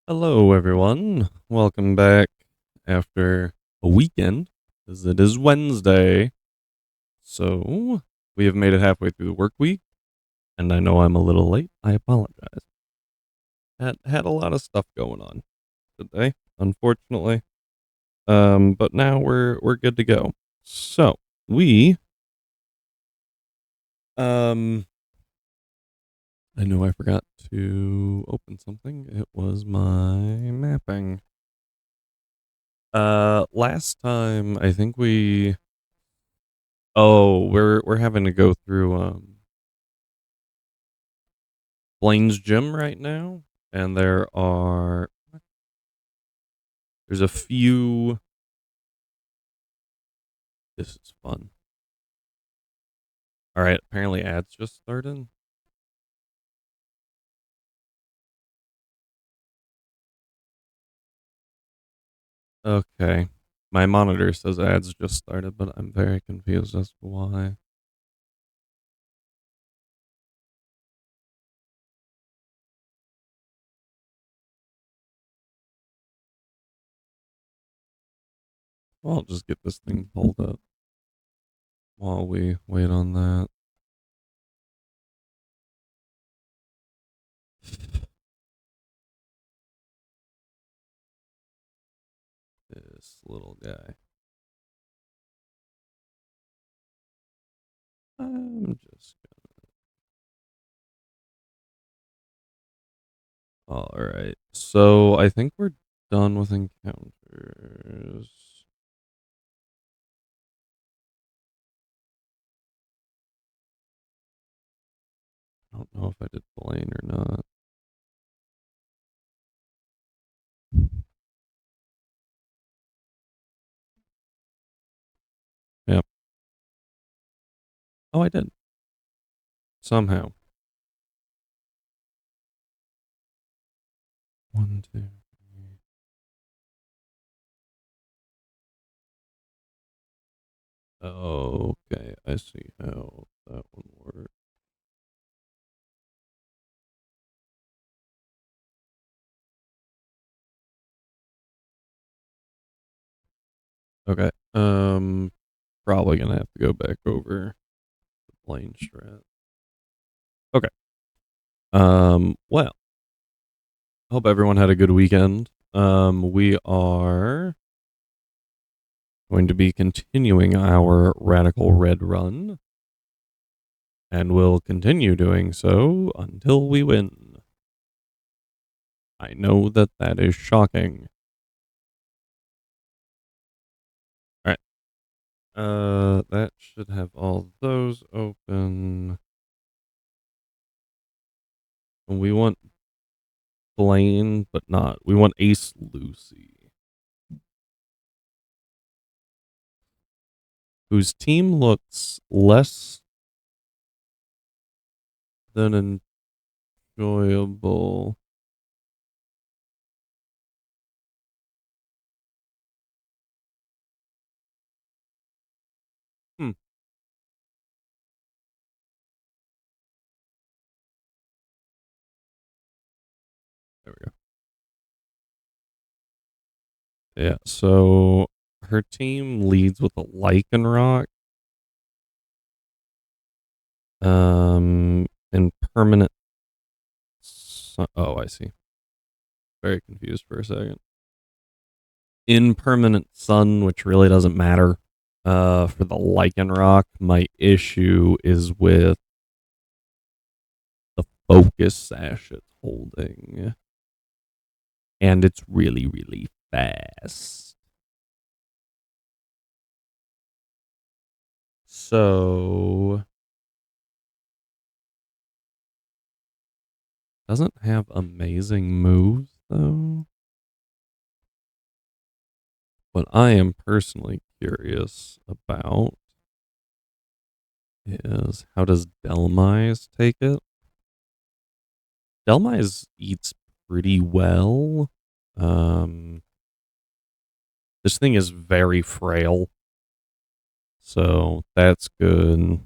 Hello, everyone. Welcome back after a weekend, as it is Wednesday. So, we have made it halfway through the work week, and I know I'm a little late. I apologize. Had a lot of stuff going on today, unfortunately. But now we're good to go. So, we um I know I forgot to open something. It was my mapping. Last time I think we we're having to go through Blaine's gym right now, and there's a few. This is fun. All right, apparently ads just started. Okay, my monitor says ads just started, but I'm very confused as to why. Well, I'll just get this thing pulled up while we wait on that. This little guy. I'm just all right. So I think we're done with encounters. I don't know if I did Blaine or not. Yep. Oh, I did. Somehow. One, two, three. Okay, I see how that one works. Okay. Probably gonna have to go back over the plane strat. Okay. Well, hope everyone had a good weekend. We are going to be continuing our Radical Red run, and we'll continue doing so until we win. I know that that is shocking. All right. That should have all those open. And we want Blaine, but not. We want Ace Lucy, whose team looks less than enjoyable. Hmm. There we go. Yeah. So her team leads with a Lichen Rock. In permanent. Oh, I see. Very confused for a second. In permanent sun, which really doesn't matter. For the Lichen Rock, my issue is with the focus sash it's holding, and it's really, really fast. So doesn't have amazing moves though. What I am personally curious about is how does Delmise take it? Delmise eats pretty well. Um, this thing is very frail, so that's good.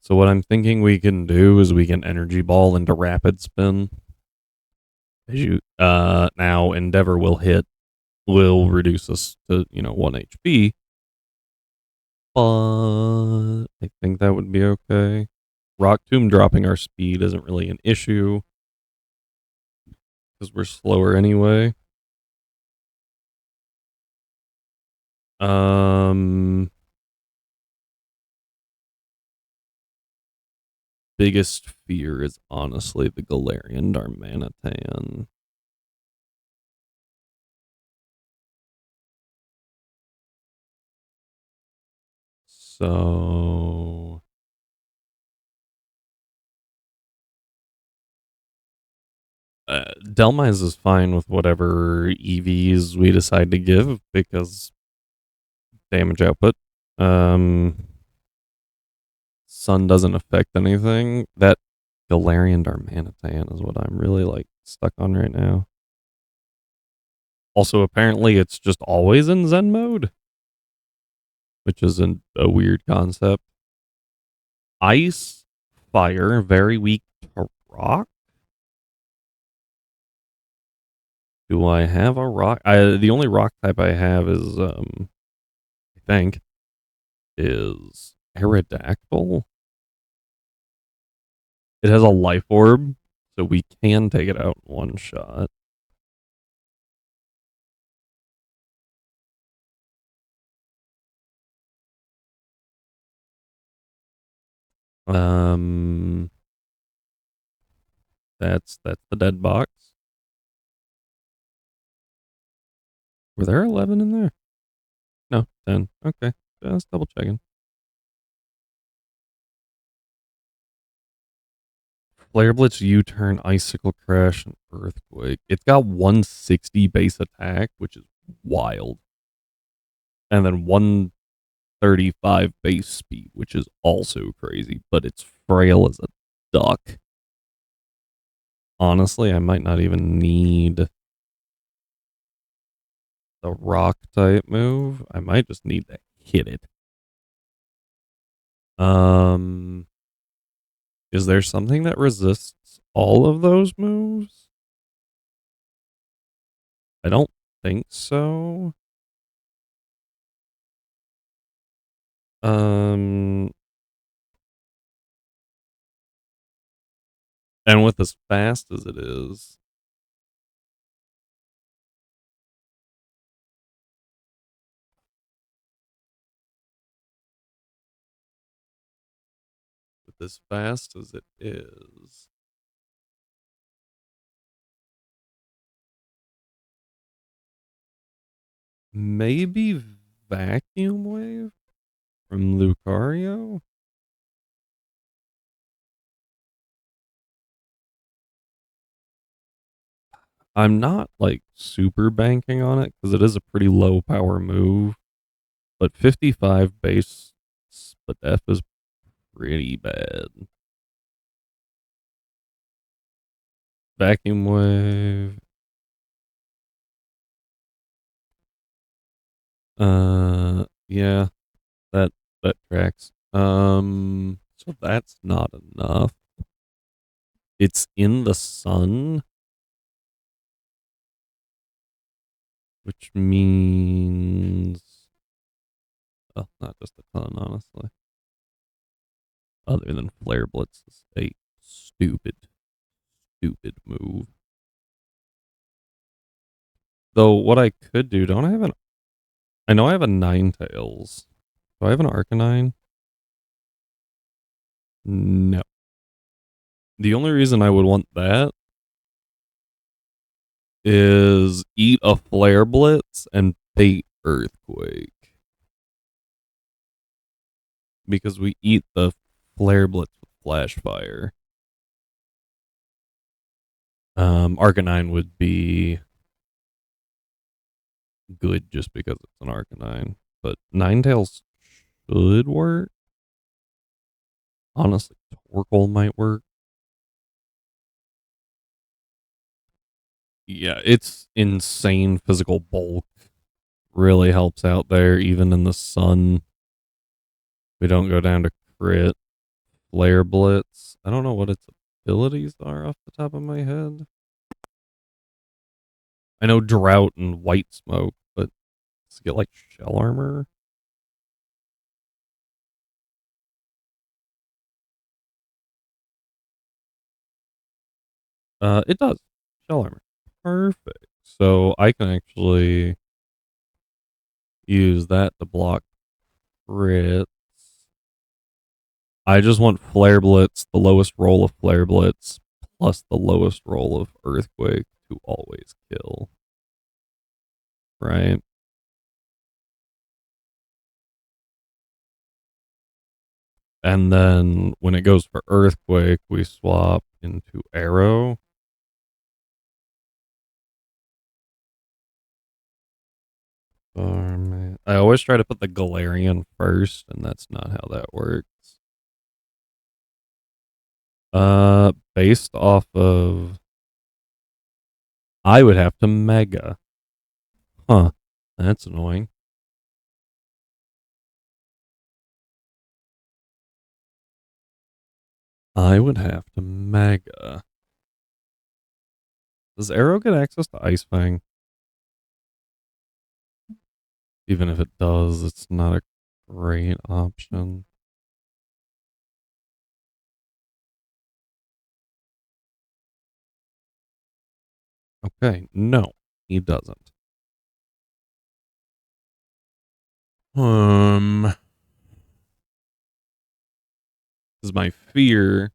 So what I'm thinking we can do is we can energy ball into rapid spin. As you now Endeavor will reduce us to 1 HP, but I think that would be okay. Rock Tomb dropping our speed isn't really an issue because we're slower anyway. Biggest fear is honestly the Galarian Darmanitan. So Delmise is fine with whatever EVs we decide to give because damage output. Sun doesn't affect anything. That Galarian Darmanitan is what I'm really like stuck on right now. Also, apparently, it's just always in Zen mode, which is a weird concept. Ice, fire, very weak to rock. Do I have a rock? The only rock type I have is, I think, is Aerodactyl. It has a life orb, so we can take it out in one shot. Um, that's the dead box. Were there 11 in there? No, 10. Okay, just double checking. Flare Blitz, U-turn, Icicle Crash, and Earthquake. It's got 160 base attack, which is wild. And then 135 base speed, which is also crazy, but it's frail as a duck. Honestly, I might not even need the rock type move. I might just need to hit it. Is there something that resists all of those moves? I don't think so. And with as fast as it is, maybe Vacuum Wave from Lucario? I'm not like super banking on it because it is a pretty low power move, but 55 base but F is pretty bad. Vacuum Wave. Yeah, that tracks. So that's not enough. It's in the sun, which means, well, not just a ton, honestly. Other than Flare Blitz is a stupid, stupid move. Though what I could do, don't I have an? I know I have a Ninetales. Do I have an Arcanine? No. The only reason I would want that is eat a Flare Blitz and bait Earthquake. Because we eat the Flare Blitz with Flash Fire. Arcanine would be good just because it's an Arcanine. But Ninetales should work. Honestly, Torkoal might work. Yeah, it's insane physical bulk. Really helps out there, even in the sun. We don't go down to crit. Flare Blitz. I don't know what its abilities are off the top of my head. I know drought and white smoke, but does it get like shell armor? It does. Shell armor. Perfect. So I can actually use that to block crits. I just want Flare Blitz, the lowest roll of Flare Blitz, plus the lowest roll of Earthquake to always kill. Right? And then when it goes for Earthquake, we swap into Arrow. I always try to put the Galarian first, and that's not how that works. Based off of, I would have to Mega. Huh. That's annoying. I would have to Mega. Does Arrow get access to Ice Fang? Even if it does, it's not a great option. Okay, no, he doesn't. Because my fear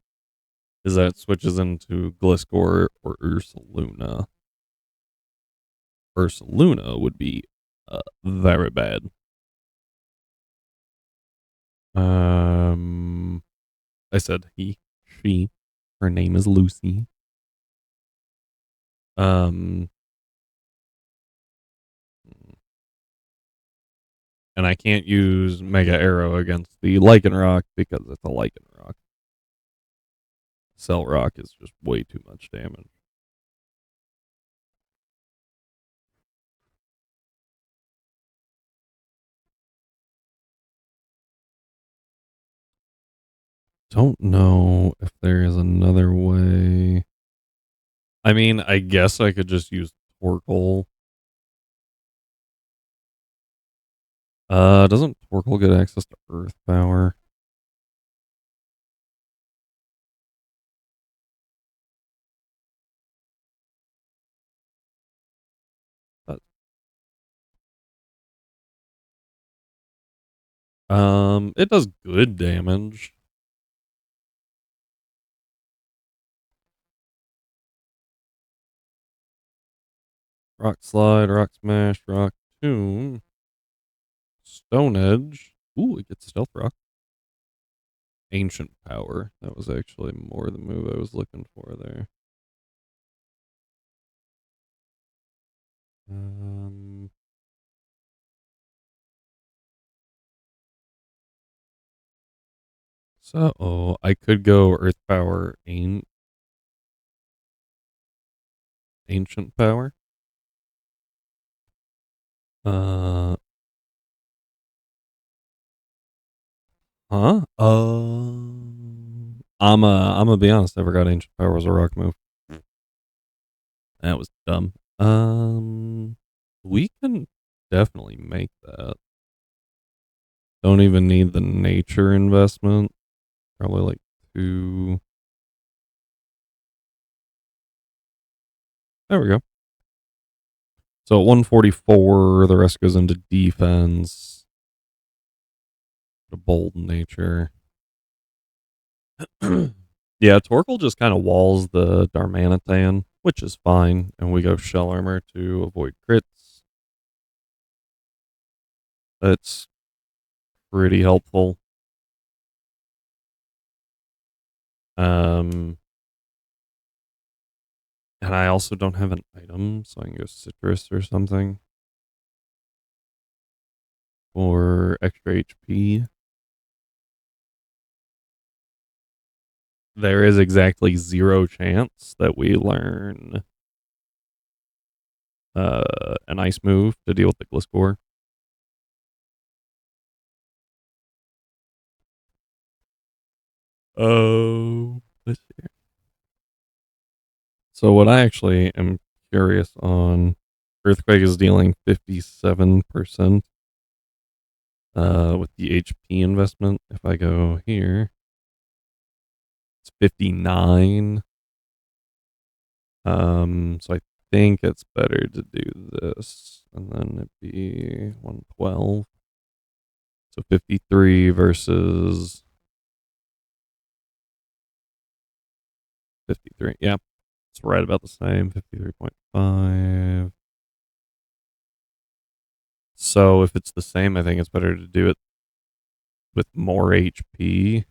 is that it switches into Gliscor or Ursaluna. Ursaluna would be very bad. I said he, she. Her name is Lucy. Um, and I can't use Mega Arrow against the Lycanroc because it's a Lycanroc. Cell Rock is just way too much damage. Don't know if there is another way. I mean, I guess I could just use Torkoal. Doesn't Torkoal get access to Earth Power? It does good damage. Rock Slide, Rock Smash, Rock Tomb, Stone Edge. Ooh, it gets Stealth Rock. Ancient Power. That was actually more the move I was looking for there. Um, so I could go Earth Power, Ancient Power. Uh, huh? I'm gonna be honest. I forgot Ancient Power was a rock move. That was dumb. We can definitely make that. Don't even need the nature investment. Probably like two. There we go. So at 144, the rest goes into defense. The bold nature. Yeah, Torkoal just kind of walls the Darmanitan, which is fine. And we go Shell Armor to avoid crits. That's pretty helpful. Um, and I also don't have an item, so I can go Citrus or something for extra HP. There is exactly 0 chance that we learn an ice move to deal with the Gliscor. Oh, let's see. So what I actually am curious on Earthquake is dealing 57% with the HP investment. If I go here, it's 59. So I think it's better to do this, and then it'd be 112. So 53 versus 53. Yeah, it's right about the same. 53.5. So if it's the same, I think it's better to do it with more HP,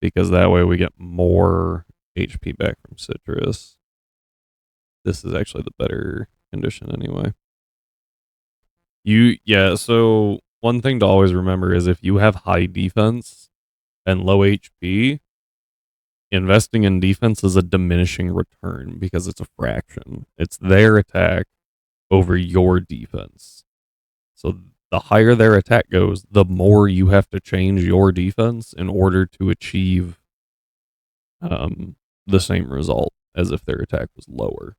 because that way we get more HP back from citrus. This is actually the better condition anyway. So one thing to always remember is if you have high defense and low HP, investing in defense is a diminishing return because it's a fraction. It's their attack over your defense. So the higher their attack goes, the more you have to change your defense in order to achieve the same result as if their attack was lower.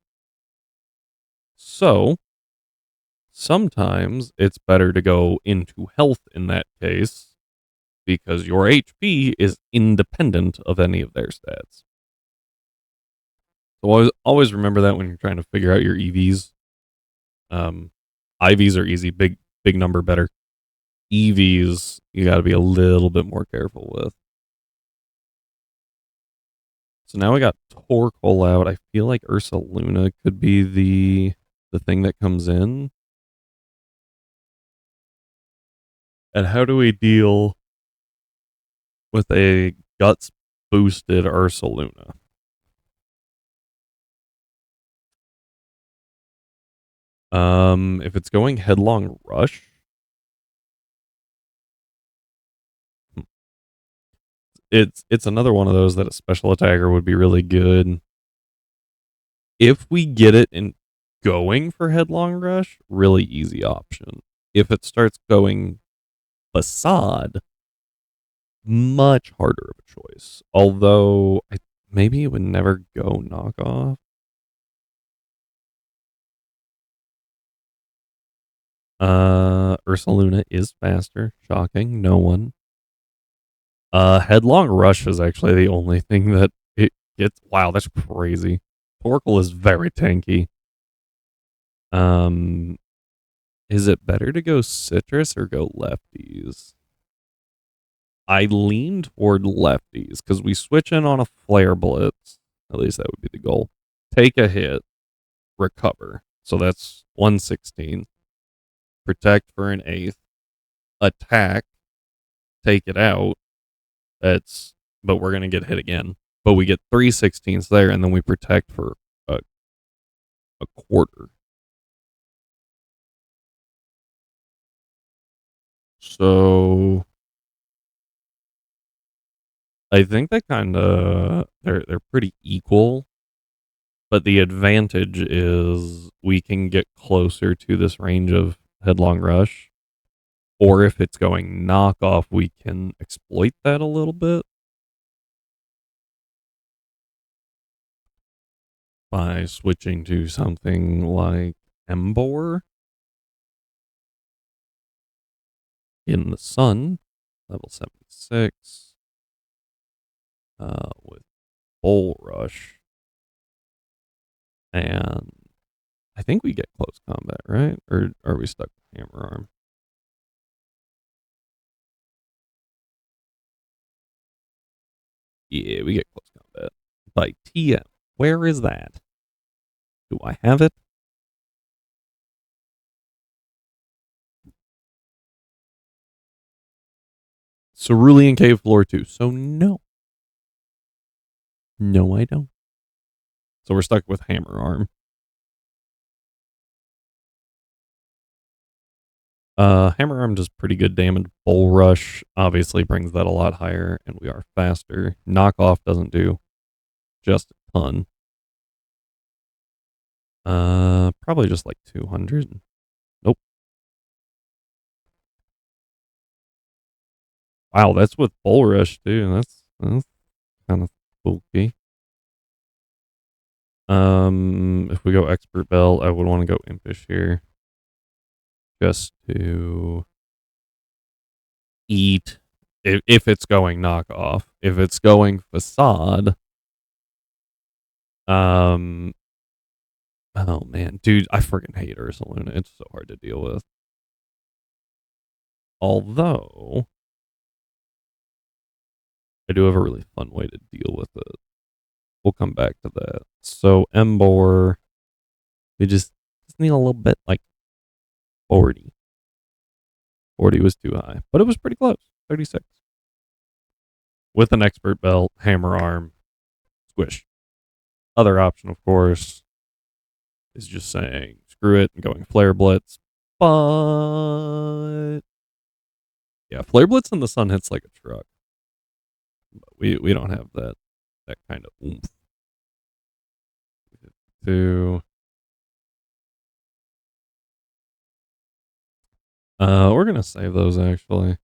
So sometimes it's better to go into health in that case because your HP is independent of any of their stats. So always remember that when you're trying to figure out your EVs. IVs are easy, big number better. EVs you got to be a little bit more careful with. So now we got Torkoal out. I feel like Ursaluna could be the thing that comes in. And how do we deal with a guts boosted Ursaluna? If it's going headlong rush, it's another one of those that a special attacker would be really good. If we get it in going for headlong rush, really easy option. If it starts going facade, much harder of a choice. Although maybe it would never go knockoff. Ursaluna is faster. Shocking. No one. Headlong Rush is actually the only thing that it gets. Wow, that's crazy. Torkoal is very tanky. Is it better to go citrus or go lefties? I lean toward lefties because we switch in on a flare blitz. At least that would be the goal. Take a hit, recover. So that's 116. Protect for an eighth. Attack, take it out. But we're gonna get hit again. But we get 3/16 there, and then we protect for a quarter. So I think they kind of they're pretty equal, but the advantage is we can get closer to this range of headlong rush, or if it's going knockoff, we can exploit that a little bit by switching to something like Embor in the sun, level 76, with Bull Rush. And I think we get close combat, right? Or are we stuck with Hammer Arm? Yeah, we get close combat. By TM. Where is that? Do I have it? Cerulean Cave Floor 2. So no. No, I don't. So we're stuck with Hammer Arm. Hammer Arm does pretty good damage. Bull Rush obviously brings that a lot higher, and we are faster. Knockoff doesn't do just a ton. Probably just like 200. Nope. Wow, that's with Bull Rush too. That's kind of spooky. If we go expert belt, I would want to go impish here, just to eat. If it's going knockoff, if it's going facade, oh man, dude, I freaking hate Ursaluna. It's so hard to deal with. Although I do have a really fun way to deal with it. We'll come back to that. So Embor, we just need a little bit like 40. 40 was too high, but it was pretty close. 36. With an expert belt, hammer arm, squish. Other option, of course, is just saying screw it and going flare blitz. But yeah, flare blitz in the sun hits like a truck. But we don't have that kind of oomph. We're gonna save those actually.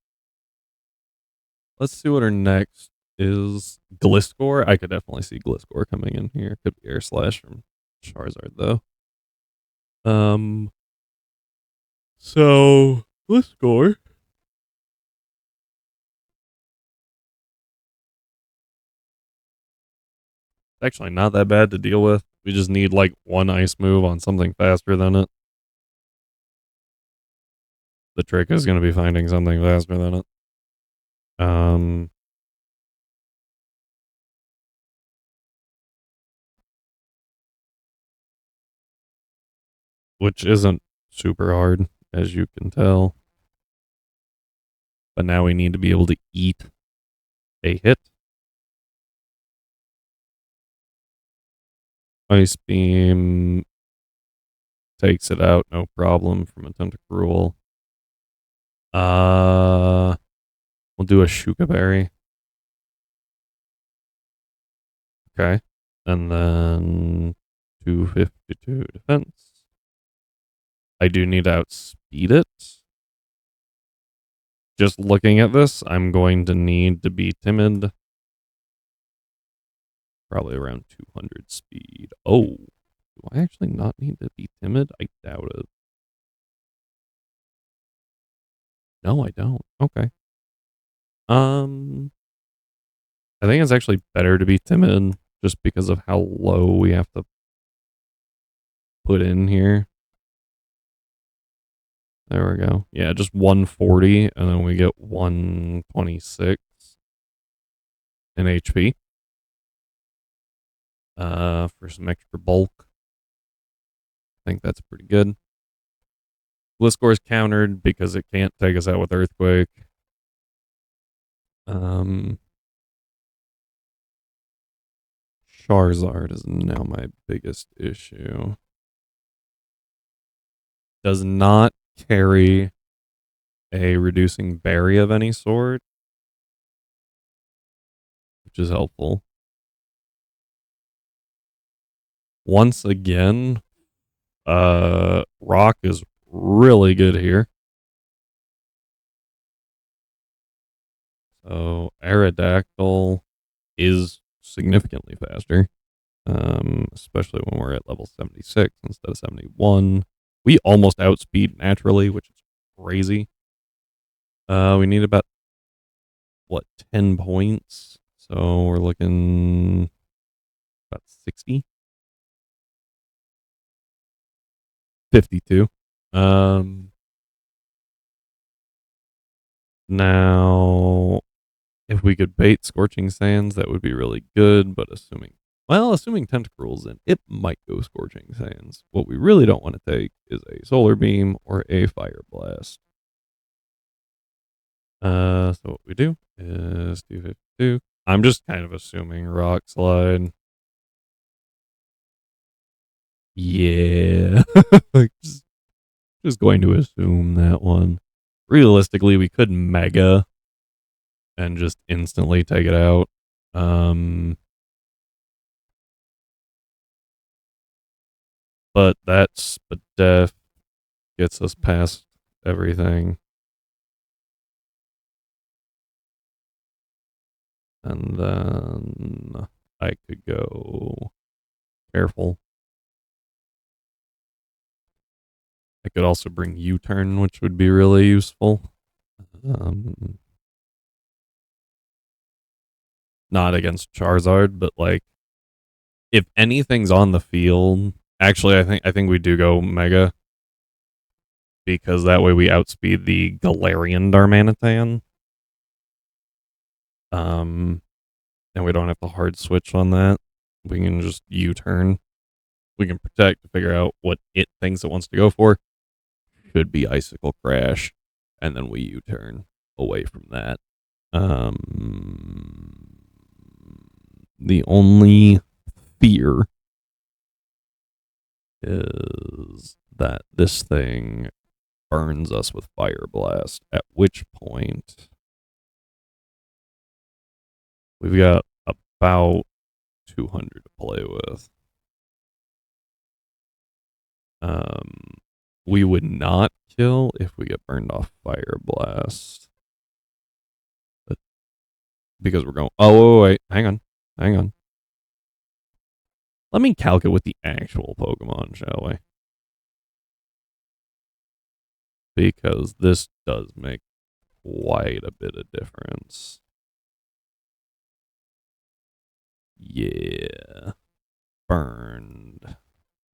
Let's see what our next is. Gliscor. I could definitely see Gliscor coming in here. Could be Air Slash from Charizard though. So Gliscor. It's actually not that bad to deal with. We just need like one ice move on something faster than it. The trick is going to be finding something faster than it. Which isn't super hard, as you can tell. But now we need to be able to eat a hit. Ice Beam takes it out, no problem, from a Tentacruel. We'll do a Shuka Berry. Okay. And then 252 defense. I do need to outspeed it. Just looking at this, I'm going to need to be timid. Probably around 200 speed. Oh, do I actually not need to be timid? I doubt it. No, I don't. Okay. I think it's actually better to be timid just because of how low we have to put in here. There we go. Yeah, just 140, and then we get 126 in HP. For some extra bulk. I think that's pretty good. Gliscor's countered because it can't take us out with Earthquake. Charizard is now my biggest issue. Does not carry a reducing berry of any sort, which is helpful. Once again, Rock is really good here. So Aerodactyl is significantly faster, especially when we're at level 76 instead of 71. We almost outspeed naturally, which is crazy. We need about, 10 points? So we're looking about 60. 52. Now, if we could bait Scorching Sands, that would be really good, but assuming Tentacruel's in, it might go Scorching Sands. What we really don't want to take is a Solar Beam or a Fire Blast. So what we do is 252. I'm just kind of assuming Rock Slide. Yeah. just going to assume that one. Realistically, we could Mega and just instantly take it out. But that's Spadef gets us past everything. And then I could go careful. I could also bring U-turn, which would be really useful. Not against Charizard, but like if anything's on the field, actually I think we do go Mega because that way we outspeed the Galarian Darmanitan. And we don't have to hard switch on that. We can just U-turn. We can protect to figure out what it thinks it wants to go for. Should be Icicle Crash, and then we U-turn away from that. The only fear is that this thing burns us with Fire Blast, at which point we've got about 200 to play with. We would not kill if we get burned off Fire Blast. But because we're going... Oh, wait. Hang on. Let me calculate with the actual Pokemon, shall we? Because this does make quite a bit of difference. Yeah. Burned.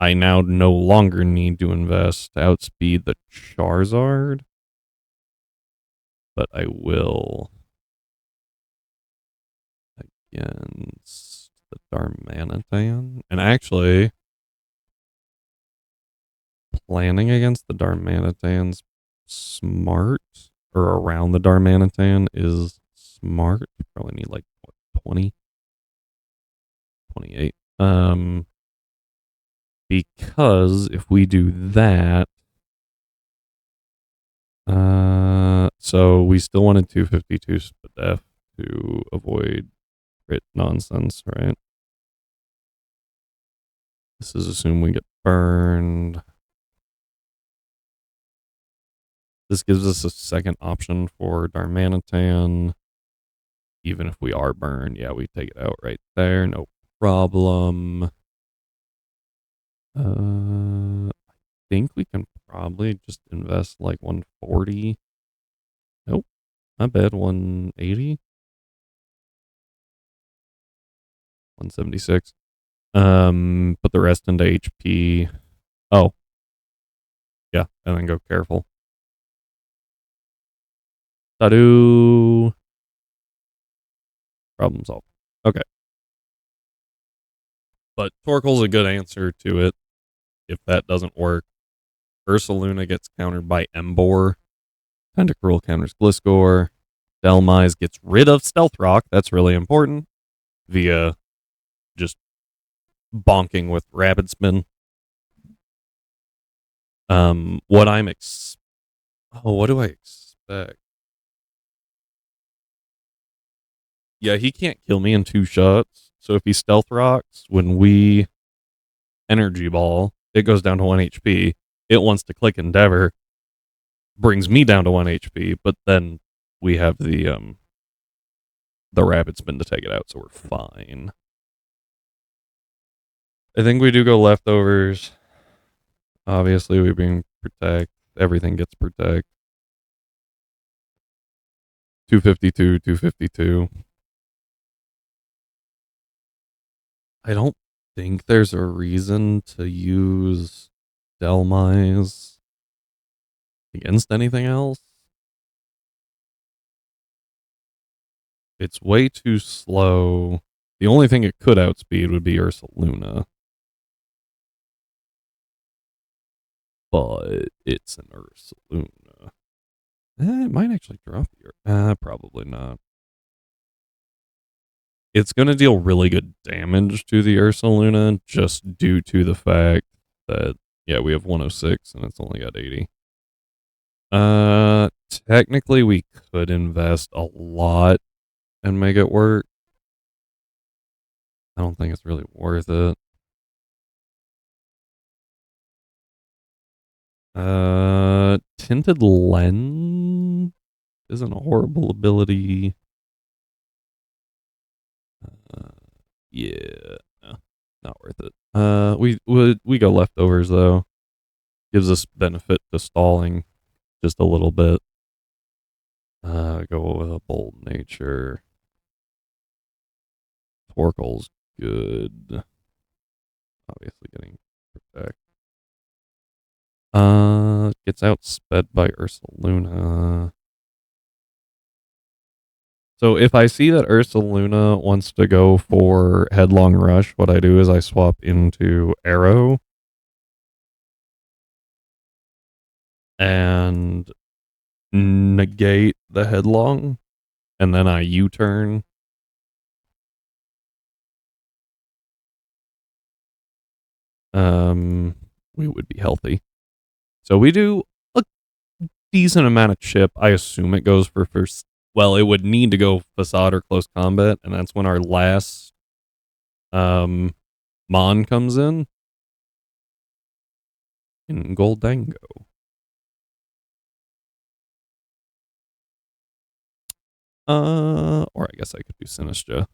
I now no longer need to invest to outspeed the Charizard. But I will against the Darmanitan. And actually, planning against the Darmanitan's smart, or around the Darmanitan is smart. Probably need like, what, 20? 28. Because if we do that, so we still wanted 252 Spadef to avoid crit nonsense, right? This is assume we get burned. This gives us a second option for Darmanitan. Even if we are burned, yeah, we take it out right there, no problem. I think we can probably just invest like 140. Nope, not bad. 180, 176. Put the rest into HP. Oh, yeah, and then go careful. Sadu. Problem solved. Okay. But Torkoal's a good answer to it. If that doesn't work, Ursaluna gets countered by Emboar. Tentacruel counters Gliscor. Delmise gets rid of Stealth Rock. That's really important. Via just bonking with Rapid Spin. What do I expect? Yeah, he can't kill me in 2 shots. So if he Stealth Rocks, when we Energy Ball, it goes down to 1 HP. It wants to click Endeavor, brings me down to 1 HP, but then we have the Rapid Spin to take it out, so we're fine. I think we do go leftovers. Obviously, we bring Protect. Everything gets Protect. 252, 252. I don't think there's a reason to use Delmise against anything else. It's way too slow. The only thing it could outspeed would be Ursaluna. But it's an Ursaluna. It might actually drop here. Probably not. It's going to deal really good damage to the Ursaluna just due to the fact that, yeah, we have 106 and it's only got 80. Technically we could invest a lot and make it work. I don't think it's really worth it. Tinted Lens isn't a horrible ability. Yeah, no, not worth it. we go leftovers though. Gives us benefit to stalling just a little bit. Go with a bold nature. Torkel's good. Obviously getting protect. Gets outsped by Ursaluna. So if I see that Ursaluna wants to go for Headlong Rush, what I do is I swap into Arrow and negate the Headlong, and then I U-turn. We would be healthy. So we do a decent amount of chip. I assume it goes for first. Well, it would need to go facade or close combat, and that's when our last Mon comes in Goldango. Or I guess I could do Sinistra.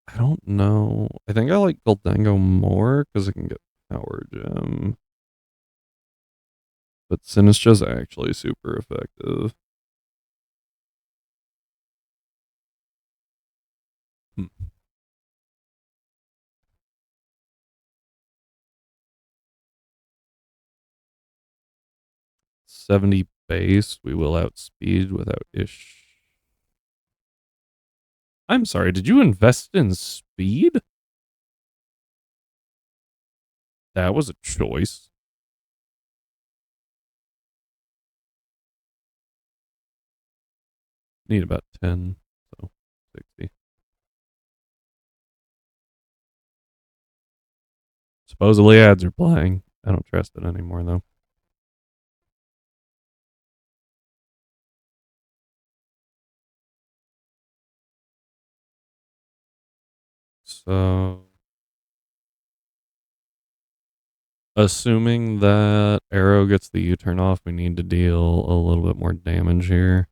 I don't know. I think I like Goldango more because it can get Power Gem. But Sinistra's actually super effective. Hmm. 70 base, we will outspeed without ish. I'm sorry, did you invest in speed? That was a choice. Need about 10, so 60. Supposedly ads are playing. I don't trust it anymore though. So assuming that Arrow gets the U-turn off, we need to deal a little bit more damage here.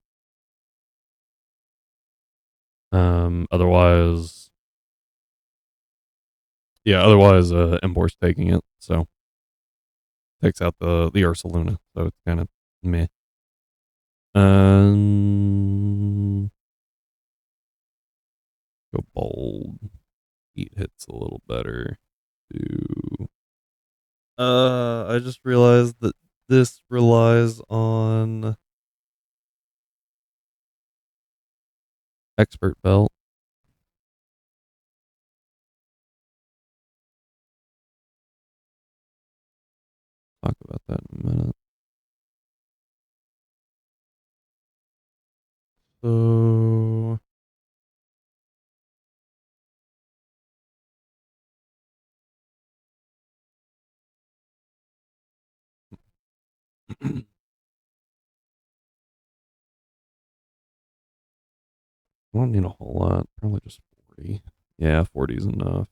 Otherwise, Embor's taking it, so takes out the Ursaluna, so it's kind of meh. Go bold. Heat hits a little better. Do I just realized that this relies on expert belt. Talk about that in a minute. So I don't need a whole lot. Probably just 40. Yeah, 40 is enough.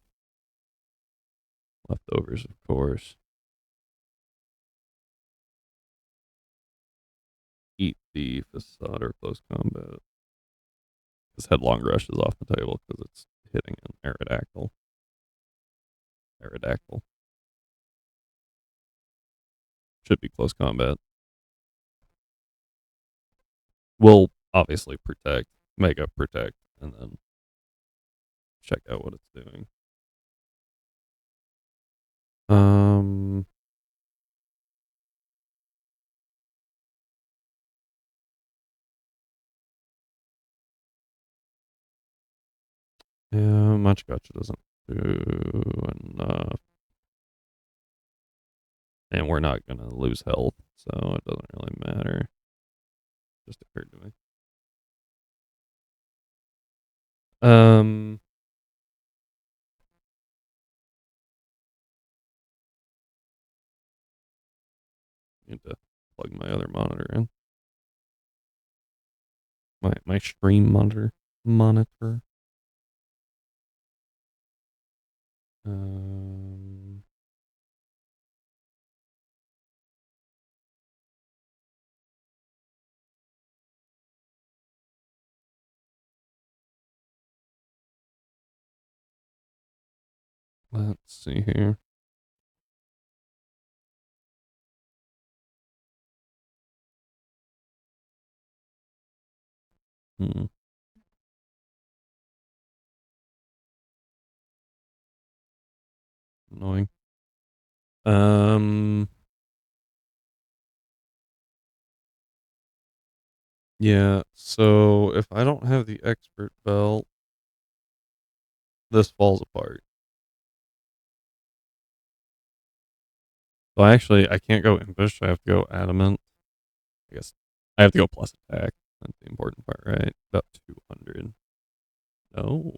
Leftovers, of course. Eat the facade or close combat. This headlong rush is off the table because it's hitting an Aerodactyl. Aerodactyl. Should be close combat. We'll obviously protect, make up protect, and then check out what it's doing. Yeah, much gotcha doesn't do enough. And we're not gonna lose health, so it doesn't really matter. Just occurred to me. Need to plug my other monitor in. My stream monitor. Um, Let's see here. Hmm. Annoying. Um. Yeah. So if I don't have the expert belt, this falls apart. So I can't go impish. I have to go adamant. I guess I have to go plus attack. That's the important part, right? About 200. No.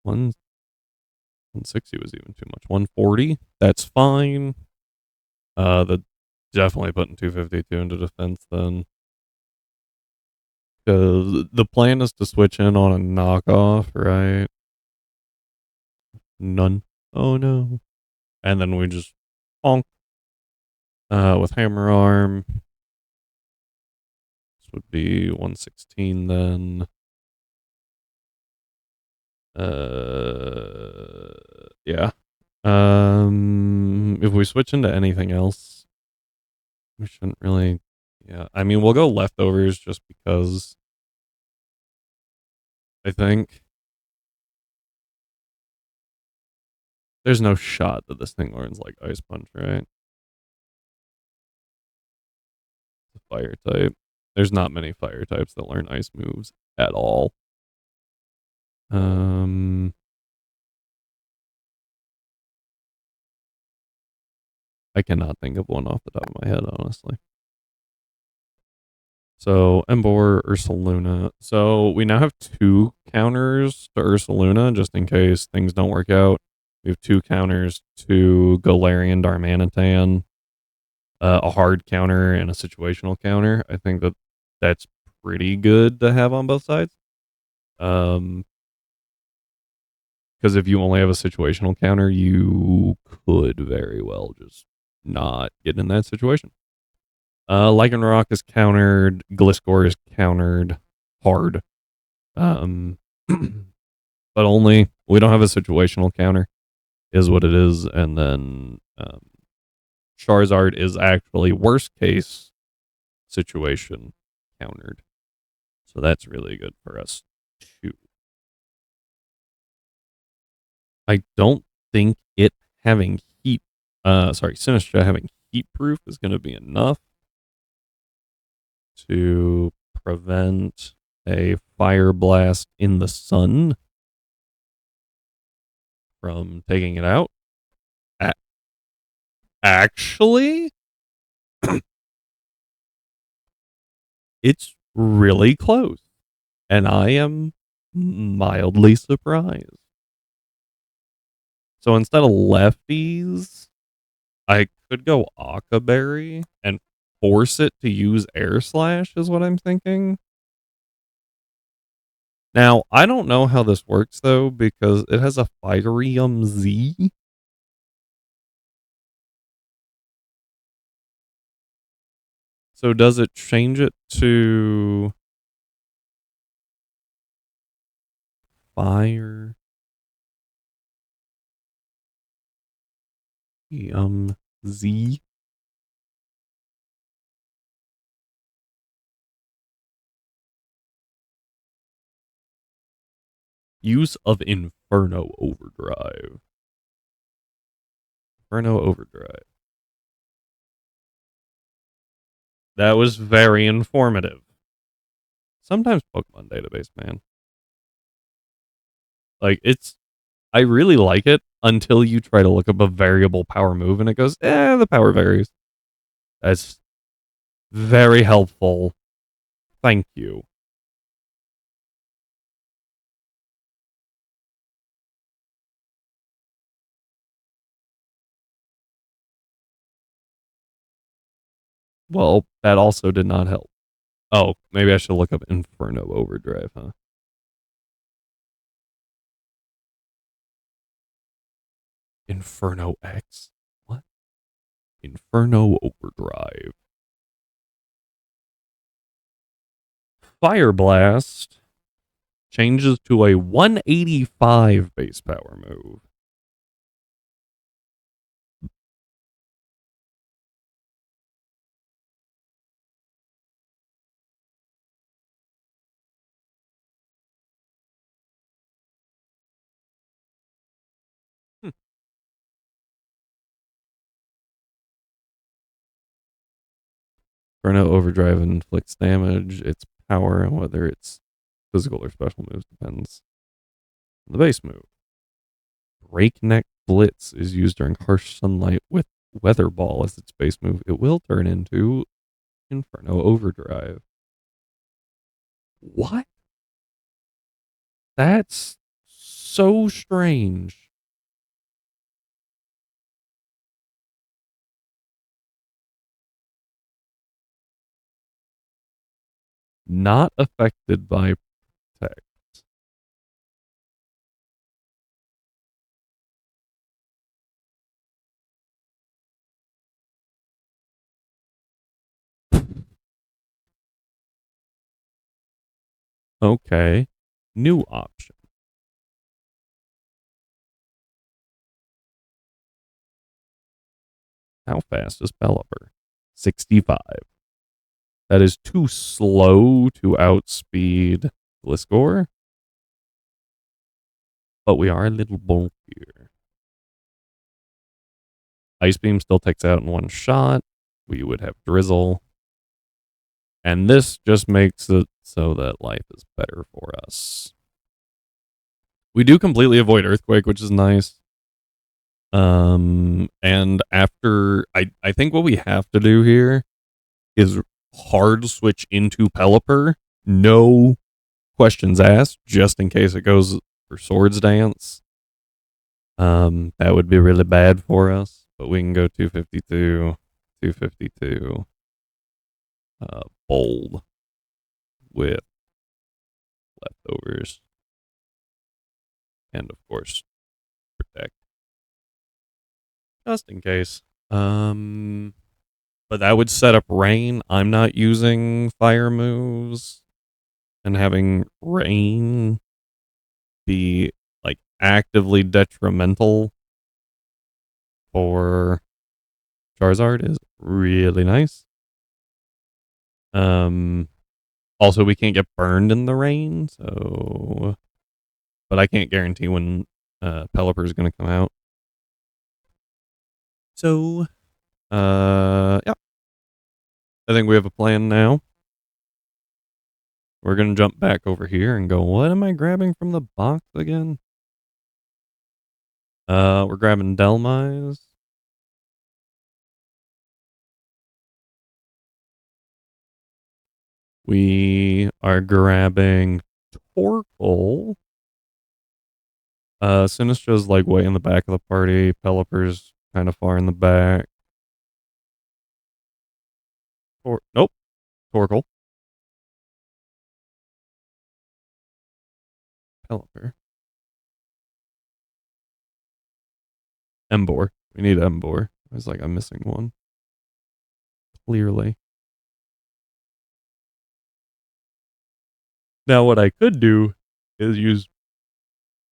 160 was even too much. 140. That's fine. The definitely putting 252 into defense then. Because the plan is to switch in on a knockoff, right? None. Oh no. And then we just bonk with hammer arm. This would be 116 then. Yeah. If we switch into anything else, we shouldn't really. Yeah, I mean, we'll go leftovers just because I think there's no shot that this thing learns like Ice Punch, right? The fire type. There's not many fire types that learn ice moves at all. Um, I cannot think of one off the top of my head, honestly. So Embor, Ursaluna. So we now have two counters to Ursaluna, just in case things don't work out. We have two counters to Galarian Darmanitan, a hard counter and a situational counter. I think that that's pretty good to have on both sides. Because if you only have a situational counter, you could very well just not get in that situation. Lycanroc is countered. Gliscor is countered hard. Um, but only we don't have a situational counter, is what it is. And then Charizard is actually worst case situation countered. So that's really good for us too. I don't think it having heat, Sinistcha having heat proof is going to be enough to prevent a fire blast in the sun from taking it out. A- Actually, it's really close, and I am mildly surprised. So instead of lefties, I could go Akaberry and force it to use Air Slash, is what I'm thinking. Now, I don't know how this works though, because it has a Firium Z. So does it change it to Fire Z? Use of Inferno Overdrive. Inferno Overdrive. That was very informative. Sometimes Pokemon database, man. Like I really like it until you try to look up a variable power move and it goes, the power varies. That's very helpful. Thank you. Well, that also did not help. Oh, maybe I should look up Inferno Overdrive, huh? Inferno X? What? Inferno Overdrive. Fire Blast changes to a 185 base power move. Chrono Overdrive inflicts damage. Its power and whether it's physical or special moves depends on the base move. Breakneck Blitz is used during harsh sunlight with Weather Ball as its base move. It will turn into Inferno Overdrive. What? That's so strange. Not affected by Protect. Okay. New option. How fast is Pelipper? 65. That is too slow to outspeed Gliscor. But we are a little bulkier. Ice Beam still takes out in one shot. We would have Drizzle. And this just makes it so that life is better for us. We do completely avoid Earthquake, which is nice. And after I think what we have to do here is hard switch into Pelipper. No questions asked, just in case it goes for Swords Dance. That would be really bad for us. But we can go 252, 252. Bold with leftovers. And of course, Protect. Just in case. But that would set up Rain. I'm not using fire moves. And having Rain be like actively detrimental for Charizard is really nice. Also we can't get burned in the rain, so but I can't guarantee when Pelipper is gonna come out. So yeah. I think we have a plan now. We're gonna jump back over here and go, what am I grabbing from the box again? We're grabbing Delmise. We are grabbing Torkoal. Sinistra's like way in the back of the party. Pelipper's kind of far in the back. Nope. Torkoal. Pelipper. Embor. We need Embor. I was like, I'm missing one. Clearly. Now what I could do is use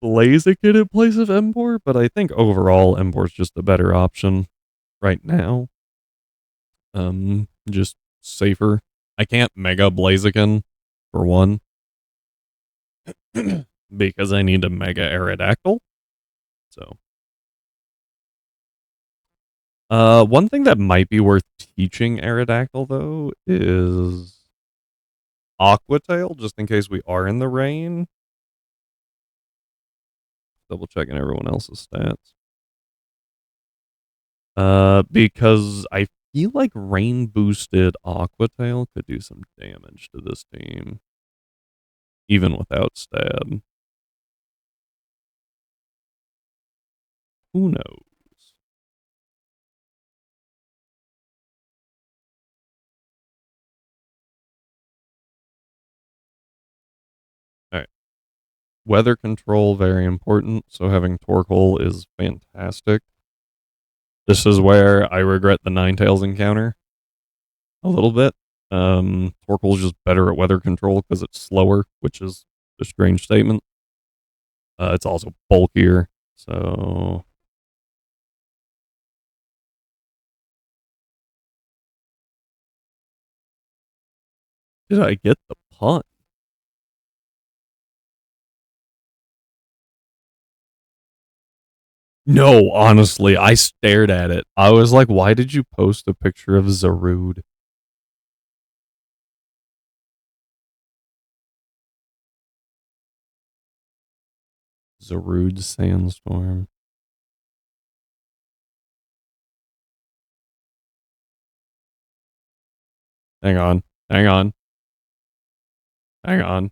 Blaziken in place of Embor, but I think overall Embor's just a better option right now. Just safer. I can't Mega Blaziken for one. Because I need a Mega Aerodactyl. So. One thing that might be worth teaching Aerodactyl, though, is Aqua Tail, just in case we are in the rain. Double checking everyone else's stats. Because I feel like rain boosted Aqua Tail could do some damage to this team. Even without stab. Who knows? Alright. Weather control, very important. So having Torkoal is fantastic. This is where I regret the Ninetales encounter. A little bit. Torkoal's just better at weather control because it's slower, which is a strange statement. It's also bulkier, so did I get the pun? No, honestly, I stared at it. I was like, why did you post a picture of Zarude? Zarude Sandstorm. Hang on. Hang on. Hang on.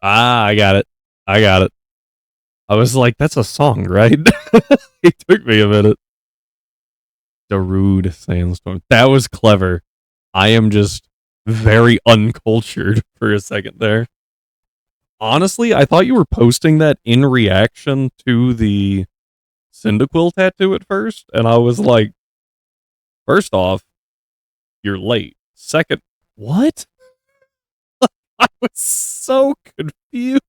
Ah, I got it. I got it. I was like, that's a song, right? It took me a minute. Darude Sandstorm. That was clever. I am just very uncultured for a second there. Honestly, I thought you were posting that in reaction to the Cyndaquil tattoo at first, and I was like, first off, you're late. Second, what? I was so confused.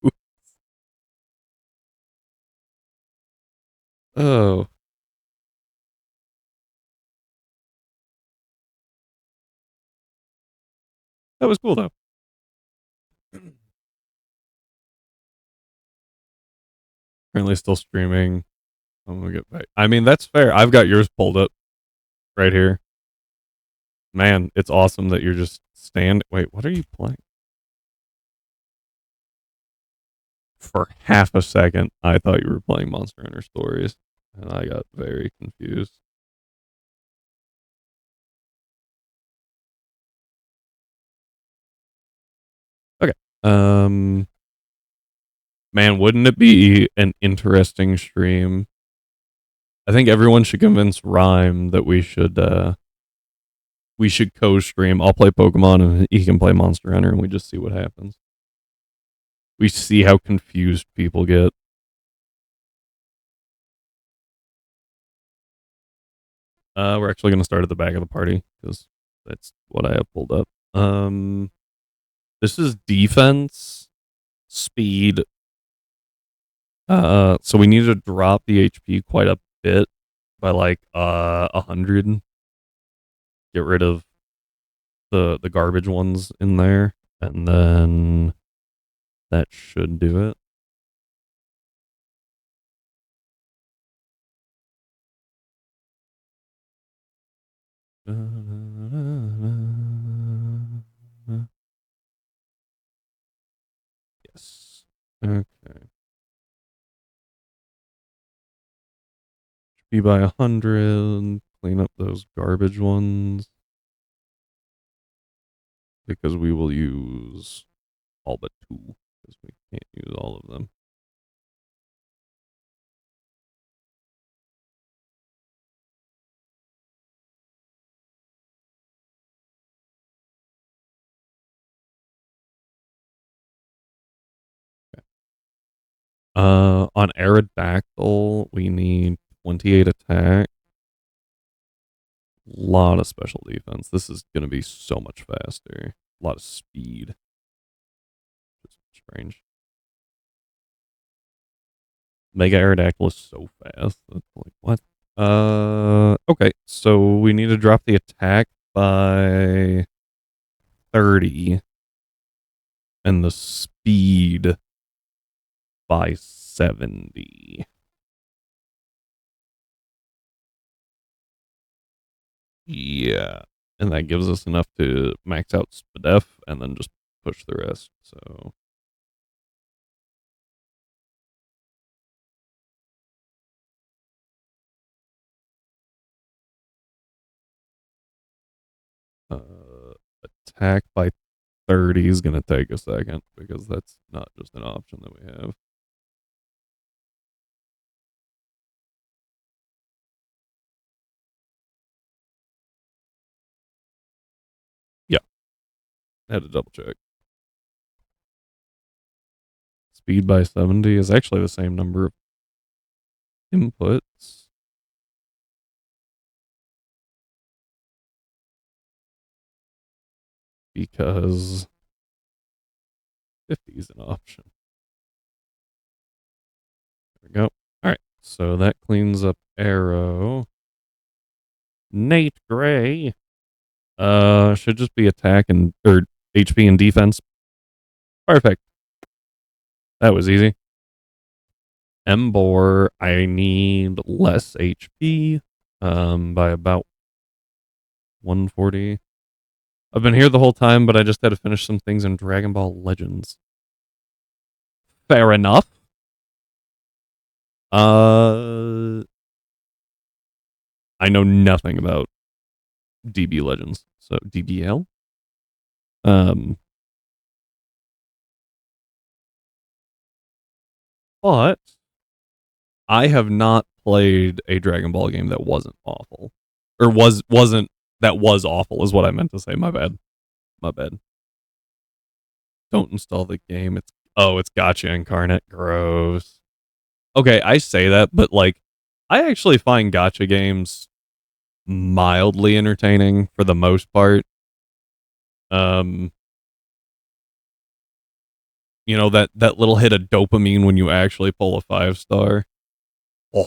Oh, that was cool though. Currently still streaming. I'm gonna get back. I mean, that's fair. I've got yours pulled up right here. Man, it's awesome that you're just stand. Wait, what are you playing? For half a second, I thought you were playing Monster Hunter Stories, and I got very confused. Okay. Um, man, wouldn't it be an interesting stream? I think everyone should convince Rhyme that we should co-stream. I'll play Pokemon and he can play Monster Hunter, and we just see what happens. We see how confused people get. We're actually going to start at the back of the party because that's what I have pulled up. This is defense, speed. So we need to drop the HP quite a bit by like 100. Get rid of the garbage ones in there, and then that should do it. Yes. Okay. Be by 100. Clean up those garbage ones because we will use all but two because we can't use all of them. On Aerodactyl, we need 28 attack. Lot of special defense. This is going to be so much faster. A lot of speed. Just strange. Mega Aerodactyl is so fast. That's like, what? Okay. So we need to drop the attack by 30 and the speed by 70. Yeah. And that gives us enough to max out Spadef and then just push the rest. So attack by 30 is going to take a second because that's not just an option that we have. Yeah. I had to double check. Speed by 70 is actually the same number of inputs. because 50 is an option. There we go. All right, so that cleans up Arrow. Nate Gray. Should just be attack and or HP and defense. Perfect. That was easy. Embor, I need less HP. By about 140. I've been here the whole time, but I just had to finish some things in Dragon Ball Legends. Fair enough. I know nothing about DB Legends, so DBL. But I have not played a Dragon Ball game that wasn't awful, or wasn't that was awful is what I meant to say. My bad. Don't install the game. It's Gotcha Incarnate. Gross. Okay, I say that, but like, I actually find Gotcha games mildly entertaining for the most part. You know, that little hit of dopamine when you actually pull a 5-star. Oh.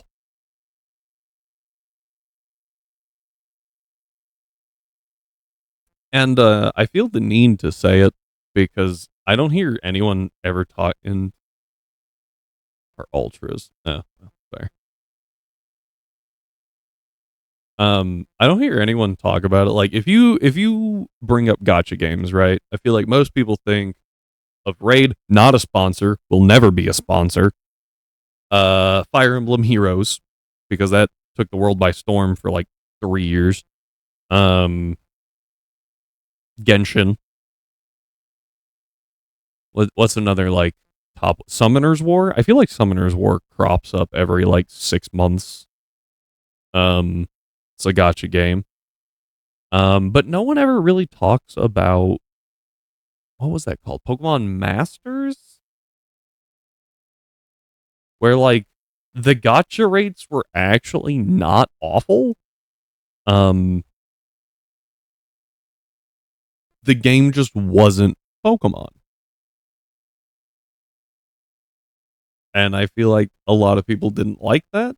And I feel the need to say it because I don't hear anyone ever talk in or ultras. Oh, fair. I don't hear anyone talk about it. Like if you bring up gotcha games, right? I feel like most people think of Raid, not a sponsor, will never be a sponsor. Fire Emblem Heroes, because that took the world by storm for like 3 years. Genshin. What's another like top Summoner's War? I feel like Summoner's War crops up every like 6 months. It's a gotcha game. But no one ever really talks about what was that called? Pokemon Masters? Where like the gotcha rates were actually not awful. The game just wasn't Pokemon. And I feel like a lot of people didn't like that.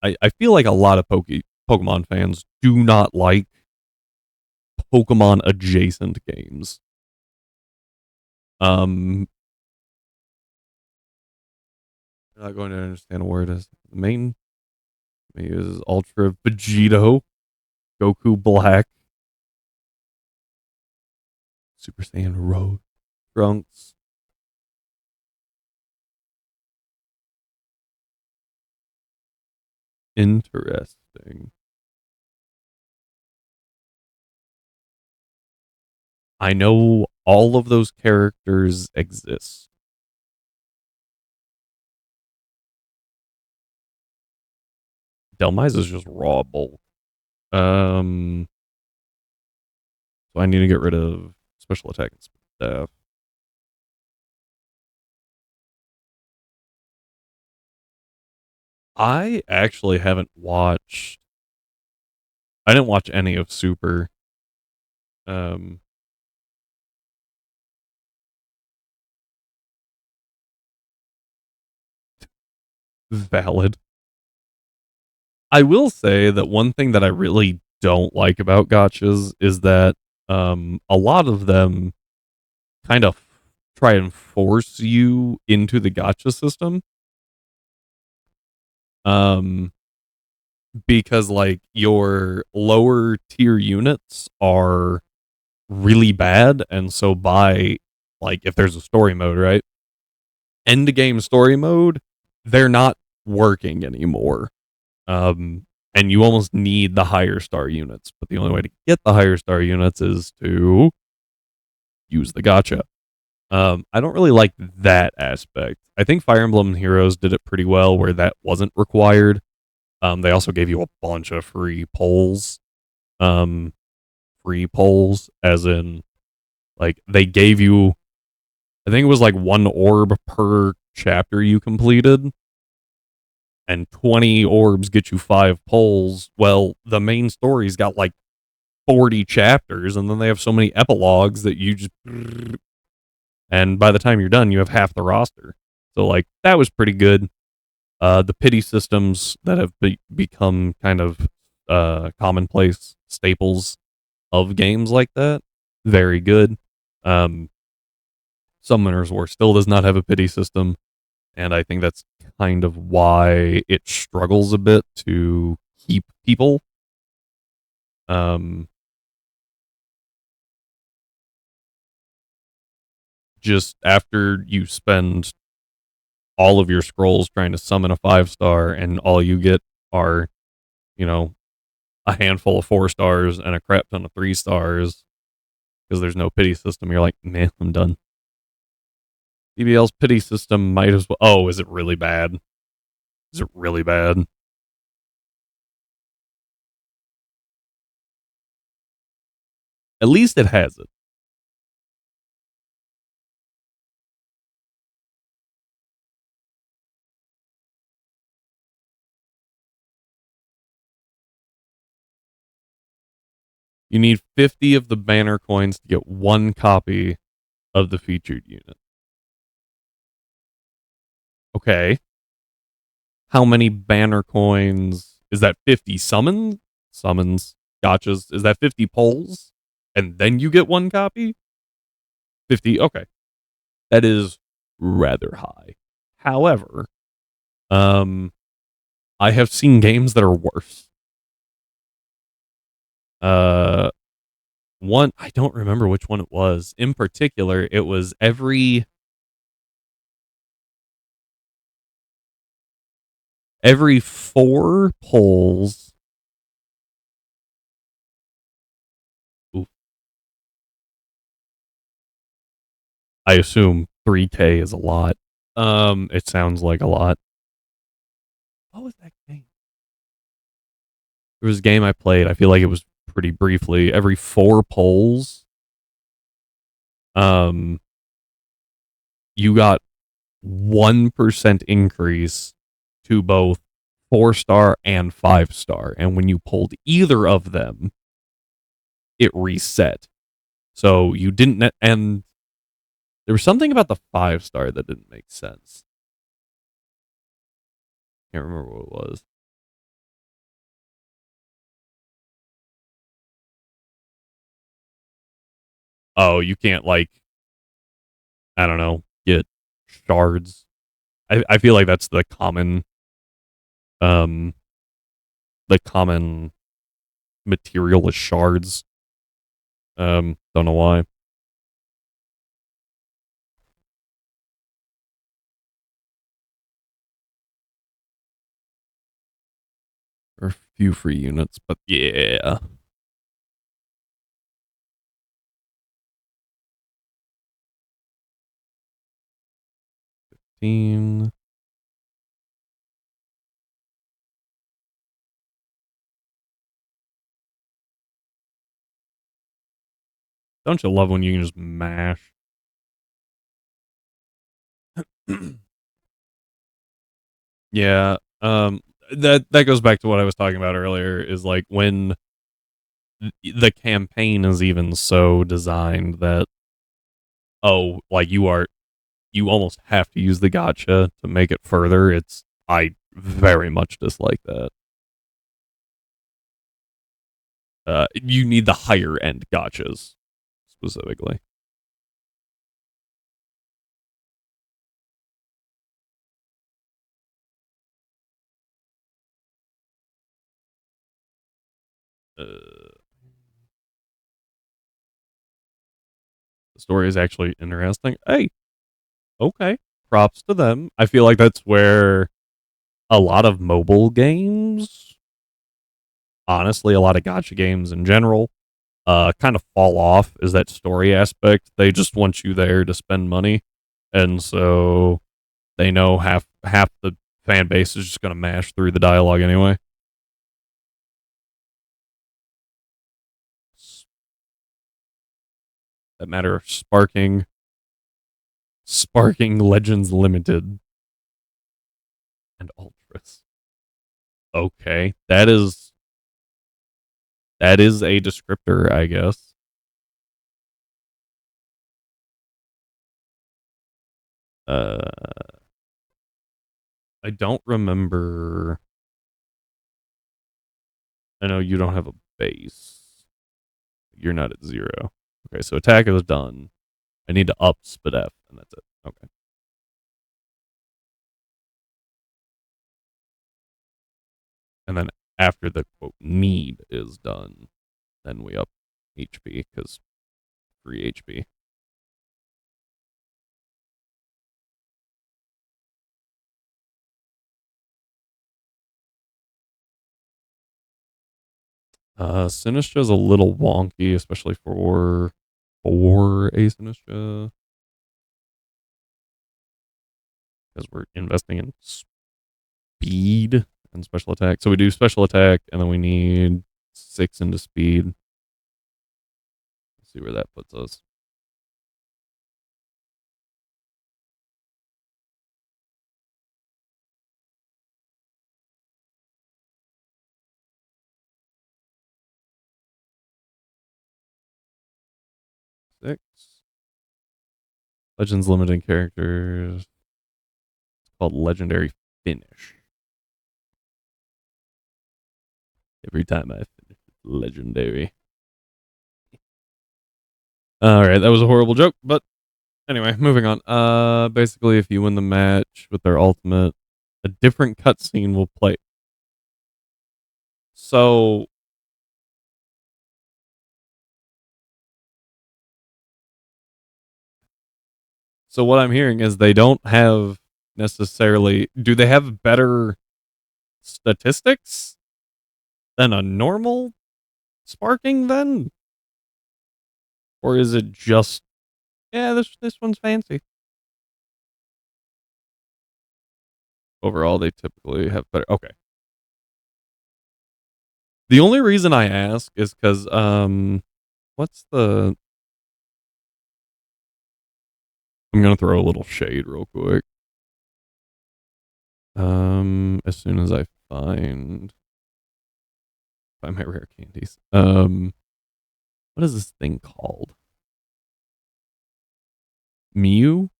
I feel like a lot of Pokemon fans do not like Pokemon adjacent games. You're not going to understand a word as the main is Ultra Vegito, Goku Black, Super Saiyan Road, Trunks. Interesting. I know all of those characters exist. Delmise is just raw bulk. So I need to get rid of special attack and stuff. I actually haven't watched. I didn't watch any of Super. Valid. I will say that one thing that I really don't like about gotchas is that a lot of them kind of try and force you into the gotcha system. Because like your lower tier units are really bad, and so by like if there's a story mode, right? End game story mode, they're not working anymore. And you almost need the higher star units, but the only way to get the higher star units is to use the gotcha. I don't really like that aspect. I think Fire Emblem Heroes did it pretty well where that wasn't required. They also gave you a bunch of free polls. Free polls, as in, like, they gave you, I think it was like 1 orb per chapter you completed, and 20 orbs get you 5 polls. Well, the main story's got like 40 chapters, and then they have so many epilogues that you just, and by the time you're done, you have half the roster. So like that was pretty good. The pity systems that have become kind of commonplace staples of games like that, very good. Summoner's War still does not have a pity system, and I think that's kind of why it struggles a bit to keep people. Just after you spend all of your scrolls trying to summon a 5-star, and all you get are, you know, a handful of 4-stars and a crap ton of 3-stars because there's no pity system. You're like, man, I'm done. BBL's pity system might as well. Oh, is it really bad? Is it really bad? At least it has it. You need 50 of the banner coins to get one copy of the featured unit. Okay. How many banner coins? Is that 50 summons, gotchas? Is that 50 polls? And then you get one copy? 50, okay. That is rather high. However, I have seen games that are worse. One, I don't remember which one it was. In particular, it was every 4 polls. Oof. I assume 3K is a lot. It sounds like a lot. What was that game? There was a game I played. I feel like it was pretty briefly. Every 4 polls, you got 1% increase to both 4-star and 5-star. And when you pulled either of them, it reset. So you didn't, and there was something about the 5-star that didn't make sense. Can't remember what it was. Oh, you can't, like, I don't know, get shards. I feel like that's um the common material is shards. Don't know why. Or a few free units, but yeah. Don't you love when you can just mash? Yeah. That goes back to what I was talking about earlier, is like when the campaign is even so designed that, oh, like you almost have to use the gotcha to make it further. I very much dislike that. You need the higher end gotchas specifically. The story is actually interesting. Hey, okay, props to them. I feel like that's where a lot of mobile games, honestly, a lot of gotcha games in general, kind of fall off, is that story aspect. They just want you there to spend money, and so they know half the fan base is just going to mash through the dialogue anyway. That matter of Sparking Legends Limited and Ultras. Okay, that is That is a descriptor, I guess. I don't remember. I know you don't have a base. You're not at 0. Okay, so attack is done. I need to up spit F, and that's it. Okay. And then after the quote need is done, then we up HP because free HP. Sinistra is a little wonky, especially for a Sinistra, because we're investing in speed and special attack. So we do special attack, and then we need 6 into speed. Let's see where that puts us. Six. Legends limited characters. It's called Legendary Finish. Every time I finish, it's legendary. All right, that was a horrible joke, but anyway, moving on. Basically, if you win the match with their ultimate, a different cutscene will play. So, what I'm hearing is they don't have necessarily. Do they have better statistics than a normal sparking then, or is it just yeah, this one's fancy? Overall, they typically have better. Okay. The only reason I ask is because what's the? I'm gonna throw a little shade real quick. As soon as I find my rare candies. What is this thing called? Mew?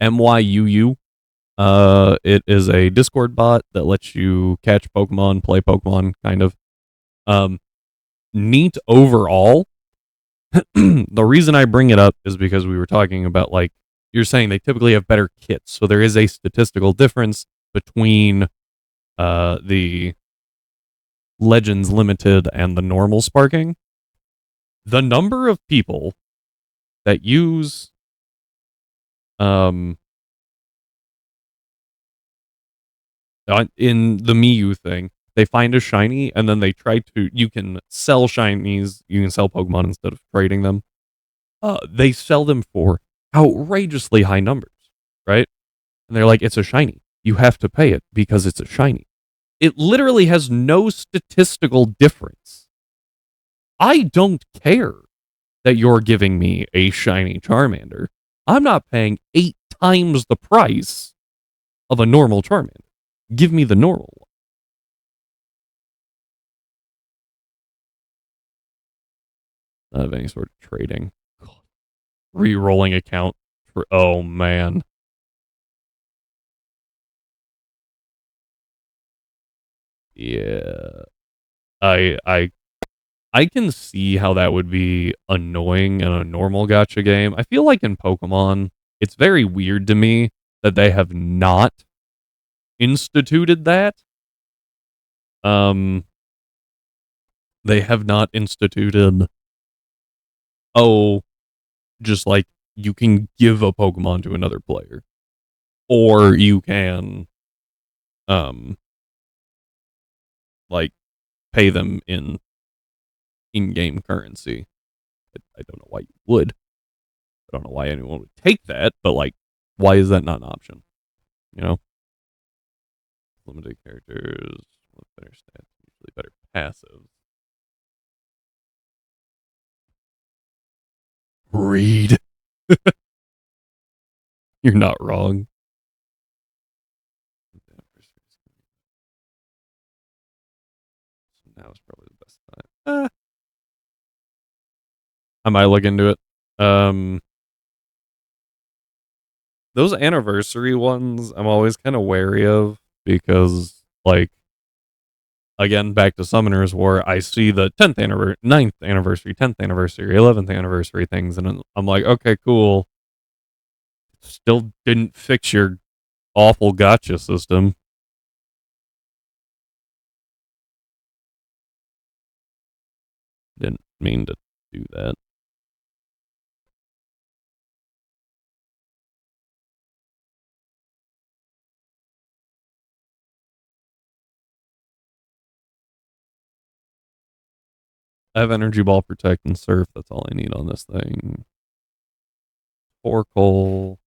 MYUU. It is a Discord bot that lets you catch Pokemon, play Pokemon, kind of. Neat overall. The reason I bring it up is because we were talking about, like, you're saying they typically have better kits. So there is a statistical difference between the Legends Limited and the normal sparking. The number of people that use in the Miyu thing, they find a shiny and then they try to. You can sell shinies. You can sell Pokemon instead of trading them. They sell them for outrageously high numbers, right? And they're like, it's a shiny. You have to pay it because it's a shiny. It literally has no statistical difference. I don't care that you're giving me a shiny Charmander. I'm not paying 8 times the price of a normal Charmander. Give me the normal one. Not of any sort of trading. Re-rolling account for oh man. Yeah. I can see how that would be annoying in a normal gacha game. I feel like in Pokemon, it's very weird to me that they have not instituted that. They have not instituted, oh, just like you can give a Pokemon to another player, or you can, um, like pay them in-game currency. I don't know why you would. I don't know why anyone would take that, but like, why is that not an option? You know, limited characters with better stats, usually better passives. Read. You're not wrong. That was probably the best time. I might look into it. Those anniversary ones, I'm always kind of wary of because, like, again, back to Summoners War, I see the 10th anniversary, 9th anniversary, 10th anniversary, 11th anniversary things, and I'm like, okay, cool. Still didn't fix your awful gotcha system. Didn't mean to do that. I have Energy Ball, Protect, and Surf. That's all I need on this thing. 4 coal.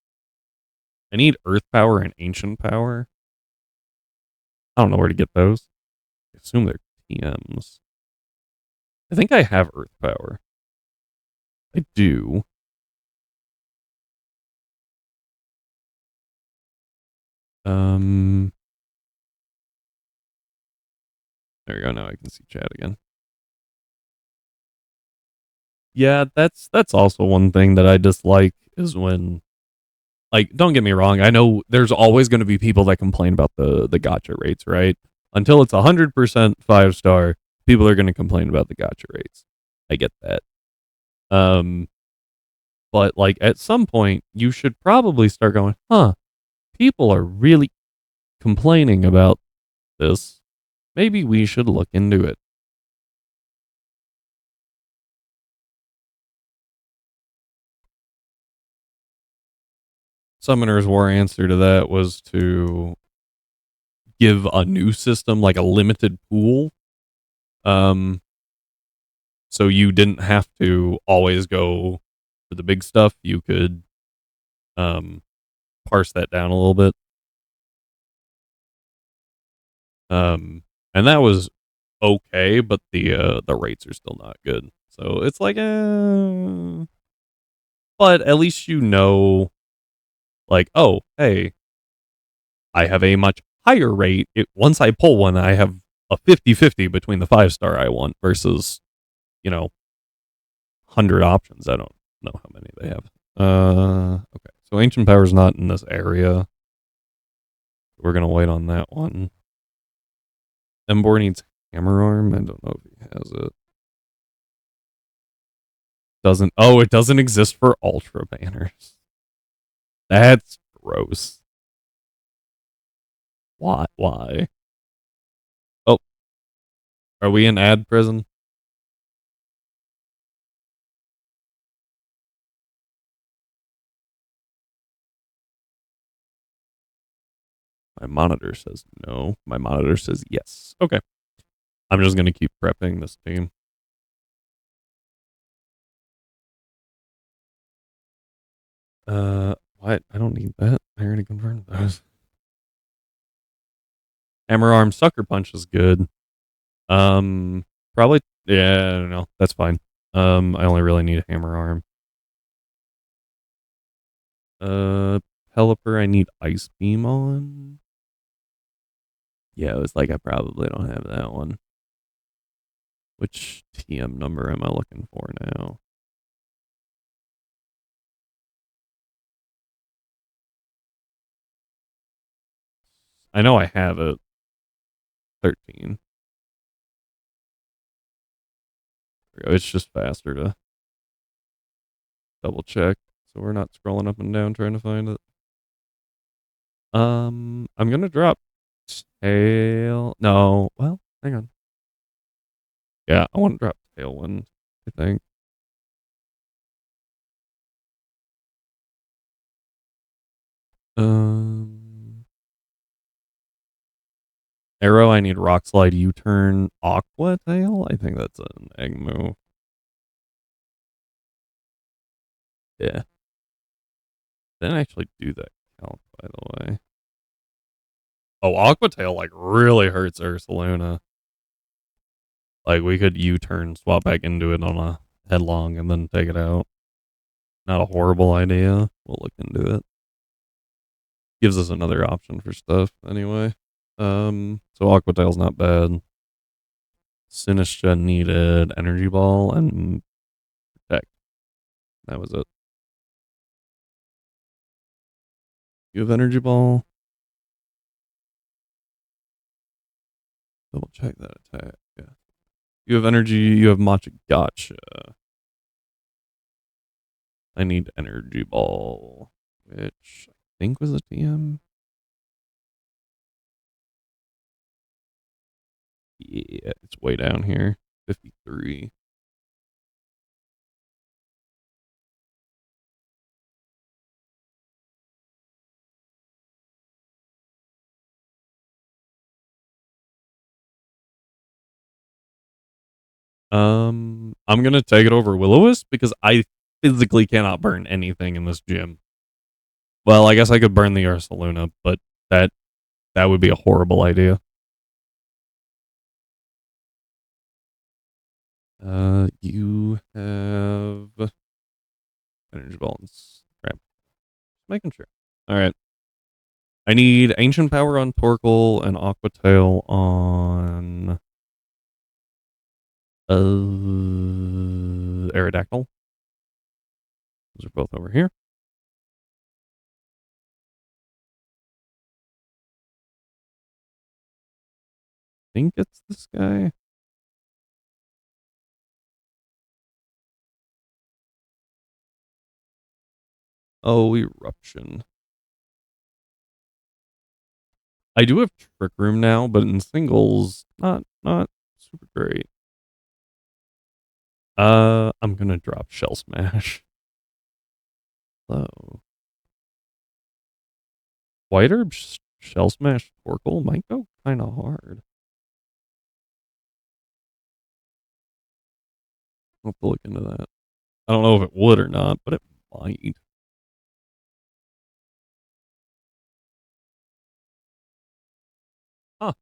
I need Earth Power and Ancient Power. I don't know where to get those. I assume they're TMs. I think I have Earth Power. I do. There we go. Now I can see chat again. Yeah, that's also one thing that I dislike is when, like, don't get me wrong, I know there's always going to be people that complain about the gotcha rates, right? Until it's 100% 5-star, people are going to complain about the gotcha rates. I get that. But like at some point you should probably start going, huh, people are really complaining about this. Maybe we should look into it. Summoner's War answer to that was to give a new system like a limited pool. So you didn't have to always go for the big stuff. You could parse that down a little bit. And that was okay, but the rates are still not good. So it's like, but at least you know, like, oh, hey, I have a much higher rate. Once I pull one, I have a 50-50 between the 5-star I want versus, 100 options. I don't know how many they have. Okay. So Ancient Power's not in this area. We're going to wait on that one. Embor needs Hammer Arm. I don't know if he has it. It doesn't exist for Ultra Banners. That's gross. Why? Oh, are we in ad prison? My monitor says no. My monitor says yes. Okay. I'm just going to keep prepping this team. What? I don't need that. I already confirmed those. Hammer Arm Sucker Punch is good. Probably, yeah, I don't know. That's fine. I only really need Hammer Arm. Pelipper, I need Ice Beam on. Yeah, it was like I probably don't have that one. Which TM number am I looking for now? I know I have it. 13. It's just faster to double check. So we're not scrolling up and down trying to find it. I'm gonna drop Tail. No, well, hang on. Yeah, I want to drop Tailwind, I think. Arrow, I need Rock Slide, U-Turn, Aqua Tail. I think that's an egg move. Yeah. Didn't actually do that count, by the way. Oh, Aqua Tail like really hurts Ursaluna. Like we could U-turn, swap back into it on a headlong, and then take it out. Not a horrible idea. We'll look into it. Gives us another option for stuff anyway. So Aqua Tail's not bad. Sinistra needed Energy Ball and Protect. That was it. You have Energy Ball. Double check that attack. Yeah. You have energy. You have Matcha. Gotcha. I need Energy Ball, which I think was a TM. Yeah, it's way down here. 53. I'm gonna take it over Will-O-Wisp because I physically cannot burn anything in this gym. Well, I guess I could burn the Ursaluna, but that that would be a horrible idea. You have energy balance. Crap. Making sure. All right. I need ancient power on Torkoal and Aqua Tail on Aerodactyl. Those are both over here. I think it's this guy. Oh, Eruption. I do have Trick Room now, but in singles, not super great. I'm gonna drop Shell Smash. So, White Herb Shell Smash Torkoal might go kind of hard. I'll have to look into that. I don't know if it would or not, but it might. Huh.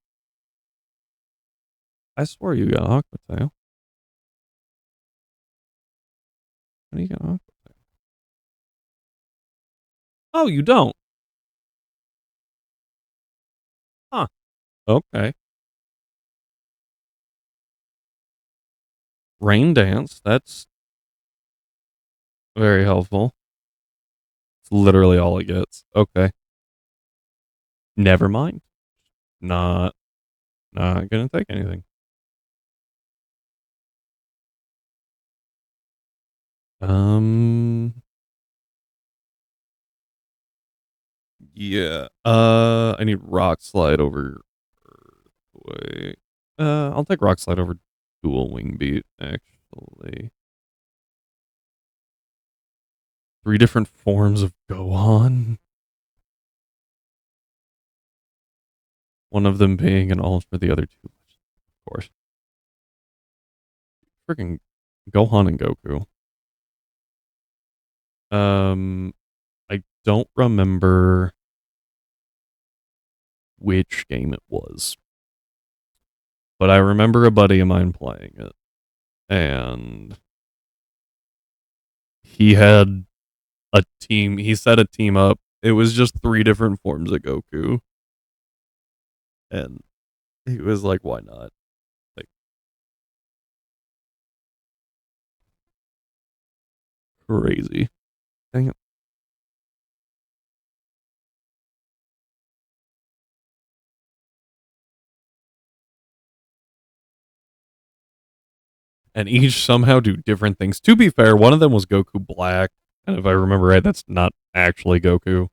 I swear you got Aqua Tail. How do you get Aqua Tail? Oh, you don't. Huh. Okay. Rain Dance. That's very helpful. It's literally all it gets. Okay. Never mind. Not not gonna take anything. Um yeah. I need Rock Slide over Wait. I'll take Rock Slide over Dual Wing Beat, actually. 3 different forms of Gohan. One of them being an Ultra, the other two, of course. Freaking Gohan and Goku. I don't remember which game it was, but I remember a buddy of mine playing it, and he had a team. He set a team up. It was just 3 different forms of Goku, and he was like, "Why not?" Like crazy. Dang it. And each somehow do different things. To be fair, one of them was Goku Black, and if I remember right, that's not actually Goku.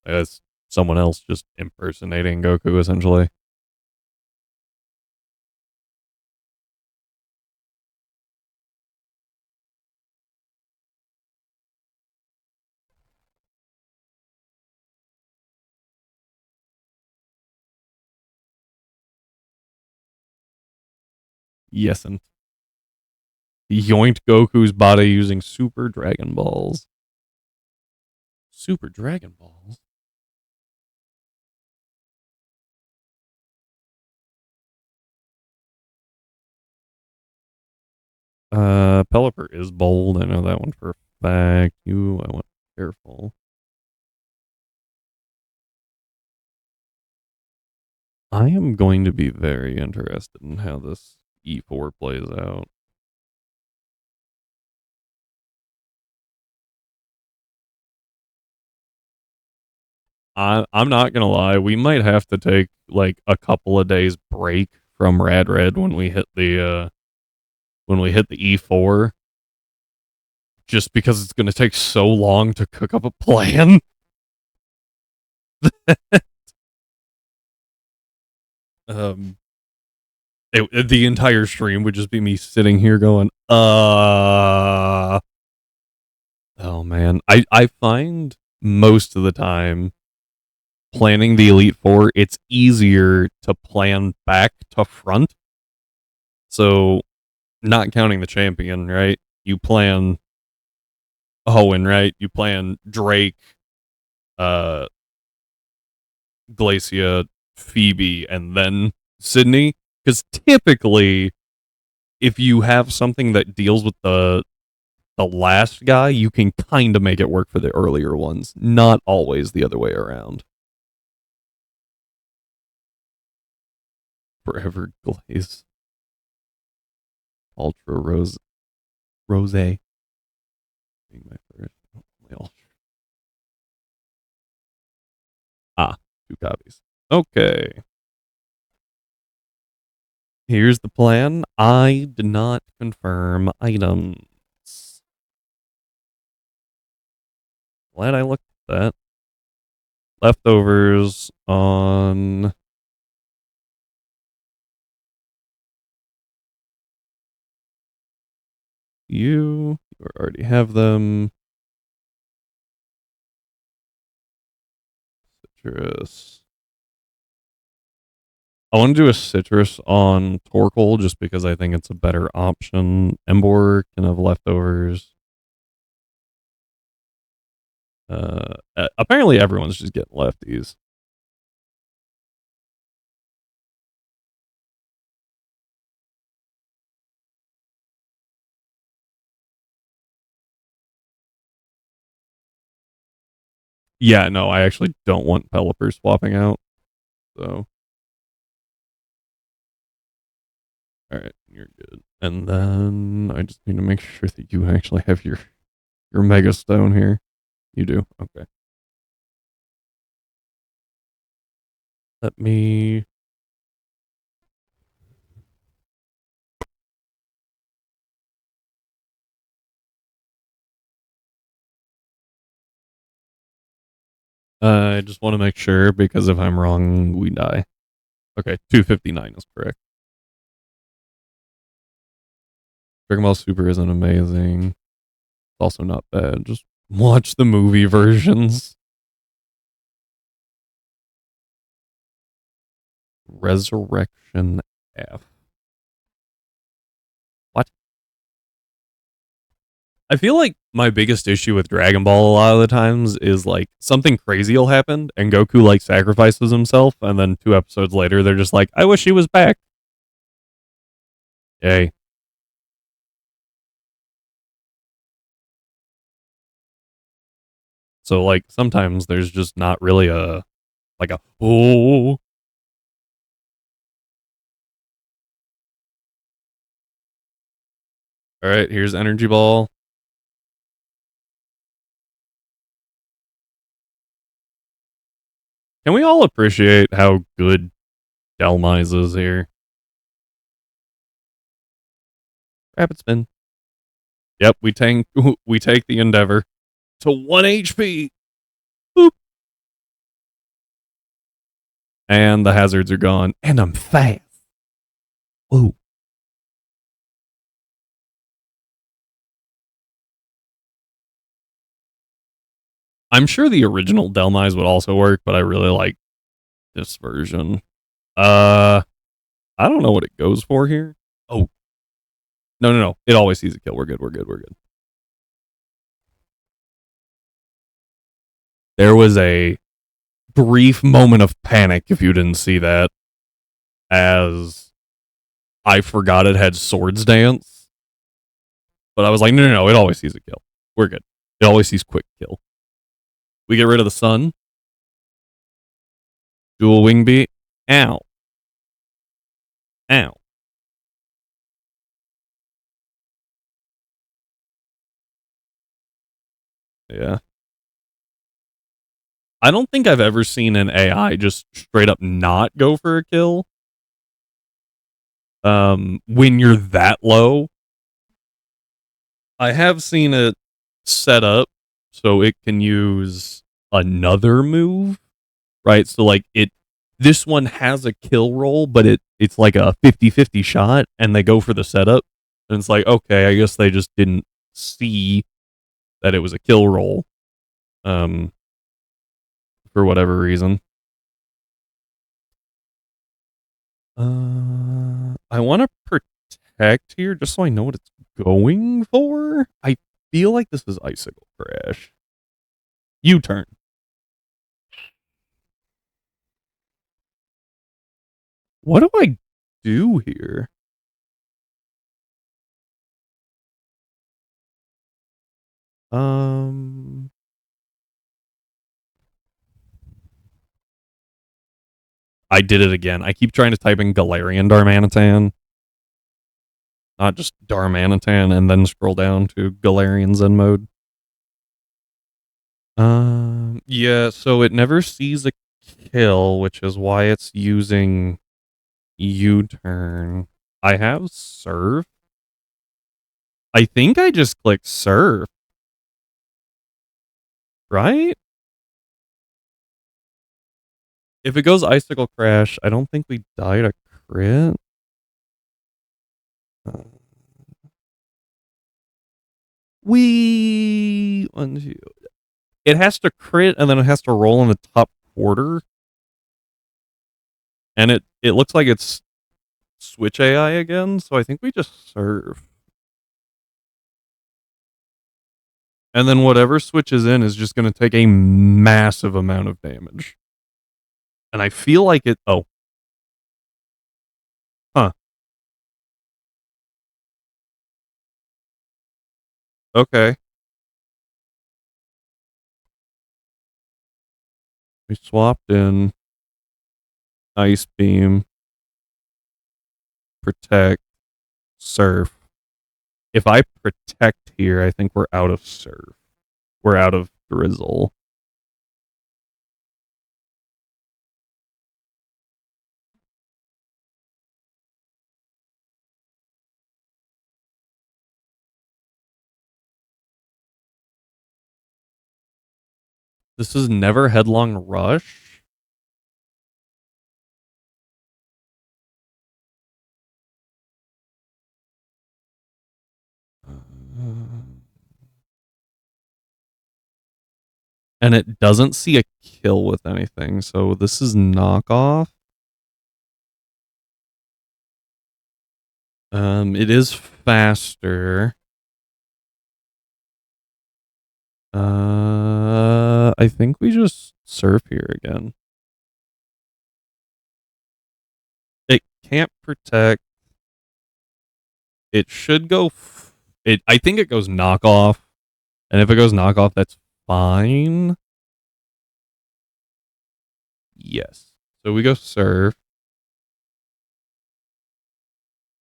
That's someone else just impersonating Goku, essentially. Yes, and yoinked Goku's body using Super Dragon Balls. Super Dragon Balls? Pelipper is bold. I know that one for a fact. I want careful. I am going to be very interested in how this E4 plays out. I'm not gonna lie, we might have to take like a couple of days break from Rad Red when we hit the E4, just because it's gonna take so long to cook up a plan. um, the entire stream would just be me sitting here going, oh man, I find most of the time planning the Elite Four, it's easier to plan back to front. So, not counting the champion, right? You plan Hoenn, right? You plan Drake, uh, Glacia, Phoebe, and then Sydney. Because typically, if you have something that deals with the last guy, you can kind of make it work for the earlier ones. Not always the other way around. Forever Glaze. Ultra Rose. Being my first. Ah, 2 copies. Okay. Here's the plan. I did not confirm items. Glad I looked at that. Leftovers on you. You already have them. Citrus. I want to do a citrus on Torkoal just because I think it's a better option. Embor can have leftovers. Apparently everyone's just getting lefties. Yeah, no, I actually don't want Pelipper swapping out. So, all right, you're good. And then I just need to make sure that you actually have your Mega Stone here. You do? Okay. Let me. I just want to make sure because if I'm wrong, we die. Okay, 259 is correct. Dragon Ball Super isn't amazing. It's also not bad. Just watch the movie versions. Resurrection F. What? I feel like my biggest issue with Dragon Ball a lot of the times is like something crazy will happen and Goku like sacrifices himself and then 2 episodes later they're just like, I wish he was back. Yay. So like sometimes there's just not really a oh. All right, here's Energy Ball. Can we all appreciate how good Delmise is here? Rapid spin. Yep, we take the Endeavor to 1 HP. Boop. And the hazards are gone. And I'm fast. Whoa. I'm sure the original Delmise would also work, but I really like this version. I don't know what it goes for here. Oh. No. It always sees a kill. We're good. There was a brief moment of panic if you didn't see that, as I forgot it had Swords Dance. But I was like, no, it always sees a kill. We're good. It always sees quick kill. We get rid of the sun. Dual wing beat. Ow. Ow. Yeah. I don't think I've ever seen an AI just straight up not go for a kill. When you're that low, I have seen it set up so it can use another move, right? So like this one has a kill roll, but it's like a 50-50 shot and they go for the setup. And it's like, okay, I guess they just didn't see that it was a kill roll. For whatever reason. I want to protect here just so I know what it's going for. I feel like this is Icicle Crash. U-turn. What do I do here? I did it again. I keep trying to type in Galarian Darmanitan, not just Darmanitan, and then scroll down to Galarian Zen mode. Yeah, so it never sees a kill, which is why it's using U-turn. I have Surf. I think I just clicked Surf, right? If it goes Icicle Crash, I don't think we die to crit. We one, two. It has to crit and then it has to roll in the top quarter. And it looks like it's Switch AI again, so I think we just Surf. And then whatever switches in is just going to take a massive amount of damage. And I feel like it. Oh. Huh. Okay. We swapped in Ice Beam, Protect, Surf. If I Protect here, I think we're out of Surf. We're out of Drizzle. This is never Headlong Rush. And it doesn't see a kill with anything, so this is knockoff. It is faster. I think we just Surf here again. It can't protect. It should go. I think it goes knockoff, and if it goes knockoff, that's fine. Yes. So we go Surf.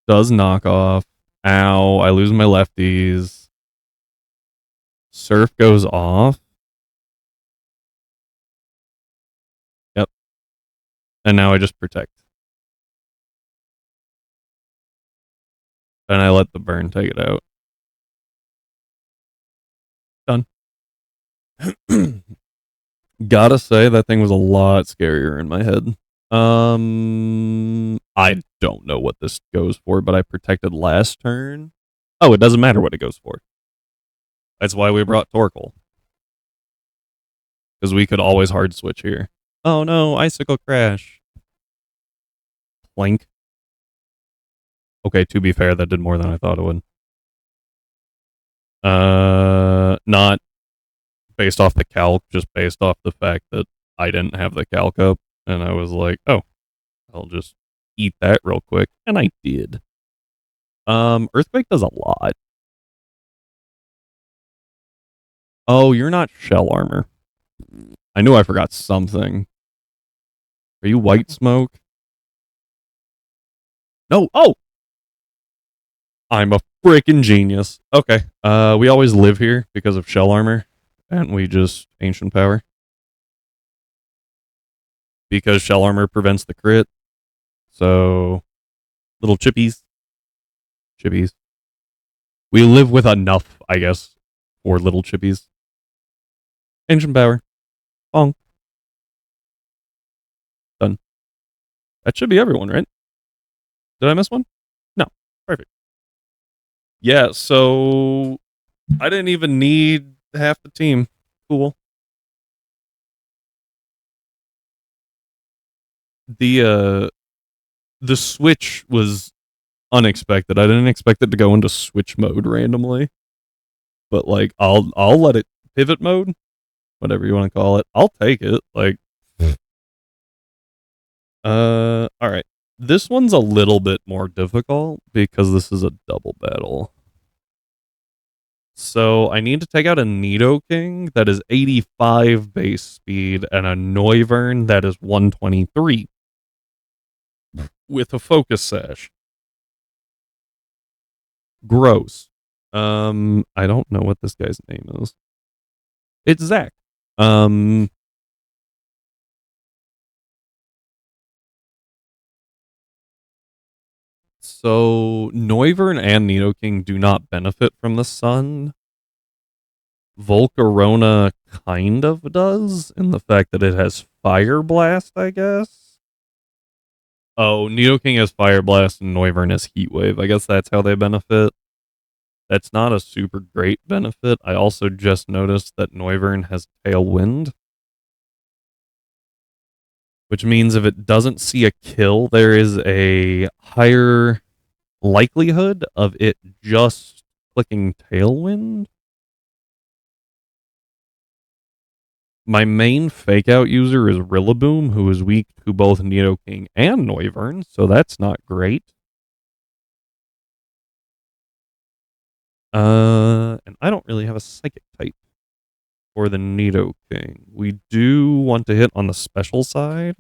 Does knockoff. Ow! I lose my lefties. Surf goes off. Yep. And now I just protect. And I let the burn take it out. Done. Gotta say, that thing was a lot scarier in my head. I don't know what this goes for, but I protected last turn. Oh, it doesn't matter what it goes for. That's why we brought Torkoal. Because we could always hard switch here. Oh no, Icicle Crash. Plank. Okay, to be fair, that did more than I thought it would. Not based off the calc, just based off the fact that I didn't have the calc up, and I was like, oh, I'll just eat that real quick, and I did. Earthquake does a lot. Oh, you're not Shell Armor. I knew I forgot something. Are you White Smoke? No. Oh, I'm a freaking genius. Okay. We always live here because of shell armor, and we just ancient power because shell armor prevents the crit. So little chippies. We live with enough, I guess, for little chippies. Ancient power. Bong. Done. That should be everyone, right? Did I miss one? No. Perfect. Yeah, so I didn't even need half the team. Cool. The the switch was unexpected. I didn't expect it to go into switch mode randomly. But like I'll let it pivot mode, whatever you want to call it. I'll take it. Like all right. This one's a little bit more difficult because this is a double battle. So I need to take out a Nidoking that is 85 base speed and a Noivern that is 123 with a focus sash. Gross. I don't know what this guy's name is. It's Zach. So Noivern and Nidoking do not benefit from the sun. Volcarona kind of does, in the fact that it has Fire Blast, I guess. Oh, Nidoking has Fire Blast and Noivern has Heat Wave. I guess that's how they benefit. That's not a super great benefit. I also just noticed that Noivern has Tailwind, which means if it doesn't see a kill, there is a higher likelihood of it just clicking Tailwind. My main fake out user is Rillaboom, who is weak to both Nidoking and Noivern, so that's not great. And I don't really have a psychic type for the Nidoking. We do want to hit on the special side.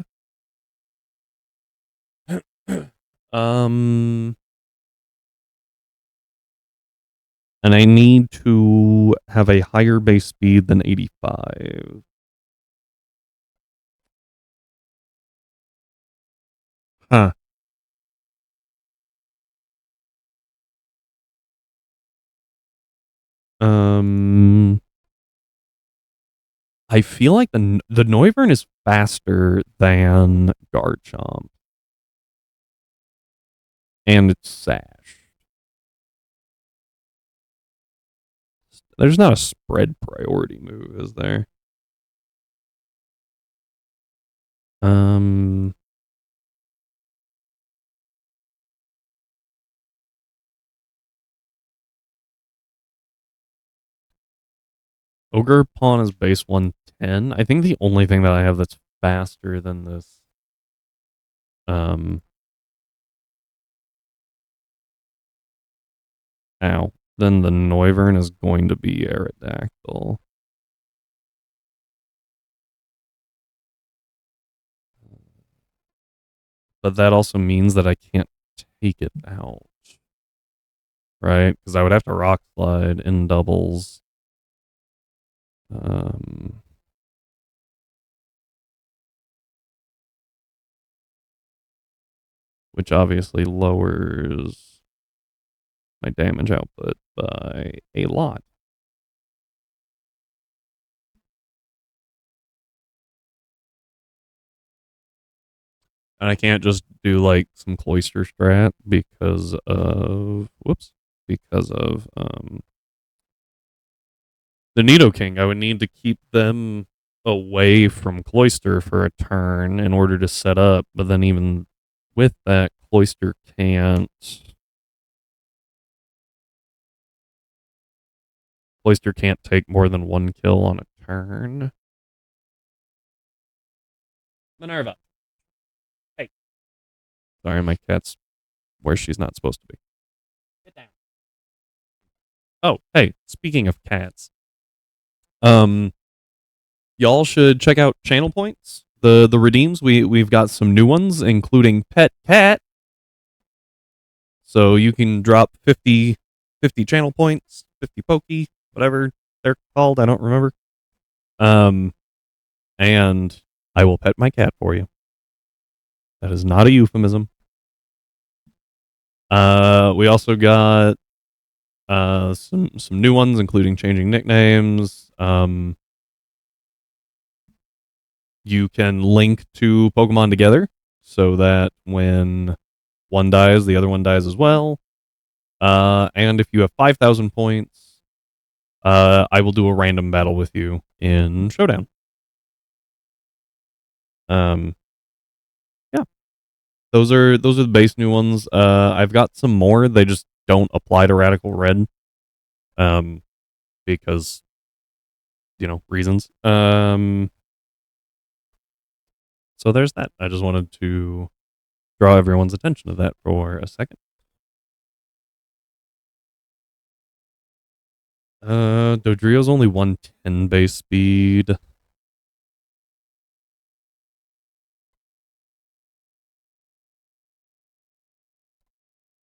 And I need to have a higher base speed than 85. Huh. I feel like the Noivern is faster than Garchomp. And it's Sash. There's not a spread priority move, is there? Ogre Pawn is base 110. I think the only thing that I have that's faster than this then the Noivern is going to be Aerodactyl. But that also means that I can't take it out. Right? Because I would have to Rock Slide in doubles. Which obviously lowers my damage output by a lot. And I can't just do like some Cloister strat because of the Nidoking. I would need to keep them away from Cloister for a turn in order to set up, but then even with that, Cloister can't take more than one kill on a turn. Minerva. Hey. Sorry, my cat's where she's not supposed to be. Sit down. Oh, hey, speaking of cats. Y'all should check out Channel Points. The redeems. We've got some new ones, including Pet Cat. So you can drop 50 channel points, 50 pokey, whatever they're called. I don't remember. And I will pet my cat for you. That is not a euphemism. We also got some new ones, including changing nicknames. You can link two Pokemon together so that when one dies, the other one dies as well. And if you have 5,000 points, I will do a random battle with you in Showdown. Um, yeah, those are the base new ones. I've got some more. They just don't apply to Radical Red. Because reasons. So there's that. I just wanted to draw everyone's attention to that for a second. Dodrio's only 110 base speed.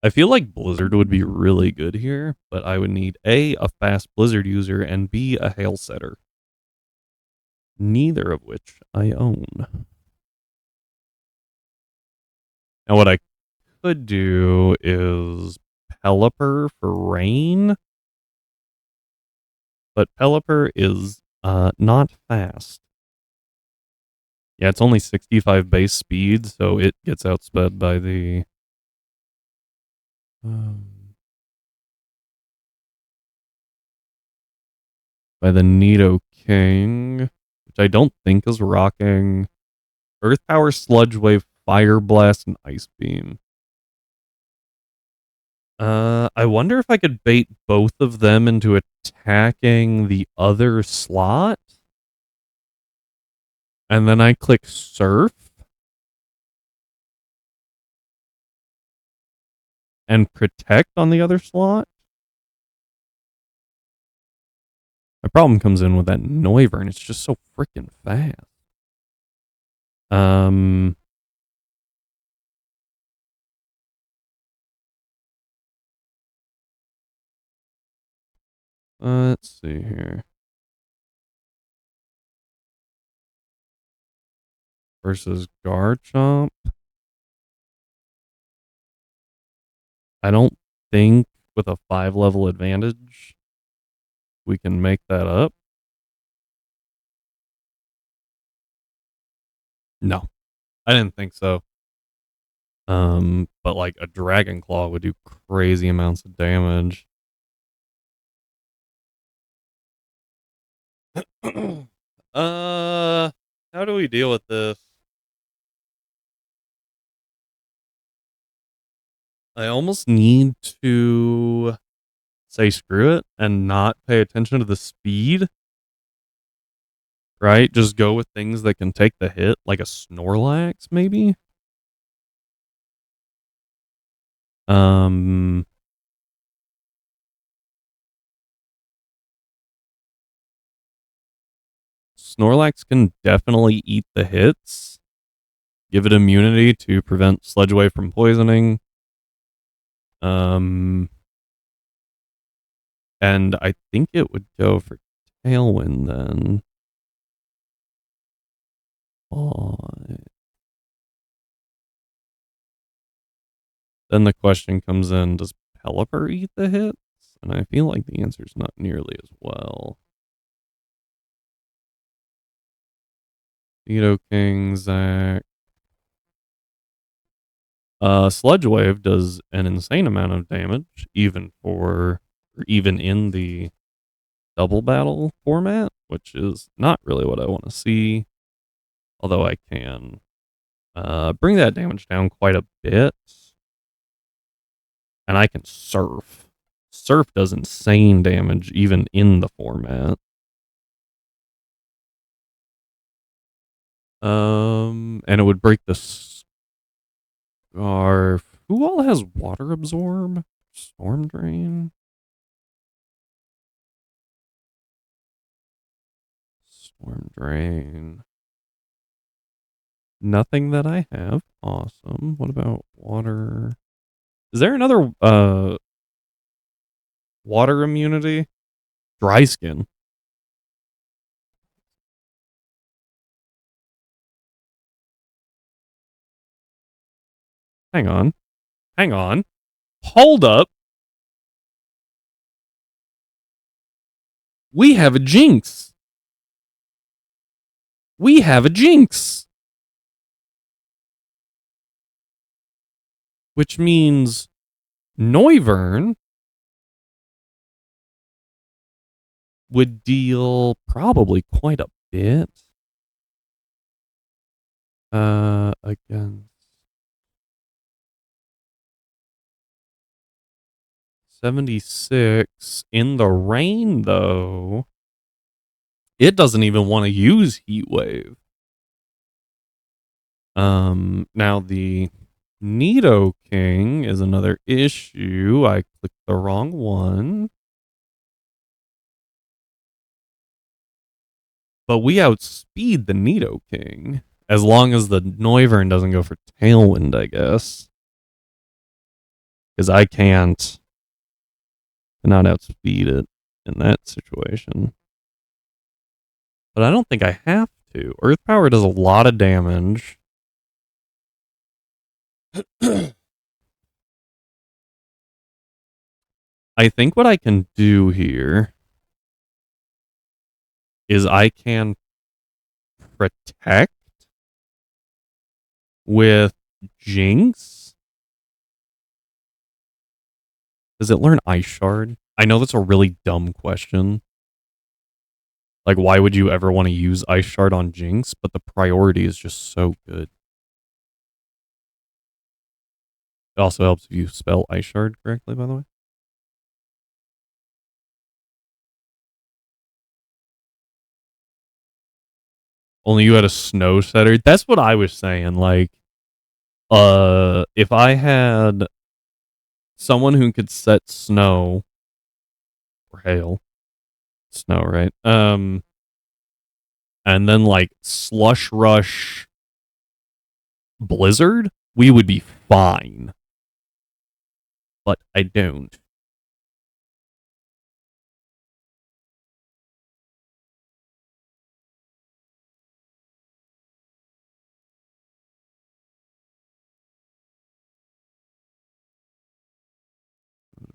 I feel like Blizzard would be really good here, but I would need a fast Blizzard user, and B, a hail setter. Neither of which I own. Now what I could do is Pelipper for rain, but Pelipper is not fast. Yeah, it's only 65 base speed, so it gets outsped by the Nidoking, which I don't think is rocking Earth Power, Sludge Wave, Fire Blast, and Ice Beam. I wonder if I could bait both of them into attacking the other slot. And then I click Surf. And Protect on the other slot. My problem comes in with that Noivern. It's just so freaking fast. Let's see here. Versus Garchomp. I don't think with a 5-level advantage we can make that up. No, I didn't think so. But like a Dragon Claw would do crazy amounts of damage. How do we deal with this? I almost need to say screw it and not pay attention to the speed. Right? Just go with things that can take the hit, like a Snorlax, maybe? Snorlax can definitely eat the hits. Give it immunity to prevent Sludge Wave from poisoning. And I think it would go for Tailwind then. Oh. Then the question comes in, does Pelipper eat the hits? And I feel like the answer is not nearly as well. Nidoking, Zac. Sludge Wave does an insane amount of damage, even in the double battle format, which is not really what I want to see. Although I can bring that damage down quite a bit. And I can Surf. Surf does insane damage even in the format. And it would break the Scarf. Who all has Water Absorb? Storm Drain? Storm Drain. Nothing that I have. Awesome. What about Water? Is there another water immunity? Dry skin. Hang on. Hang on. Hold up. We have a jinx. We have a jinx. Which means Noivern would deal probably quite a bit. Against 76 in the rain, though. It doesn't even want to use Heat Wave. Now the Nidoking is another issue. I clicked the wrong one. But we outspeed the Nidoking. As long as the Noivern doesn't go for Tailwind, I guess. Because I cannot outspeed it in that situation. But I don't think I have to. Earth Power does a lot of damage. I think what I can do here is I can protect with Jinx. Does it learn Ice Shard? I know that's a really dumb question. Like, why would you ever want to use Ice Shard on Jinx? But the priority is just so good. It also helps if you spell Ice Shard correctly, by the way. Only you had a Snow Setter. That's what I was saying. Like, if I had someone who could set snow or hail, snow, right? And then like Slush Rush Blizzard, we would be fine. But I don't.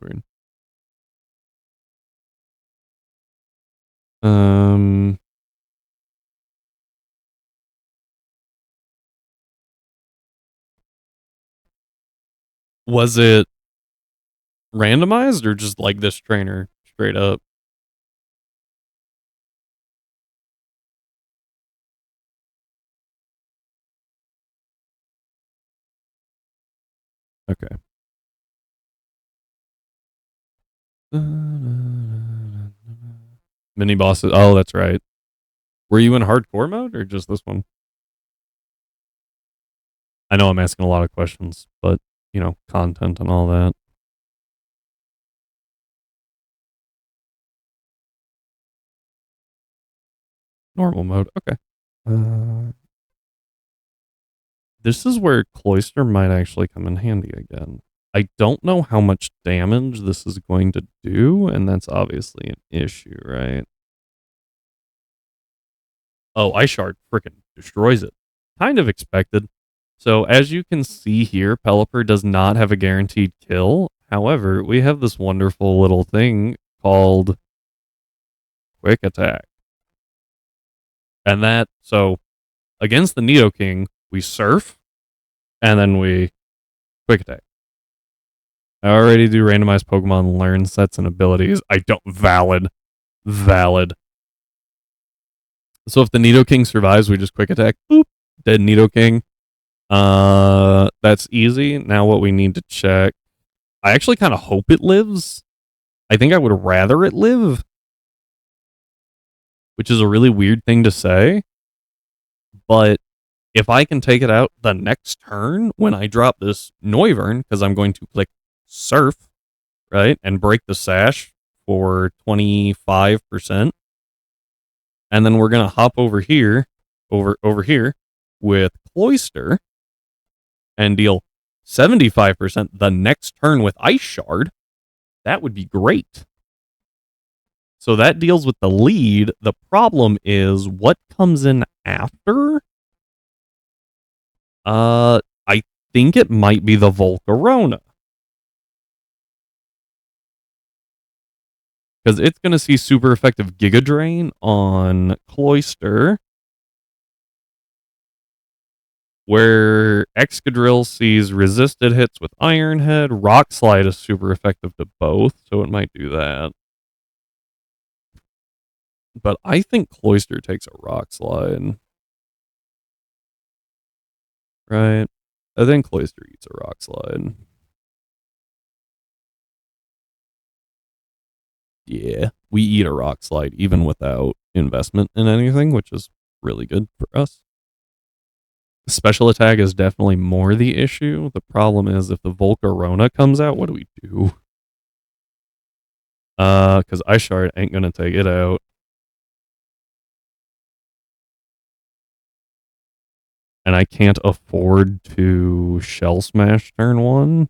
Weird. Was it randomized or just like this trainer straight up? Okay. Mini bosses. Oh, that's right. Were you in hardcore mode or just this one? I know I'm asking a lot of questions, but you know, content and all that. Normal mode. Okay. This is where Cloister might actually come in handy again. I don't know how much damage this is going to do, and that's obviously an issue, right? Oh, Ice Shard freaking destroys it. Kind of expected. So as you can see here, Pelipper does not have a guaranteed kill. However, we have this wonderful little thing called Quick Attack. And that, so against the Nidoking, we Surf, and then we Quick Attack. I already do randomized Pokemon learn sets and abilities. I don't, valid. So if the Nidoking survives, we just Quick Attack. Boop. Dead Nidoking. That's easy. Now what we need to check. I actually kind of hope it lives. I think I would rather it live. Which is a really weird thing to say. But if I can take it out the next turn when I drop this Noivern, because I'm going to click Surf, right? And break the sash for 25%. And then we're going to hop over here, over here with Cloister and deal 75% the next turn with Ice Shard. That would be great. So that deals with the lead. The problem is what comes in after? I think it might be the Volcarona. Because it's going to see super effective Giga Drain on Cloyster, where Excadrill sees resisted hits with Iron Head. Rock Slide is super effective to both, so it might do that. But I think Cloyster takes a Rock Slide. Right? I think Cloyster eats a Rock Slide. Yeah, we eat a Rock Slide even without investment in anything, which is really good for us. Special attack is definitely more the issue. The problem is if the Volcarona comes out, what do we do? Because Ice Shard ain't gonna take it out. And I can't afford to Shell Smash turn 1.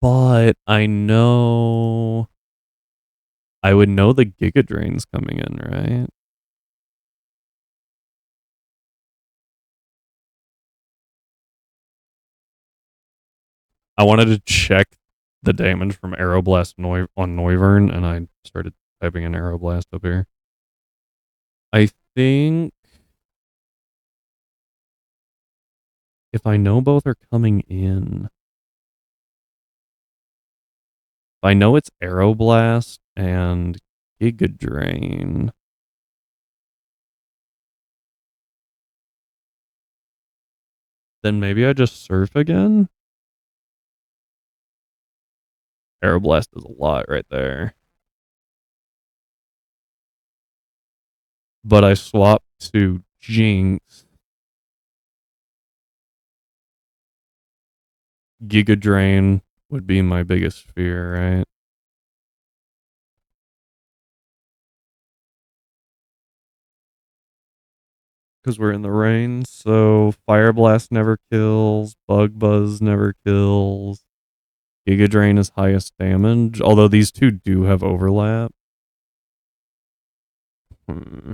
But I know I would know the Giga Drain's coming in, right? I wanted to check the damage from Aeroblast on Noivern, and I started typing in Aeroblast up here. I think if I know both are coming in, if I know it's Aeroblast and Giga Drain, then maybe I just Surf again. Aeroblast is a lot right there. But I swap to Jinx. Giga Drain would be my biggest fear, right? Because we're in the rain, so Fire Blast never kills, Bug Buzz never kills. Giga Drain is highest damage, although these two do have overlap. Hmm.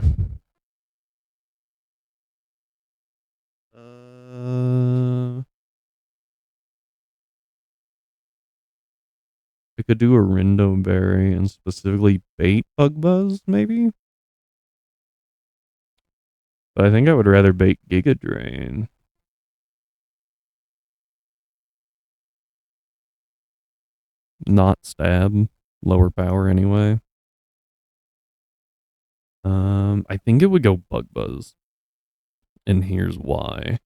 I could do a Rindo Berry and specifically bait Bug Buzz, maybe? But I think I would rather bait Giga Drain. Not stab. Lower power anyway. I think it would go Bug Buzz. And here's why.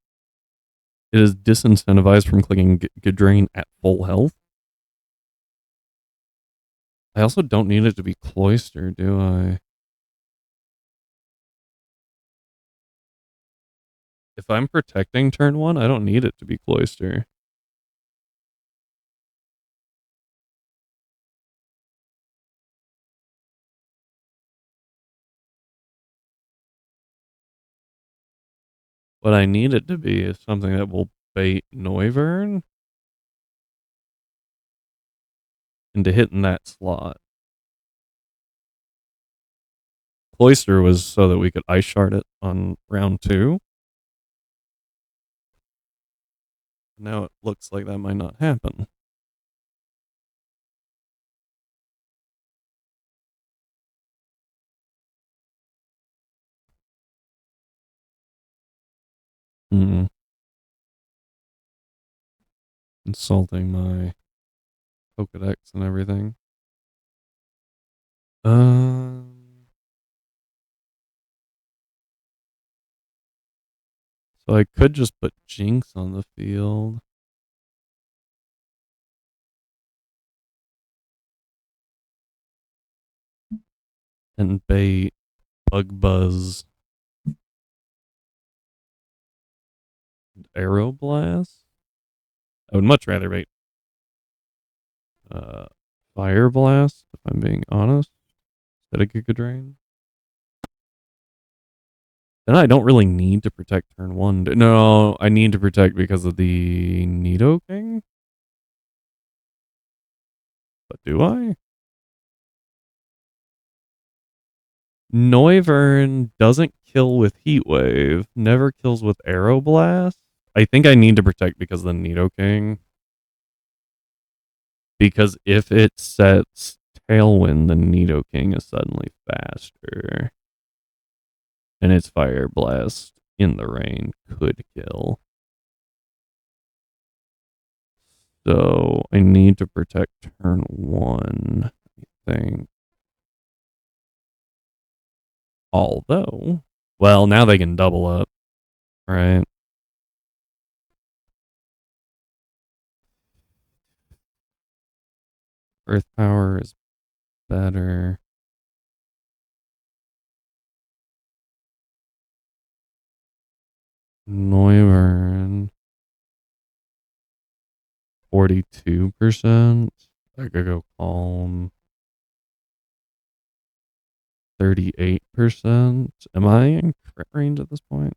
It is disincentivized from clicking Giga at full health. I also don't need it to be Cloyster, do I? If I'm protecting turn 1, I don't need it to be Cloyster. What I need it to be is something that will bait Noivern into hitting that slot. Cloyster was so that we could Ice Shard it on round 2. Now it looks like that might not happen. Hmm. Insulting my Pokedex and everything. So I could just put Jinx on the field. And bait Bug Buzz. Aeroblast? I would much rather bait Fire Blast, if I'm being honest, instead of Giga Drain. Then I don't really need to protect turn one. No, I need to protect because of the Nidoking. But do I? Noivern doesn't kill with Heat Wave, never kills with Aeroblast. I think I need to protect because of the Nidoking. Because if it sets Tailwind, the Nidoking is suddenly faster. And its Fire Blast in the rain could kill. So I need to protect turn one, I think. Although, well, now they can double up, right? Earth power is better. Noivern, 42%. I could go calm. 38%. Am I in crit range at this point?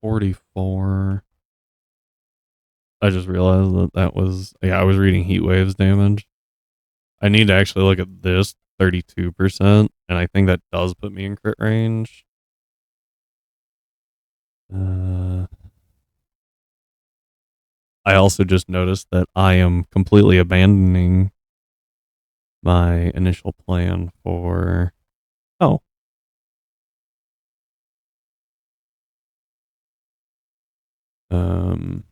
$44. I just realized that was, yeah, I was reading Heat Waves damage. I need to actually look at this 32%, and I think that does put me in crit range. I also just noticed that I am completely abandoning my initial plan for. Oh. Um.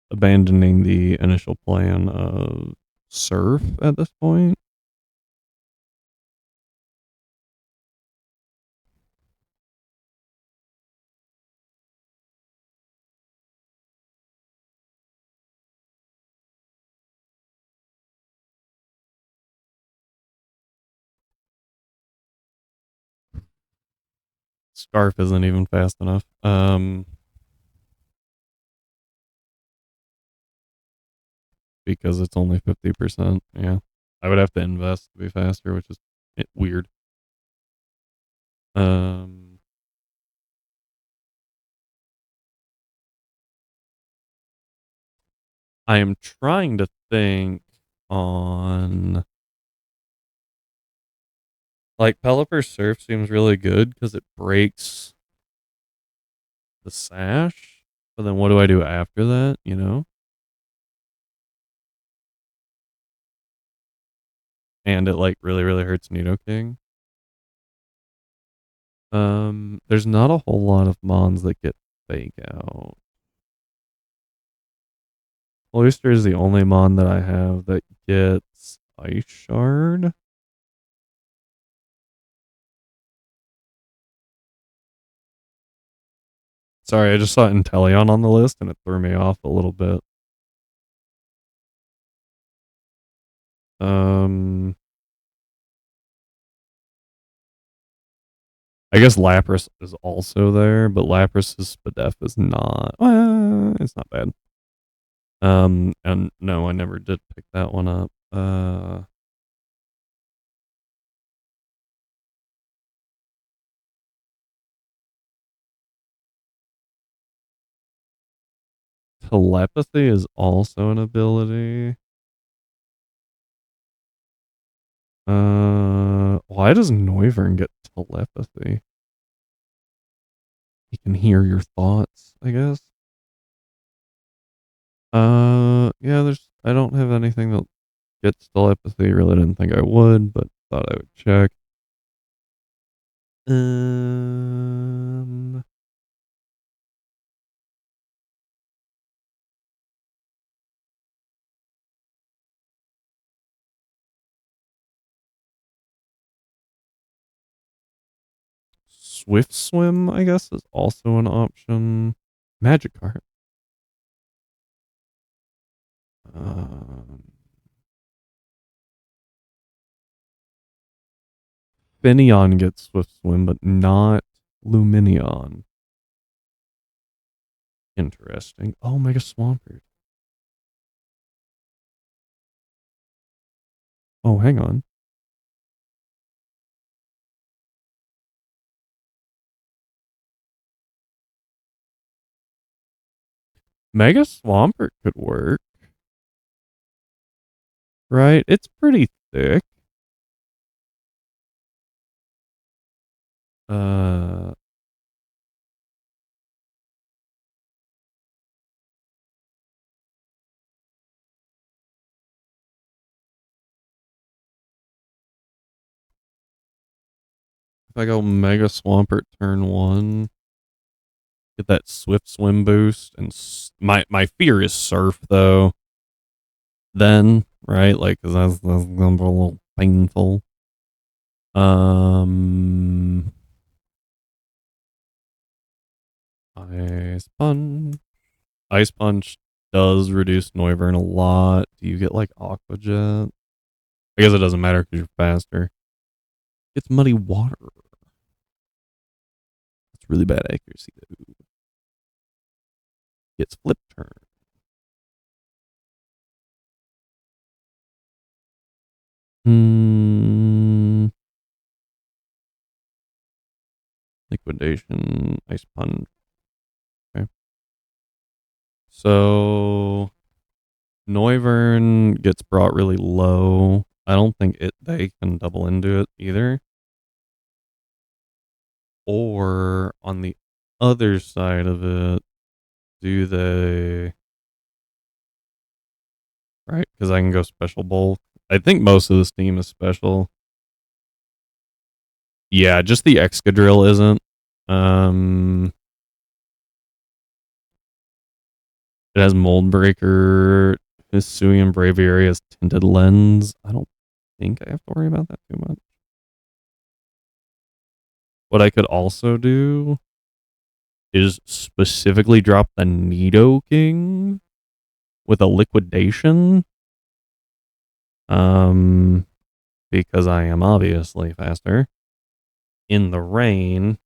Abandoning the initial plan of surf at this point. Scarf isn't even fast enough. Because it's only 50%. Yeah. I would have to invest to be faster, which is weird. Um I am trying to think on like Pelipper Surf seems really good because it breaks the sash. But then what do I do after that, you know? And it like really, really hurts Nidoking. There's not a whole lot of mons that get fake out. Cloister is the only mon that I have that gets Ice Shard. Sorry, I just saw Inteleon on the list and it threw me off a little bit. Um, I guess Lapras is also there, but Lapras's Spadef is not. Well, it's not bad. And no, I never did pick that one up. Telepathy is also an ability. Why does Noivern get telepathy? He can hear your thoughts, I guess. Yeah, I don't have anything that gets telepathy. Really didn't think I would, but thought I would check. Um, Swift Swim, I guess, is also an option. Magikarp. Um, Finneon gets Swift Swim, but not Luminion. Interesting. Oh, Mega Swampert. Oh, hang on. Mega Swampert could work. Right? It's pretty thick. Uh, if I go Mega Swampert turn 1, get that Swift Swim boost, and my fear is Surf, though. Then, right? Like, cause that's gonna be a little painful. Ice Punch. Ice Punch does reduce Noivern a lot. Do you get like Aqua Jet? I guess it doesn't matter because you're faster. It's Muddy Water. That's really bad accuracy though. Gets Flip Turn. Liquidation. Ice Punch. Okay. So Noivern gets brought really low. I don't think they can double into it either. Or on the other side of it, do they? Right, because I can go special bulk. I think most of this team is special. Yeah, just the Excadrill isn't. It has Mold Breaker. Hisuian Braviary has Tinted Lens. I don't think I have to worry about that too much. What I could also do is specifically drop the Nidoking with a liquidation. Because I am obviously faster. In the rain,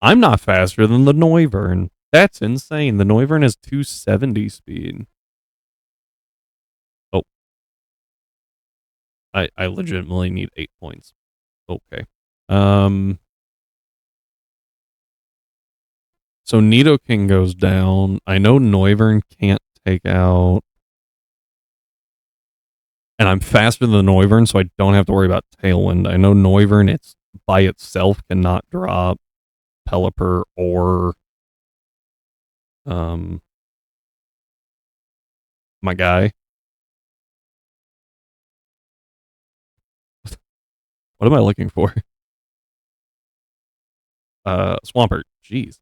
I'm not faster than the Noivern. That's insane. The Noivern has 270 speed. Oh. I legitimately need 8 points. Okay. So Nidoking goes down. I know Noivern can't take out. And I'm faster than Noivern, so I don't have to worry about Tailwind. I know Noivern, it's by itself cannot drop Pelipper or my guy. What am I looking for? Swampert. Jeez.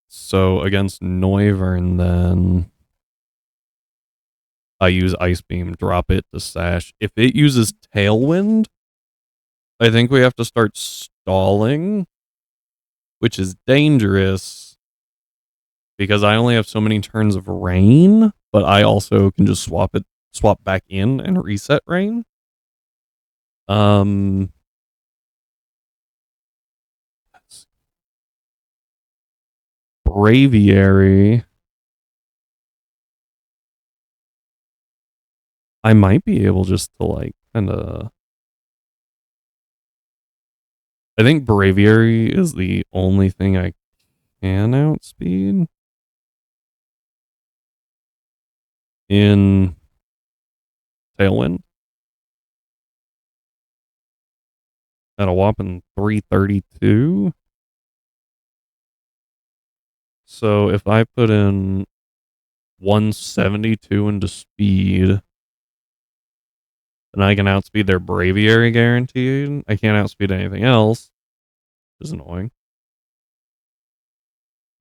So against Noivern, then I use Ice Beam, drop it to Sash. If it uses Tailwind, I think we have to start stalling, which is dangerous because I only have so many turns of Rain, but I also can just swap back in and reset Rain. Braviary. I might be able just to like kind of. I think Braviary is the only thing I can outspeed in Tailwind at a whopping 332. So if I put in 172 into speed, then I can outspeed their Braviary guaranteed. I can't outspeed anything else, which is annoying.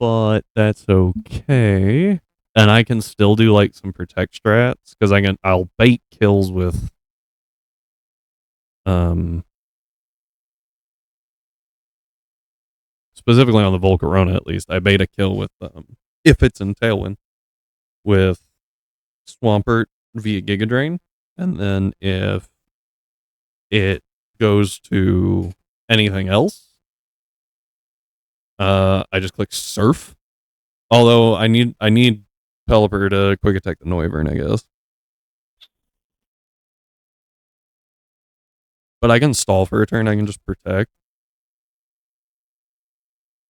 But that's okay. And I can still do like some protect strats because I'll bait kills with specifically on the Volcarona at least. I bait a kill with if it's in Tailwind with Swampert via Giga Drain. And then if it goes to anything else, I just click Surf. Although I need Pelipper to quick attack the Noivern, I guess. But I can stall for a turn. I can just protect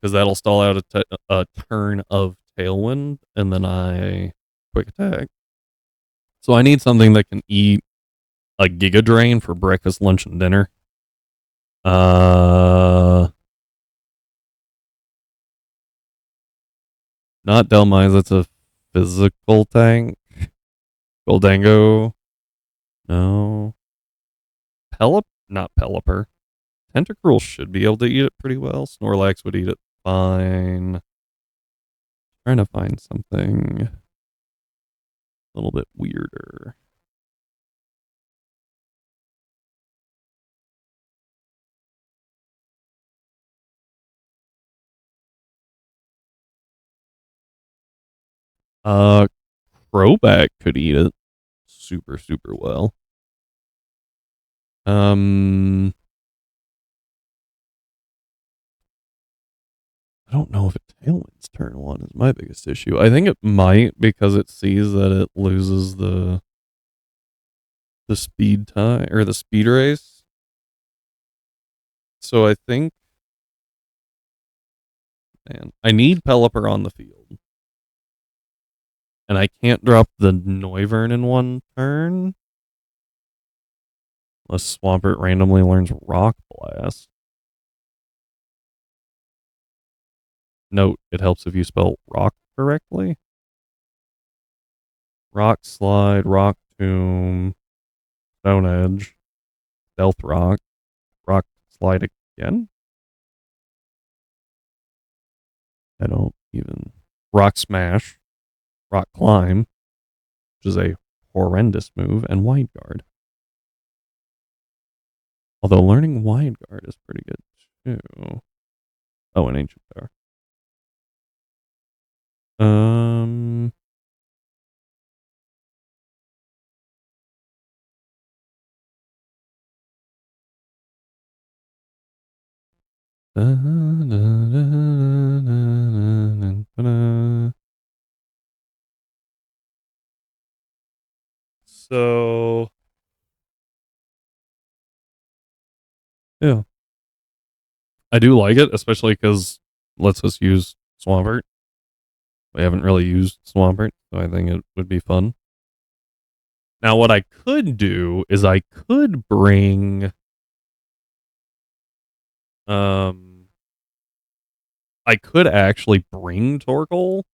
because that'll stall out a turn of Tailwind, and then I quick attack. So I need something that can eat a Giga Drain for breakfast, lunch, and dinner. Uh, Not Delmise. That's a physical tank. Goldango. No. Not Pelipper. Tentacruel should be able to eat it pretty well. Snorlax would eat it fine. Trying to find something a little bit weirder. Uh, Crobat could eat it super, super well. I don't know if it Tailwind's turn one is my biggest issue. I think it might because it sees that it loses the speed tie or the speed race. So I think, man, I need Pelipper on the field. And I can't drop the Noivern in one turn. Unless Swampert randomly learns Rock Blast. Note, it helps if you spell rock correctly. Rock Slide, Rock Tomb, Stone Edge, Stealth Rock, Rock Slide again? I don't even. Rock Smash, Rock Climb, which is a horrendous move, and Wide Guard. Although learning Wide Guard is pretty good too. Oh, an Ancient Power. Um, So, yeah, I do like it, especially because let's just use Swampert. We haven't really used Swampert, so I think it would be fun. Now, what I could do is I could bring, um, I could actually bring Torkoal.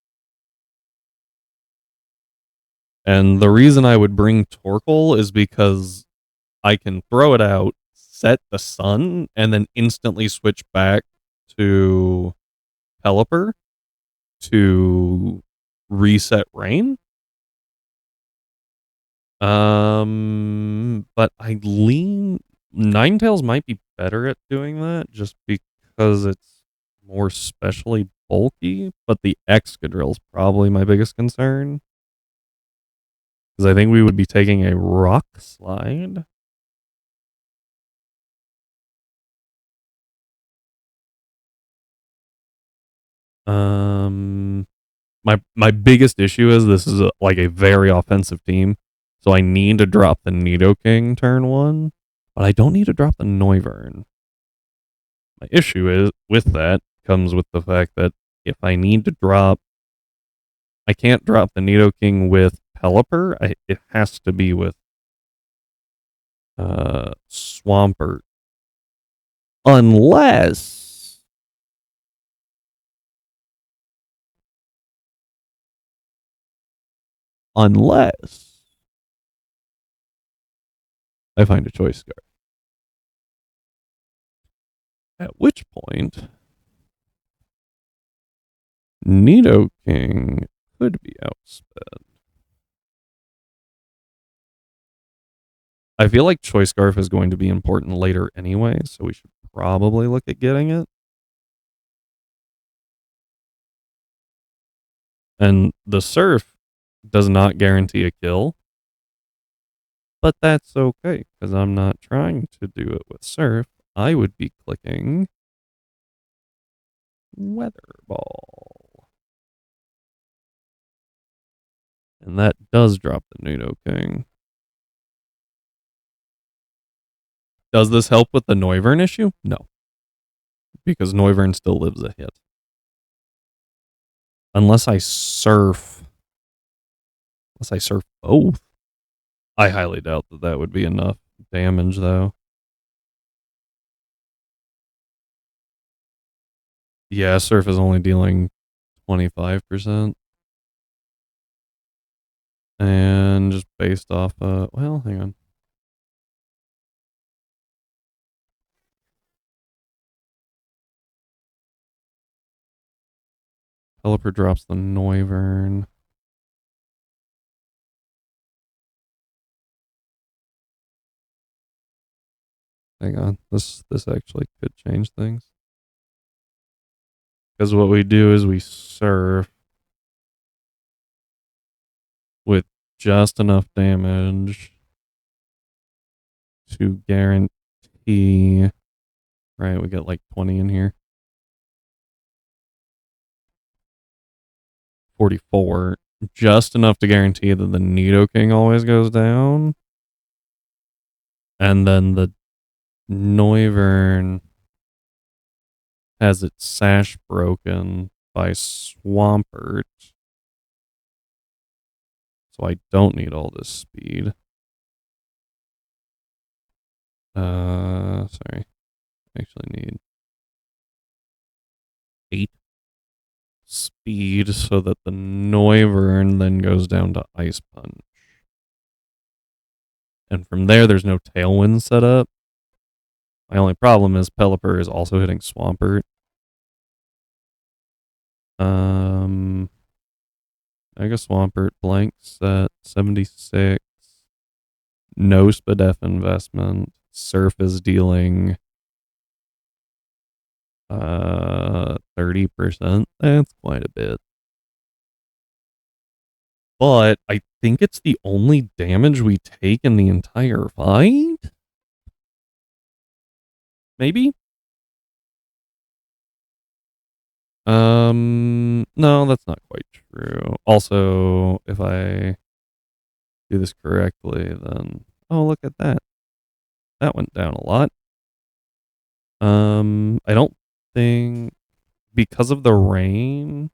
And the reason I would bring Torkoal is because I can throw it out, set the sun, and then instantly switch back to Pelipper to reset rain. But I lean Ninetales might be better at doing that just because it's more specially bulky, but the Excadrill's probably my biggest concern. Because I think we would be taking a rock slide. My biggest issue is this is like a very offensive team, so I need to drop the Nidoking turn one, but I don't need to drop the Noivern. My issue is with that comes with the fact that if I need to drop, I can't drop the Nidoking with Pelipper. It has to be with Swampert, unless I find a choice scarf. At which point, Nidoking could be outsped. I feel like Choice Scarf is going to be important later anyway, so we should probably look at getting it. And the Surf does not guarantee a kill. But that's okay, because I'm not trying to do it with Surf. I would be clicking Weather Ball. And that does drop the Nidoking. Does this help with the Noivern issue? No. Because Noivern still lives a hit. Unless I surf both. I highly doubt that that would be enough damage, though. Yeah, surf is only dealing 25%. And just based off, well, hang on. Pelipper drops the Noivern. Hang on, this actually could change things. Because what we do is we surf with just enough damage to guarantee. Right, we get like 20 in here. 44. Just enough to guarantee that the Nidoking always goes down. And then the Noivern has its sash broken by Swampert. So I don't need all this speed. Sorry. I actually need 8 speed so that the Noivern then goes down to Ice Punch. And from there, there's no Tailwind set up. My only problem is Pelipper is also hitting Swampert. I guess Swampert blanks at 76. No Spadef investment. Surf is dealing 30%. That's quite a bit. But I think it's the only damage we take in the entire fight? Maybe? No, that's not quite true. Also, if I do this correctly, then oh, look at that. That went down a lot. I don't think because of the rain,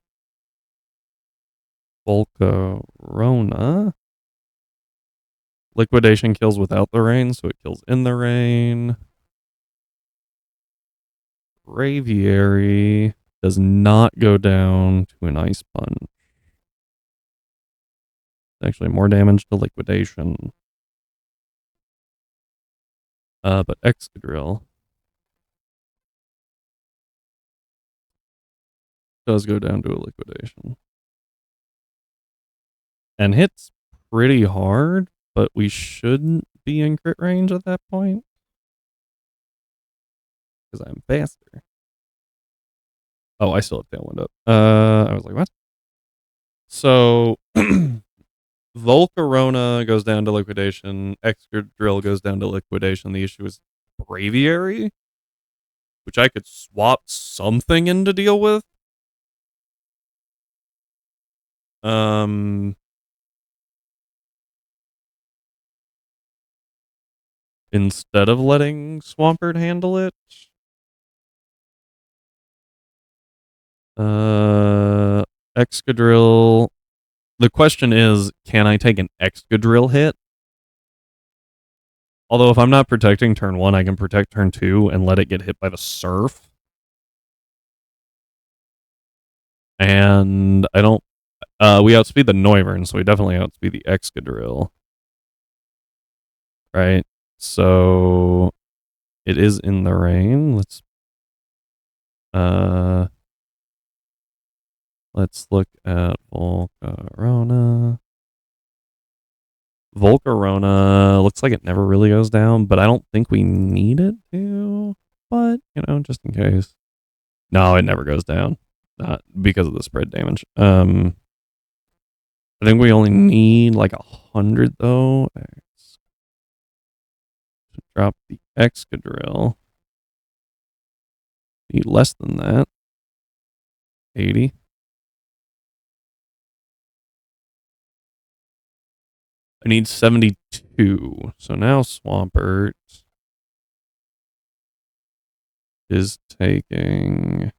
Volcarona liquidation kills without the rain, so it kills in the rain. Braviary does not go down to an Ice Punch. Actually, more damage to liquidation. But Excadrill does go down to a liquidation. And hits pretty hard, but we shouldn't be in crit range at that point. Because I'm faster. Oh, I still have Tailwind up. I was like, what? So, Volcarona goes down to liquidation. Excadrill goes down to liquidation. The issue is Braviary, which I could swap something in to deal with. Instead of letting Swampert handle it. Excadrill. The question is, can I take an Excadrill hit? Although if I'm not protecting turn 1, I can protect turn 2 and let it get hit by the Surf. And I don't... we outspeed the Noivern, so we definitely outspeed the Excadrill. Right? So... It is in the rain. Let's look at Volcarona. Volcarona looks like it never really goes down, but I don't think we need it to. But, just in case. No, it never goes down. Not because of the spread damage. I think we only need like 100 though. drop the Excadrill. Need less than that. 80. I need 72. So now Swampert is taking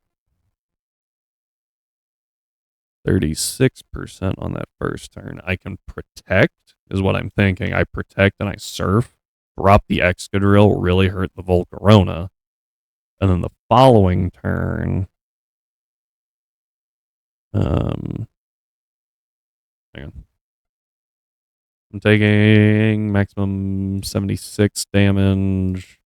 36% on that first turn. I can protect, is what I'm thinking. I protect and I surf. Drop the Excadrill, really hurt the Volcarona. And then the following turn, hang on. I'm taking maximum 76 damage.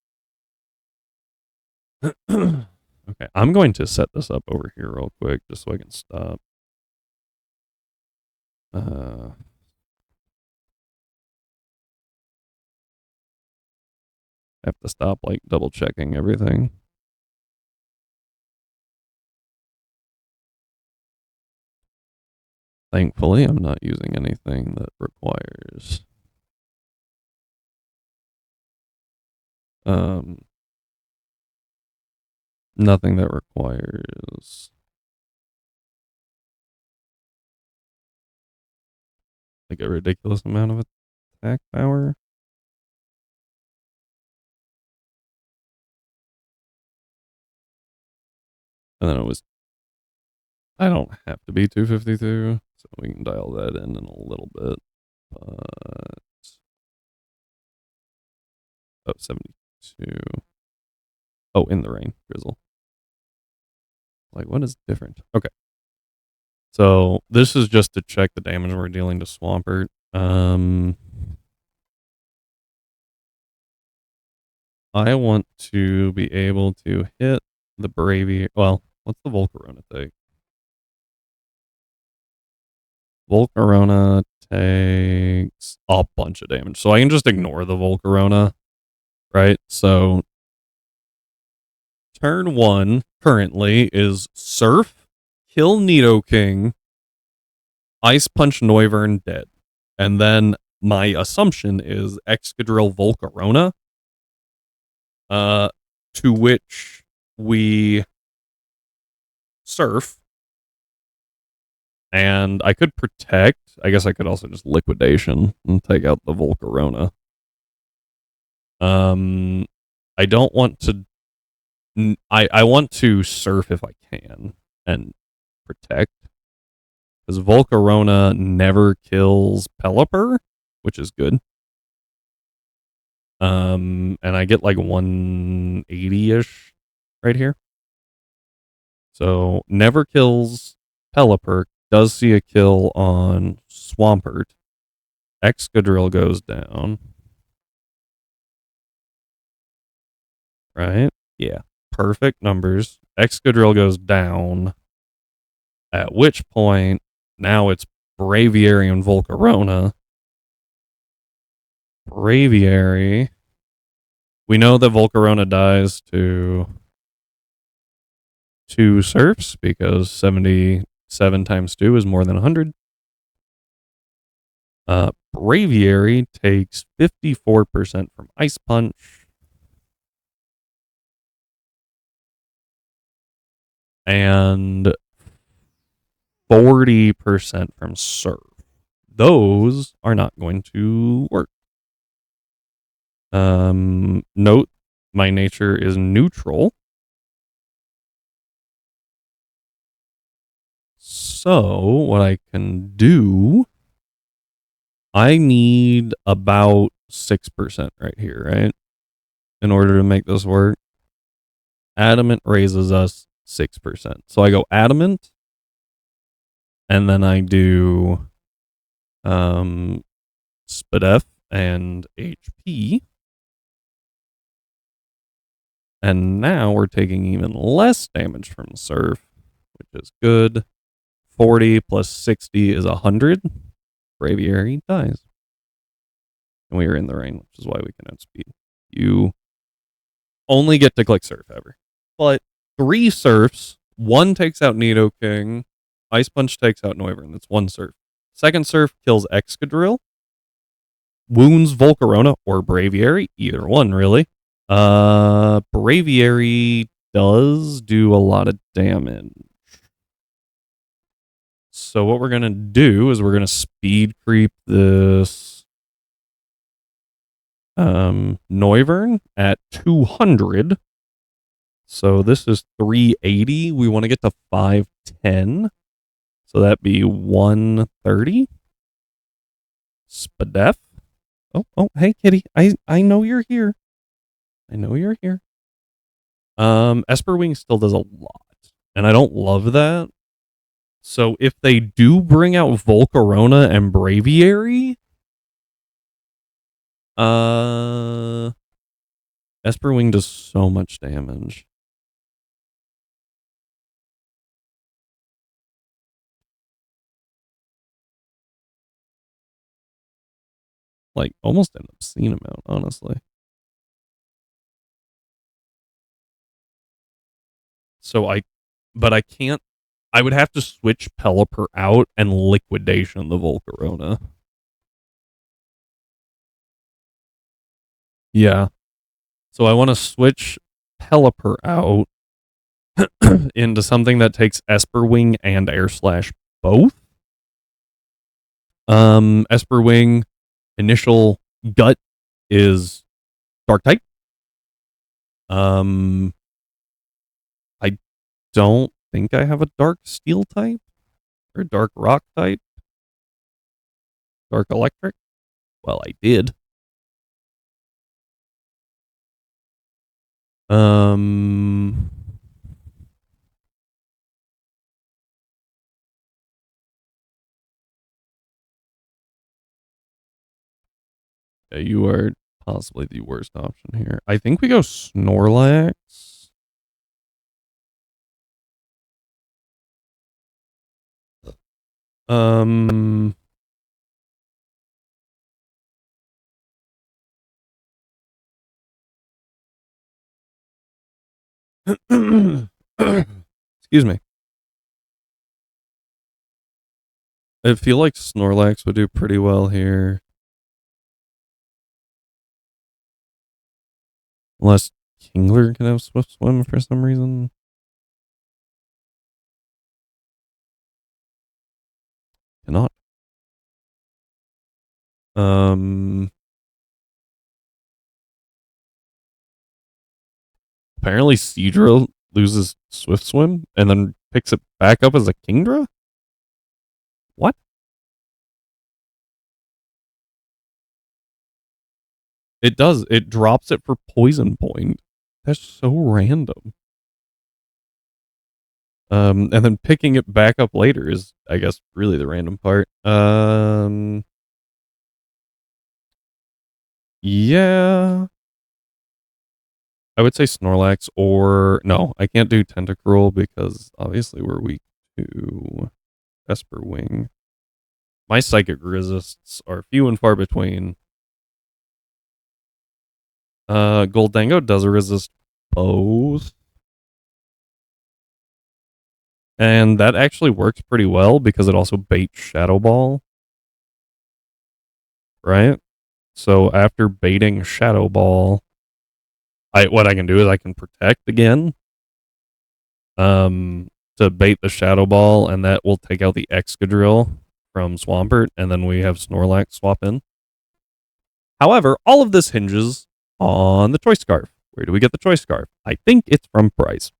Okay, I'm going to set this up over here real quick just so I can stop. I have to stop like double checking everything. Thankfully, I'm not using anything that requires nothing that requires like a ridiculous amount of attack power. And then I don't have to be 252, so we can dial that in a little bit. But, 72. Oh, in the rain, drizzle. Like, what is different? Okay. So this is just to check the damage we're dealing to Swampert. I want to be able to hit the Braviary. Well, what's the Volcarona take? Volcarona takes a bunch of damage. So I can just ignore the Volcarona, right? So turn 1 currently is Surf, kill Nidoking, Ice Punch Noivern dead. And then my assumption is Excadrill Volcarona, to which we Surf. And I could protect. I guess I could also just liquidation and take out the Volcarona. I don't want to. I want to surf if I can and protect. Because Volcarona never kills Pelipper, which is good. And I get like 180-ish right here. So never kills Pelipper. Does see a kill on Swampert. Excadrill goes down. Right? Yeah. Perfect numbers. Excadrill goes down. At which point, now it's Braviary and Volcarona. Braviary. We know that Volcarona dies to 2 surfs because 77 times 2 is more than 100. Braviary takes 54% from Ice Punch. And 40% from Surf. Those are not going to work. Note, my nature is neutral. So, what I can do, I need about 6% right here, right? In order to make this work. Adamant raises us 6%. So I go Adamant, and then I do Spadef and HP. And now we're taking even less damage from Surf, which is good. 40 plus 60 is 100. Braviary dies. And we are in the rain, which is why we can outspeed. You only get to click Surf ever. But 3 Surfs, 1 takes out Nidoking, Ice Punch takes out Noivern. That's 1 Surf. Second Surf kills Excadrill, wounds Volcarona or Braviary, either one really. Braviary does do a lot of damage. So what we're going to do is we're going to speed creep this Noivern at 200. So this is 380. We want to get to 510. So that'd be 130. Spadef. Oh, hey, kitty. I know you're here. I know you're here. Esperwing still does a lot, and I don't love that. So if they do bring out Volcarona and Braviary, Esperwing does so much damage. Like almost an obscene amount, honestly. So but I can't. I would have to switch Pelipper out and liquidation the Volcarona. Yeah. So I want to switch Pelipper out into something that takes Esperwing and Air Slash both. Esperwing initial gut is Dark type. I don't think I have a Dark Steel type or Dark Rock type. Dark Electric. Well, I did. Yeah, you are possibly the worst option here. I think we go Snorlax. Excuse me. I feel like Snorlax would do pretty well here. Unless Kingler can have Swift Swim for some reason. Cannot. Apparently Seadra loses Swift Swim and then picks it back up as a Kingdra? What? It does. It drops it for Poison Point. That's so random. And then picking it back up later is, I guess, really the random part. Yeah. I would say Snorlax or no, I can't do Tentacruel because obviously we're weak to Esperwing. My psychic resists are few and far between. Goldango does resist both. And that actually works pretty well because it also baits Shadow Ball. Right? So after baiting Shadow Ball, what I can do is I can protect again. To bait the Shadow Ball, and that will take out the Excadrill from Swampert, and then we have Snorlax swap in. However, all of this hinges on the Choice Scarf. Where do we get the Choice Scarf? I think it's from Pryce.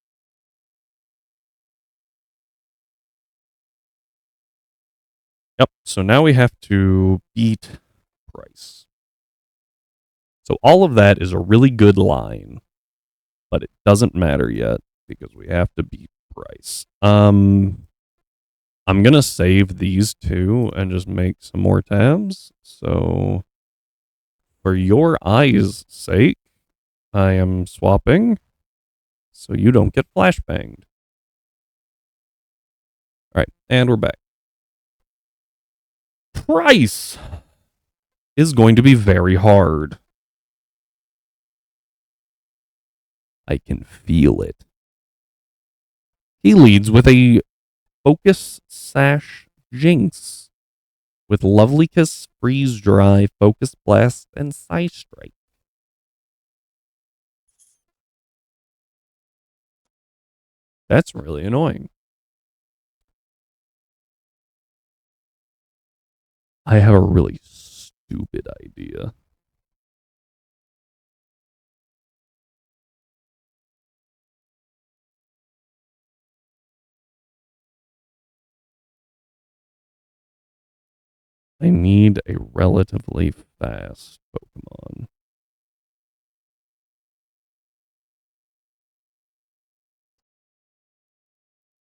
Yep, so now we have to beat Pryce. So all of that is a really good line, but it doesn't matter yet because we have to beat Pryce. I'm going to save these two and just make some more tabs. So for your eyes' sake, I am swapping so you don't get flashbanged. All right, and we're back. Pryce is going to be very hard. I can feel it. He leads with a Focus Sash Jinx with Lovely Kiss, Freeze Dry, Focus Blast, and Psy Strike. That's really annoying. I have a really stupid idea. I need a relatively fast Pokemon.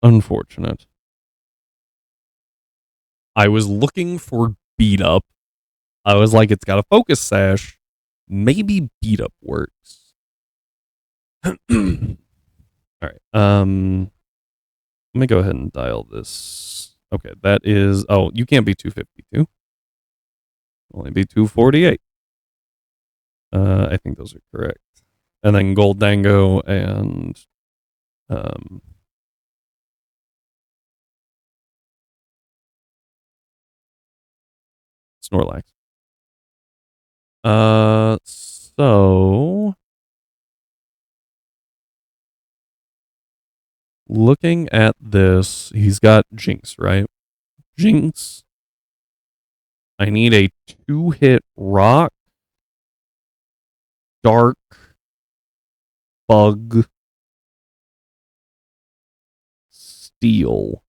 Unfortunate. I was looking for beat up. I was like, it's got a focus sash. Maybe beat up works. All right. Let me go ahead and dial this. Okay, that is. Oh, you can't be 252. Only be 248. I think those are correct. And then Gold Dango and um, Snorlax. So looking at this, he's got Jinx, right? Jinx. I need a 2-hit rock, dark, bug, steel.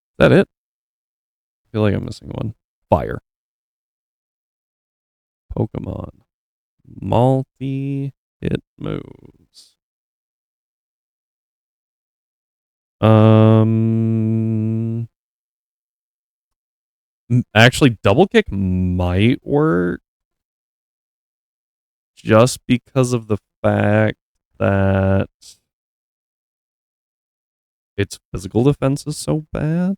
Is that it? I feel like I'm missing one. Fire. Pokemon. Multi-hit moves. Actually, double kick might work just because of the fact that its physical defense is so bad.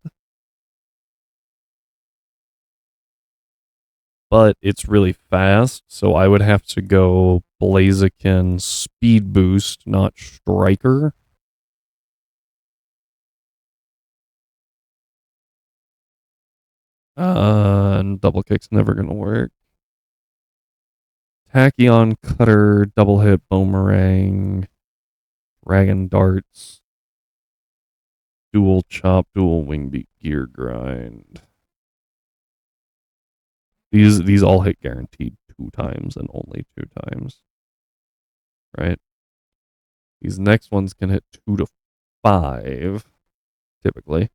But it's really fast, so I would have to go Blaziken speed boost, not striker. And double kick's never gonna work. Tachyon cutter, double hit boomerang, dragon darts, dual chop, dual wing beat, gear grind. These all hit guaranteed 2 times and only 2 times. Right? These next ones can hit 2 to 5, typically.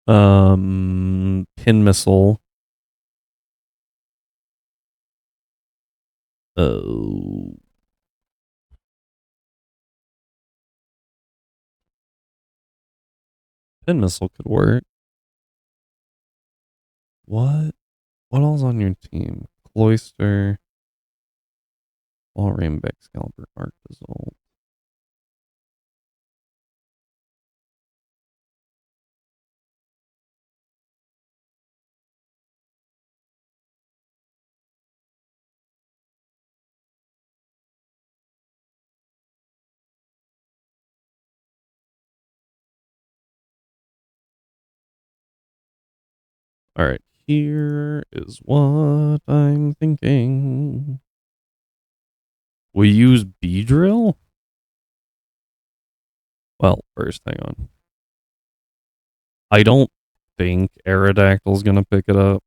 Pin missile. Oh. Pin missile could work. What? What all's on your team? Cloyster, Walrein, Excalibur, Arc Result. All right, here is what I'm thinking. We use Beedrill? Well, first, hang on. I don't think Aerodactyl's gonna pick it up.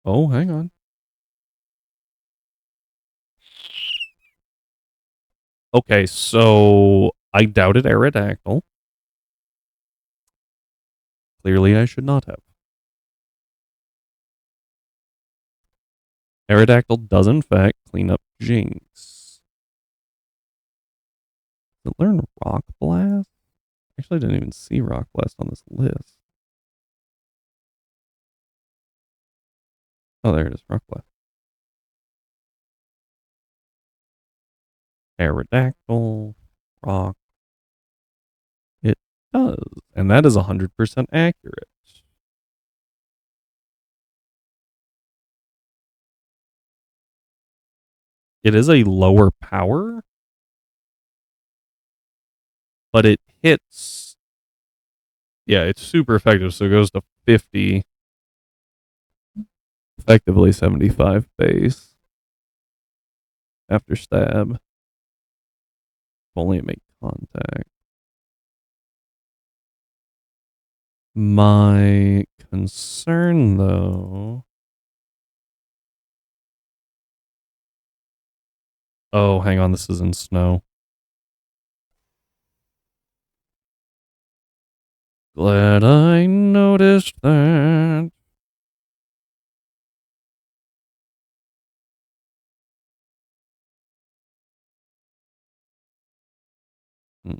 Oh, hang on. Okay, so I doubted Aerodactyl. Clearly, I should not have. Aerodactyl does, in fact, clean up Jinx. Did it learn Rock Blast? Actually, I didn't even see Rock Blast on this list. Oh, there it is, Rock Blast. Aerodactyl, Rock. It does, and that is 100% accurate. It is a lower power, but it hits. Yeah, it's super effective, so it goes to 50 Effectively 75 base after stab. If only it make contact. My concern, though. Oh, hang on. This is in snow. Glad I noticed that. Hmm.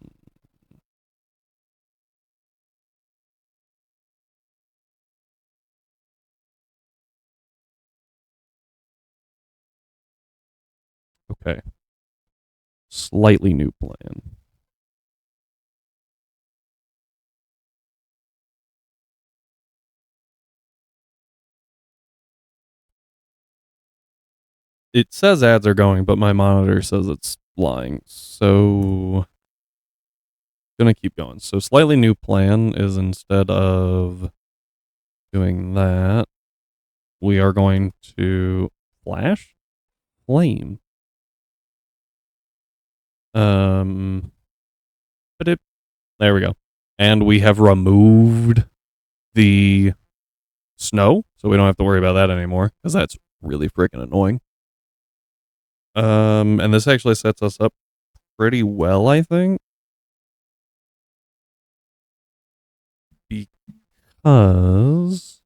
Okay. Slightly new plan. It says ads are going, but my monitor says it's lying. So gonna keep going. So slightly new plan is instead of doing that, we are going to flash flame. But there we go. And we have removed the snow, so we don't have to worry about that anymore, because that's really freaking annoying. And this actually sets us up pretty well, I think. Because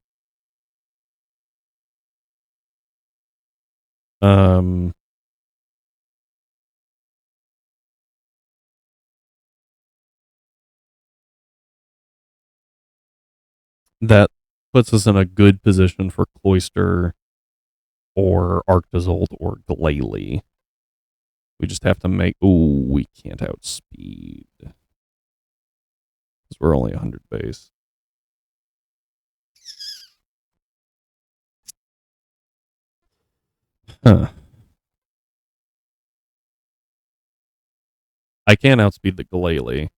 um that puts us in a good position for Cloister or Arctozolt or Glalie. We just have to make. Oh, we can't outspeed because we're only 100 base. Huh. I can't outspeed the Glalie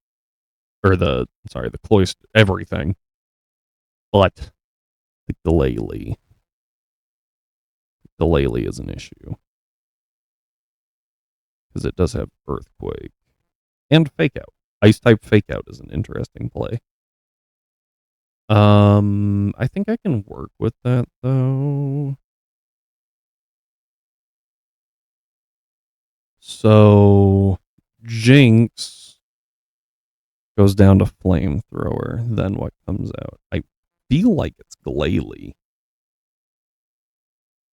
or the Cloister, everything, but the Glalie is an issue because it does have Earthquake and Fake Out. Ice type Fake Out is an interesting play. I think I can work with that though. So Jinx goes down to Flamethrower. Then what comes out? I feel like it's Glalie.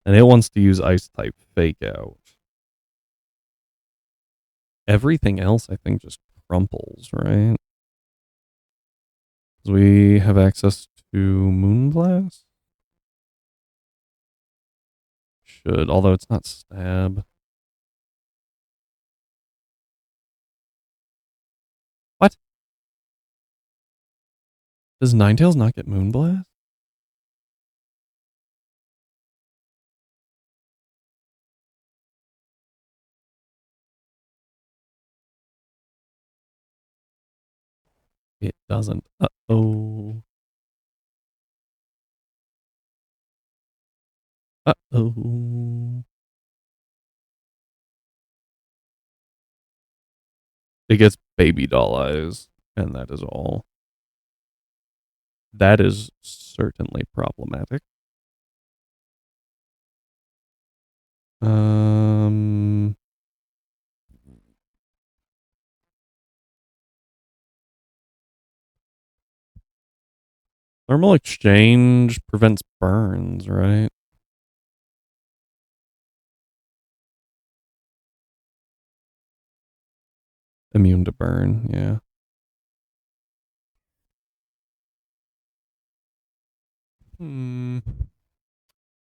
And it wants to use Ice type Fake Out. Everything else, I think, just crumples, right? Because we have access to Moonblast. Should, although it's not stab. What? Does Ninetales not get Moonblast? It doesn't. Uh-oh. Uh-oh. It gets baby doll eyes, and that is all. That is certainly problematic. Um, Thermal exchange prevents burns, right? Immune to burn, yeah.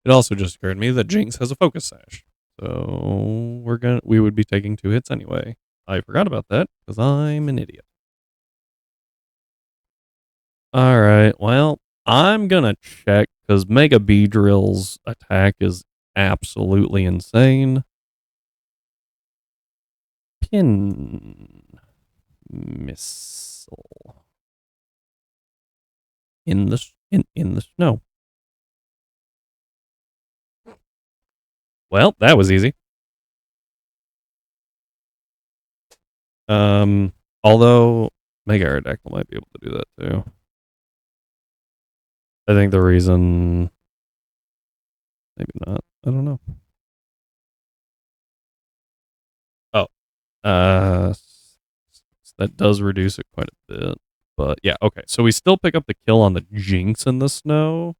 It also just occurred to me that Jinx has a focus sash. So we would be taking 2 hits anyway. I forgot about that because I'm an idiot. All right, well, I'm gonna check because Mega Beedrill's attack is absolutely insane. Pin missile in the snow. Well, that was easy. Although Mega Aerodactyl might be able to do that too. I think the reason, maybe not. I don't know. Oh, uh, that does reduce it quite a bit. But yeah, okay. So we still pick up the kill on the Jinx in the snow.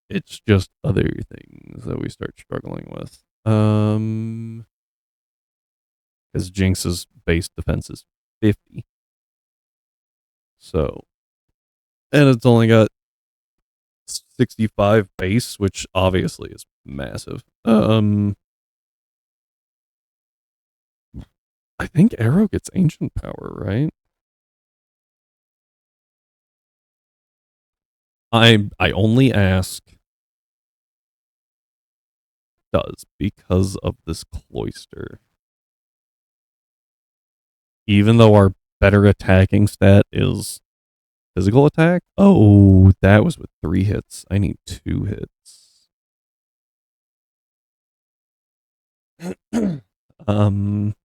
It's just other things that we start struggling with. Because Jinx's base defense is 50. So, and it's only got 65 base, which obviously is massive. I think Arrow gets ancient power, right? I only ask does because of this cloister. Even though our better attacking stat is physical attack. Oh, that was with 3 hits. I need 2 hits. um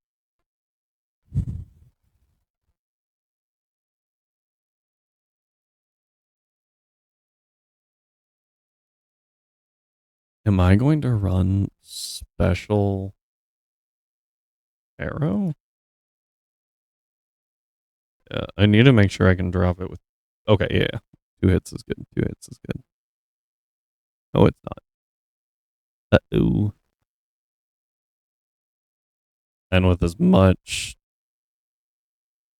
Am I going to run special arrow? Yeah, I need to make sure I can drop it with. Okay, yeah. 2 hits is good. 2 hits is good. Oh, it's not. Uh-oh. And with as much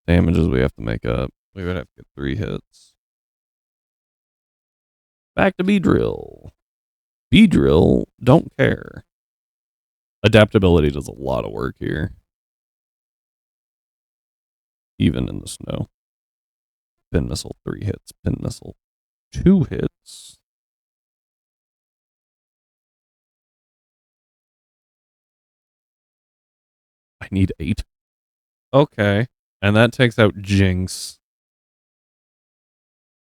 damage as we have to make up, we would have to get 3 hits. Back to Beedrill. Beedrill, don't care. Adaptability does a lot of work here. Even in the snow. Pin Missile, 3 hits. Pin Missile, 2 hits. I need 8. Okay. And that takes out Jinx.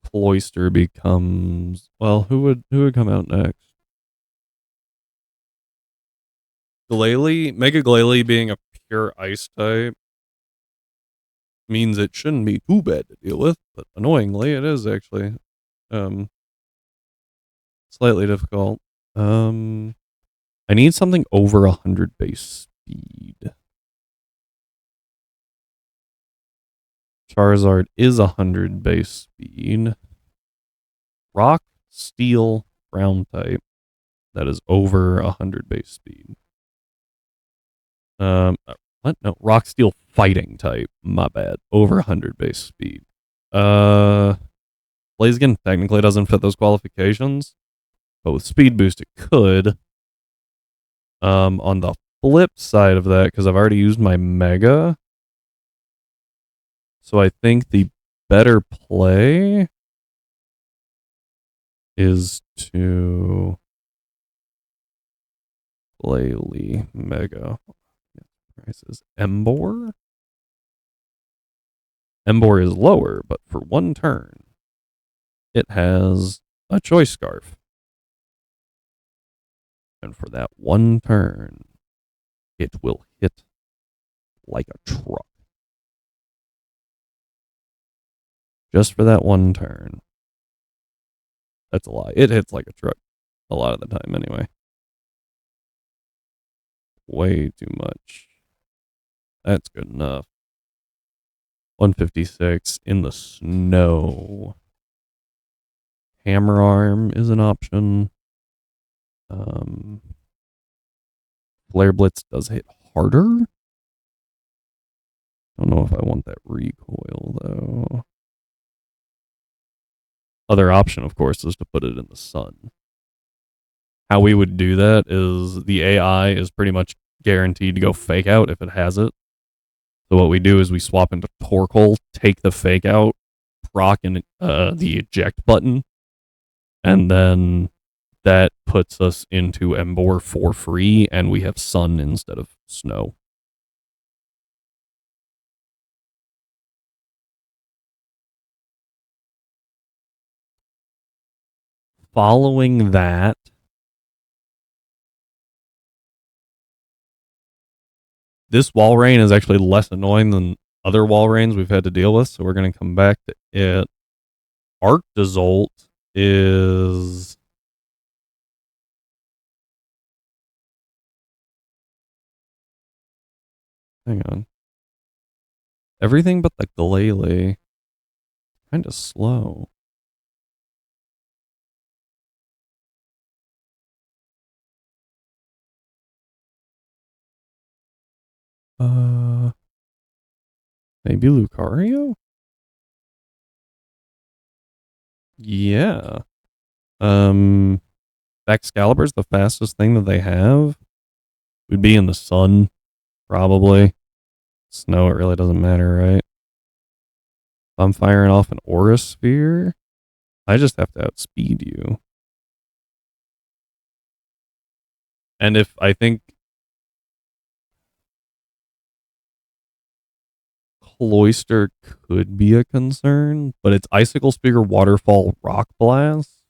Cloister becomes, well, who would come out next? Glalie, Mega Glalie being a pure ice type means it shouldn't be too bad to deal with, but annoyingly it is actually um slightly difficult. I need something over 100 base speed. Charizard is 100 base speed. Rock, Steel, Ground type that is over 100 base speed. What? No, Rock, Steel, Fighting type. My bad. Over 100 base speed. Blaziken technically doesn't fit those qualifications, but with Speed Boost it could. On the flip side of that, because I've already used my Mega, so I think the better play is to Glalie Mega. Pryce is Embor. Embor is lower, but for 1 turn, it has a Choice Scarf. And for that 1 turn, it will hit like a truck. Just for that 1 turn. That's a lie. It hits like a truck a lot of the time anyway. Way too much. That's good enough. 156 in the snow. Hammer Arm is an option. Flare Blitz does hit harder. Don't know if I want that recoil though. Other option, of course, is to put it in the sun. How we would do that is the AI is pretty much guaranteed to go fake out if it has it. So what we do is we swap into Torkoal, take the fake out, proc in the eject button, and then that puts us into Embor for free, and we have sun instead of snow. Following that, this wall rain is actually less annoying than other wall rains we've had to deal with, so we're going to come back to it. Arctozolt is... Hang on. Everything but the Glalie. Kind of slow. Maybe Lucario? Yeah. Excalibur's the fastest thing that they have. We'd be in the sun, probably. Snow, it really doesn't matter, right? If I'm firing off an Aura Sphere, I just have to outspeed you. And if I think Cloyster could be a concern, but it's Icicle Spear, Waterfall, Rock Blast.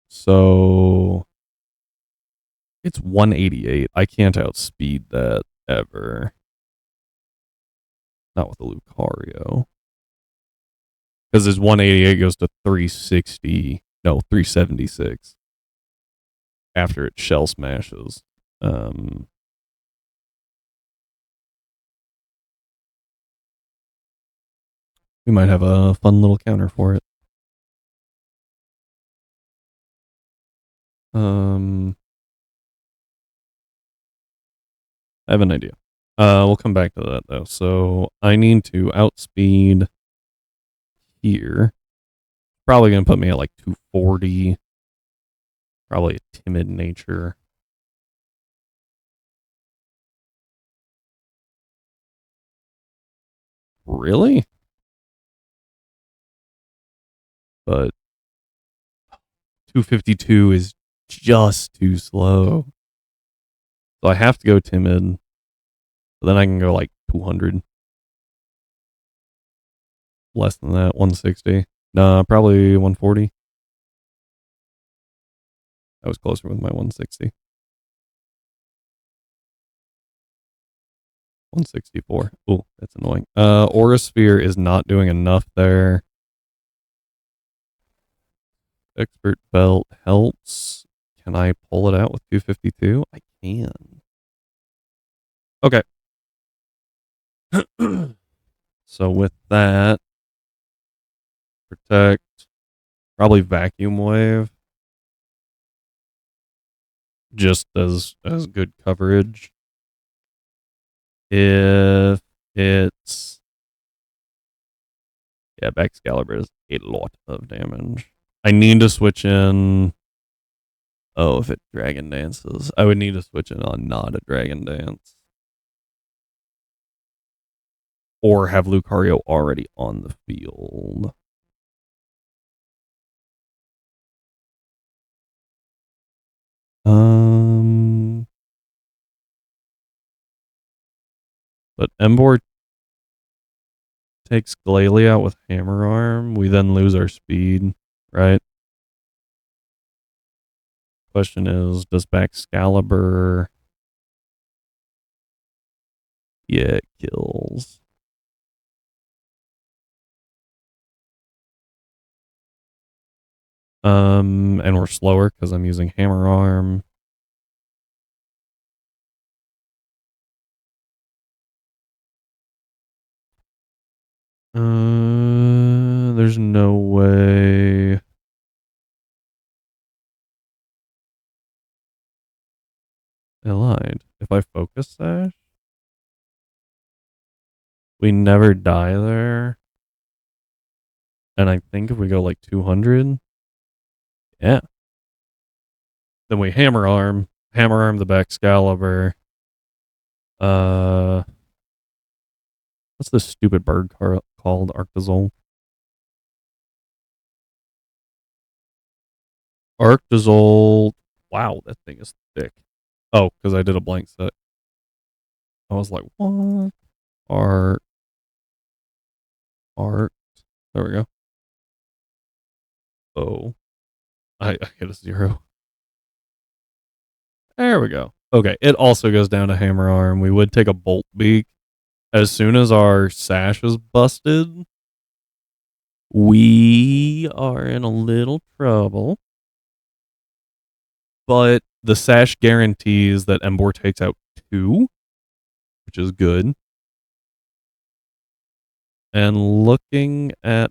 So it's 188. I can't outspeed that ever. Not with a Lucario. Because his 188 goes to 360. No, 376. After it shell smashes. We might have a fun little counter for it. I have an idea. We'll come back to that though. So I need to outspeed here. Probably gonna put me at like 240. Probably a timid nature. Really? But 252 is just too slow. So I have to go timid. But then I can go like 200. Less than that, 160. Nah, probably 140. I was closer with my 160. 164. Oh, that's annoying. Aura Sphere is not doing enough there. Expert Belt helps. Can I pull it out with 252? I can. Okay. So with that, protect, probably vacuum wave, just as good coverage. If it's Excalibur is a lot of damage. I need to switch in. Oh, if it Dragon Dances, I would need to switch in on not a Dragon Dance. Or have Lucario already on the field. But Emboar takes Glalie out with Hammer Arm. We then lose our speed, right? Question is, does Excalibur... Yeah, it kills. And we're slower because I'm using Hammer Arm. There's no way. I lied. If I focus sash, we never die there. And I think if we go like 200, yeah. Then we hammer arm the Excalibur. What's this stupid bird called? Arctozolt. Arctozolt. Wow, that thing is thick. Oh, because I did a blank set. I was like, what? Art. There we go. Oh. I get a 0. There we go. Okay, it also goes down to Hammer Arm. We would take a Bolt Beak. As soon as our sash is busted, we are in a little trouble. But the sash guarantees that Embor takes out 2, which is good. And looking at,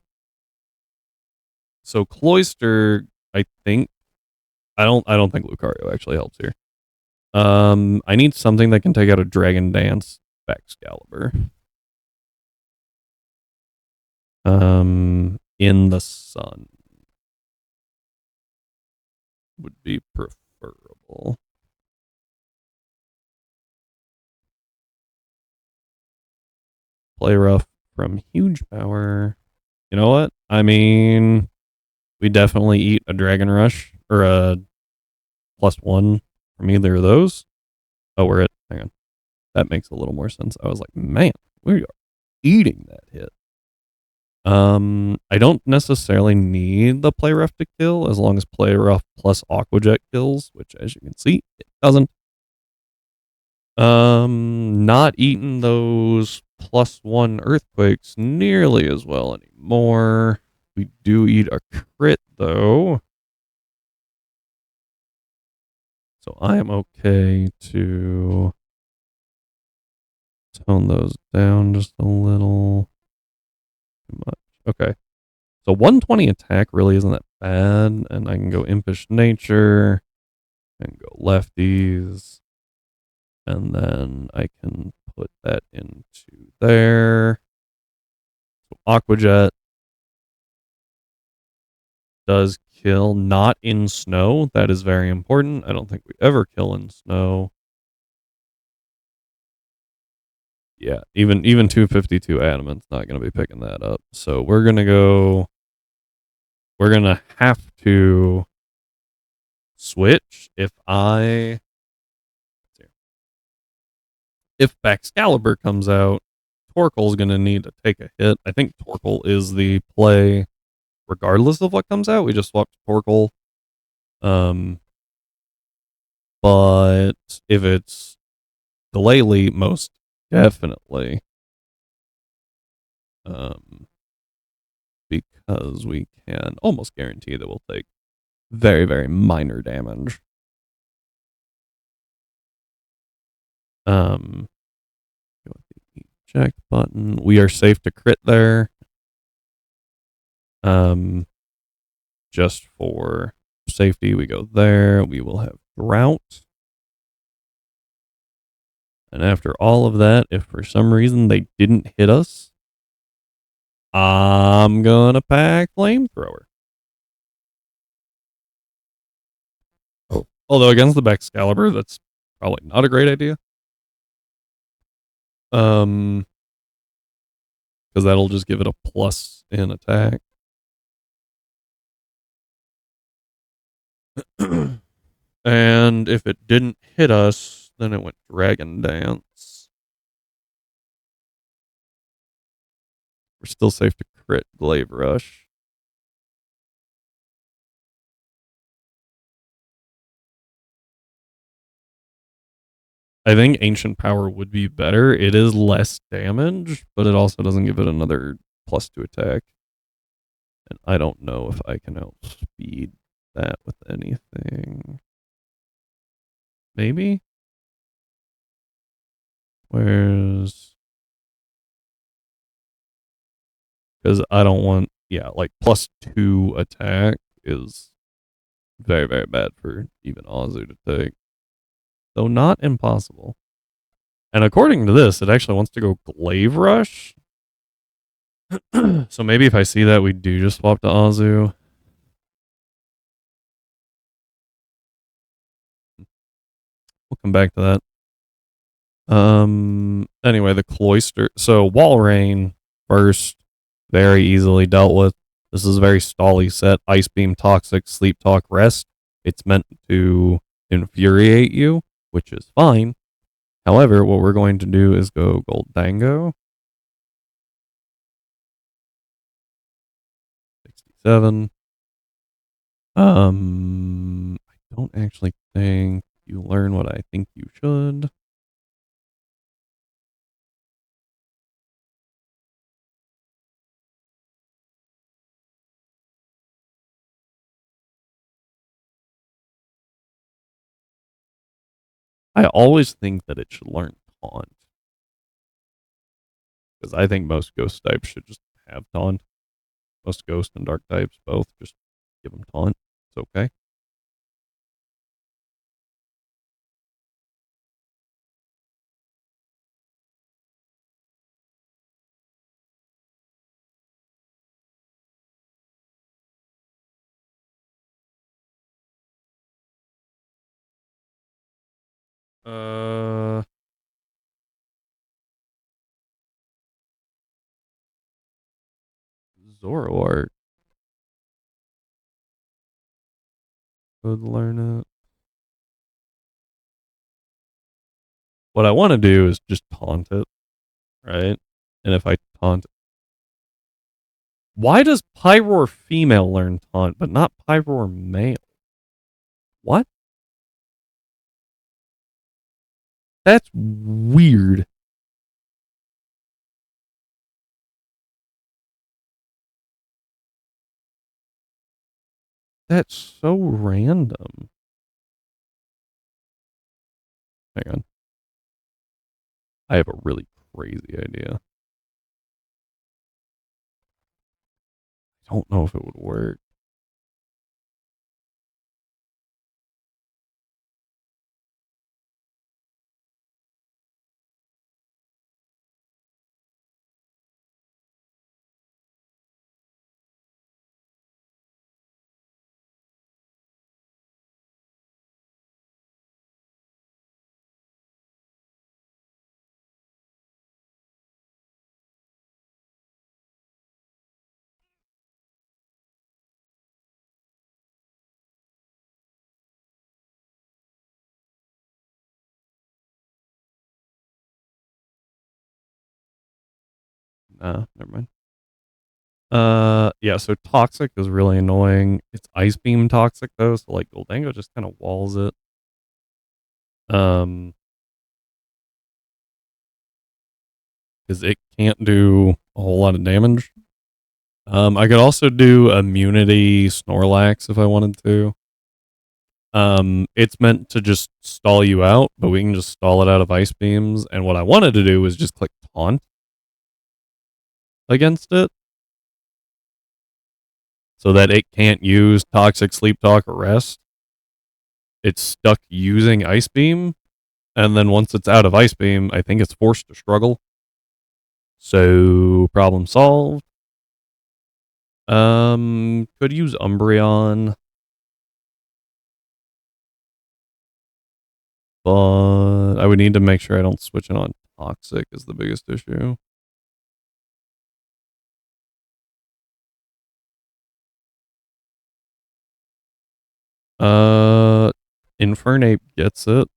so Cloyster, I think, I don't think Lucario actually helps here. I need something that can take out a Dragon Dance Excalibur. In the sun would be preferable. Play rough from huge power. You know what? I mean, we definitely eat a Dragon Rush or a +1 from either of those. Oh, we're at, hang on. That makes a little more sense. I was like, man, we are eating that hit. I don't necessarily need the Play Rough to kill as long as Play Rough plus Aqua Jet kills, which as you can see, it doesn't. Not eating those +1 earthquakes nearly as well anymore. We do eat a crit though. So I am okay to tone those down just a little. Too much. Okay. So 120 attack really isn't that bad. And I can go Impish Nature and go lefties. And then I can put that into there. So Aqua Jet does kill, not in snow. That is very important. I don't think we ever kill in snow. Yeah, even 252 Adamant's not going to be picking that up. So we're going to have to switch if Excalibur comes out, Torkoal's going to need to take a hit. I think Torkoal is the play regardless of what comes out. We just swapped Torkoal. But if it's Glalie, most definitely. Because we can almost guarantee that we'll take very, very minor damage. Go with the eject button. We are safe to crit there. Just for safety, we go there. We will have Drought. And after all of that, if for some reason they didn't hit us, I'm gonna pack Flamethrower. Oh. Although against the Excalibur, that's probably not a great idea. Because that'll just give it a plus in attack. And if it didn't hit us, then it went Dragon Dance. We're still safe to crit Glaive Rush. I think Ancient Power would be better. It is less damage, but it also doesn't give it another +2 attack. And I don't know if I can outspeed that with anything. Maybe? Where's... Because I don't want... Yeah, like +2 attack is very, very bad for even Azu to take. Though not impossible. And according to this, it actually wants to go Glaive Rush. So maybe if I see that, we do just swap to Azu. We'll come back to that. Anyway, the Cloyster. So Wall Rain first, very easily dealt with. This is a very stally set. Ice Beam, Toxic, Sleep Talk, Rest. It's meant to infuriate you, which is fine. However, what we're going to do is go Goldango. 67. I don't actually think you learn what I think you should. I always think that it should learn taunt because I think most ghost types should just have taunt. Most ghost and dark types both just give them taunt. It's okay. Uh, Zoroark could learn it. What I want to do is just taunt it, right? And if I taunt, why does Pyroar female learn taunt but not Pyroar male? What? That's weird. That's so random. Hang on. I have a really crazy idea. I don't know if it would work. Nah, never mind. Yeah, so toxic is really annoying. It's ice beam toxic though, so like Goldango just kind of walls it. Um, because it can't do a whole lot of damage. I could also do immunity Snorlax if I wanted to. It's meant to just stall you out, but we can just stall it out of ice beams. And what I wanted to do was just click taunt against it so that it can't use toxic sleep talk or rest. It's stuck using ice beam, and then once it's out of ice beam, I think it's forced to struggle. So problem solved. Could use Umbreon, but I would need to make sure I don't switch it on toxic is the biggest issue. Uh, Infernape gets it.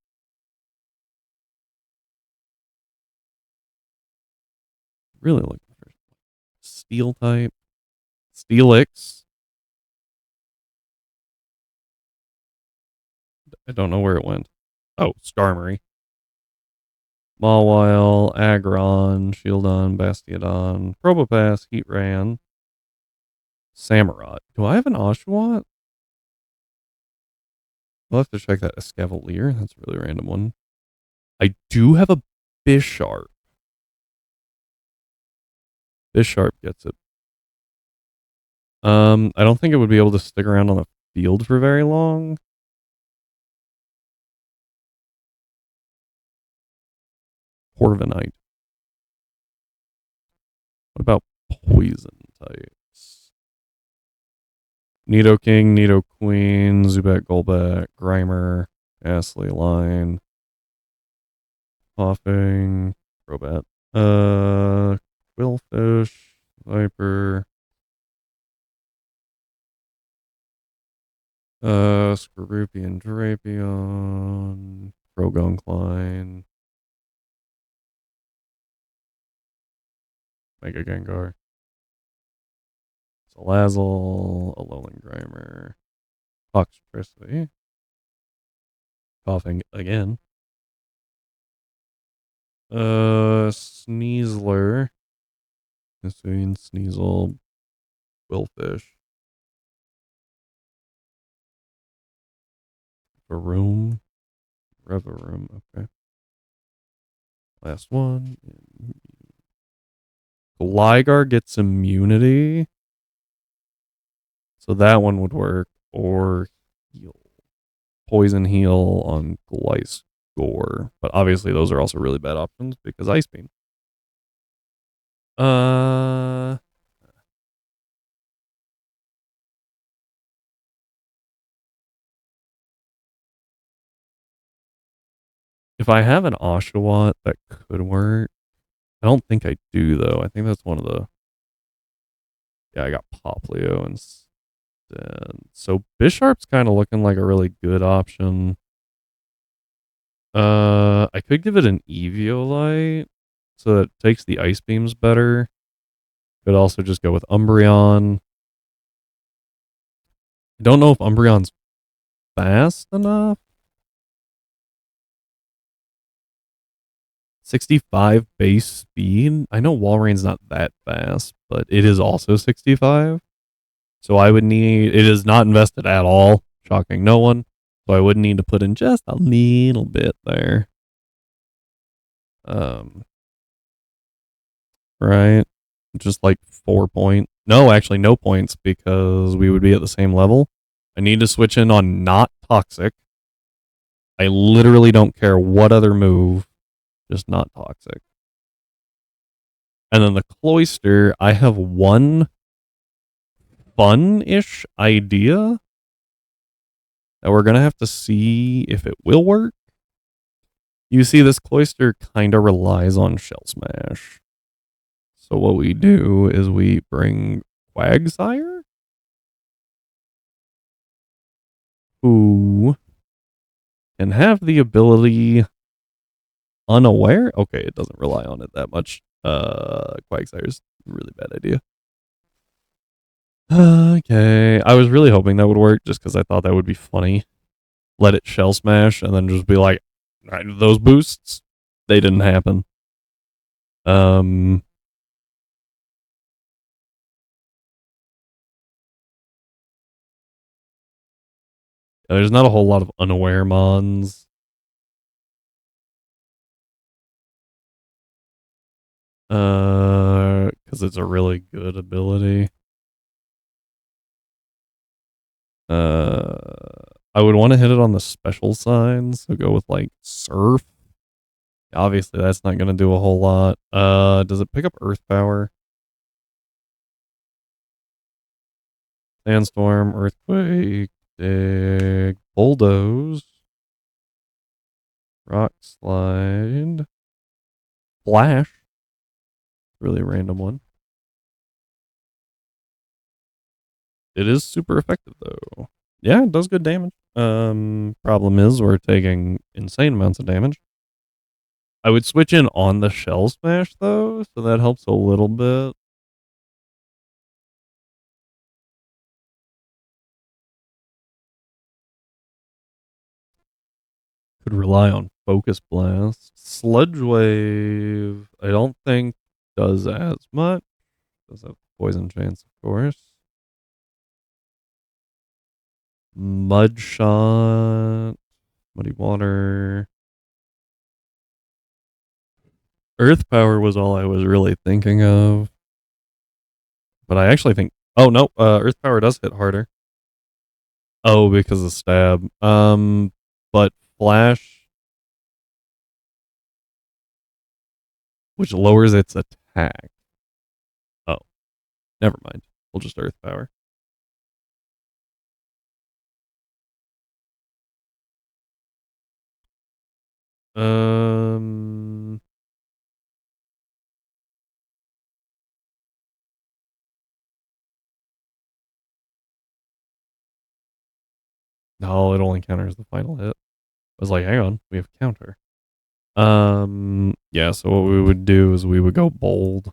Really looking for Steel type. Steelix. I don't know where it went. Oh, Skarmory. Mawile, Aggron, Shieldon, Bastiodon, Probopass, Heatran, Samurott. Do I have an Oshawott? I'll have to check that. Escavalier. That's a really random one. I do have a Bisharp. Bisharp gets it. I don't think it would be able to stick around on the field for very long. Corviknight. What about poison types? Nidoking, Nidoqueen, Zubat, Golbat, Grimer, Gastly, Line, Coughing, Crobat, Quillfish, Viper, Scorpion, Drapion, Crogunkline, Mega Gengar, Salazzle, Alolan Grimer. Toxicity. Coughing again. Sneasler. Hisuian, Sneasel, Willfish. Varoom. Revaroom, okay. Last one. Gligar gets immunity. So that one would work. Or heal. Poison heal on Gliscor. But obviously those are also really bad options because Ice Beam. If I have an Oshawott, that could work. I don't think I do, though. I think that's one of the... Yeah, I got Poplio instead. So Bisharp's kind of looking like a really good option. I could give it an Eviolite so that it takes the Ice Beams better. Could also just go with Umbreon. I don't know if Umbreon's fast enough. 65 base speed. I know Walreign's not that fast, but it is also 65. So I would need, it is not invested at all, shocking no one. So I would need to put in just a little bit there. Right. Just like 4 points. No, actually no points because we would be at the same level. I need to switch in on not toxic. I literally don't care what other move, just not toxic. And then the Cloyster, I have one fun-ish idea that we're going to have to see if it will work. You see, this Cloyster kind of relies on Shell Smash. So what we do is we bring Quagsire, who can have the ability Unaware. Okay, it doesn't rely on it that much. Quagsire's a really bad idea. Okay, I was really hoping that would work just because I thought that would be funny. Let it Shell Smash and then just be like, those boosts, they didn't happen. There's not a whole lot of Unaware mons. Because it's a really good ability. I would want to hit it on the special signs, so go with like Surf. Obviously, that's not going to do a whole lot. Does it pick up Earth Power? Sandstorm, Earthquake, Dig, Bulldoze, Rock Slide, Flash. Really a random one. It is super effective though. Yeah, it does good damage. Problem is we're taking insane amounts of damage. I would switch in on the Shell Smash though, so that helps a little bit. Could rely on Focus Blast. Sludge Wave, I don't think does as much. Does have poison chance, of course. Mud Shot, Muddy Water. Earth Power was all I was really thinking of. But I actually think, oh no, Earth Power does hit harder. Oh, because of stab. But Flash, which lowers its attack. Oh, never mind. We'll just Earth Power. No, it only counters the final hit. I was like, hang on, we have counter. Yeah, so what we would do is we would go bold.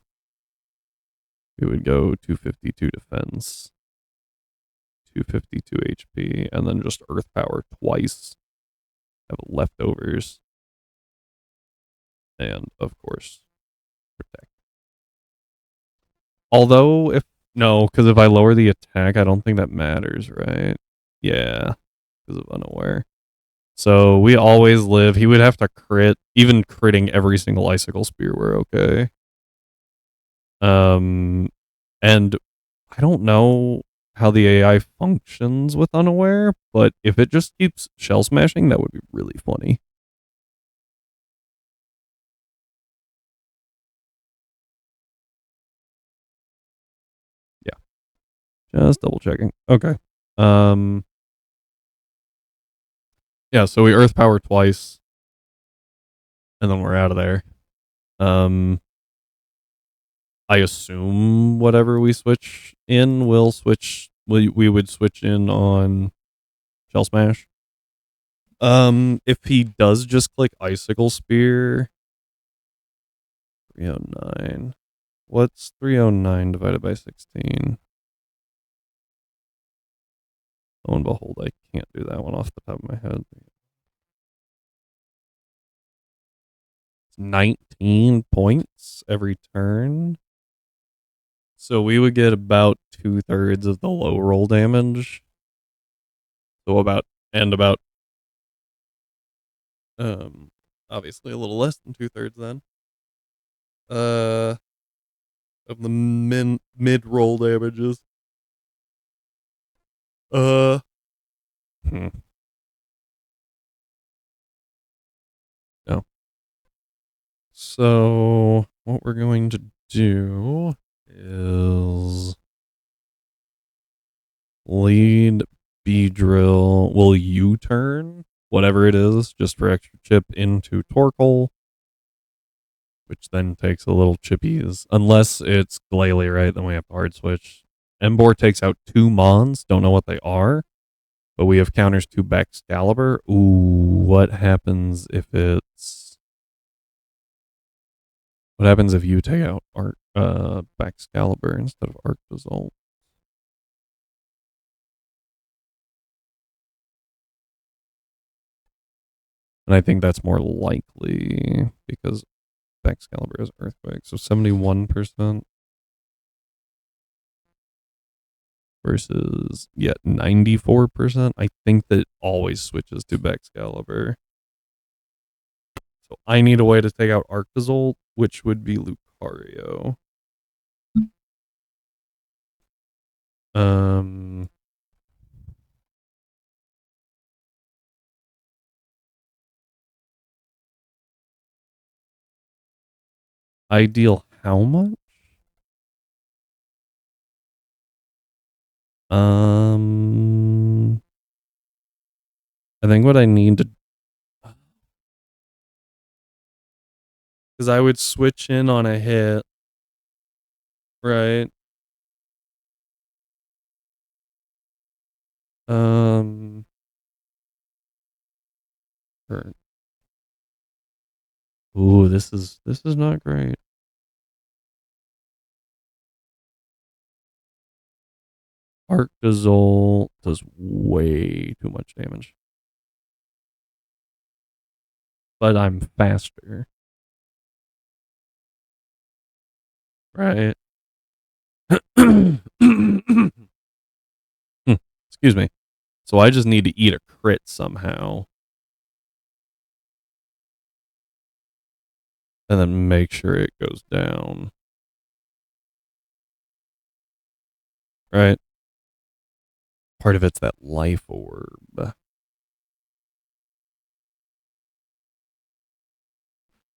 We would go 252 defense, 52 HP, and then just Earth Power twice. Have leftovers. And, of course, Protect. Although, because if I lower the attack, I don't think that matters, right? Yeah, because of Unaware. So we always live. He would have to crit. Even critting every single Icicle Spear, we're okay. And I don't know how the AI functions with Unaware, but if it just keeps shell smashing, that would be really funny. Yeah. Just double checking. Okay. Yeah, so we Earth Power twice, and then we're out of there. I assume whatever we switch in will switch. We would switch in on Shell Smash. If he does just click Icicle Spear, 309. What's 309 divided by 16? Lo and behold, I can't do that one off the top of my head. It's 19 points every turn. So we would get about 2/3 of the low roll damage. So about obviously a little less than 2/3 then. Of the mid roll damages. Hmm. No. So what we're going to do is lead Beedrill. Will U-turn whatever it is, just for extra chip, into Torkoal, which then takes a little chippies. Unless it's Glalie, right? Then we have to hard switch. Emboar takes out 2 Mons. Don't know what they are. But we have counters to Baxcalibur. Ooh, what happens if it's... What happens if you take out Baxcalibur instead of Arctozolt? And I think that's more likely because Baxcalibur is Earthquake. So 71% versus, 94%. I think that always switches to Baxcalibur. So I need a way to take out Arctozolt, which would be Lucario. I deal how much? I think what I need to, because I would switch in on a hit, right? Or, ooh, this is not great. Arctozolt does way too much damage. But I'm faster. Right. Excuse me. So I just need to eat a crit somehow. And then make sure it goes down. Right? Part of it's that life orb.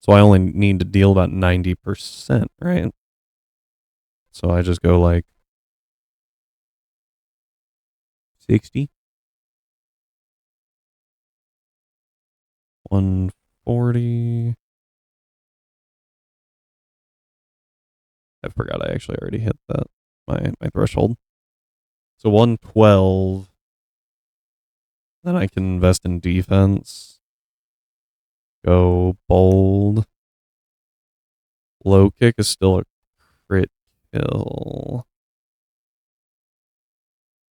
So I only need to deal about 90%, right? So I just go like 60, 140. I forgot I actually already hit that, my threshold. So 112. Then I can invest in defense. Go bold. Low kick is still a crit kill.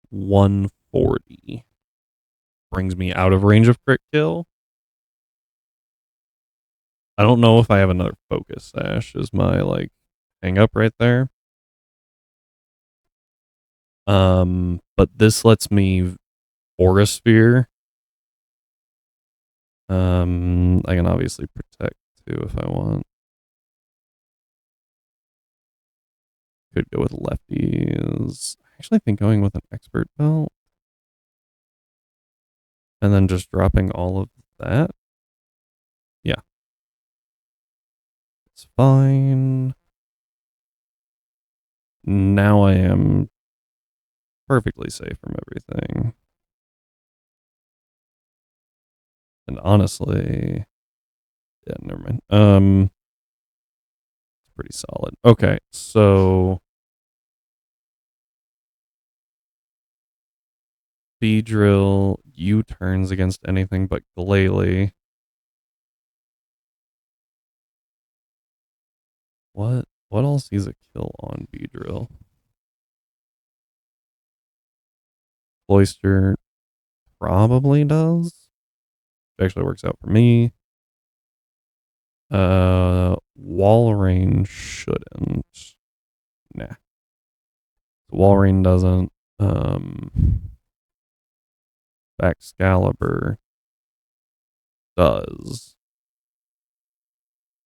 1 40. Brings me out of range of crit kill. I don't know if I have another focus sash is my like hang up right there. But this lets me Aura Sphere. I can obviously protect too if I want. Could go with lefties. I actually think going with an expert belt. And then just dropping all of that. Yeah. It's fine. Now I am perfectly safe from everything. And honestly, yeah, never mind. It's pretty solid. Okay, so Beedrill U-turns against anything but Glalie. What else is a kill on Beedrill? Cloister probably does. It actually works out for me. Walrein shouldn't. Nah. Walrein doesn't. Excalibur does.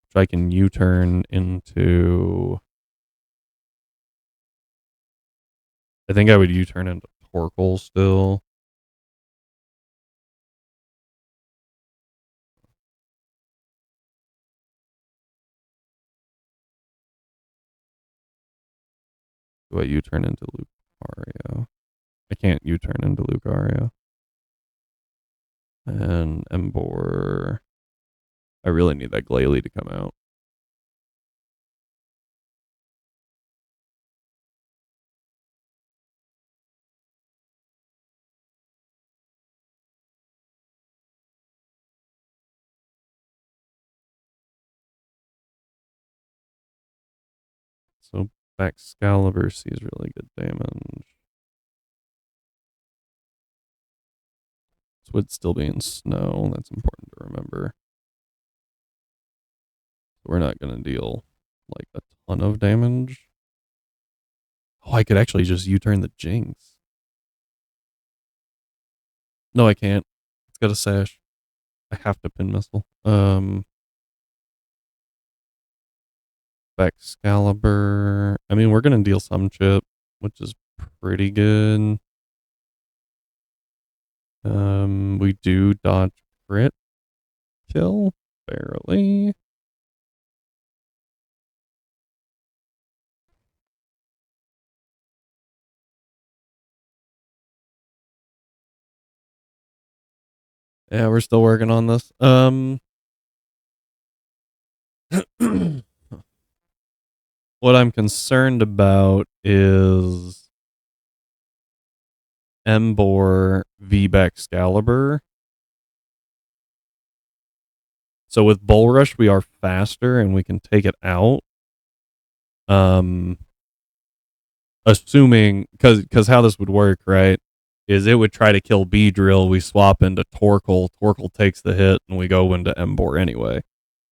Which I can U-turn into. I think I would U-turn into Torkoal still. Do I U-turn into Lucario? I can't U-turn into Lucario. And Emboar. I really need that Glalie to come out. So Excalibur sees really good damage. This would still be in snow. That's important to remember. We're not going to deal like a ton of damage. Oh, I could actually just U-turn the Jinx. No, I can't. It's got a sash. I have to pin missile. Excalibur. I mean, we're going to deal some chip, which is pretty good. We do dodge crit kill, barely. Yeah, we're still working on this. What I'm concerned about is Emboar v Excalibur. So with Bull Rush, we are faster and we can take it out. Assuming, because how this would work, right, is it would try to kill Beedrill, we swap into Torkoal, Torkoal takes the hit, and we go into Emboar anyway.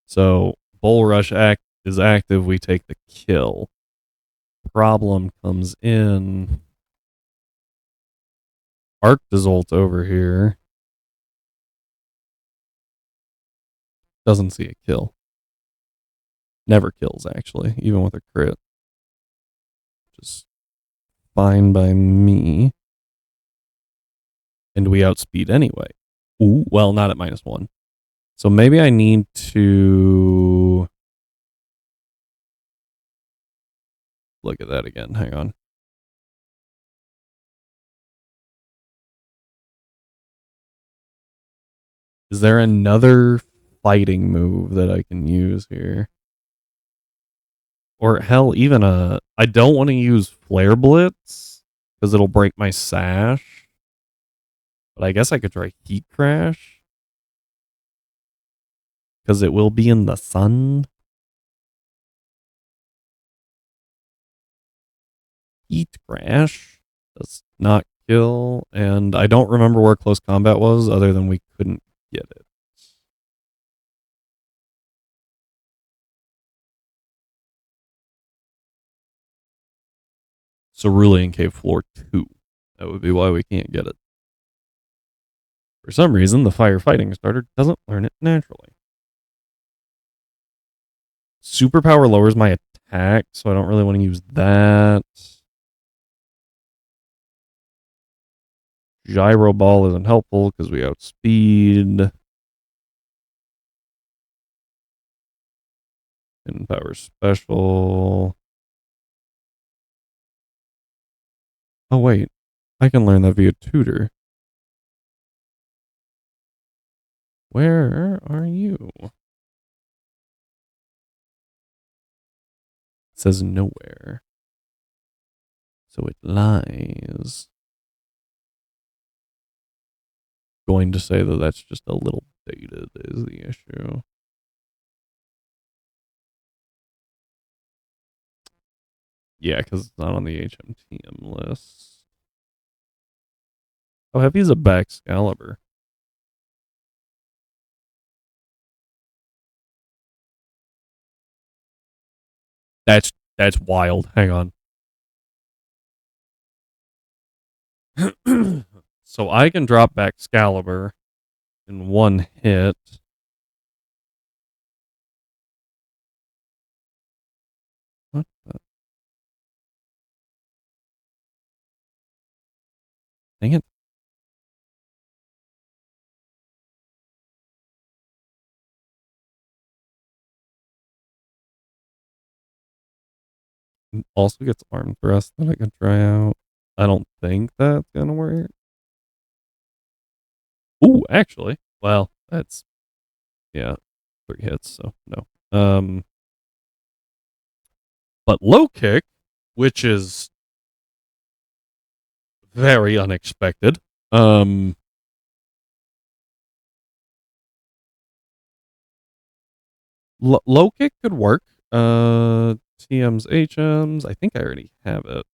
So Bull Rush is active, we take the kill. Problem comes in. Arctozolt over here doesn't see a kill. Never kills, actually, even with a crit. Just fine by me. And we outspeed anyway. Ooh, well, not at -1. So maybe I need to look at that again. Hang on. Is there another fighting move that I can use here? Or hell, even I don't want to use Flare Blitz because it'll break my sash. But I guess I could try Heat Crash because it will be in the sun. Heat Crash does not skill, and I don't remember where close combat was other than we couldn't get it. Cerulean Cave Floor 2. That would be why we can't get it. For some reason, the firefighting starter doesn't learn it naturally. Superpower lowers my attack, so I don't really want to use that. Gyro Ball isn't helpful because we outspeed. And Power Special. Oh, wait. I can learn that via tutor. Where are you? It says nowhere. So it lies. Going to say that that's just a little dated is the issue. Yeah, because it's not on the HMTM list. How heavy is a Baxcalibur? That's wild. Hang on. So I can drop Baxcalibur in one hit. What the? Dang it. It also gets arm thrust that I can try out. I don't think that's gonna work. Ooh, actually. Well, that's yeah, 3 hits, so no. But low kick, which is very unexpected. Low kick could work. TMs, HMs. I think I already have it.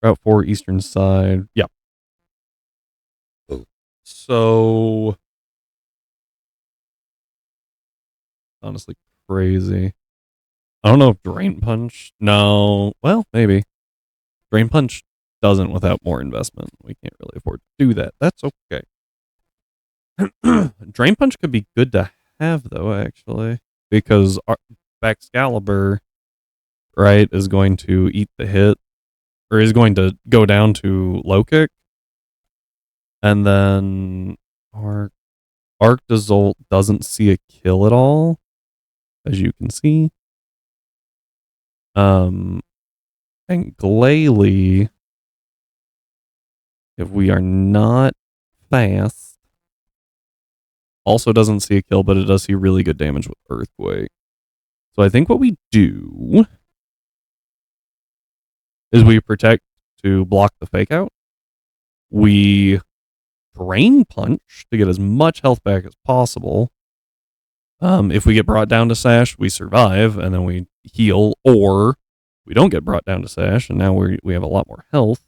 Route 4, eastern side. Yeah. So, honestly, crazy. I don't know if Drain Punch. No. Well, maybe. Drain Punch doesn't without more investment. We can't really afford to do that. That's okay. Drain Punch could be good to have, though, actually. Because Baxcalibur, right, is going to eat the hit. Or is going to go down to low kick. And then Arctozolt doesn't see a kill at all, as you can see. And Glalie, if we are not fast, also doesn't see a kill, but it does see really good damage with Earthquake. So I think what we do is we protect to block the fake out. We Drain Punch to get as much health back as possible. If we get brought down to Sash, we survive, and then we heal, or we don't get brought down to Sash, and now we have a lot more health.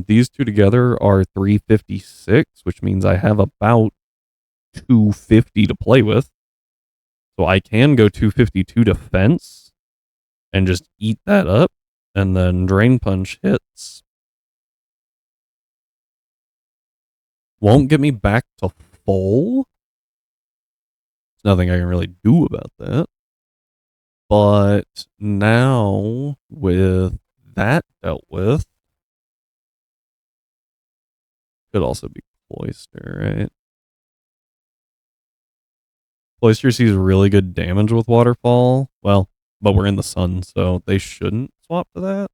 These two together are 356, which means I have about 250 to play with. So I can go 252 defense and just eat that up, and then Drain Punch hits. Won't get me back to full. There's nothing I can really do about that. But now, with that dealt with, could also be Cloyster, right? Cloyster sees really good damage with Waterfall. Well, but we're in the sun, so they shouldn't swap to that.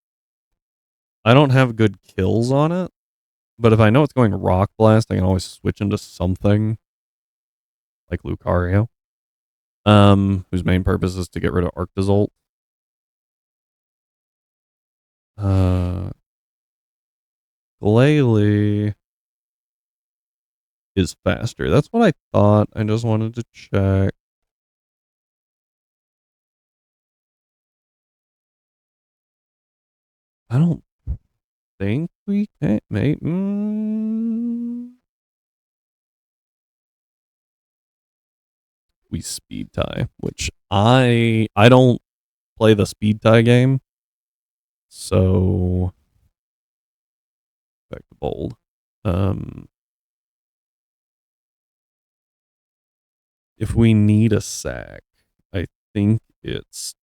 I don't have good kills on it, but if I know it's going Rock Blast, I can always switch into something like Lucario, whose main purpose is to get rid of Arctozolt. Glalie is faster. That's what I thought. I just wanted to check. I don't think we can. Maybe. We speed tie, which I don't play the speed tie game. So back to bold. If we need a sack, I think it's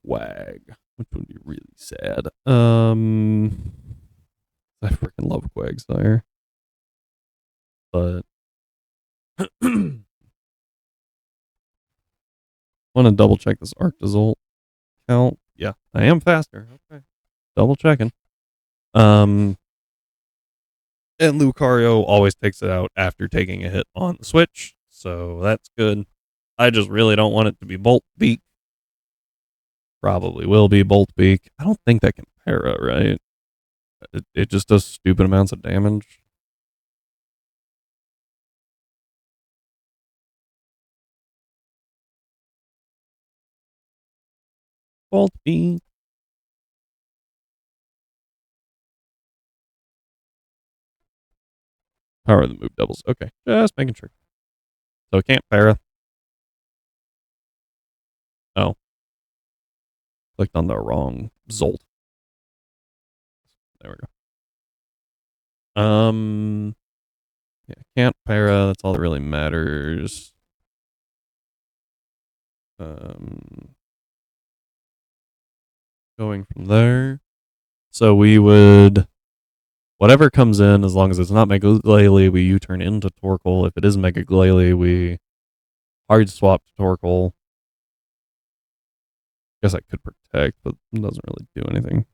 Quag, which would be really sad. I freaking love Quagsire. But want to double check this Arctazol count. Yeah, I am faster. Okay. Double checking. And Lucario always takes it out after taking a hit on the switch. So that's good. I just really don't want it to be Bolt Beak. Probably will be Bolt Beak. I don't think that can para, right? It just does stupid amounts of damage. Bolt Beak. Power of the move doubles. Okay, just making sure. So it can't para. Oh. Clicked on the wrong Zolt. There we go. Yeah, can't para. That's all that really matters. Going from there. So we would, whatever comes in, as long as it's not Mega Glalie, we U-turn into Torkoal. If it is Mega Glalie, we hard swap to Torkoal. Guess I could protect, but it doesn't really do anything.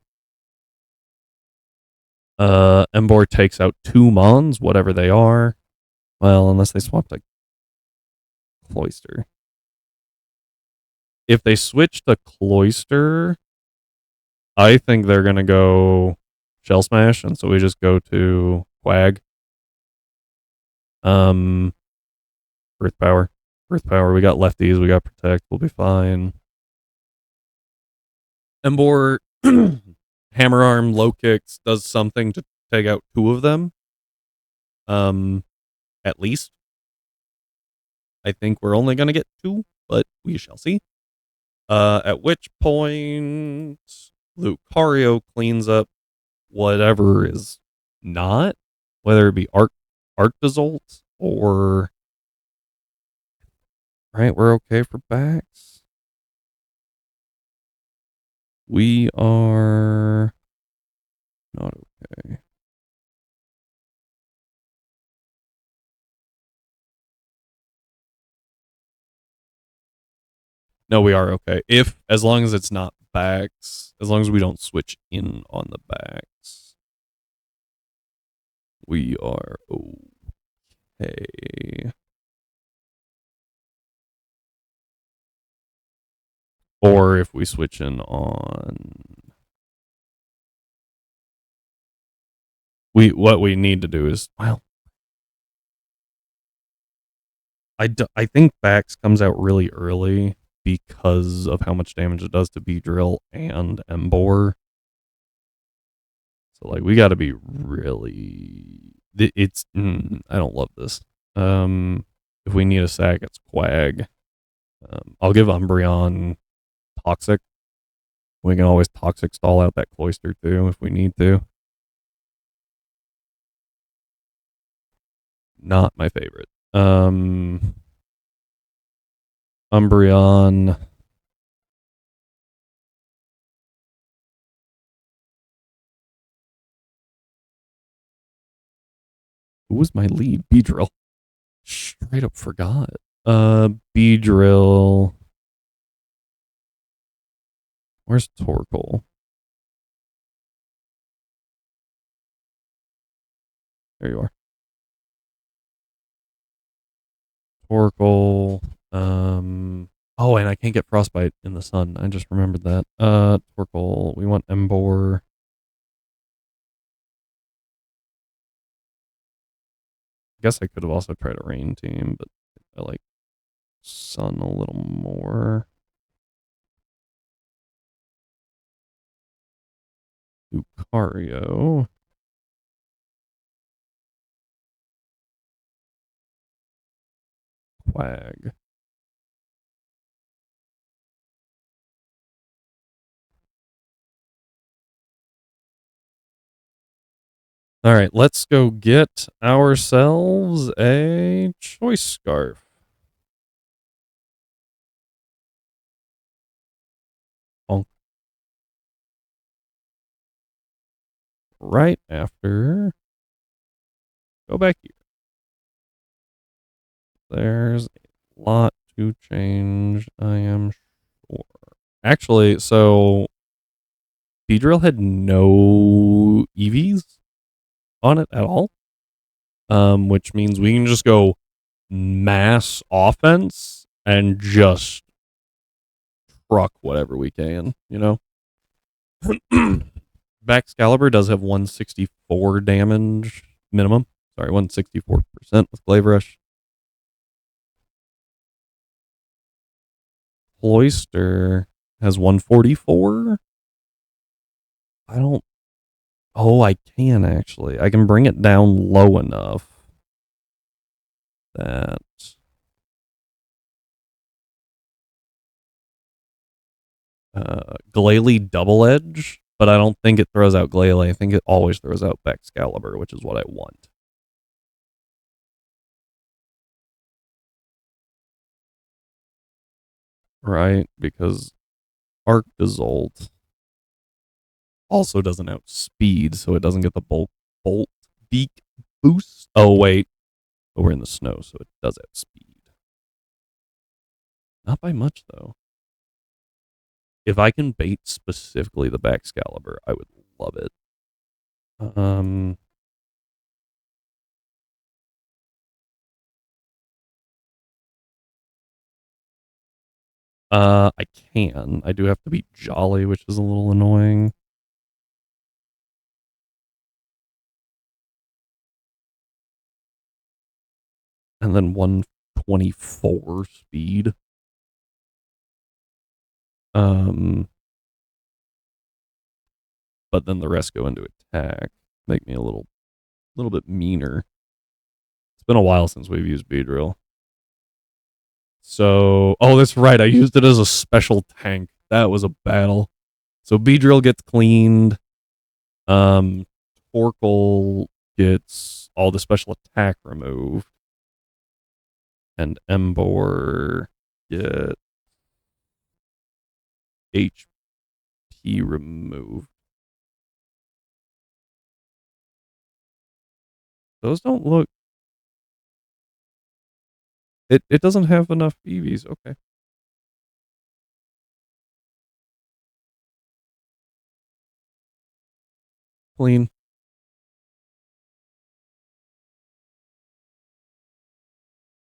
Emboar takes out 2 Mons, whatever they are. Well, unless they swap to Cloyster. If they switch to Cloyster, I think they're going to go Shell Smash, and so we just go to Quag. Earth Power. Earth Power. We got lefties. We got Protect. We'll be fine. Emboar, Hammer Arm, Low Kicks, does something to take out 2 of them. At least. I think we're only going to get 2, but we shall see. At which point, Lucario cleans up whatever is not, whether it be Arctazol or. Right, we're okay for backs. We are not okay. No, we are okay. As long as it's not backs, as long as we don't switch in on the backs, we are okay. Or if we switch in on, what we need to do is, well, I think backs comes out really early because of how much damage it does to Beedrill and Emboar. So like we got to be really. It's I don't love this. If we need a sack, it's Quag. I'll give Umbreon Toxic. We can always Toxic stall out that Cloyster too if we need to. Not my favorite. Umbreon. Who was my lead? Beedrill. Straight up forgot. Beedrill. Where's Torkoal? There you are. Torkoal. Oh, and I can't get Frostbite in the sun. I just remembered that. Torkoal. We want Emboar. I guess I could have also tried a rain team, but I like sun a little more. Lucario. Quag. All right, let's go get ourselves a choice scarf. Bonk. Right after. Go back here. There's a lot to change, I am sure. Actually, so Beedrill had no EVs on it at all, which means we can just go mass offense and just truck whatever we can, you know? Baxcalibur does have 164 damage minimum. Sorry, 164% with Glaive Rush. Cloyster has 144. I don't. Oh, I can actually. I can bring it down low enough that. Glalie Double Edge, but I don't think it throws out Glalie. I think it always throws out Baxcalibur, which is what I want. Right? Because Arc Dissolve also doesn't outspeed, so it doesn't get the bolt beak boost. Oh, wait. But we're in the snow, so it does outspeed. Not by much, though. If I can bait specifically the Baxcalibur, I would love it. I can. I do have to be Jolly, which is a little annoying. And then 124 speed. But then the rest go into attack. Make me a little bit meaner. It's been a while since we've used Beedrill. So, oh, that's right. I used it as a special tank. That was a battle. So Beedrill gets cleaned. Torkoal gets all the special attack removed. And Embor gets HP removed. Those don't look. It doesn't have enough EVs. Okay. Clean.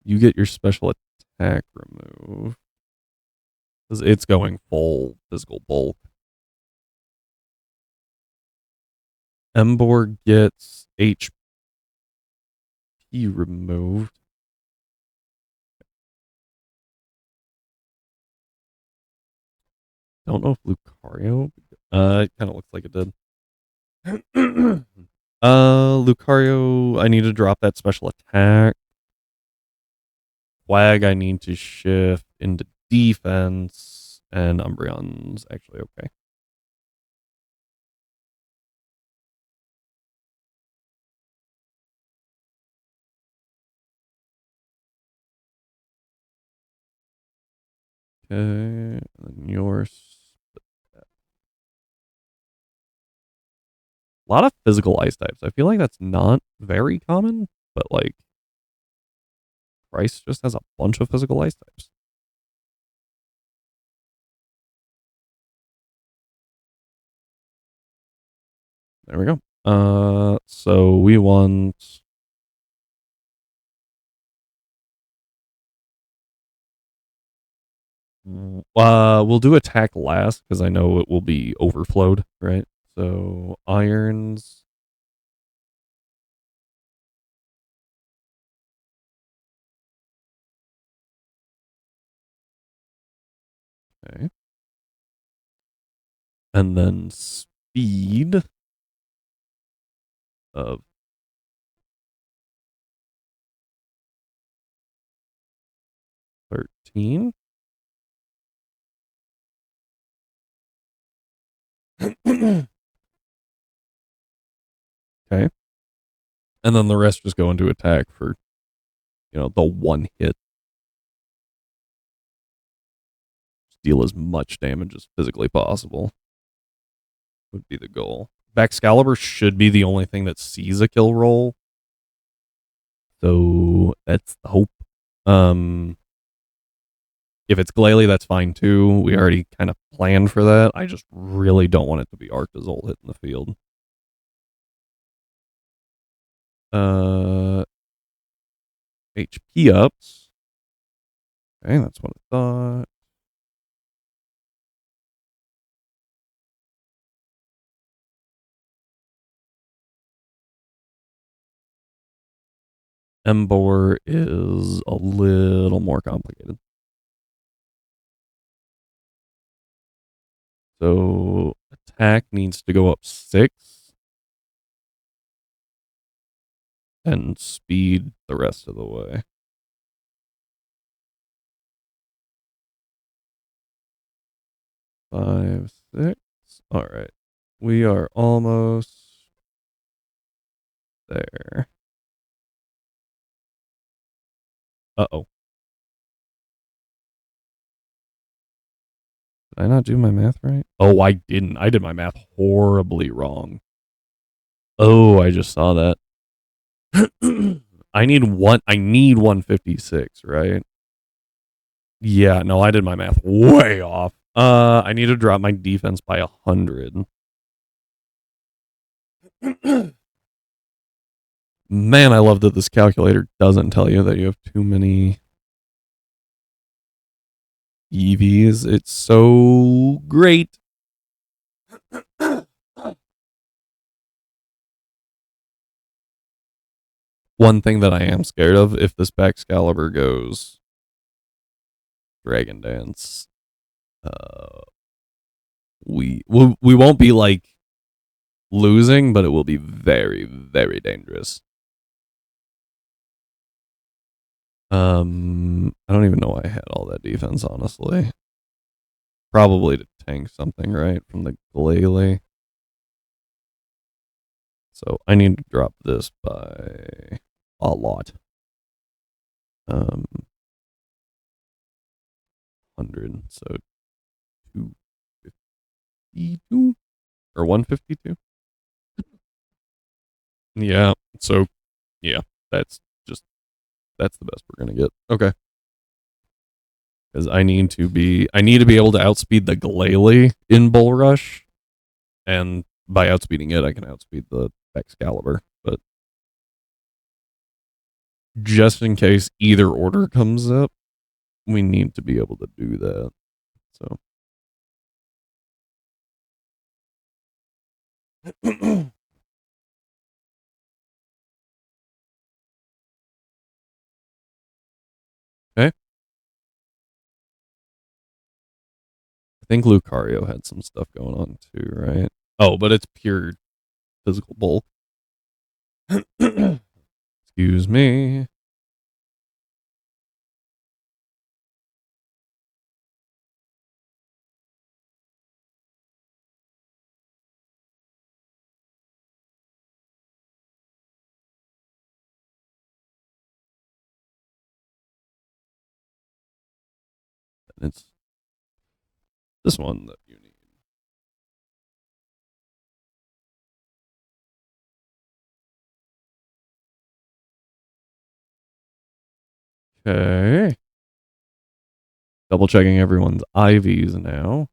You get your special attack removed. Because it's going full physical bulk. Embor gets HP removed. Don't know if Lucario. It kind of looks like it did. Lucario, I need to drop that special attack. Flag, I need to shift into defense, and Umbreon's actually okay. Okay, and then yours. A lot of physical ice types. I feel like that's not very common, but like Pryce just has a bunch of physical ice types. There we go. So we want. We'll do attack last because I know it will be overflowed, right? So irons. Okay. And then speed. of 13. Okay. And then the rest just go into attack for, the one hit. Deal as much damage as physically possible would be the goal. Excalibur should be the only thing that sees a kill roll. So that's the hope. If it's Glalie, that's fine too. We already kind of planned for that. I just really don't want it to be Arctozolt hitting the field. HP ups. Okay, that's what I thought. Embor is a little more complicated. So attack needs to go up 6 and speed the rest of the way. 5, 6. All right. We are almost there. Uh-oh. Did I not do my math right? Oh, I didn't. I did my math horribly wrong. Oh, I just saw that. I need 156, right? Yeah, no, I did my math way off. I need to drop my defense by 100. Man, I love that this calculator doesn't tell you that you have too many EVs. It's so great. One thing that I am scared of, if this Excalibur goes Dragon Dance, we won't be like losing, but it will be very, very dangerous. I don't even know why I had all that defense, honestly. Probably to tank something, right, from the Glalie. So I need to drop this by a lot. 100, so 252 or 152. Yeah. So yeah, that's the best we're gonna get. Okay. Because I need to be able to outspeed the Glalie in Bull Rush, and by outspeeding it, I can outspeed the Excalibur. But just in case either order comes up, we need to be able to do that. So. Okay. I think Lucario had some stuff going on too, right? Oh, but it's pure physical bulk. Excuse me. It's this one that you need. Okay. Double checking everyone's IVs now.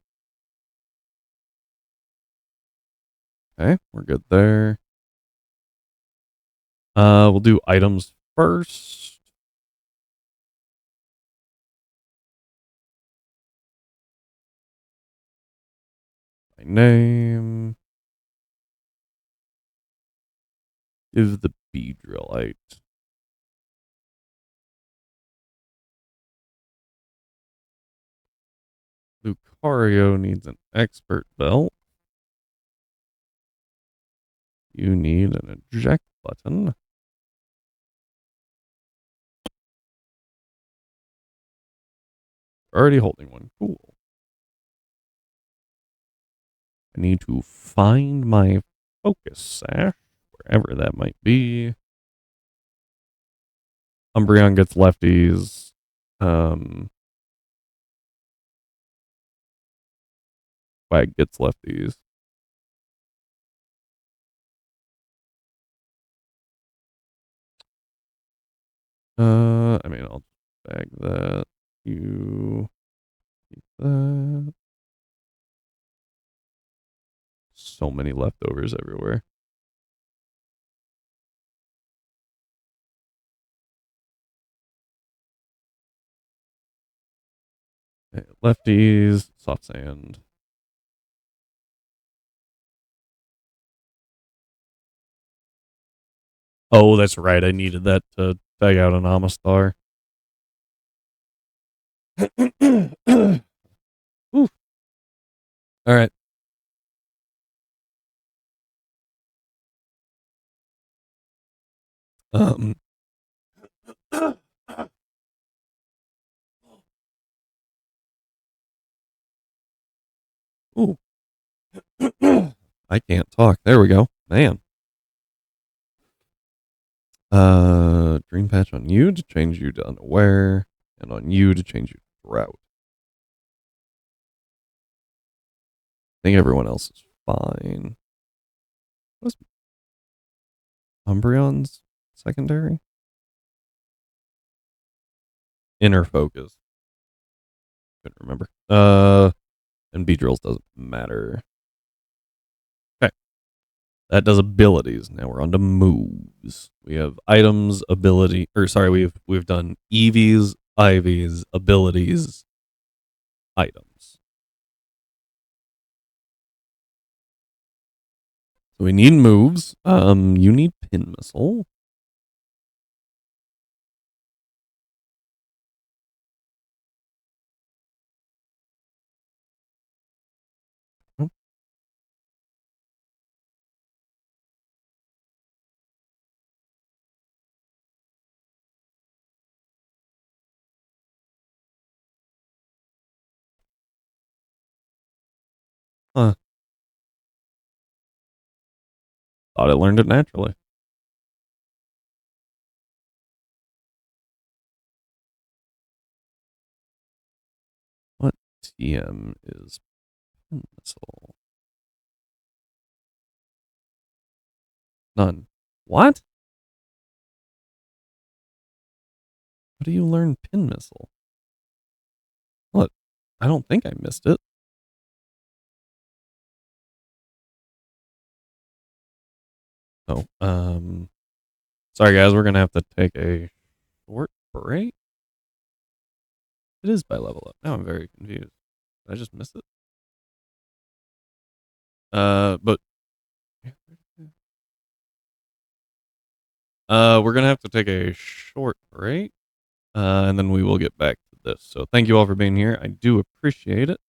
Okay, we're good there. We'll do items first. My name. Give the Beedrillite. Lucario needs an expert belt. You need an eject button. Already holding one. Cool. I need to find my focus sash, wherever that might be. Umbreon gets lefties. Swag gets lefties. I mean, I'll bag that. You keep that. So many leftovers everywhere. Okay, lefties, soft sand. Oh, that's right. I needed that to tag out an Amistar. Ooh. All right. Um. Ooh. I can't talk. There we go. Man. Dream patch on you to change you to unaware, and on you to change you to drought. I think everyone else is fine. What's Umbreon's secondary? Inner focus. Couldn't remember. And Beedrills doesn't matter. Okay. That does abilities. Now we're on to moves. We have items, ability, or sorry, we've done EVs, IVs, abilities, items. So we need moves. You need pin missile. Huh. Thought I learned it naturally. What TM is pin missile? None. What? How do you learn pin missile? What? I don't think I missed it. Oh, sorry guys, we're gonna have to take a short break. It is by level up. Now I'm very confused. Did I just miss it? But we're gonna have to take a short break, and then we will get back to this. So thank you all for being here. I do appreciate it.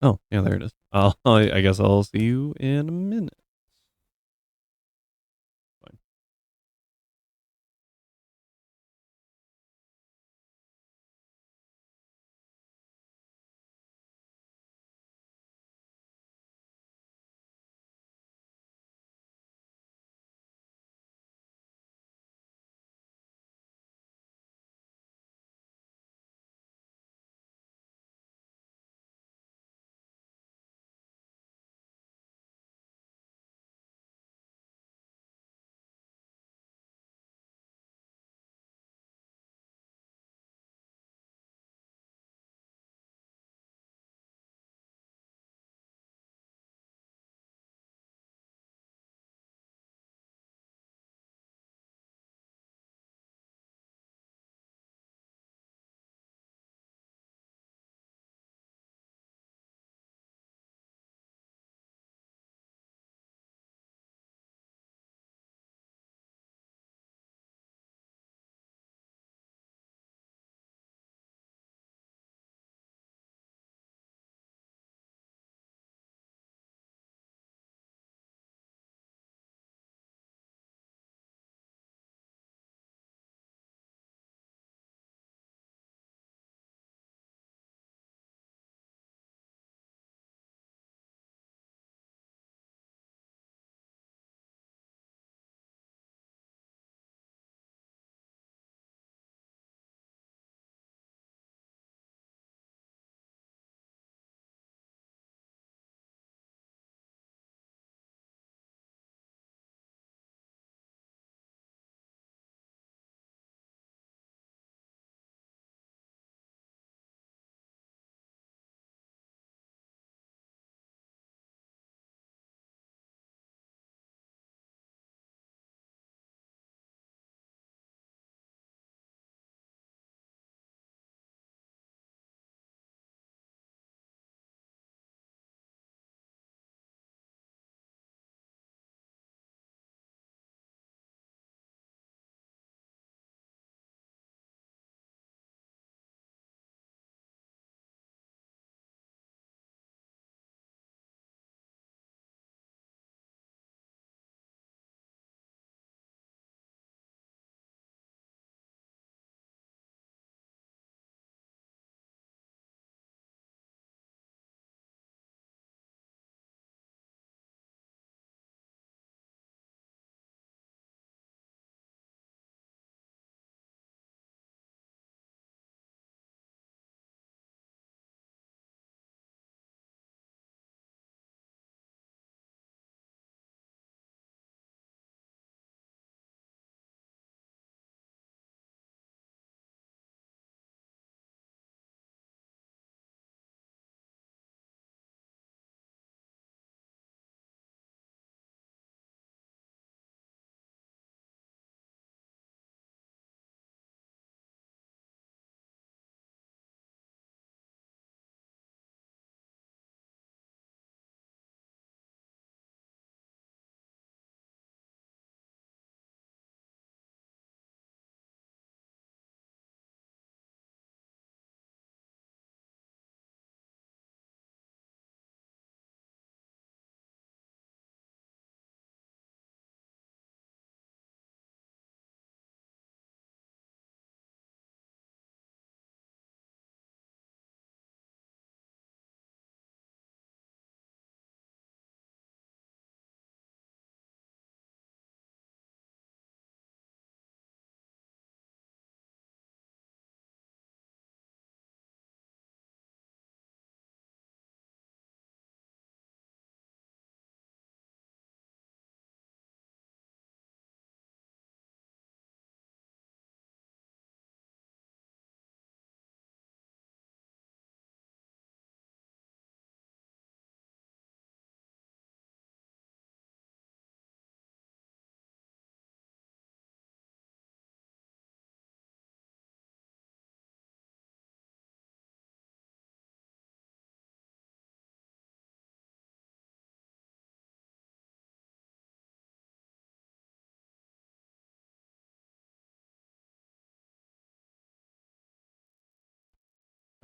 Oh, yeah, there it is. I guess I'll see you in a minute.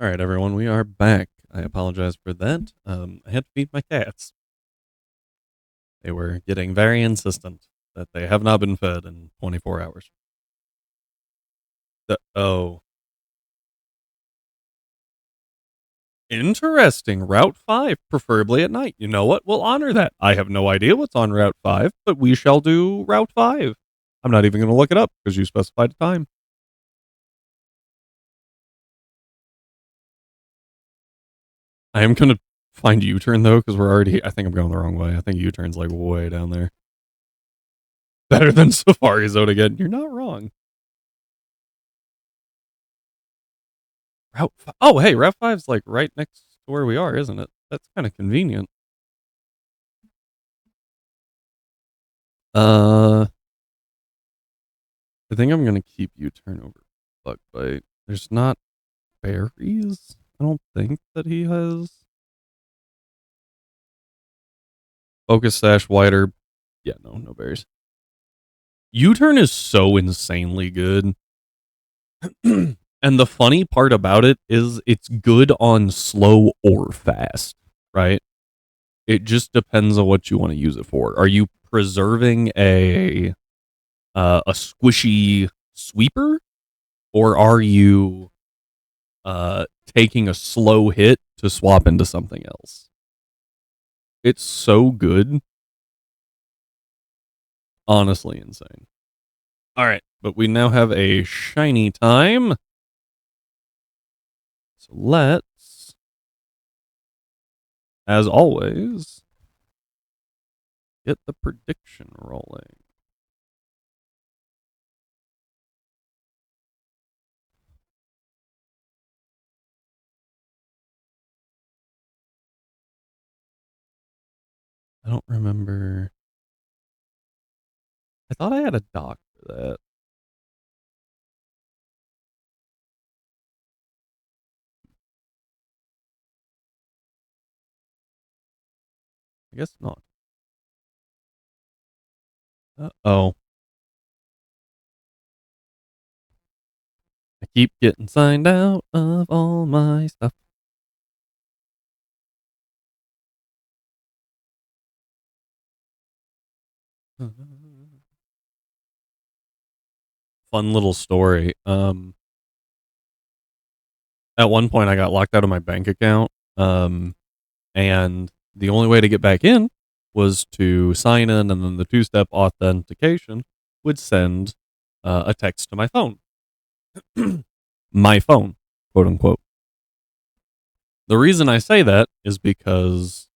All right, everyone, we are back. I apologize for that. I had to feed my cats. They were getting very insistent that they have not been fed in 24 hours. Oh, interesting. Route 5, preferably at night. You know what? We'll honor that. I have no idea what's on Route 5, but we shall do Route 5. I'm not even going to look it up because you specified a time. I am going to find U-turn, though, because we're already, I think I'm going the wrong way. I think U-turn's like way down there. Better than Safari Zone again. You're not wrong. Route 5. Oh, hey, Route 5's like right next to where we are, isn't it? That's kind of convenient. Uh, I think I'm gonna keep U-turn over Bug Bite. There's not berries. I don't think that he has. Focus Sash Wider. Yeah, no berries. U-turn is so insanely good. And the funny part about it is it's good on slow or fast, right? It just depends on what you want to use it for. Are you preserving a squishy sweeper, or are you taking a slow hit to swap into something else? It's so good, honestly insane. All right, but we now have a shiny time, so let's, as always, get the prediction rolling. I don't remember. I thought I had a doc for that. I guess not. Oh. I keep getting signed out of all my stuff. Fun little story. At one point I got locked out of my bank account. And the only way to get back in was to sign in, and then the two-step authentication would send a text to my phone. My phone, quote unquote. The reason I say that is because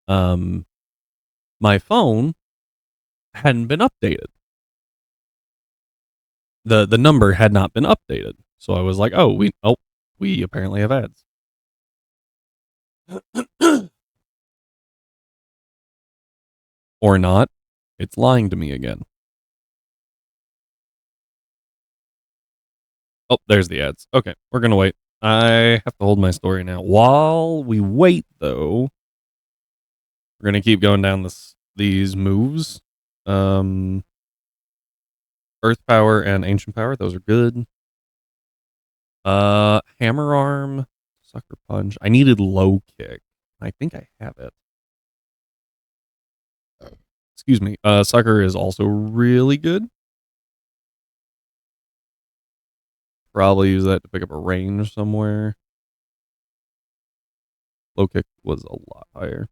my phone hadn't been updated. The number had not been updated. So I was like, we apparently have ads. Or not. It's lying to me again. Oh, there's the ads. Okay, we're gonna wait. I have to hold my story now. While we wait, though, we're gonna keep going down these moves. Earth power and ancient power, those are good. Hammer arm, sucker punch. I needed low kick. I think I have it. Excuse me. Sucker is also really good. Probably use that to pick up a range somewhere. Low kick was a lot higher.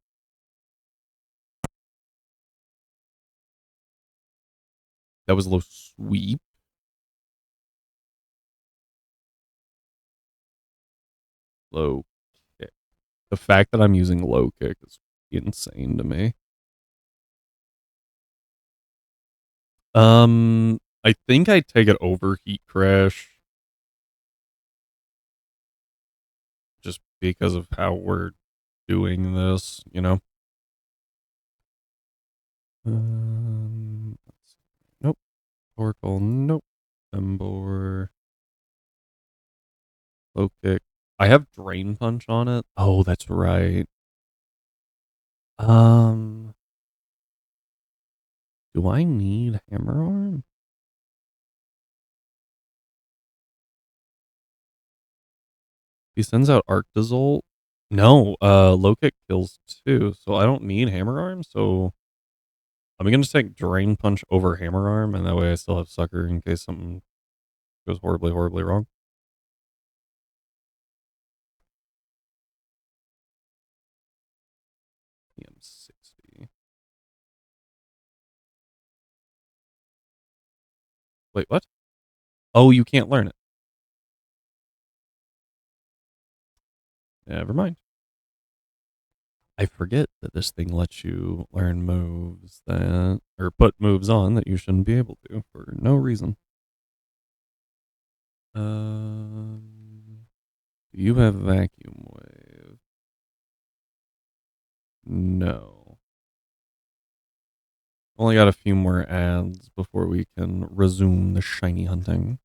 That was low sweep. Low kick. The fact that I'm using low kick is insane to me. I think I take it over heat crash just because of how we're doing this, you know. Nope. Oracle, nope. Embor, low kick. I have drain punch on it. Oh, that's right. Do I need hammer arm? He sends out Arctazol. No, low kick kills too, so I don't need hammer arm, so I'm gonna take Drain Punch over Hammer Arm, and that way I still have Sucker in case something goes horribly, horribly wrong. PM60. Wait, what? Oh, you can't learn it. Never mind. I forget that this thing lets you learn moves that, or put moves on that you shouldn't be able to for no reason. You have Vacuum Wave. No. Only got a few more ads before we can resume the shiny hunting.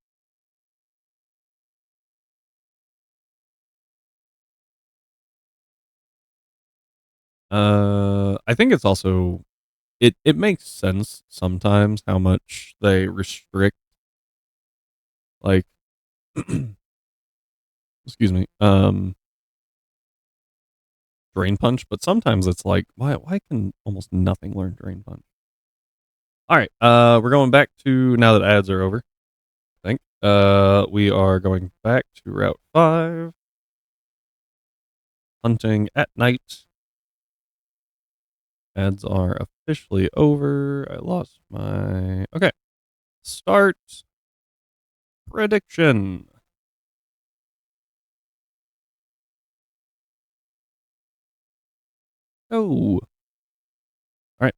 I think it's also it makes sense sometimes how much they restrict, like excuse me, Drain Punch, but sometimes it's like why can almost nothing learn Drain Punch? All right, we're going back to now that ads are over. I think we are going back to Route 5, hunting at night. Ads are officially over. I lost my okay. Start prediction. Oh, all right.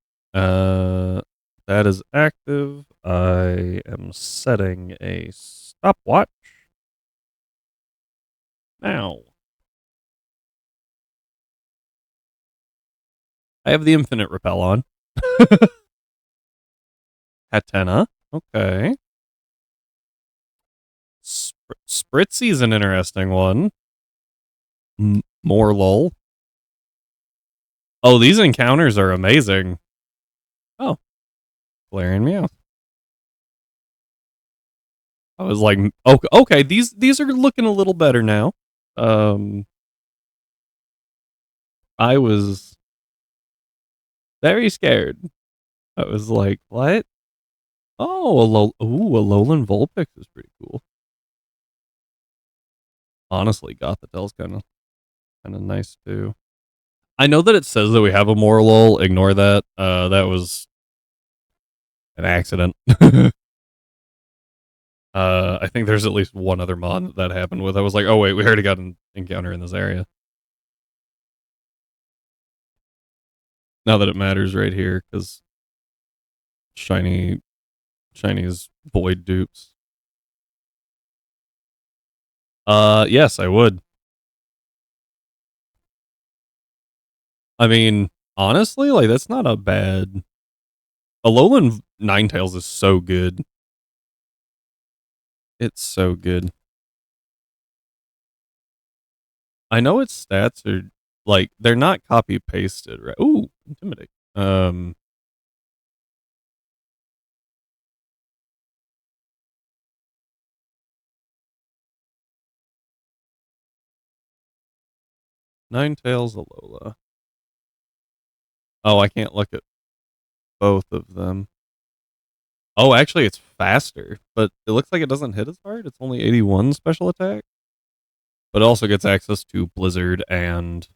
That is active. I am setting a stopwatch now. I have the infinite repel on. Hatena. Okay. Spritzy's an interesting one. More lol. Oh, these encounters are amazing. Oh, Flaring Meow. I was like, okay, these are looking a little better now. I was very scared. I was like, what? Oh, a Alolan Vulpix is pretty cool. Honestly, Gothitel's kind of nice too. I know that it says that we have a Morlul. Ignore that. That was an accident. I think there's at least one other mod that happened with. I was like, oh wait, we already got an encounter in this area. Now that it matters right here, because Shiny's void dupes. Yes, I would. I mean, honestly, like that's not a bad. Alolan Ninetales is so good. It's so good. I know its stats are like they're not copy pasted, right? Ooh, intimidate. Ninetales Alola. Oh, I can't look at both of them. Oh, actually, it's faster, but it looks like it doesn't hit as hard. It's only 81 special attack, but it also gets access to Blizzard and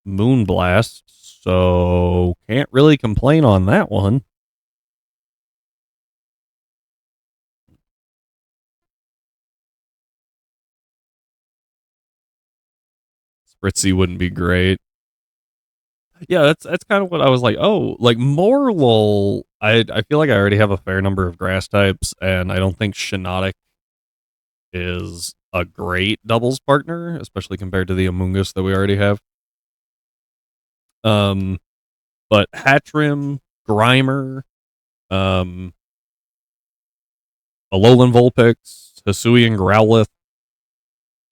Moonblast, so can't really complain on that one. Spritzy wouldn't be great. Yeah, that's kind of what I was like. Oh, like Morlul. I feel like I already have a fair number of grass types, and I don't think Shiinotic is a great doubles partner, especially compared to the Amoonguss that we already have. Um, but Hatchrim, Grimer, um, Alolan Vulpix, Hisuian Growlithe,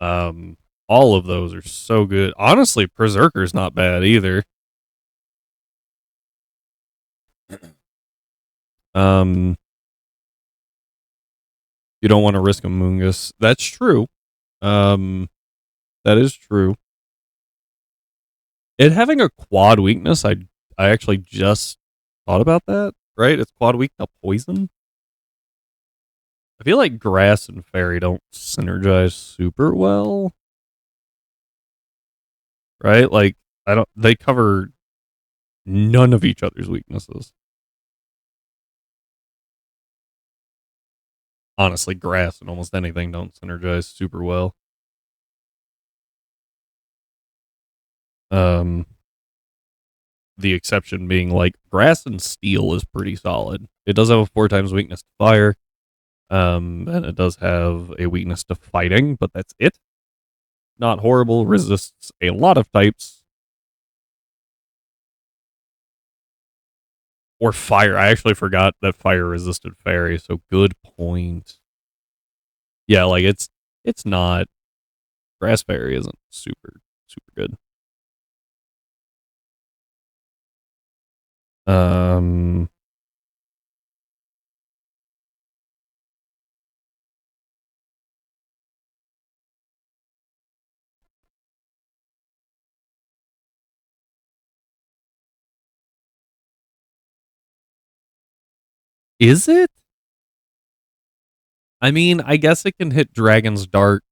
um, all of those are so good. Honestly, Berserker's not bad either. Um, you don't want to risk a Moongus. That's true. Um, that is true. It having a quad weakness, I actually just thought about that. Right, it's quad weak to poison. I feel like grass and fairy don't synergize super well. Right, like I don't. They cover none of each other's weaknesses. Honestly, grass and almost anything don't synergize super well. Um, the exception being like grass and steel is pretty solid. It does have a 4 times weakness to fire. And it does have a weakness to fighting, but that's it. Not horrible. Resists a lot of types. Or fire. I actually forgot that fire resisted fairy, so good point. Yeah, like it's not grass fairy isn't super good. Um is it? I mean, I guess it can hit Dragon Dark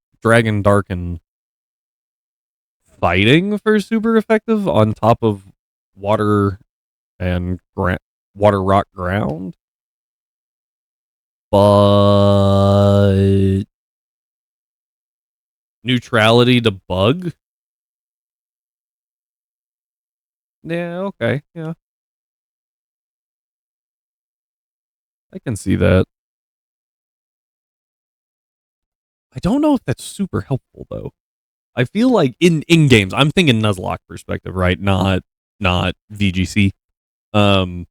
and fighting for super effective on top of water and water rock ground. But neutrality to bug? Yeah, okay. Yeah. I can see that. I don't know if that's super helpful though. I feel like in games, I'm thinking Nuzlocke perspective, right? Not VGC. Um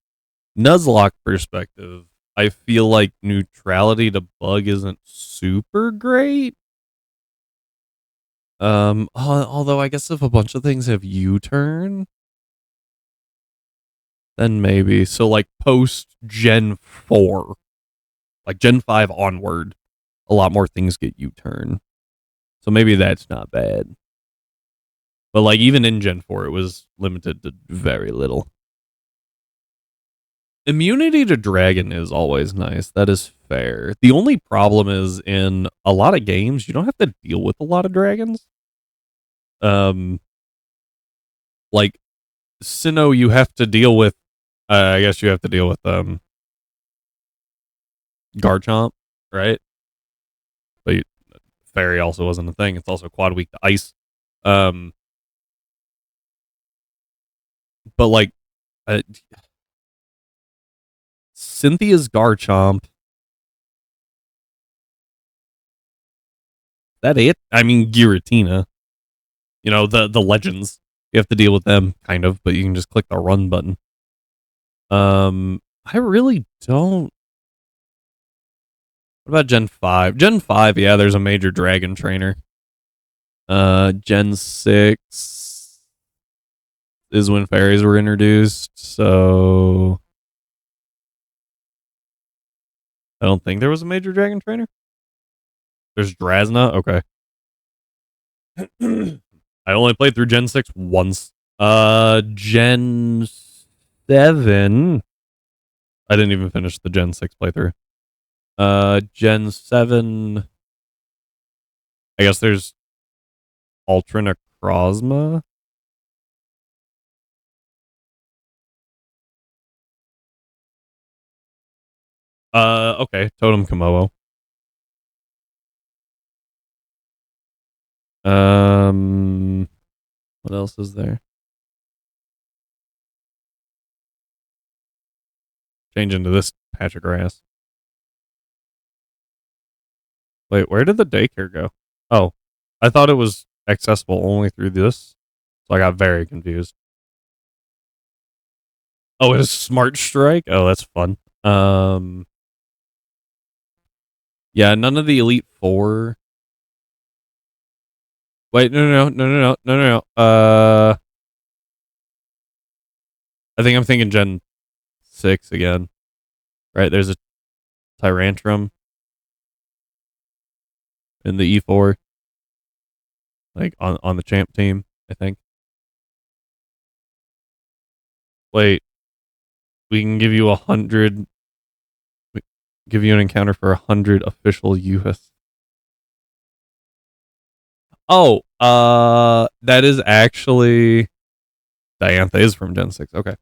Nuzlocke perspective, I feel like neutrality to bug isn't super great. Although I guess if a bunch of things have U-turn, then maybe. So like post Gen 4, like Gen 5 onward, a lot more things get U-turn. So maybe that's not bad. But like even in Gen 4, it was limited to very little. Immunity to dragon is always nice. That is fair. The only problem is in a lot of games, you don't have to deal with a lot of dragons. Um, like Sinnoh, you have to deal with. I guess you have to deal with Garchomp, right? But fairy also wasn't a thing. It's also quad weak to ice. Um, but like uh, Cynthia's Garchomp. That it? I mean Giratina. You know the legends. You have to deal with them kind of, but you can just click the run button. I really don't. What about Gen 5? Gen 5, yeah, there's a major dragon trainer. Gen 6 is when fairies were introduced, so I don't think there was a major dragon trainer. There's Drasna, okay. I only played through Gen 6 once. Gen 7. I didn't even finish the Gen 6 playthrough. Gen 7. I guess there's Ultra Necrozma. Okay, Totem Komodo. What else is there? Change into this patch of grass. Wait, where did the daycare go? Oh, I thought it was accessible only through this, so I got very confused. Oh, it is Smart Strike. Oh, that's fun. Yeah, none of the Elite Four. Wait, no. I think I'm thinking Gen 6 again. Right, there's a Tyrantrum in the E4. like on the champ team, I think. Wait, we can give you 100. Give you an encounter for 100 official US. Oh, that is actually Diantha is from Gen 6. Okay.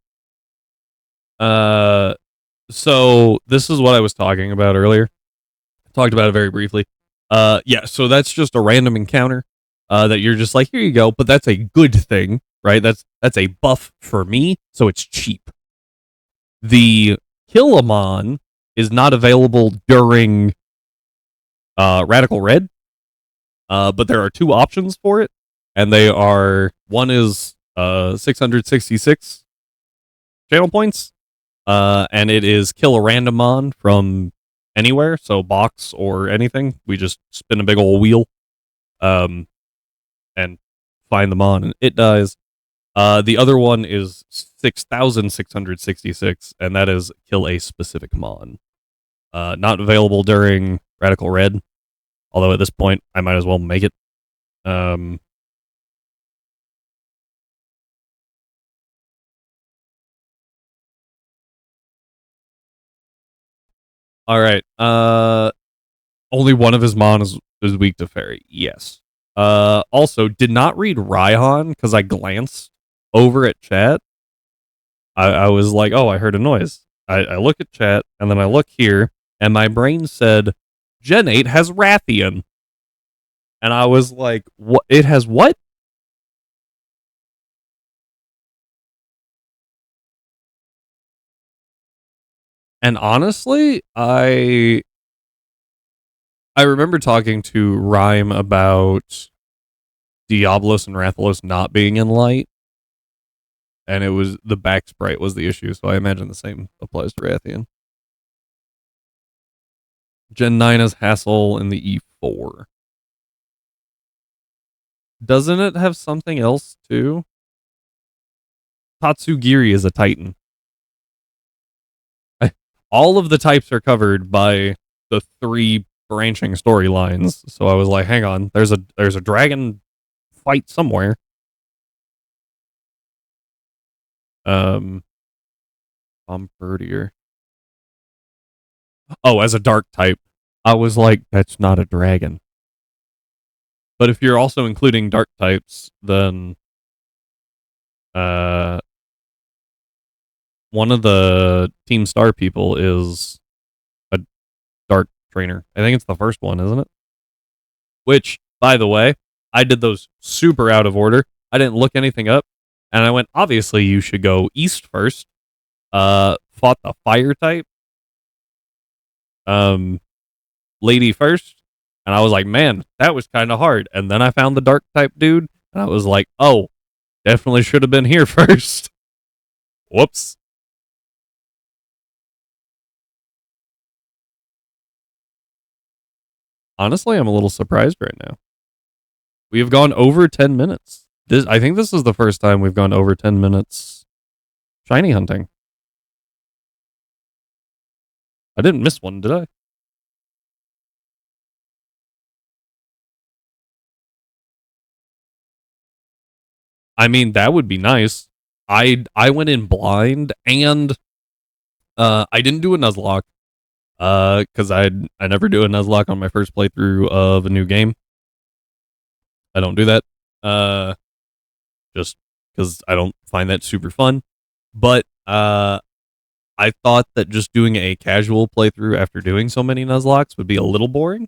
Uh, so this is what I was talking about earlier. I talked about it very briefly. Yeah, so that's just a random encounter that you're just like, here you go, but that's a good thing, right? That's a buff for me, so it's cheap. The Killamon is not available during Radical Red, but there are two options for it, and they are one is 666 channel points, and it is kill a randomon from anywhere, so box or anything. We just spin a big old wheel, and find them on, and it dies. The other one is 6,666, and that is kill a specific mon. Not available during Radical Red, although at this point I might as well make it. All right. Only one of his mon is weak to fairy. Yes. Also, did not read Raihan because I glanced over at chat. I was like, oh, I heard a noise. I look at chat, and then I look here, and my brain said, Gen 8 has Rathian. And I was like, what? It has what? And honestly, I remember talking to Rhyme about Diablos and Rathalos not being in light, and it was the back sprite was the issue, so I imagine the same applies to Rathian. Gen 9 has Hassel in the E4. Doesn't it have something else too? Tatsugiri is a Titan. All of the types are covered by the three branching storylines, so I was like, hang on, there's a dragon fight somewhere. Bombardier. Oh, as a dark type. I was like, that's not a dragon. But if you're also including dark types, then one of the Team Star people is a dark trainer. I think it's the first one, isn't it? Which, by the way, I did those super out of order. I didn't look anything up, and I went, obviously you should go east first. Fought the fire type lady first, and I was like, man, that was kind of hard. And then I found the dark type dude, and I was like, oh, definitely should have been here first. Whoops. Honestly, I'm a little surprised right now. We have gone over 10 minutes. I think this is the first time we've gone over 10 minutes shiny hunting. I didn't miss one, did I? I mean, that would be nice. I went in blind, and I didn't do a Nuzlocke because I never do a Nuzlocke on my first playthrough of a new game. I don't do that just because I don't find that super fun. But I thought that just doing a casual playthrough after doing so many Nuzlocks would be a little boring.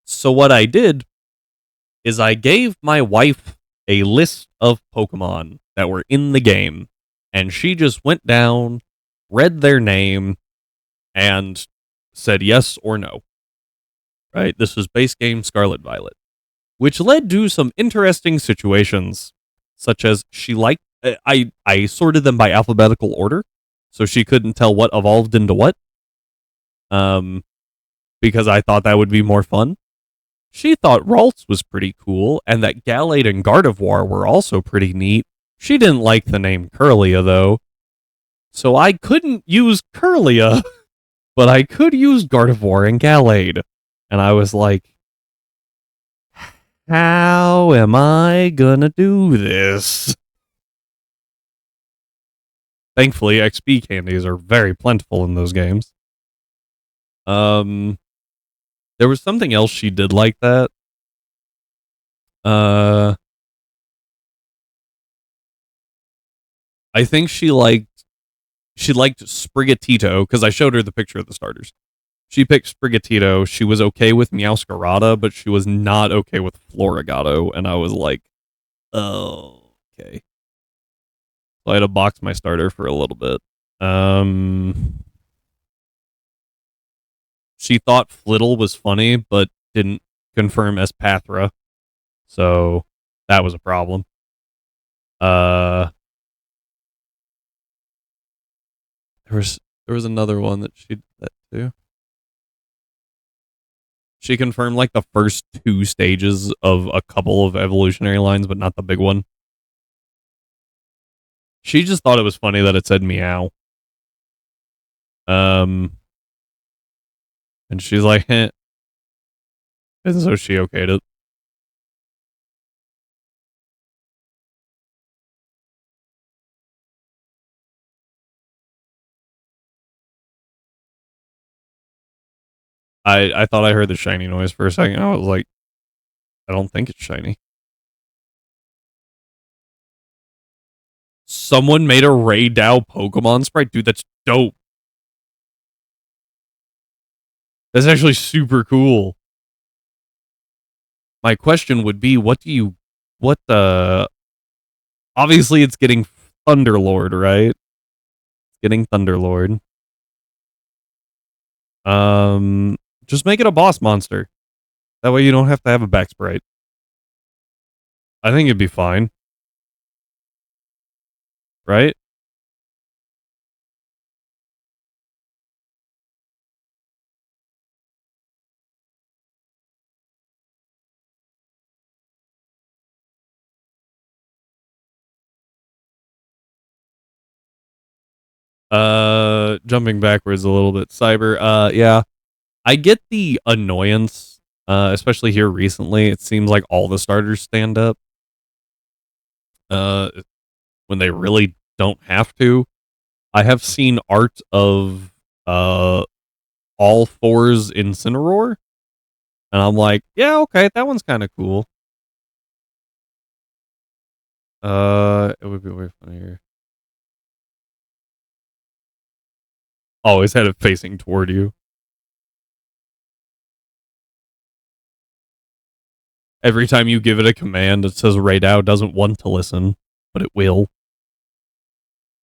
So what I did is I gave my wife a list of Pokemon that were in the game, and she just went down, read their name, and said yes or no. Right? This was base game Scarlet Violet, which led to some interesting situations, such as she liked. I sorted them by alphabetical order, so she couldn't tell what evolved into what. Because I thought that would be more fun. She thought Ralts was pretty cool, and that Gallade and Gardevoir were also pretty neat. She didn't like the name Curlia, though. So I couldn't use Curlia, but I could use Gardevoir and Gallade. And I was like, How am I gonna do this? Thankfully, XP candies are very plentiful in those games. There was something else she did like that. I think she liked Sprigatito because I showed her the picture of the starters. She picked Sprigatito. She was okay with Meowscarada, but she was not okay with Florigato, and I was like, oh, okay. So I had to box my starter for a little bit. She thought Flittle was funny, but didn't confirm Espathra, so that was a problem. There was another one that she did that too. She confirmed like the first two stages of a couple of evolutionary lines, but not the big one. She just thought it was funny that it said meow. And she's like, eh. And so she okayed it. I thought I heard the shiny noise for a second. I was like, I don't think it's shiny. Someone made a Ray Dow Pokemon sprite? Dude, that's dope. That's actually super cool. My question would be, what the... Obviously, it's getting Thunderlord, right? It's getting Thunderlord. Just make it a boss monster. That way you don't have to have a back sprite. I think it'd be fine. Right? Jumping backwards a little bit. Cyber, yeah. I get the annoyance, especially here recently. It seems like all the starters stand up. Uh, when they really don't have to. I have seen art of all fours Incineroar, and I'm like, yeah, okay, that one's kind of cool. It would be way funnier. Always had it facing toward you. Every time you give it a command, it says Raydao doesn't want to listen, but it will.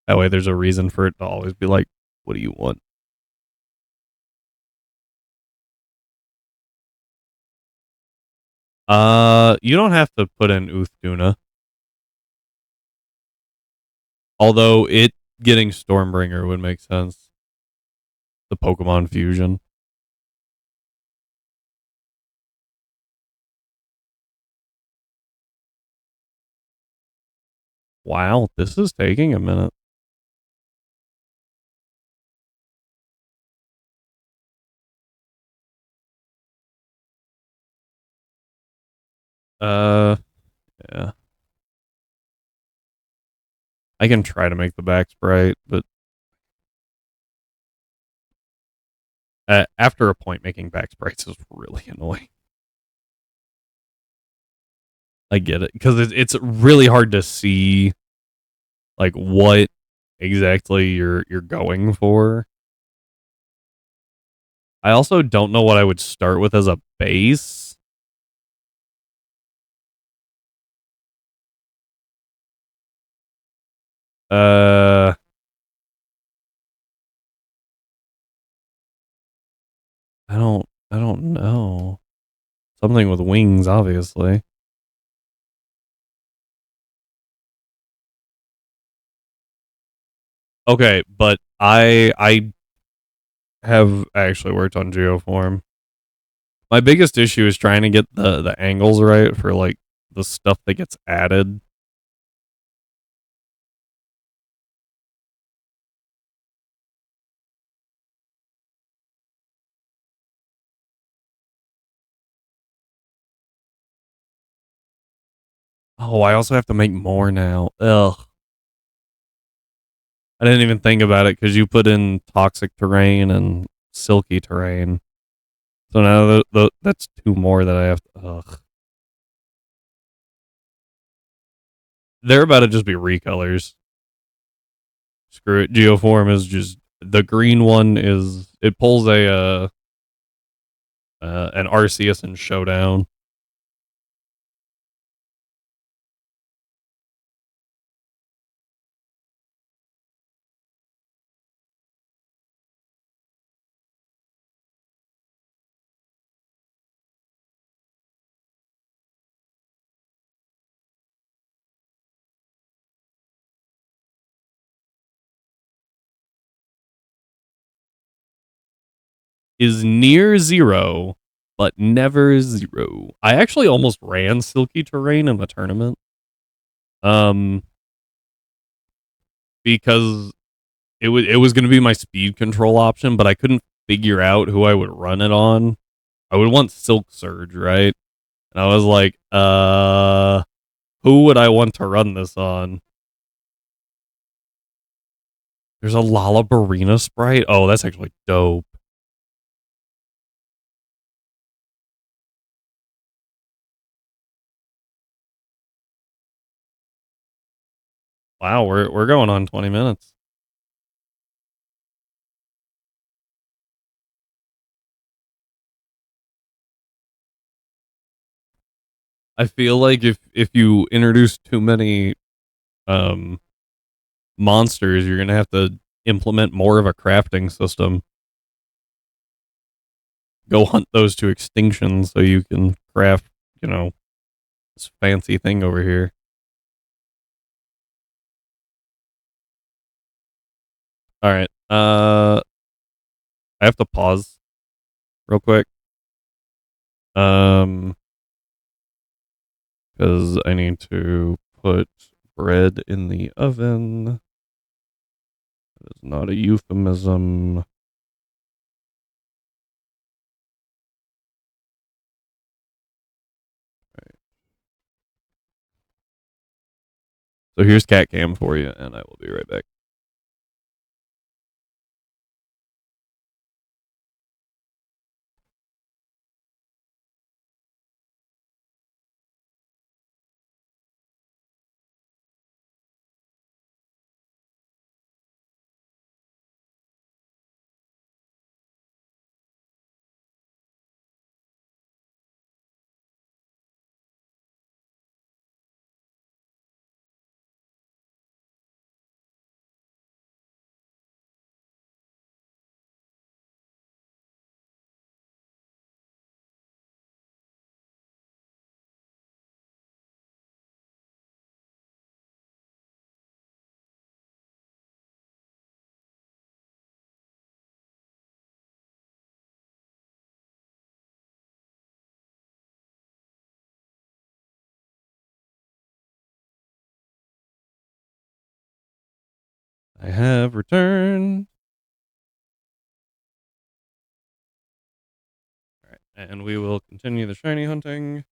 That way there's a reason for it to always be like, what do you want? You don't have to put in Uthguna. Although it getting Stormbringer would make sense. The Pokemon fusion. Wow, this is taking a minute. Yeah. I can try to make the back sprite, but after a point, making back sprites is really annoying. I get it because it's really hard to see like what exactly you're going for. I also don't know what I would start with as a base. Uh, I don't know. Something with wings, obviously. Okay, but I have actually worked on Geoform. My biggest issue is trying to get the angles right for like the stuff that gets added. Oh, I also have to make more now. Ugh. I didn't even think about it because you put in toxic terrain and silky terrain. So now that's two more that I have to. Ugh. They're about to just be recolors. Screw it. Geoform is just the green one is it pulls an Arceus and Showdown. Is near zero, but never zero. I actually almost ran silky terrain in the tournament. Um, because it was going to be my speed control option, but I couldn't figure out who I would run it on. I would want Silk Surge, right? And I was like, who would I want to run this on? There's a Lollabarina sprite. Oh, that's actually dope. Wow, we're going on 20 minutes. I feel like if you introduce too many um monsters, you're gonna have to implement more of a crafting system. Go hunt those to extinction so you can craft, you know, this fancy thing over here. All right. I have to pause real quick. Um, because I need to put bread in the oven. That is not a euphemism. So here's cat cam for you, and I will be right back. I have returned. All right, and we will continue the shiny hunting.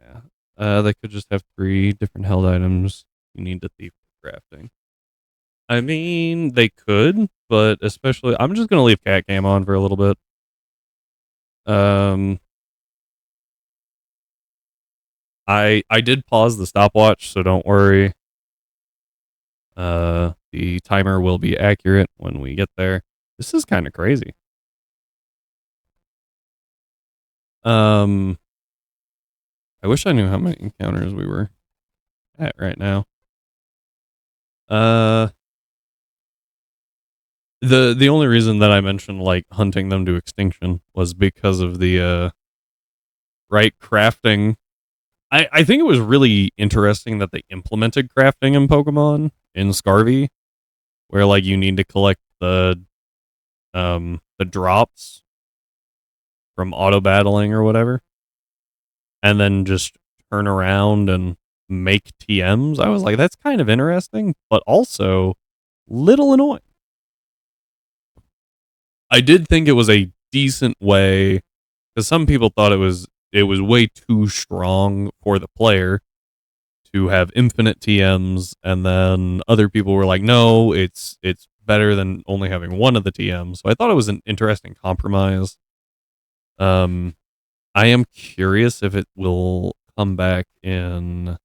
Yeah. They could just have 3 different held items. You need the thief for crafting. I mean, they could, but especially, I'm just gonna leave cat cam on for a little bit. Um, I did pause the stopwatch, so don't worry. The timer will be accurate when we get there. This is kind of crazy. Um, I wish I knew how many encounters we were at right now. Uh, the only reason that I mentioned like hunting them to extinction was because of the right crafting. I think it was really interesting that they implemented crafting in Pokemon in Scarvy, where like you need to collect the drops from auto battling or whatever, and then just turn around and make TMs. I was like, that's kind of interesting, but also little annoying. I did think it was a decent way because some people thought it was way too strong for the player to have infinite TMs, and then other people were like, no, it's better than only having one of the TMs. So I thought it was an interesting compromise. Um, I am curious if it will come back in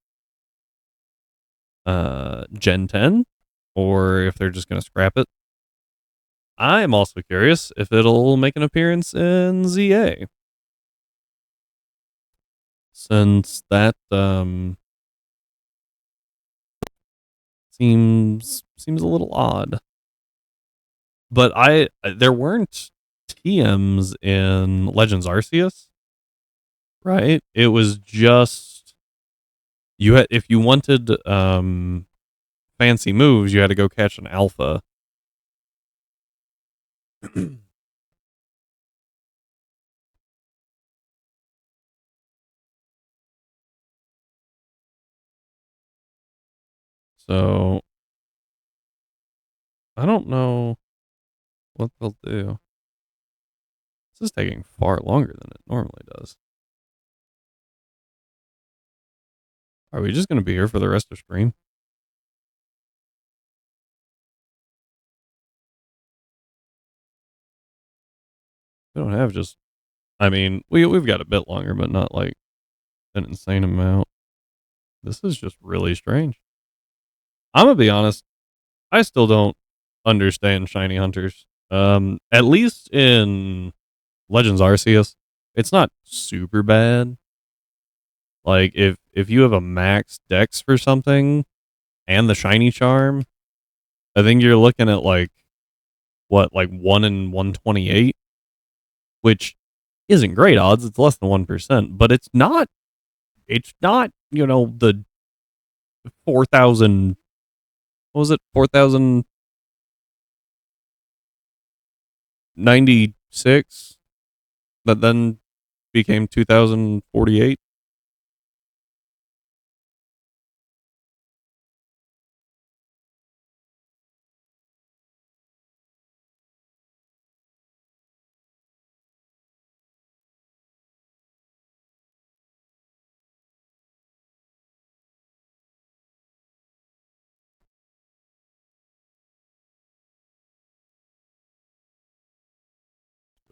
Gen 10 or if they're just going to scrap it. I am also curious if it'll make an appearance in ZA, since that seems a little odd. But there weren't TMs in Legends Arceus, right? It was just you had, if you wanted fancy moves, you had to go catch an alpha. So I don't know what they'll do. This is taking far longer than it normally does. Are we just going to be here for the rest of stream? We don't have just. I mean, we've got a bit longer, but not like an insane amount. This is just really strange. I'm gonna be honest. I still don't understand shiny hunters. At least in Legends Arceus, it's not super bad. Like if you have a max dex for something and the shiny charm, I think you're looking at like 1 in 128, which isn't great odds. It's less than 1%, but it's not the 4,000. What was it? 4,096 that then became 2,048.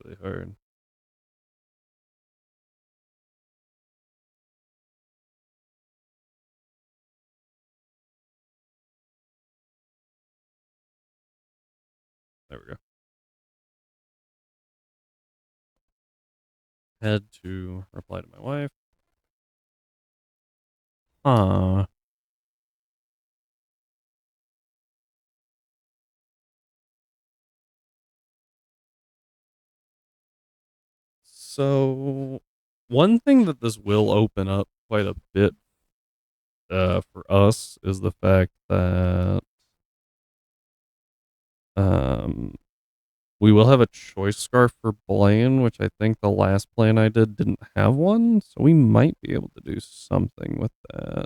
Really hard. There we go. Had to reply to my wife. Huh. So, one thing that this will open up quite a bit for us is the fact that um, we will have a choice scarf for Blaine, which I think the last plan I did didn't have one, so we might be able to do something with that.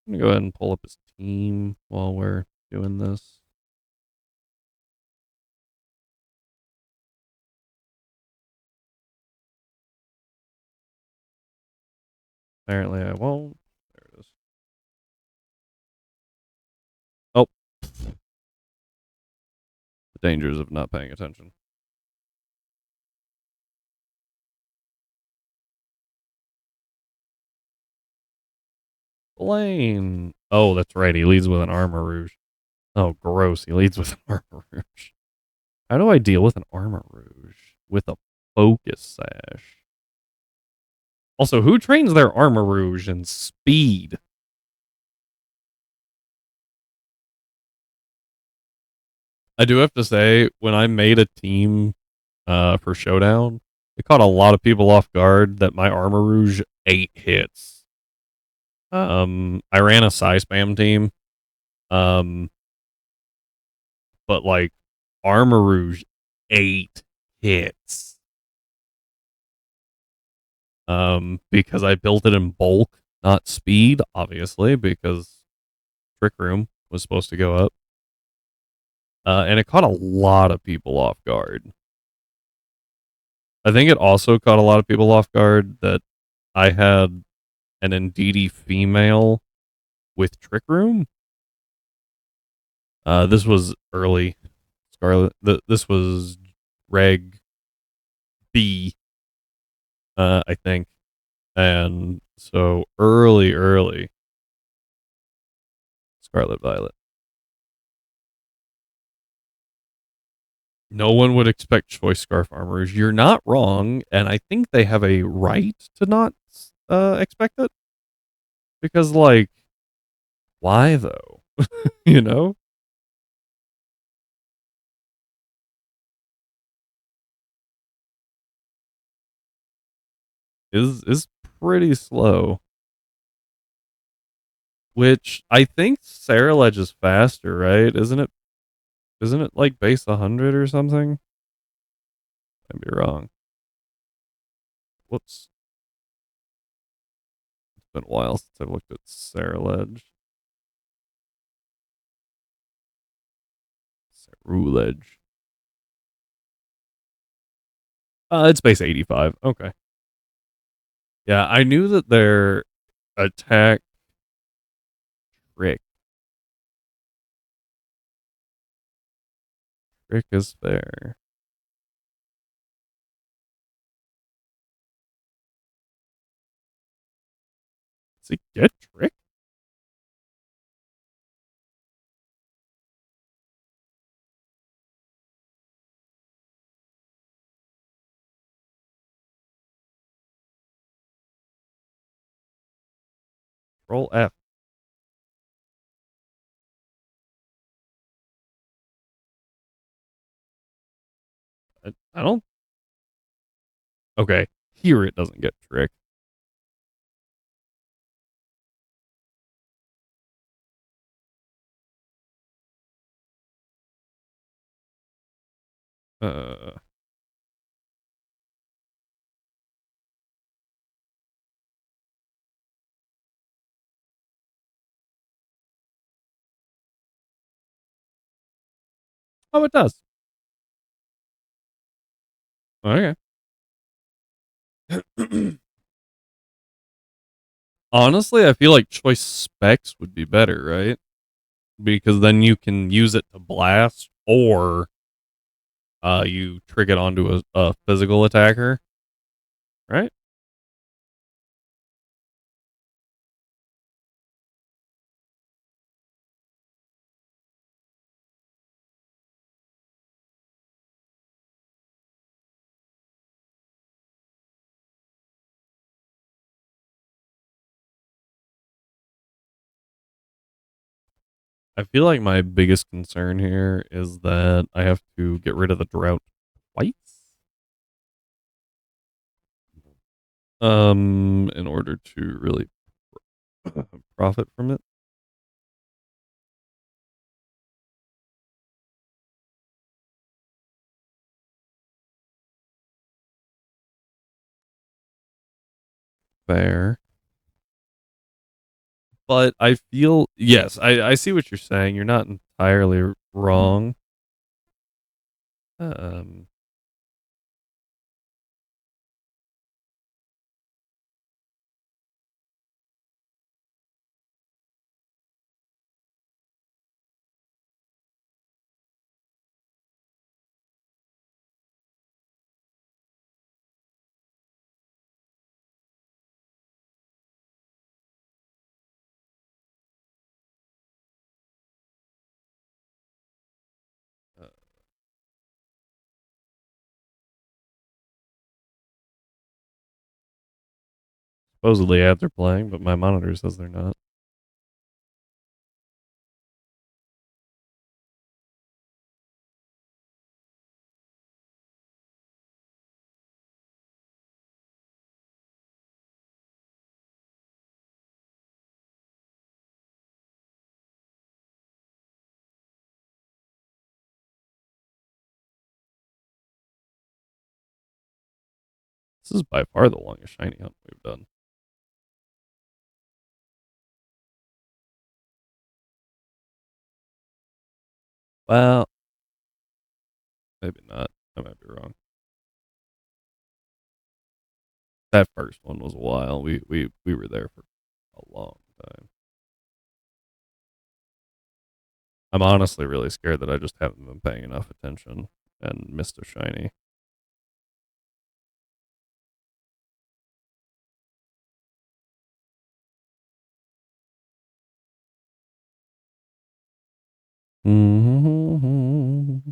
I'm gonna go ahead and pull up his team while we're doing this. Apparently I won't. There it is. Oh. The dangers of not paying attention. Blaine. Oh, that's right. He leads with an armor rouge. Oh, gross. He leads with an armor rouge. How do I deal with an armor rouge? With a focus sash. Also, who trains their armor rouge in speed? I do have to say, when I made a team for Showdown, it caught a lot of people off guard that my armor rouge 8 hits. I ran a Psy spam team. But like armor rouge 8 hits. Because I built it in bulk, not speed, obviously, because Trick Room was supposed to go up. And it caught a lot of people off guard. I think it also caught a lot of people off guard that I had an Indeedee female with Trick Room. This was early Scarlet. This was Reg B, I think, and so early Scarlet Violet. No one would expect choice scarf armors. You're not wrong, and I think they have a right to not expect it because, like, why though? you know, is pretty slow. Which I think Sarah Ledge is faster, right? Isn't it? Isn't it like base 100 or something? I'd be wrong. Whoops. It's been a while since I've looked at Sarah Ledge. Sarah Ledge. It's base 85. Okay. Yeah, I knew that their attack trick is fair. Does he get trick? Roll F. I don't. Okay. Here it doesn't get trick. Uh, oh, it does. Okay. Honestly, I feel like choice specs would be better, right? Because then you can use it to blast or you trick it onto a physical attacker, right? I feel like my biggest concern here is that I have to get rid of the drought twice. In order to really profit from it. Fair. But I feel yes, I see what you're saying. You're not entirely wrong. Um Supposedly ads are playing, but my monitor says they're not. This is by far the longest shiny hunt we've done. Well, maybe not. I might be wrong. That first one was a while. We were there for a long time. I'm honestly really scared that I just haven't been paying enough attention and missed a shiny. Mm-hmm.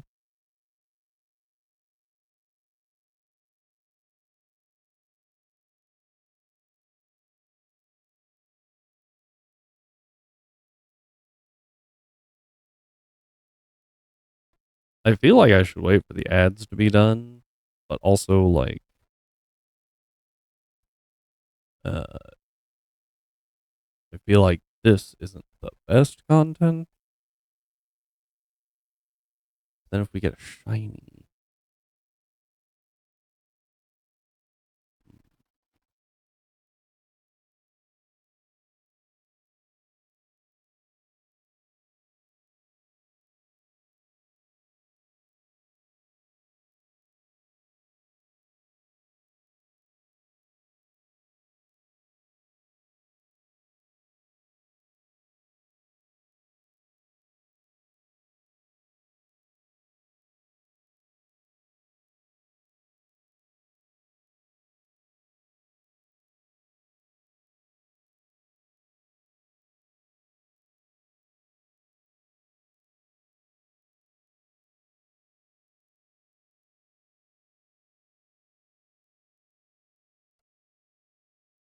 I feel like I should wait for the ads to be done, but also like I feel like this isn't the best content. Then if we get a shiny,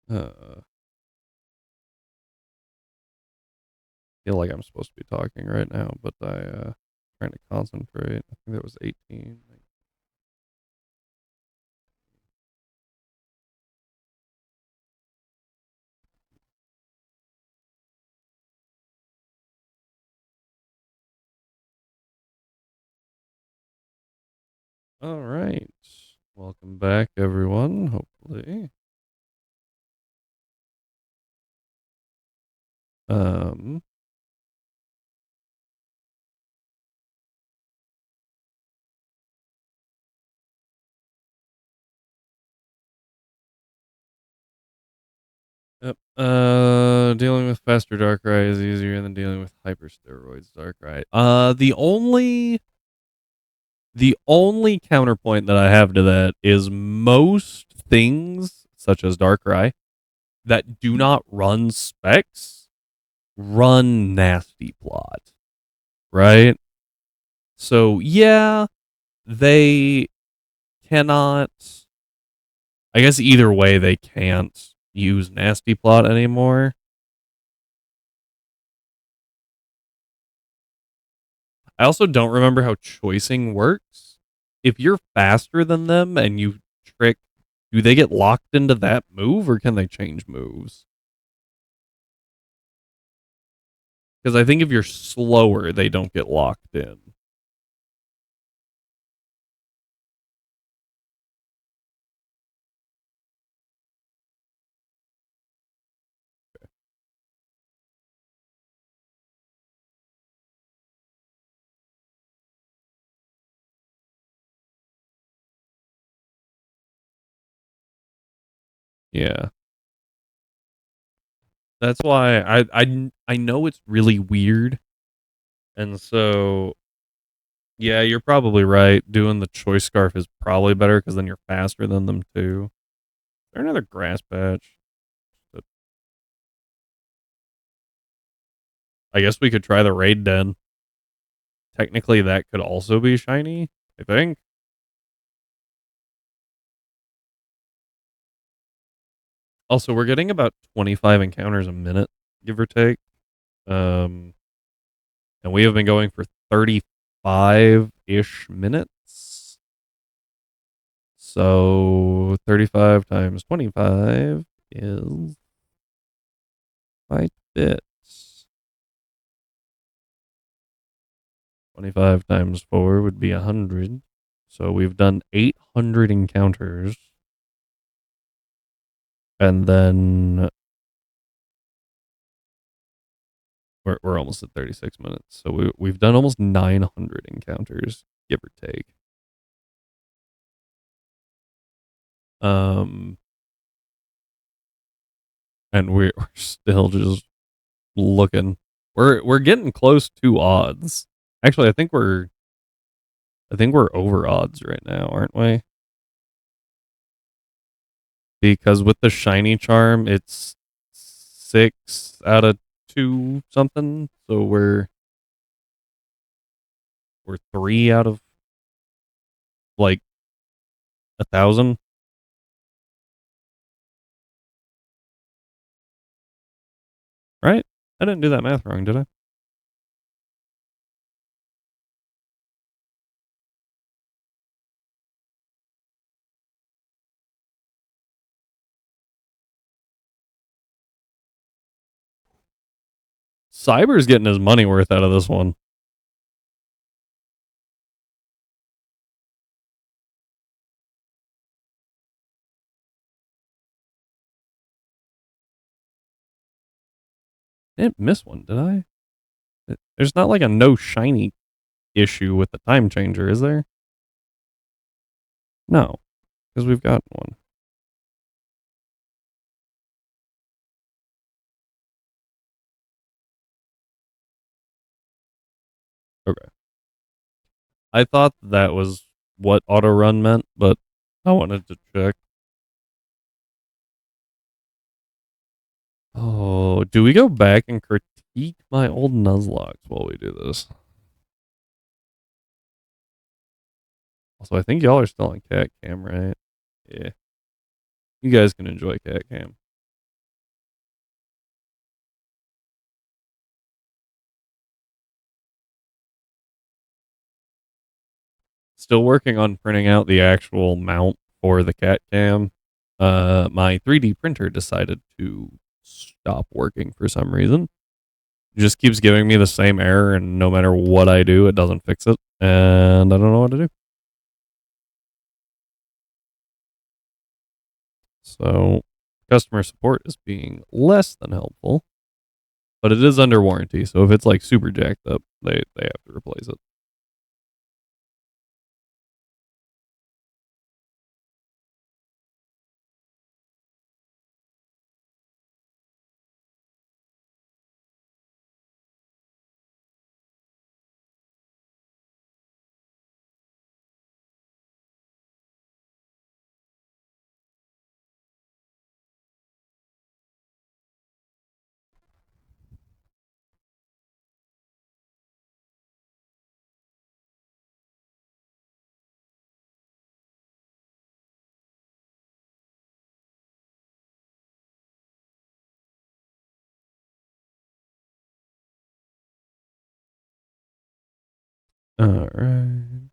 I feel like I'm supposed to be talking right now, but trying to concentrate. I think that was 18. All right. Welcome back, everyone. Hopefully. Um, yep. Dealing with faster Darkrai is easier than dealing with hypersteroids Darkrai. The only counterpoint that I have to that is most things, such as Darkrai, that do not run specs, run nasty plot. Right? So yeah, they cannot, I guess either way they can't use nasty plot anymore. I also don't remember how choicing works. If you're faster than them and you trick, do they get locked into that move or can they change moves? Because I think if you're slower, they don't get locked in. Yeah. That's why I know it's really weird. And so yeah, you're probably right. Doing the choice scarf is probably better because then you're faster than them too. Is there another grass patch? I guess we could try the raid den. Technically, that could also be shiny, I think. Also, we're getting about 25 encounters a minute, give or take. Um, and we have been going for 35-ish minutes. So 35 times 25 is quite a bit. 25 times 4 would be 100. So we've done 800 encounters. And then we're almost at 36 minutes. So we've done almost 900 encounters, give or take. and we're still just looking. We're getting close to odds. Actually, I think we're over odds right now, aren't we? Because with the shiny charm, it's 6 out of 2 something. So we're 3 out of like 1,000. Right? I didn't do that math wrong, did I? Cyber's getting his money worth out of this one. I didn't miss one, did I? There's not like a no shiny issue with the time changer, is there? No, because we've got one. Okay. I thought that was what auto run meant, but I wanted to check. Oh, do we go back and critique my old Nuzlocke while we do this? Also, I think y'all are still on cat cam, right? Yeah. You guys can enjoy cat cam. Still working on printing out the actual mount for the cat cam. My 3D printer decided to stop working for some reason. It just keeps giving me the same error, and no matter what I do, it doesn't fix it. And I don't know what to do. So, customer support is being less than helpful, but it is under warranty. So, if it's like super jacked up, they have to replace it. All right.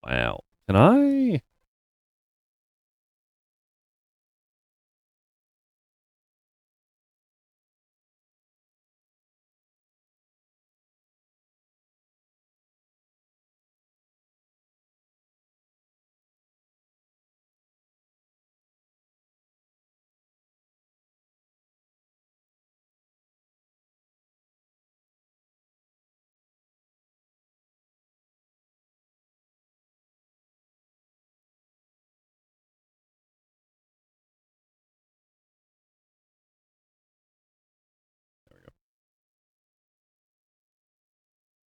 Wow. Can I?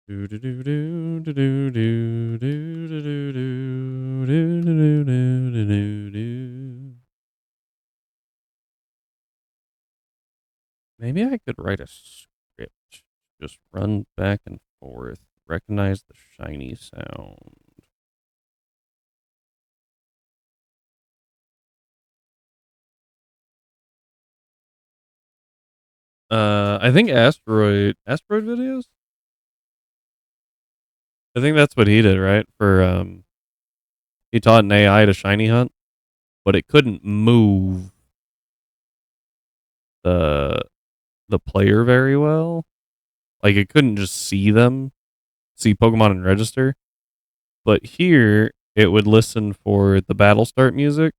Do do do do do do do do do do do do do do do do. Maybe I could write a script. Just run back and forth. Recognize the shiny sound. I think asteroid videos. I think that's what he did, right? He taught an AI to shiny hunt, but it couldn't move the the player very well. Like it couldn't just see Pokemon and register. But here it would listen for the battle start music,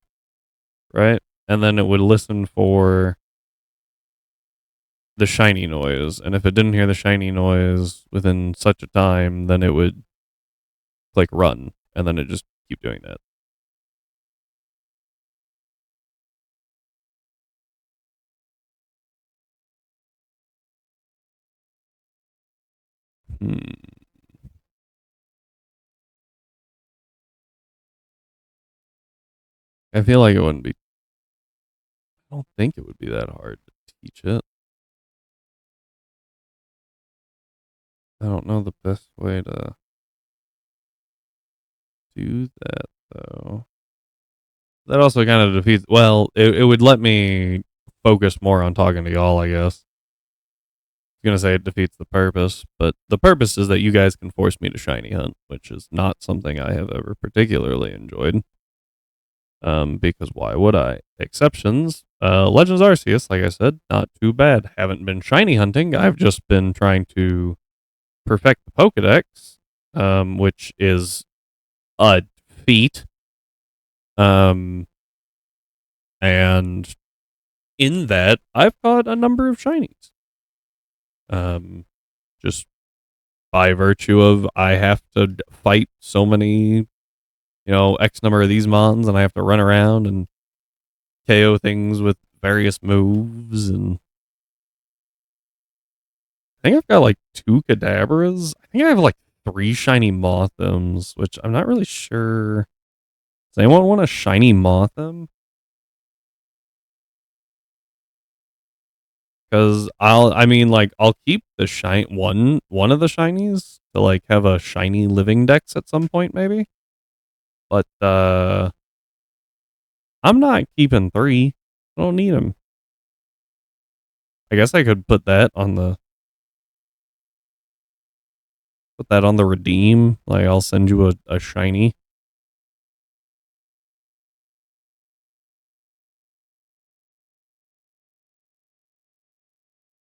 right? And then it would listen for the shiny noise. And if it didn't hear the shiny noise within such a time, then it would click run. And then it just keep doing that. Hmm. I feel like it wouldn't be, I don't think it would be that hard to teach it. I don't know the best way to do that though. That also kind of defeats, well, it would let me focus more on talking to y'all, I guess. I was gonna say it defeats the purpose, but the purpose is that you guys can force me to shiny hunt, which is not something I have ever particularly enjoyed. Because why would I? Exceptions. Legends Arceus, like I said, not too bad. Haven't been shiny hunting. I've just been trying to perfect the Pokedex, which is a feat. Um, and in that, I've caught a number of shinies. Um, just by virtue of I have to fight so many, X number of these mons, and I have to run around and KO things with various moves. And I think I've got like 2 Kadabras. I think I have like 3 shiny Mothams, which I'm not really sure. Does anyone want a shiny Motham? Because I'll keep the one of the shinies to like have a shiny living dex at some point, maybe. But I'm not keeping 3. I don't need them. I guess I could put that on the redeem. Like I'll send you a shiny.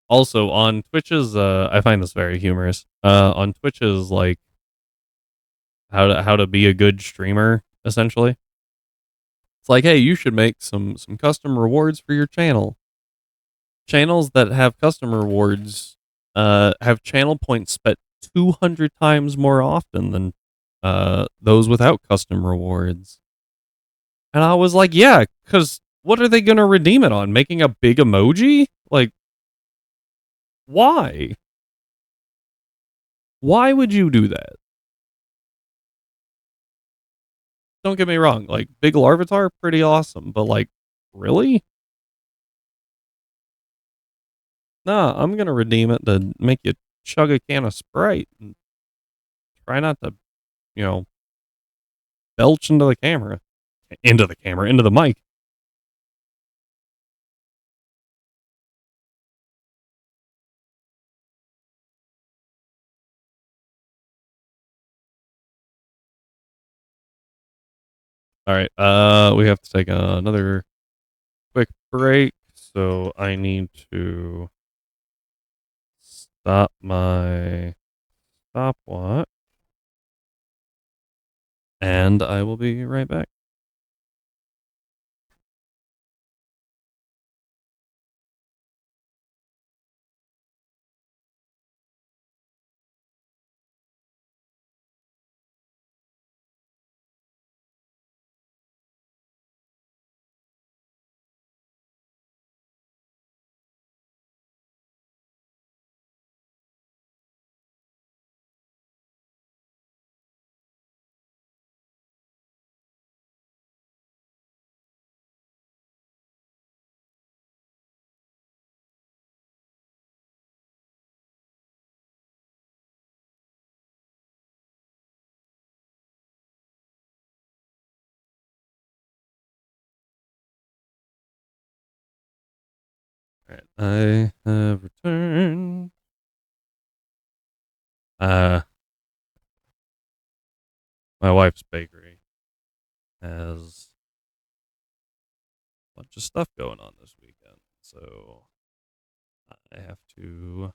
Also on Twitch's, I find this very humorous. On Twitch's like how to be a good streamer, essentially. It's like, hey, you should make some custom rewards for your channel. Channels that have custom rewards have channel points spent 200 times more often than those without custom rewards. And I was like, yeah, because what are they going to redeem it on? Making a big emoji? Like, why? Why would you do that? Don't get me wrong. Like, big Larvitar, pretty awesome. But, like, really? Nah, I'm going to redeem it to make you chug a can of Sprite and try not to, you know, belch into the camera. Into the mic. All right. We have to take another quick break. So I need to stop my stopwatch, and I will be right back. All right, I have returned. Uh, my wife's bakery has a bunch of stuff going on this weekend, so I have to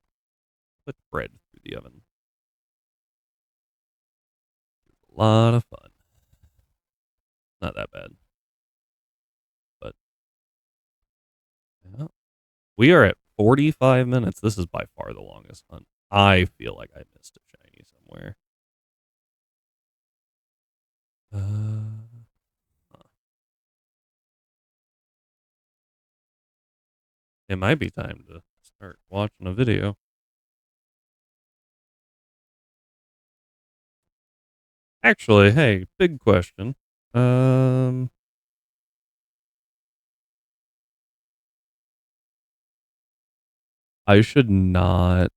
put bread through the oven. A lot of fun. Not that bad. But yeah. We are at 45 minutes. This is by far the longest hunt. I feel like I missed a shiny somewhere. It might be time to start watching a video. Actually, hey, big question. I should not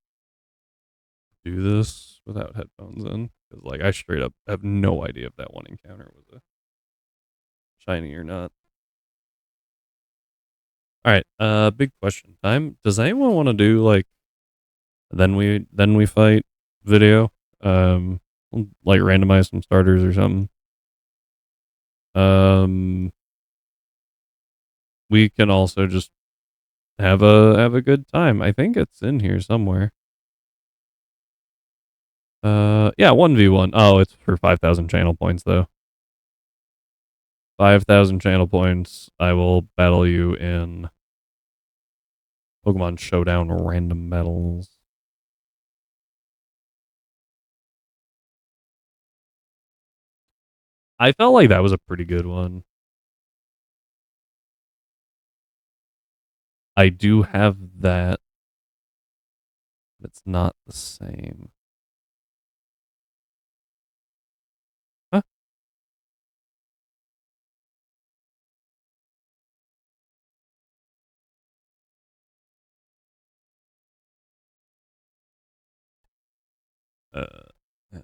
do this without headphones in because, like, I straight up have no idea if that one encounter was a shiny or not. All right, big question time. Does anyone want to do like then we fight video? Like randomize some starters or something. We can also just have a good time. I think it's in here somewhere. Yeah, 1v1. Oh, it's for 5,000 channel points though. 5,000 channel points. I will battle you in Pokemon Showdown random battles. I felt like that was a pretty good one. I do have that. It's not the same. Huh? Uh, yeah.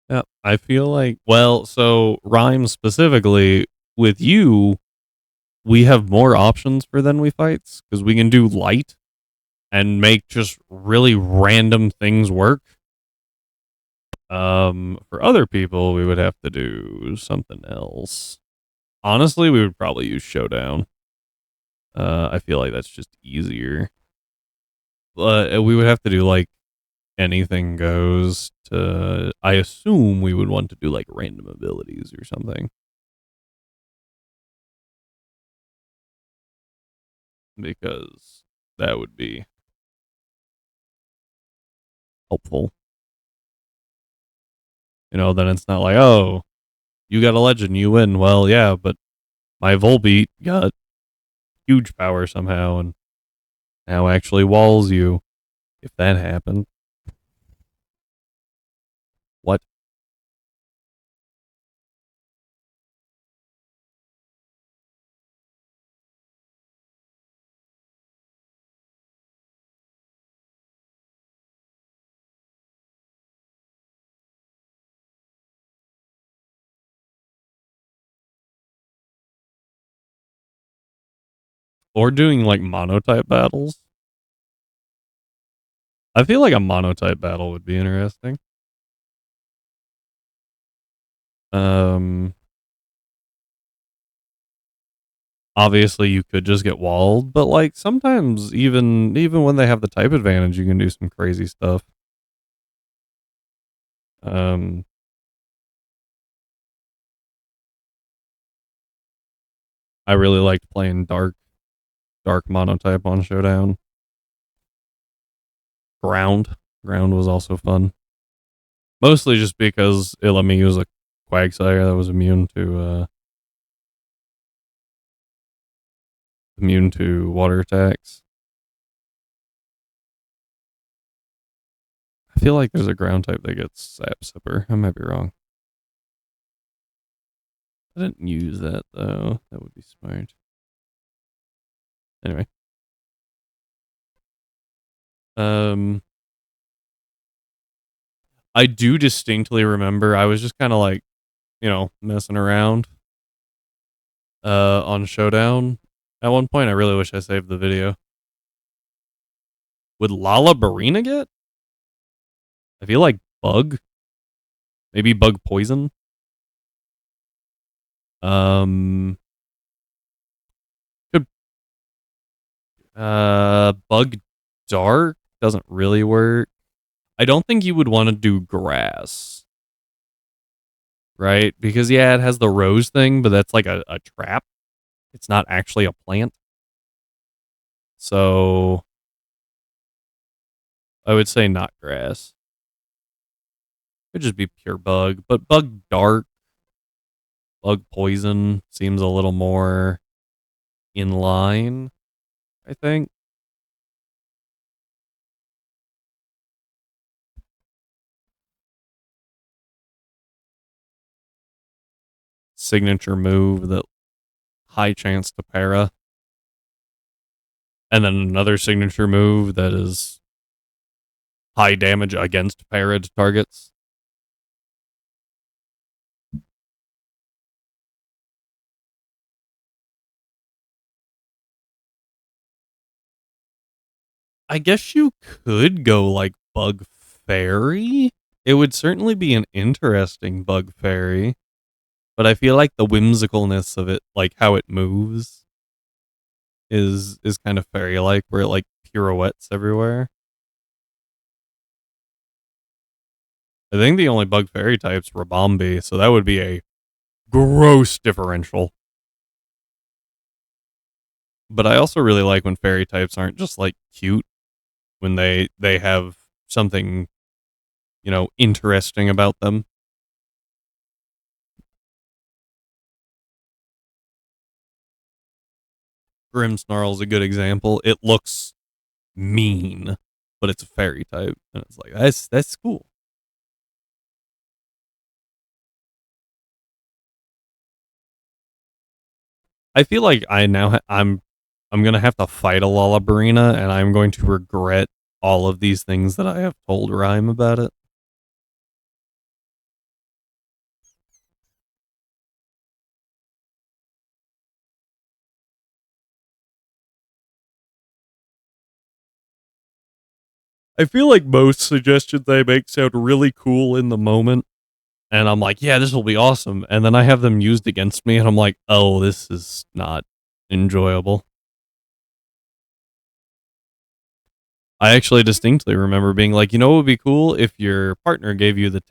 Yeah, I feel like, well, so Rhyme specifically with you, we have more options for Then We Fights because we can do light and make just really random things work. For other people, we would have to do something else. Honestly, we would probably use Showdown. I feel like that's just easier. But we would have to do like anything goes to. I assume we would want to do like random abilities or something because that would be helpful. Then it's not like, oh, you got a legend, you win. Well, yeah, but my Volbeat got huge power somehow and now actually walls you. If that happened, what? Or doing like monotype battles. I feel like a monotype battle would be interesting. Um, Obviously you could just get walled, but like sometimes even when they have the type advantage, you can do some crazy stuff. Um, I really liked playing dark monotype on Showdown. Ground was also fun. Mostly just because it let me use a Quagsire that was immune to water attacks. I feel like there's a ground type that gets Sap Sipper. I might be wrong. I didn't use that though. That would be smart. Anyway. Um I do distinctly remember I was just kind of like, messing around on Showdown. At one point I really wish I saved the video. Would Lala Barina get? I feel like Bug. Maybe Bug Poison. Um Bug Dark doesn't really work. I don't think you would want to do grass, right? Because yeah, it has the rose thing, but that's like a trap. It's not actually a plant. So I would say not grass. It'd just be pure bug. But bug dark, bug poison seems a little more in line, I think. Signature move that high chance to para. And then another signature move that is high damage against parried targets. I guess you could go like Bug Fairy. It would certainly be an interesting Bug Fairy, but I feel like the whimsicalness of it, like how it moves, is kind of fairy like, where it like pirouettes everywhere. I think the only Bug Fairy type's Rabombi, so that would be a gross differential. But I also really like when fairy types aren't just like cute, when they have something, interesting about them. Grimmsnarl's a good example. It looks mean, but it's a fairy type, and it's like that's cool. I feel like I'm gonna have to fight a Lullabrina, and I'm going to regret all of these things that I have told Rhyme about it. I feel like most suggestions I make sound really cool in the moment, and I'm like, yeah, this will be awesome, and then I have them used against me, and I'm like, oh, this is not enjoyable. I actually distinctly remember being like, what would be cool if your partner gave you the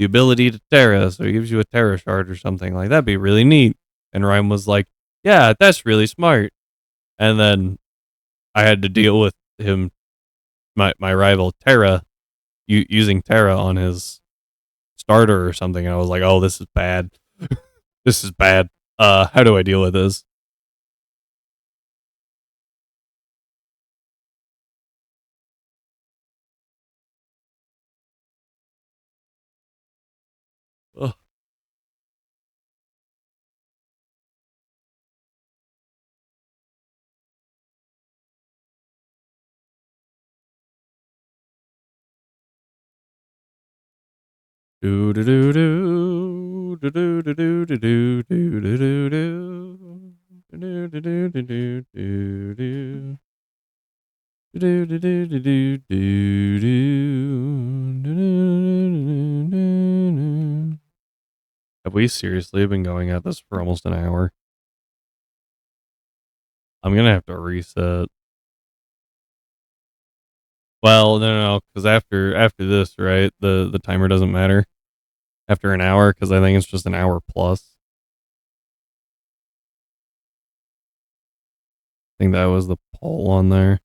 ability to Terra, so he gives you a Terra shard or something. Like, that'd be really neat. And Ryan was like, yeah, that's really smart. And then I had to deal with him, my rival Terra, using Terra on his starter or something. And I was like, oh, this is bad. This is bad. How do I deal with this? Ugh. Do do do do do do do do do do do do do do do do do do do do. Have we seriously been going at this for almost an hour? I'm gonna have to reset. Well, no, because after this, right, the timer doesn't matter after an hour, because I think it's just an hour plus. I think that was the poll on there.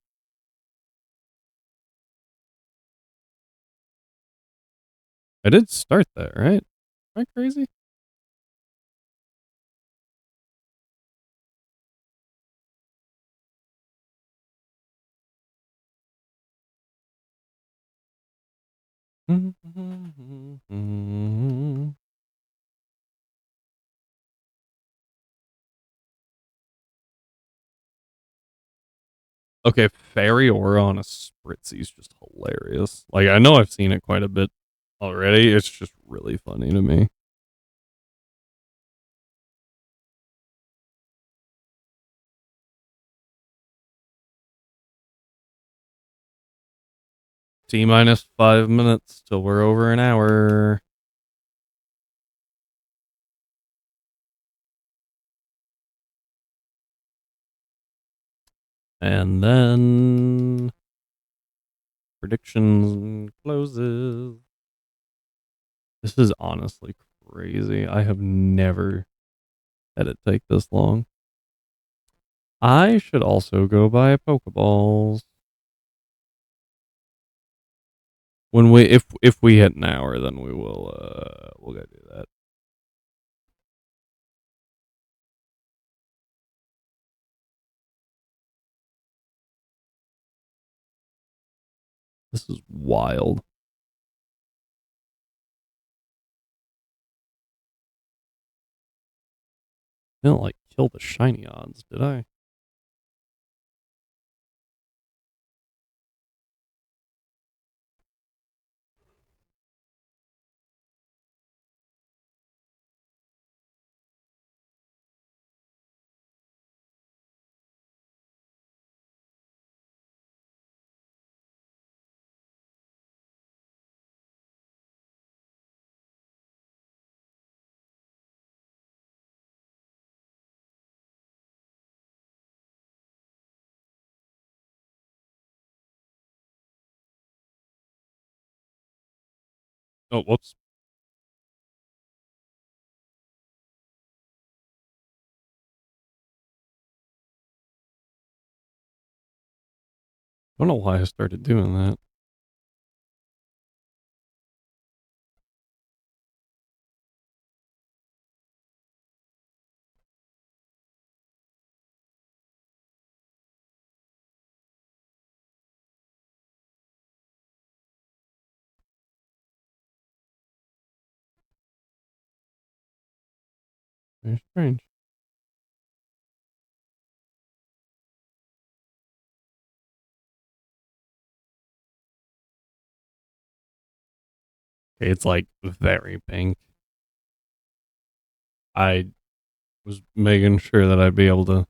I did start that, right? Am I crazy? Okay, Fairy Aura on a Spritzy is just hilarious. Like, I know I've seen it quite a bit already. It's just really funny to me. T minus 5 minutes till we're over an hour. And then predictions closes. This is honestly crazy. I have never had it take this long. I should also go buy Pokeballs. When we if we hit an hour, then we'll go do that. This is wild. I didn't like kill the shiny odds, did I? Oh, whoops. I don't know why I started doing that. Very strange. Okay, it's like very pink. I was making sure that I'd be able to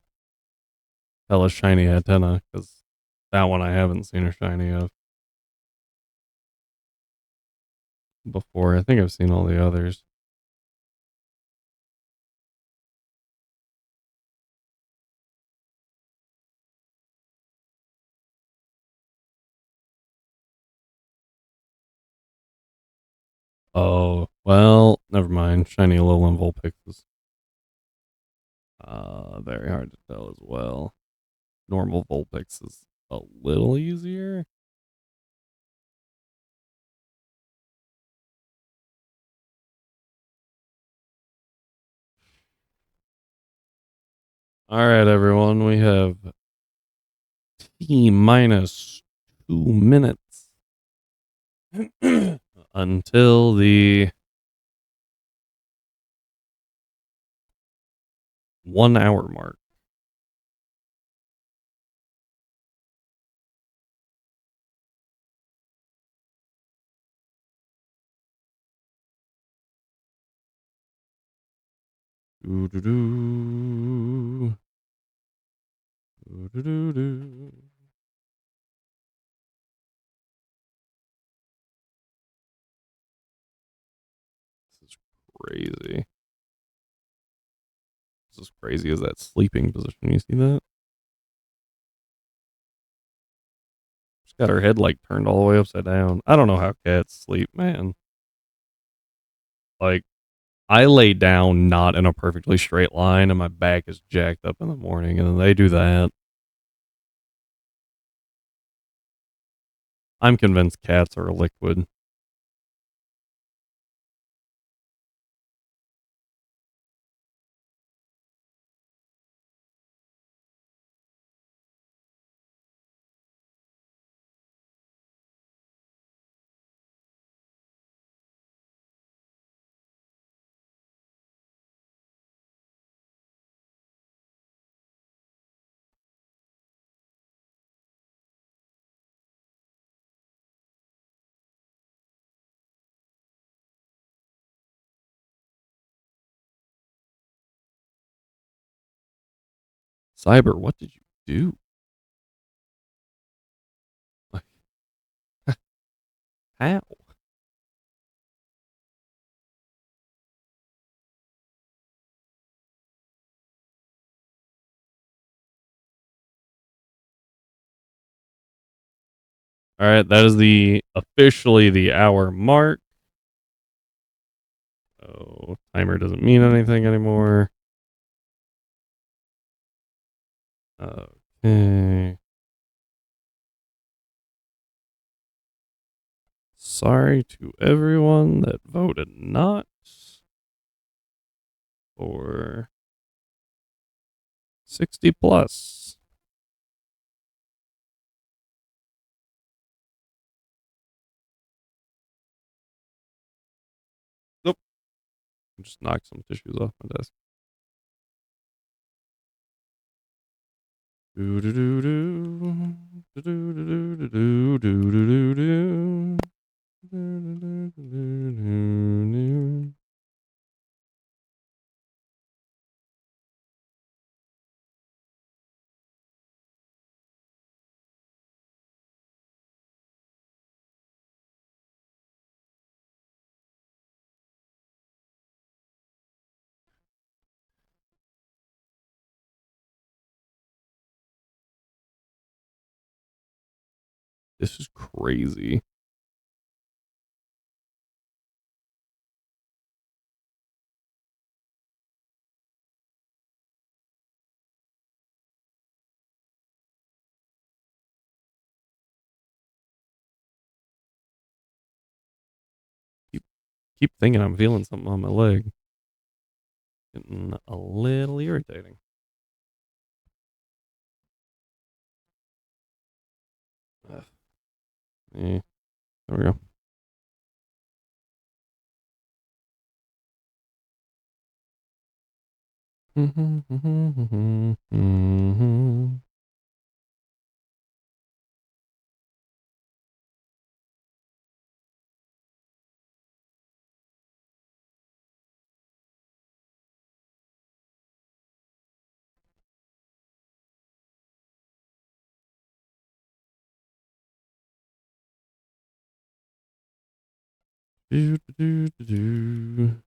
tell a shiny antenna because that one I haven't seen a shiny of before. I think I've seen all the others. Oh, well, never mind. Shiny Alolan Vulpix is very hard to tell as well. Normal Vulpix is a little easier. All right, everyone. We have T minus 2 minutes until the 1 hour mark. Doo-doo-doo. Doo-doo-doo-doo. This is crazy. This is crazy as that sleeping position. You see that? She's got her head like turned all the way upside down. I don't know how cats sleep, man. Like, I lay down not in a perfectly straight line and my back is jacked up in the morning, and then they do that. I'm convinced cats are a liquid. Cyber, what did you do? Like, how? All right, that is the officially the hour mark. Oh, timer doesn't mean anything anymore. Okay. Sorry to everyone that voted not for 60 plus. Nope. Just knocked some tissues off my desk. Do do do do do do do do do do do. This is crazy. Keep thinking I'm feeling something on my leg. Getting a little irritating. Yeah, there we go. Do, do, do, do.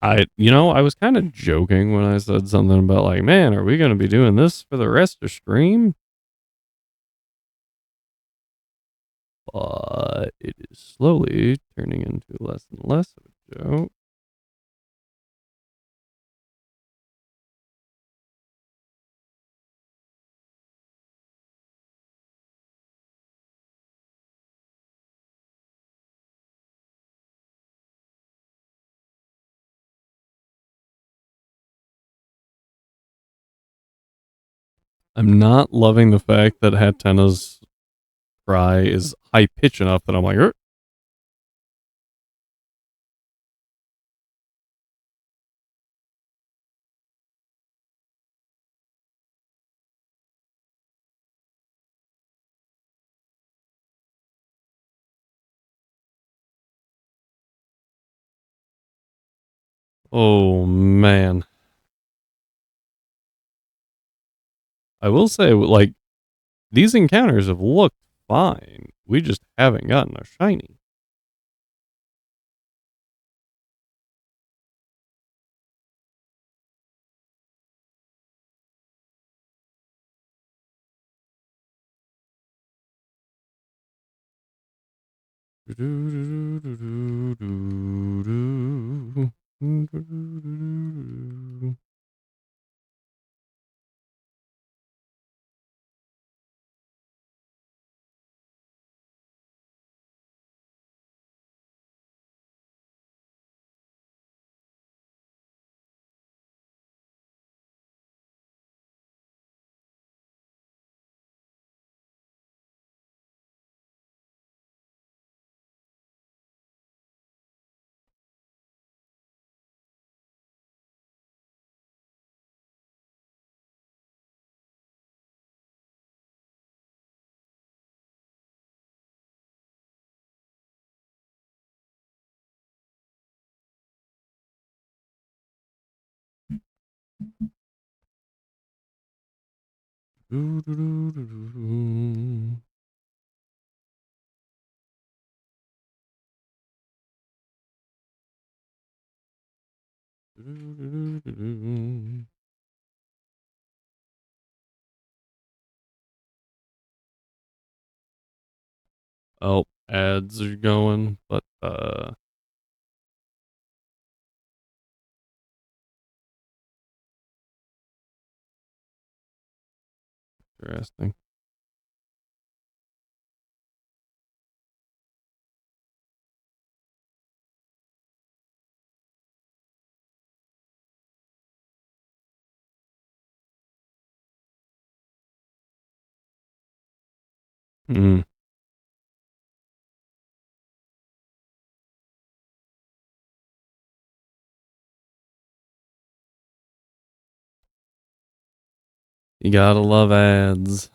I was kind of joking when I said something about like, man, are we going to be doing this for the rest of stream? But it is slowly turning into less and less of a joke. I'm not loving the fact that Hatena's cry is high pitch enough that I'm like, oh man. I will say, like, these encounters have looked fine. We just haven't gotten a shiny. Oh, ads are going, but interesting. Mm, you gotta love ads.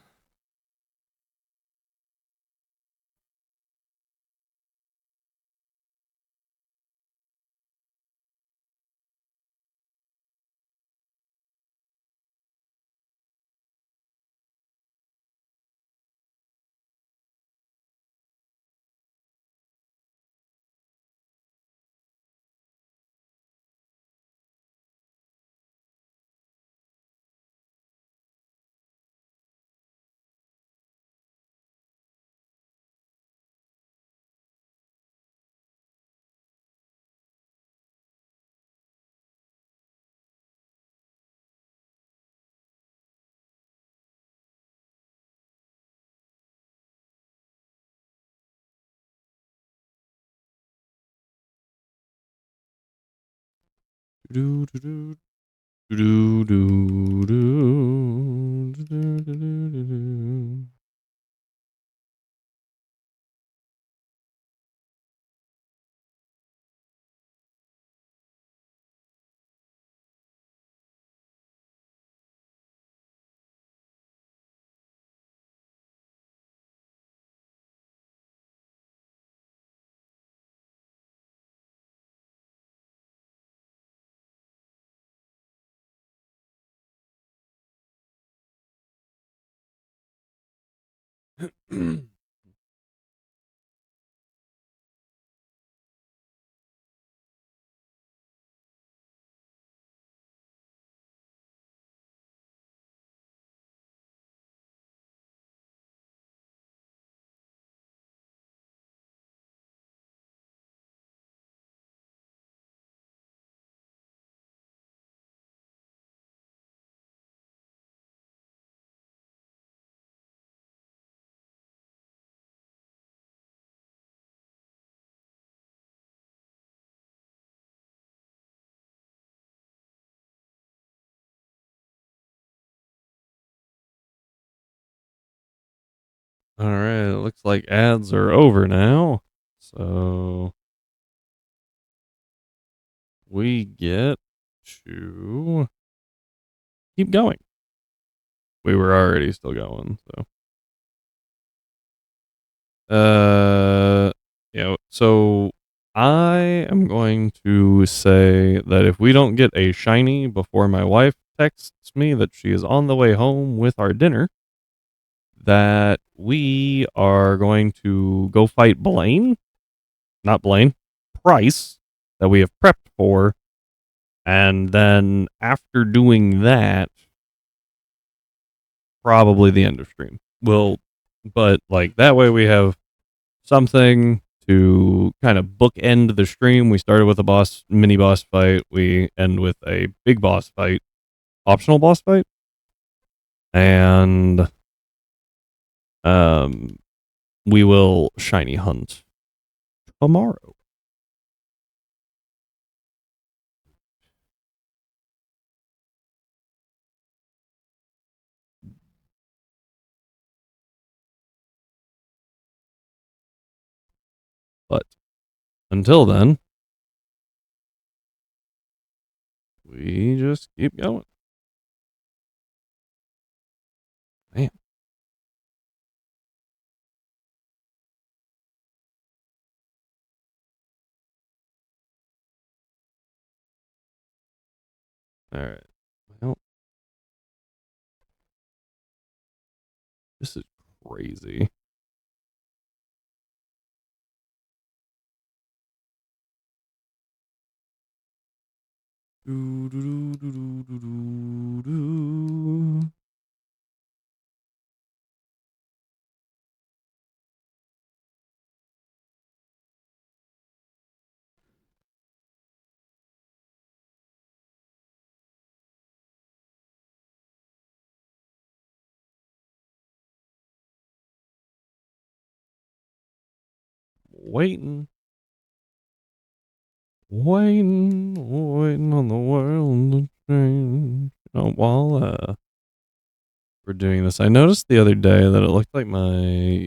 Do, do, do, do, do, do, do, do, do, do. All right, it looks like ads are over now. So we get to keep going. We were already still going, so so I am going to say that if we don't get a shiny before my wife texts me that she is on the way home with our dinner, that we are going to go fight not Blaine, Pryce, that we have prepped for. And then after doing that, probably the end of stream. But like that way we have something to kind of bookend the stream. We started with a mini boss fight. We end with a big boss fight, optional boss fight. And um, we will shiny hunt tomorrow. But until then, we just keep going. Man. All right. Well, this is crazy. Do, do, do, do, do, do, do. waiting. Waiting on the world to change. While we're doing this, I noticed the other day that it looked like my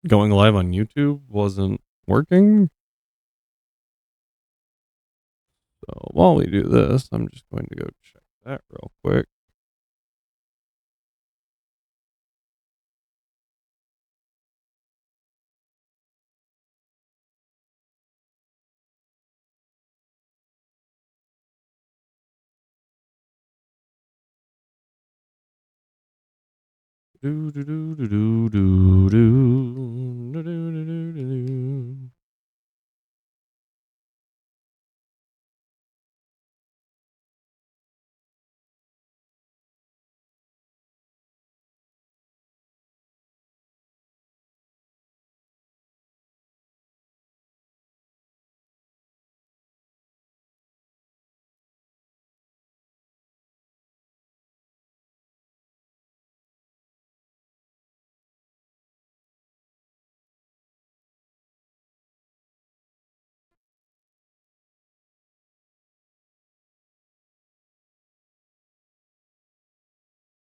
going live on YouTube wasn't working. So while we do this, I'm just going to go check that real quick. Do do do do do do do do do do do.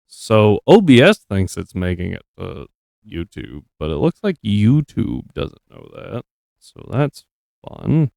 So OBS thinks it's making it to YouTube, but it looks like YouTube doesn't know that. So that's fun.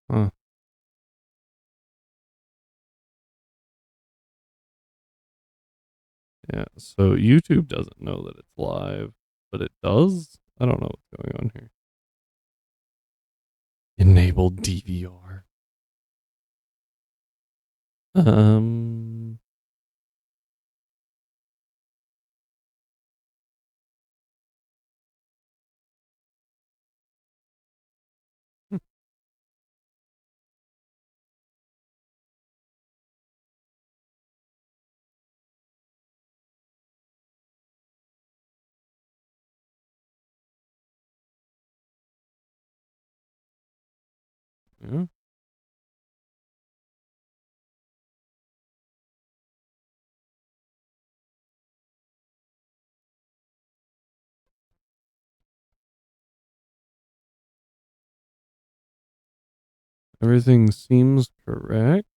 Huh. Yeah, so YouTube doesn't know that it's live, but it does? I don't know what's going on here. Enable DVR. Um, hmm, yeah. Everything seems correct.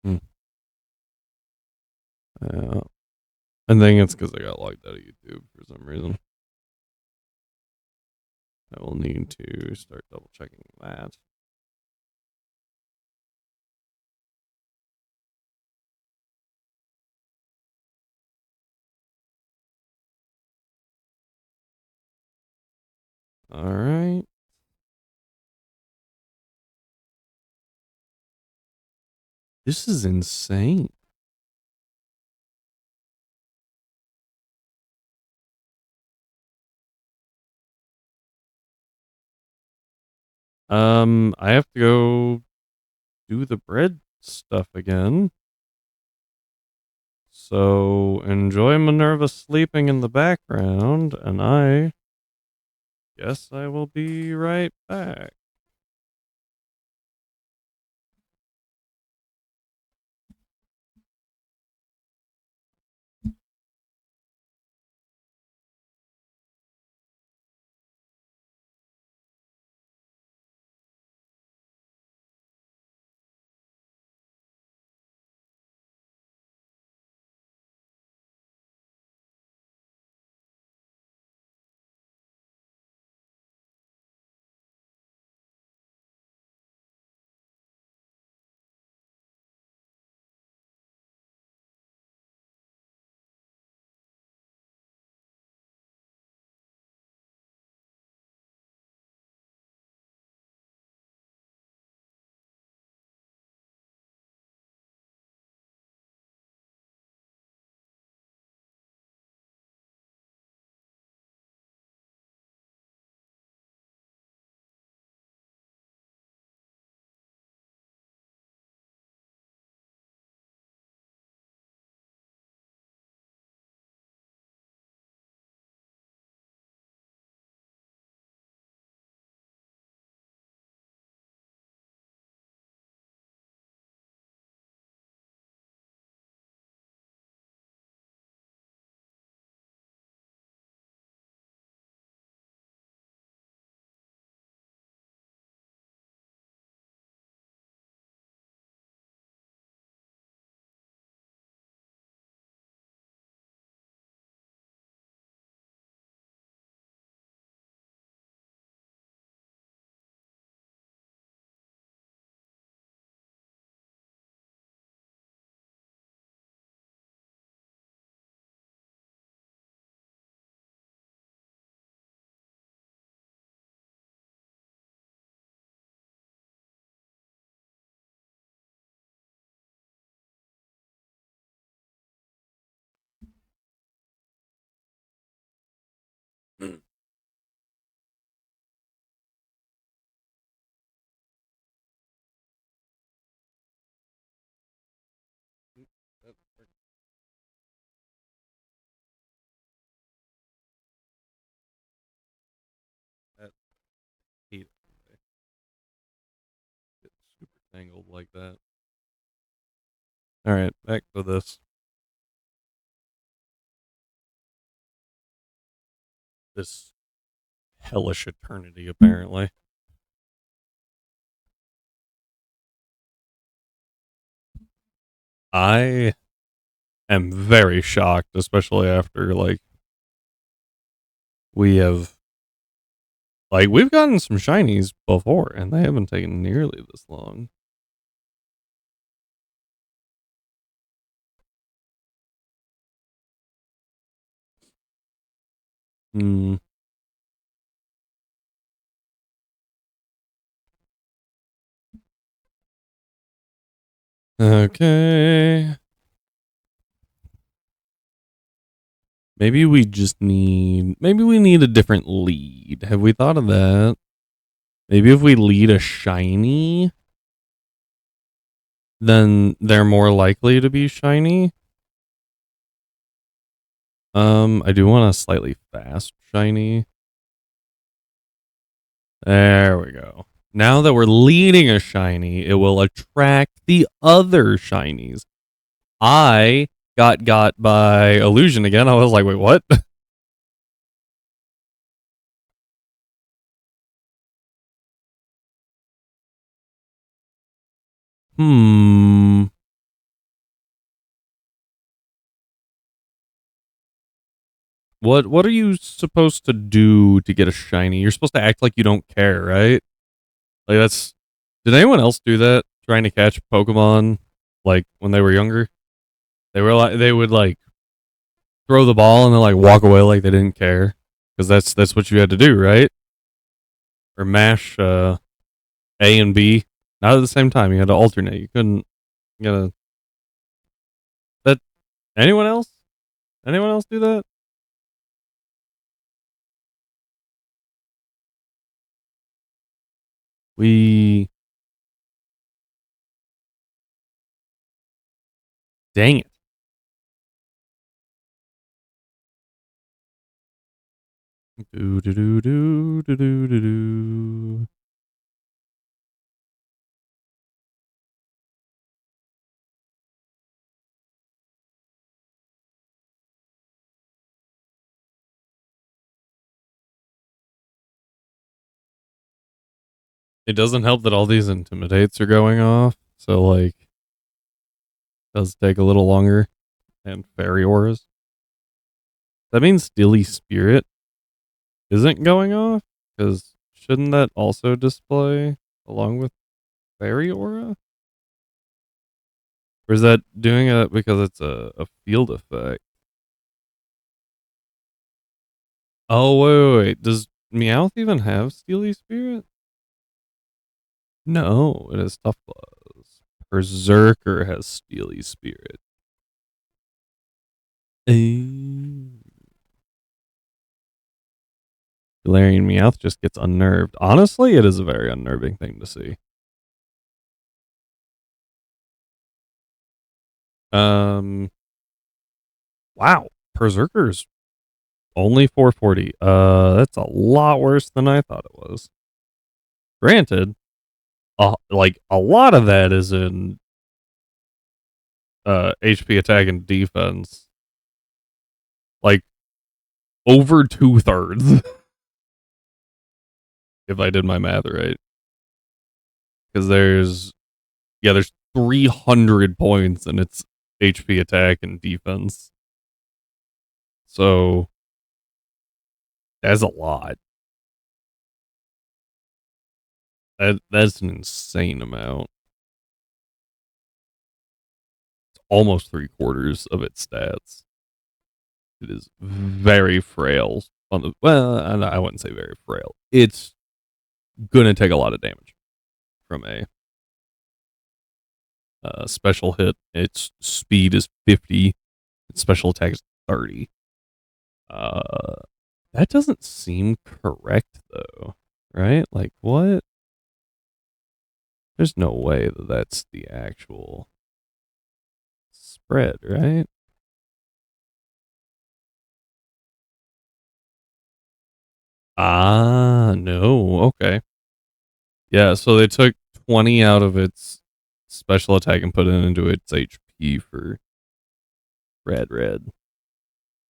Hmm. Yeah. I think it's because I got logged out of YouTube for some reason. I will need to start double checking that. All right. This is insane. I have to go do the bread stuff again. So enjoy Minerva sleeping in the background, and I guess I will be right back. angled like that. All right, back to this. This hellish eternity, apparently. I am very shocked, especially after like we have we've gotten some shinies before, and they haven't taken nearly this long. Hmm. Okay. Maybe we need a different lead. Have we thought of that? Maybe if we lead a shiny, then they're more likely to be shiny. I do want a slightly fast shiny. There we go. Now that we're leading a shiny, it will attract the other shinies. I got by illusion again. I was like, wait, what? Hmm. What are you supposed to do to get a shiny? You're supposed to act like you don't care, right? Like that's did anyone else do that trying to catch Pokemon like when they were younger? They would like throw the ball and then like walk away like they didn't care because that's what you had to do, right? Or mash A and B not at the same time. You had to alternate. You couldn't. You gotta. That anyone else? Anyone else do that? We dang it. Do do do do do do do do. It doesn't help that all these intimidates are going off. So like, it does take a little longer. And fairy auras. That means Steely Spirit isn't going off because shouldn't that also display along with fairy aura? Or is that doing it because it's a field effect? Oh wait. Does Meowth even have Steely Spirit? No, it has Tough Claws. Berserker has Steely Spirit. Galarian Meowth just gets unnerved. Honestly, it is a very unnerving thing to see. Um, wow, Berserker's only 440. That's a lot worse than I thought it was. Granted, like a lot of that is in HP attack and defense. Like over 2/3, if I did my math right. Because there's 300 points and it's HP attack and defense. So that's a lot. That's an insane amount. It's almost 3/4 of its stats. It is very frail. I wouldn't say very frail. It's gonna take a lot of damage from a special hit. Its speed is 50. Its special attack is 30. Uh, that doesn't seem correct though, right? Like what? There's no way that that's the actual spread, right? Ah, no. Okay. Yeah, so they took 20 out of its special attack and put it into its HP for red.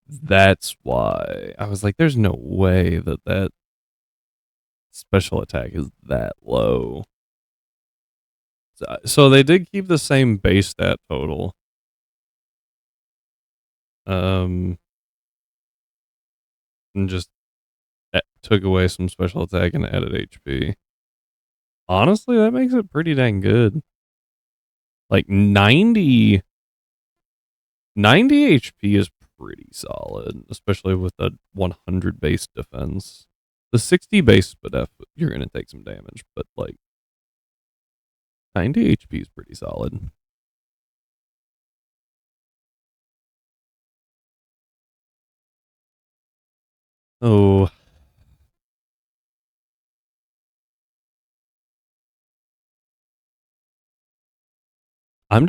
That's why I was like, there's no way that special attack is that low. So they did keep the same base stat total. And just took away some special attack and added HP. Honestly, that makes it pretty dang good. Like 90 HP is pretty solid, especially with a 100 base defense. The 60 base def, you're going to take some damage, but like 90 HP is pretty solid. Oh, I'm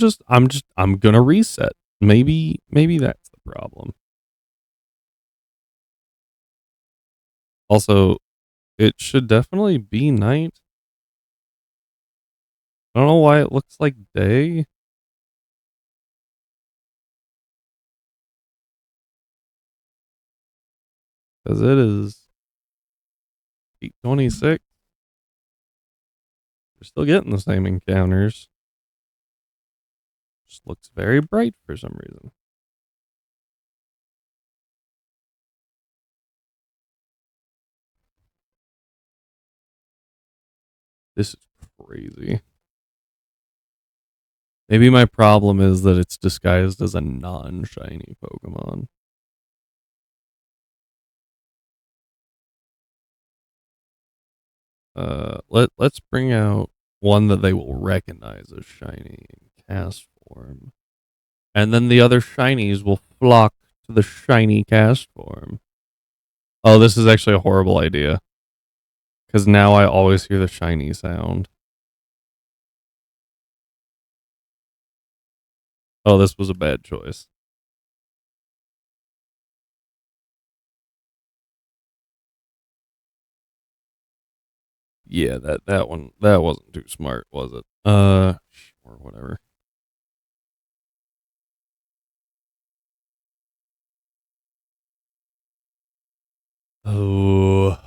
gonna reset. Maybe that's the problem. Also, it should definitely be night. I don't know why it looks like day. Because it is 8:26. We're still getting the same encounters. Just looks very bright for some reason. This is crazy. Maybe my problem is that it's disguised as a non-shiny Pokemon. Let's bring out one that they will recognize as shiny in cast form. And then the other shinies will flock to the shiny cast form. Oh, this is actually a horrible idea. Because now I always hear the shiny sound. Oh, this was a bad choice. Yeah, that one that wasn't too smart, was it? Or whatever. Oh,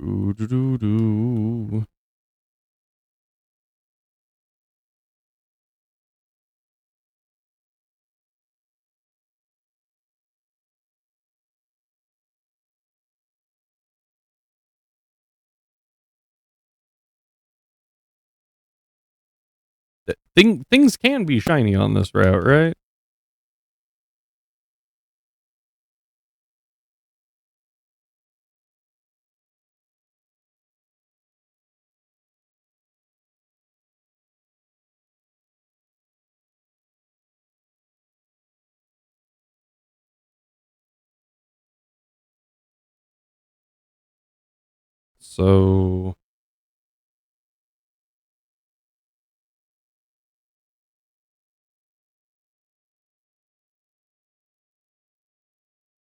doo doo doo doo. Things can be shiny on this route, right? So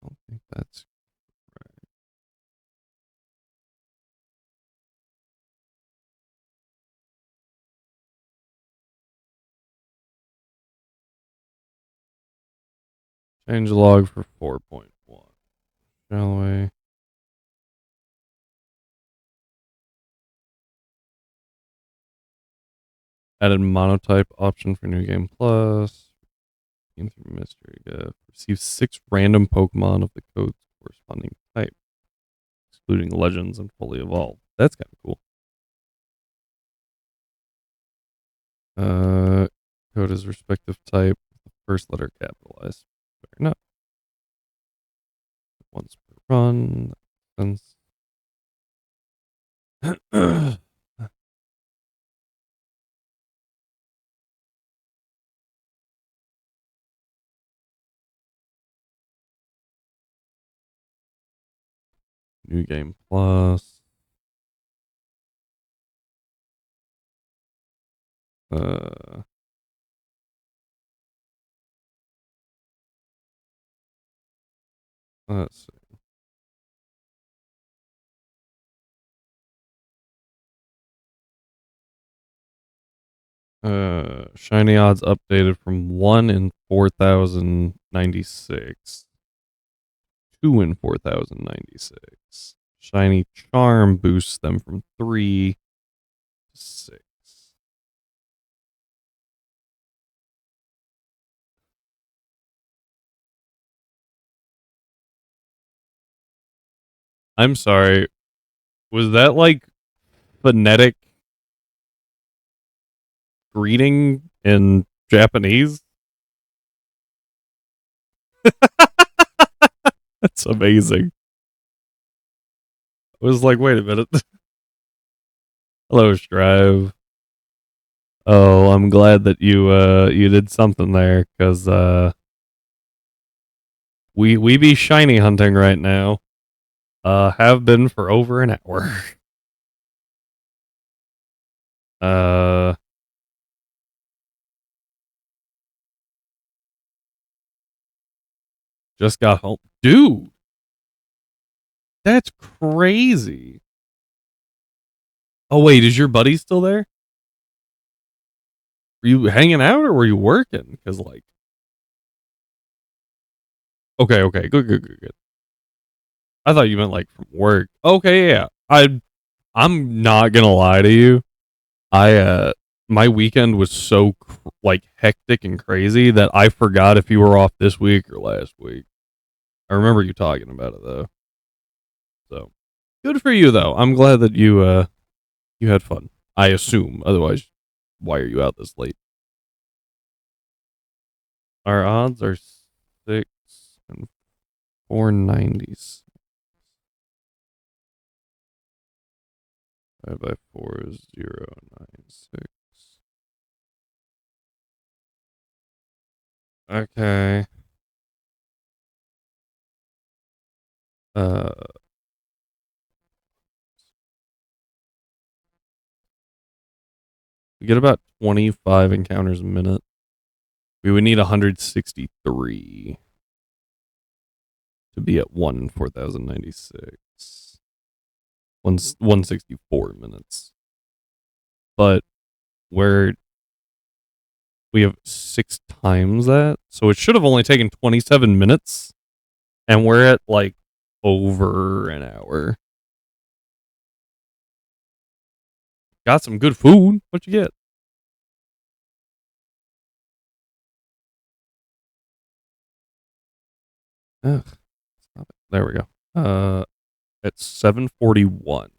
I don't think that's change log for 4.1. Shall we? Added monotype option for New Game Plus. Game through mystery gift. Receive 6 random Pokemon of the code's corresponding type, excluding legends and fully evolved. That's kind of cool. Code is respective type, first letter capitalized. Fair enough. Once per run. Sense. New Game Plus. Uh, let's see. Shiny odds updated from 1 in 4,096. 2 in 4,096. Shiny charm boosts them from 3 to 6. I'm sorry. Was that like phonetic greeting in Japanese? That's amazing. I was like, wait a minute. Hello, Strive. Oh, I'm glad that you did something there, cause we be shiny hunting right now. Have been for over an hour. uh, just got home, dude. That's crazy. Oh wait, is your buddy still there? Were you hanging out or were you working? Cause like, okay, good. I thought you meant like from work. Okay, yeah. I'm not gonna lie to you. I my weekend was so like hectic and crazy that I forgot if you were off this week or last week. I remember you talking about it though. So good for you though. I'm glad that you had fun. I assume. Otherwise, why are you out this late? Our odds are 6 and 490s. 5 by 4 is 096. Okay. Uh, we get about 25 encounters a minute. We would need 163 to be at 1 in 4,096. 164 minutes. But we're we have 6 times that. So it should have only taken 27 minutes. And we're at like over an hour. Got some good food. What'd you get? Ugh, stop it. There we go. At 7:41,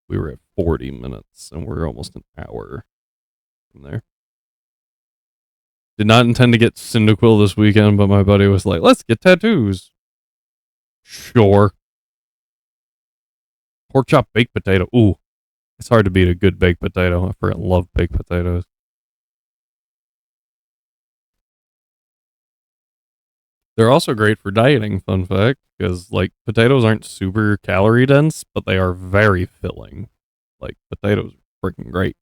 we were at 40 minutes, and we're almost an hour from there. Did not intend to get Cyndaquil this weekend, but my buddy was like, "Let's get tattoos." Sure. Pork chop baked potato. Ooh, it's hard to beat a good baked potato. I freaking love baked potatoes. They're also great for dieting, fun fact, because like potatoes aren't super calorie dense, but they are very filling. Like potatoes are freaking great.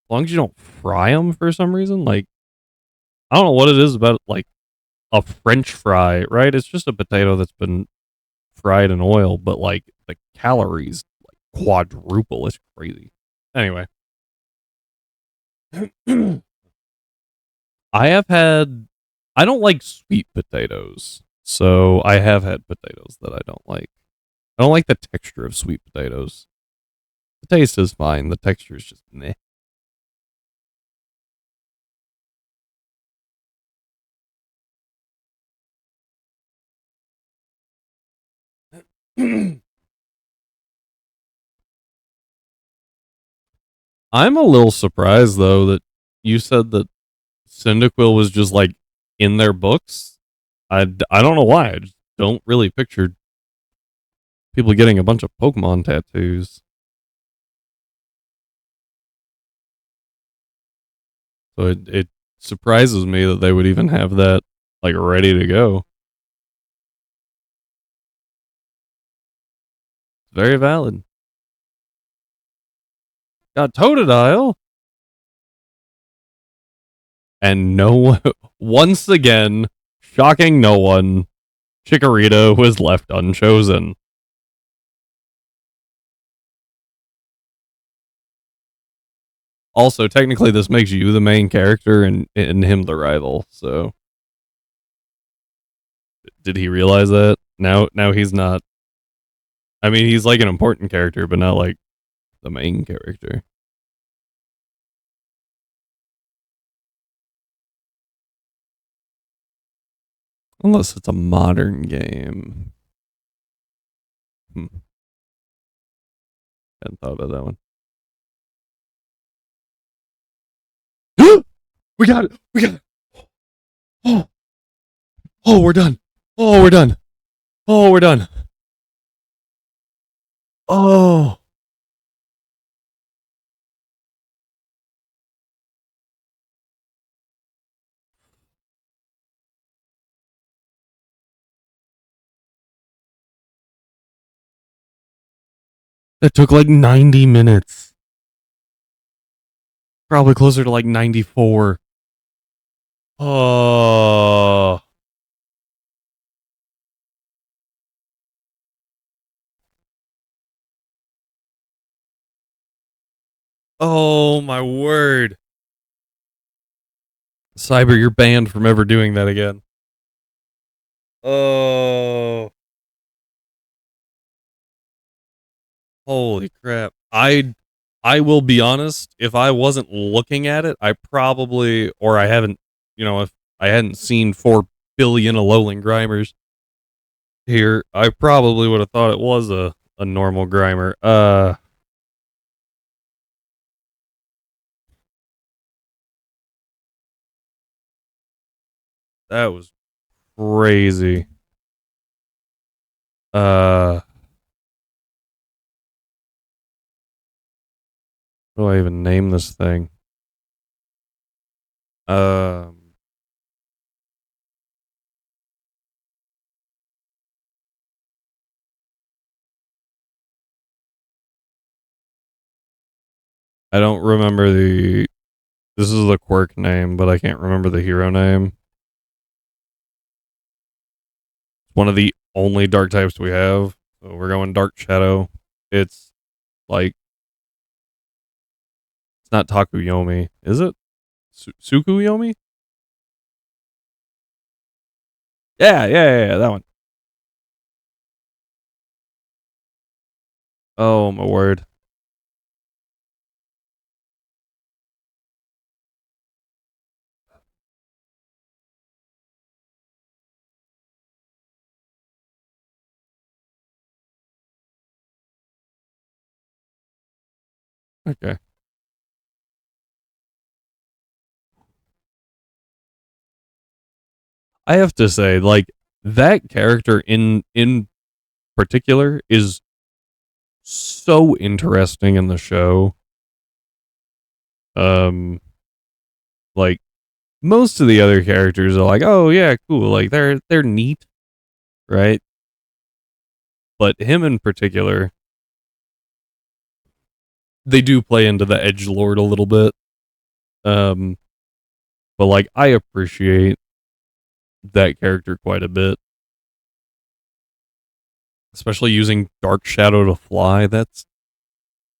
As long as you don't fry them for some reason. Like, I don't know what it is about like a French fry, right? It's just a potato that's been fried in oil, but like the calories like quadruple. It's crazy. Anyway, I have had. I don't like sweet potatoes, so I have had potatoes that I don't like. I don't like the texture of sweet potatoes. The taste is fine. The texture is just meh. I'm a little surprised though that you said that Cyndaquil was just like in their books. I don't know why. I just don't really picture people getting a bunch of Pokemon tattoos. So it surprises me that they would even have that like ready to go. Very valid. got Totodile. And no, once again, shocking no one, Chikorita was left unchosen. Also, technically, this makes you the main character and him the rival. So, did he realize that? Now he's not. I mean, he's like an important character, but not like the main character. Unless it's a modern game. Hadn't thought about that one. We got it! We got it! Oh, oh, we're done! Oh, we're done! Oh, we're done! Oh! That took like 90 minutes. Probably closer to like 94. Oh. Oh my word. Cyber, you're banned from ever doing that again. Oh. Holy crap. I will be honest, if I wasn't looking at it, I probably, or I haven't, if I hadn't seen 4 billion Alolan Grimers here, I probably would have thought it was a normal Grimer. That was crazy. What do I even name this thing? I don't remember this is the quirk name, but I can't remember the hero name. It's one of the only dark types we have. So we're going Dark Shadow. It's like, it's not Takuyomi, is it? Sukuyomi? Yeah, that one. Oh my word. Okay. I have to say, like, that character in particular is so interesting in the show. Like, most of the other characters are like, oh yeah, cool, like they're neat, right? But him in particular, they do play into the edge lord a little bit. Um, but like I appreciate that character quite a bit, especially using Dark Shadow to fly. That's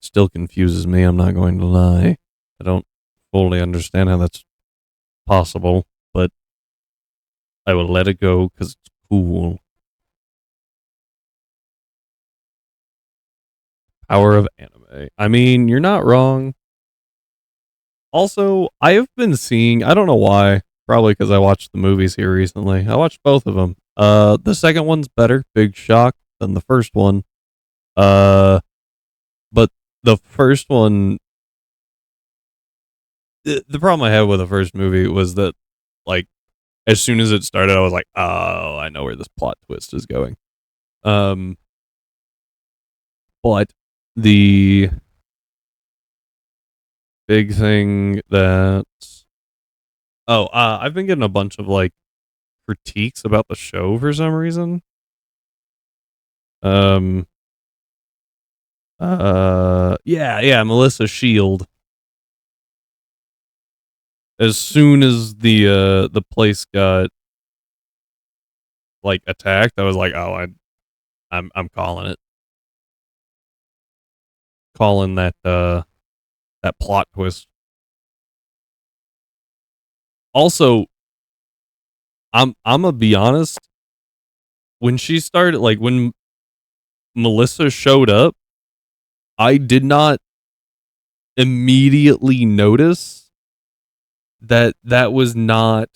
still confuses me. I'm not going to lie. I don't fully understand how that's possible, but I will let it go because it's cool. Power of anime. I mean, you're not wrong. Also, I have been seeing, I don't know why, probably because I watched the movies here recently. I watched both of them. The second one's better, big shock, than the first one. But the first one, the problem I had with the first movie was that, like, as soon as it started, I was like, oh, I know where this plot twist is going. But the big thing that, I've been getting a bunch of like critiques about the show for some reason. Yeah, Melissa Shield. As soon as the place got like attacked, I was like, oh, I'm calling it. Calling that plot twist. Also, I'm gonna be honest. When she started, like when Melissa showed up, I did not immediately notice that was not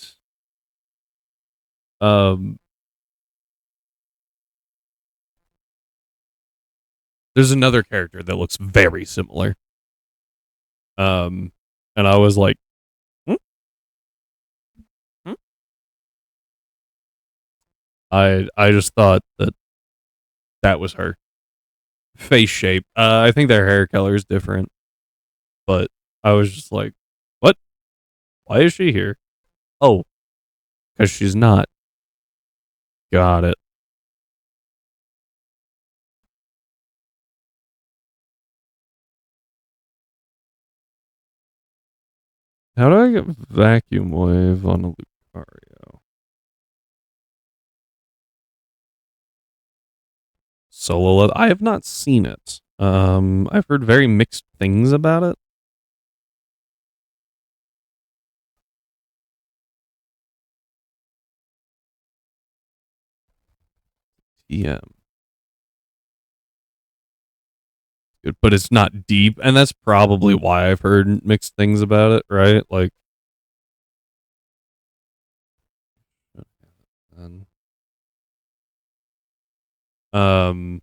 um. There's another character that looks very similar. Um, and I was like, hmm? Hmm? I just thought that was her face shape. I think their hair color is different, but I was just like, what? Why is she here? Oh, because she's not. Got it. How do I get vacuum wave on a Lucario? Solo. I have not seen it. I've heard very mixed things about it. TM. Good, but it's not deep, and that's probably why I've heard mixed things about it, right? Like, and, um,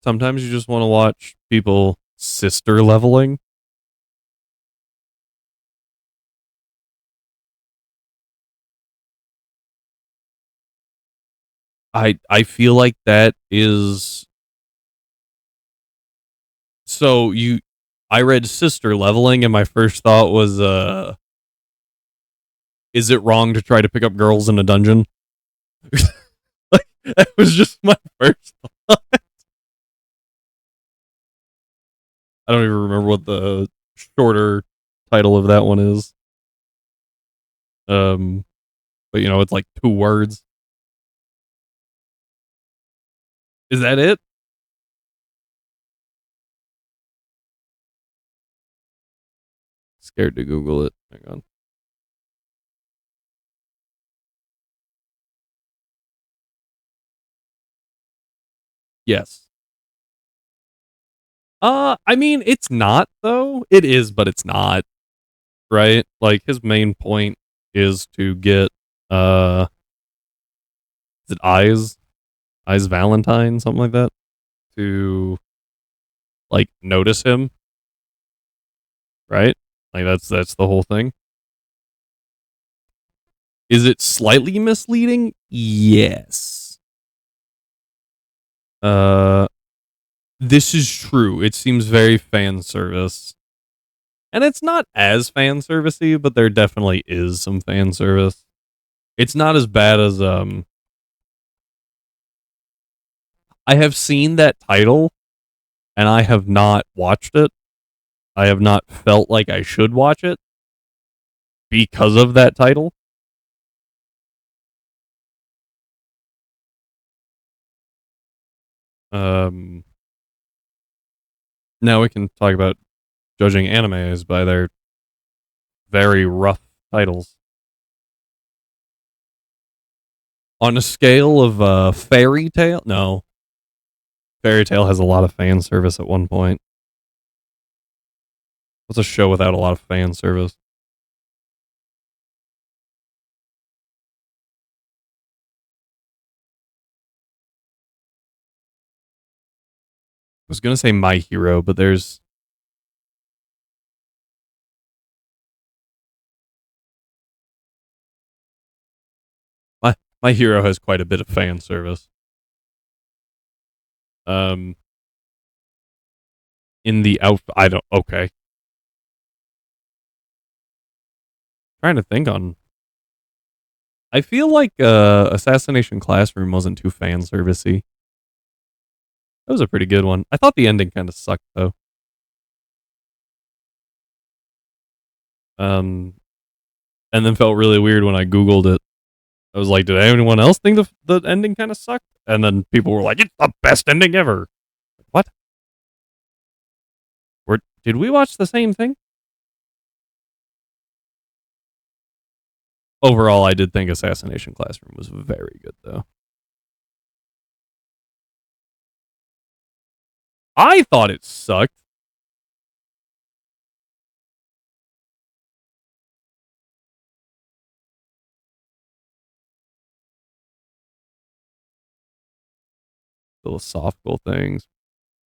sometimes you just want to watch people sister leveling. I feel like that is so you. I read sister leveling, and my first thought was, is it wrong to try to pick up girls in a dungeon? Like that was just my first thought. I don't even remember what the shorter title of that one is. Um, but you know, it's like 2 words. Is that it? Scared to Google it. Hang on. Yes. I mean, it's not though. It is, but it's not. Right? Like his main point is to get is it Eyes Valentine, something like that, to like notice him, right? Like that's the whole thing. Is it slightly misleading? Yes. Uh this is true. It seems very fan service. And it's not as fan servicey, but there definitely is some fan service. It's not as bad as I have seen that title and I have not watched it. I have not felt like I should watch it because of that title. Um Now we can talk about judging animes by their very rough titles. On a scale of fairy tale, no, fairy tale has a lot of fan service at one point. What's a show without a lot of fan service? I was gonna say My Hero, but there's My Hero has quite a bit of fan service. Um, in the out, I don't. Okay, trying to think on. I feel like Assassination Classroom wasn't too fan servicey. That was a pretty good one. I thought the ending kind of sucked though. Um, and then felt really weird when I Googled it. I was like, did anyone else think the ending kind of sucked? And then people were like, it's the best ending ever. What? Did we watch the same thing? Overall, I did think Assassination Classroom was very good, though. I thought it sucked. Philosophical things.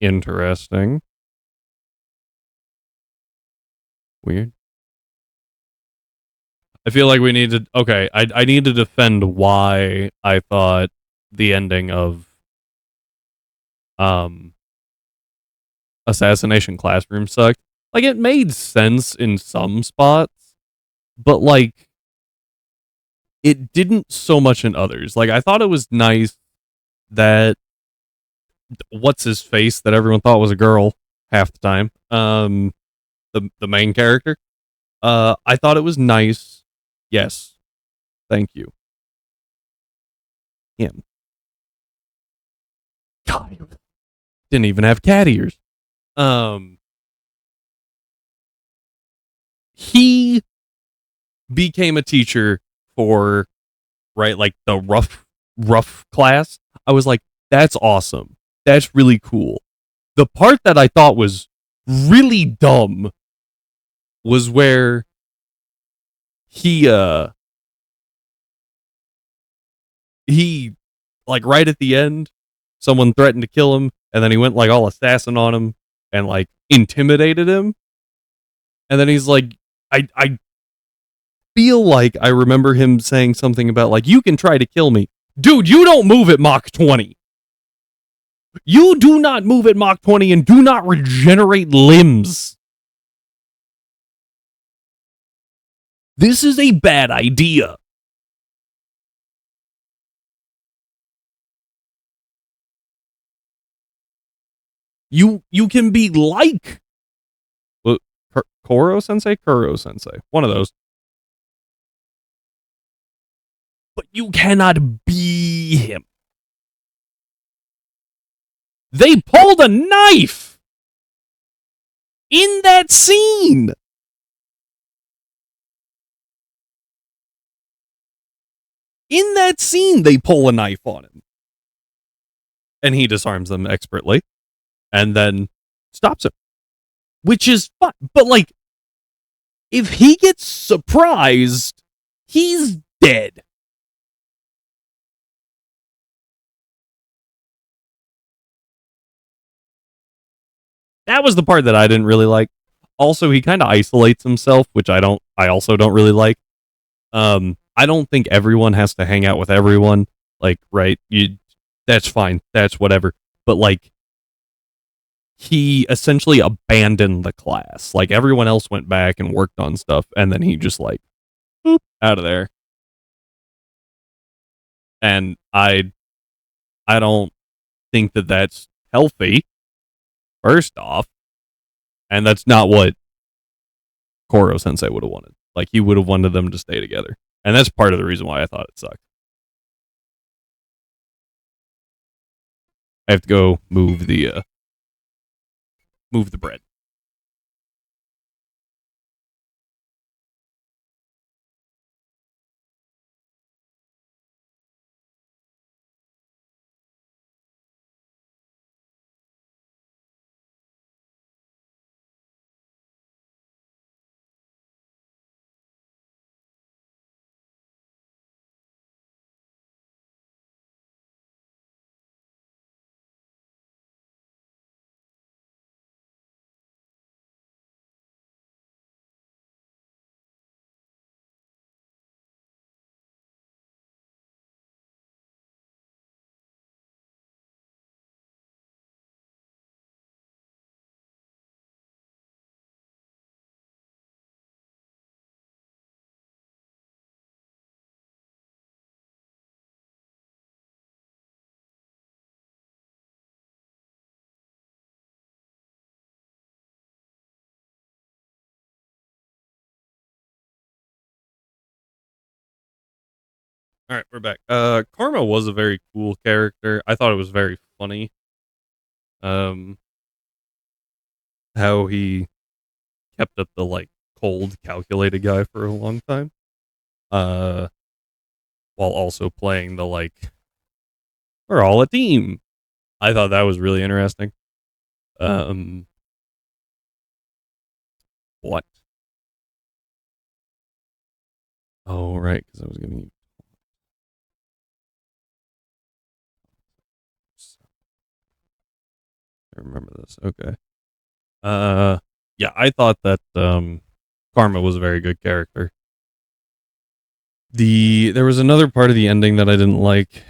Interesting. Weird. I feel like we need to. Okay, I need to defend why I thought the ending of um Assassination Classroom sucked. Like, it made sense in some spots, but like it didn't so much in others. Like, I thought it was nice that what's his face that everyone thought was a girl half the time. The main character. I thought it was nice. Yes, thank you. Him. God, he didn't even have cat ears. Um, he became a teacher for right like the rough class. I was like, that's awesome. That's really cool. The part that I thought was really dumb was where he he like right at the end someone threatened to kill him and then he went like all assassin on him and like intimidated him and then he's like I feel like I remember him saying something about like you can try to kill me. Dude, you don't move at Mach 20. You do not move at Mach 20 and do not regenerate limbs. This is a bad idea. You can be like what, Koro Sensei, Kuro Sensei, one of those. But you cannot be him. They pulled a knife in that scene. In that scene, they pull a knife on him. And he disarms them expertly and then stops him. Which is fun. But, like, if he gets surprised, he's dead. That was the part that I didn't really like. Also, he kind of isolates himself, which I also don't really like. I don't think everyone has to hang out with everyone. Like, right? That's fine. That's whatever. But like, he essentially abandoned the class. Like everyone else went back and worked on stuff, and then he just like, boop, out of there. And I don't think that that's healthy. First off, and that's not what Koro Sensei would have wanted. Like he would have wanted them to stay together, and that's part of the reason why I thought it sucked. I have to go move the bread. All right, we're back. Karma was a very cool character. I thought it was very funny. Um, how he kept up the like cold, calculated guy for a long time. Uh, while also playing the like we're all a team. I thought that was really interesting. Um, what? Oh, right, because I was gonna. I remember this. Okay. Uh, yeah, I thought that Karma was a very good character. There was another part of the ending that I didn't like.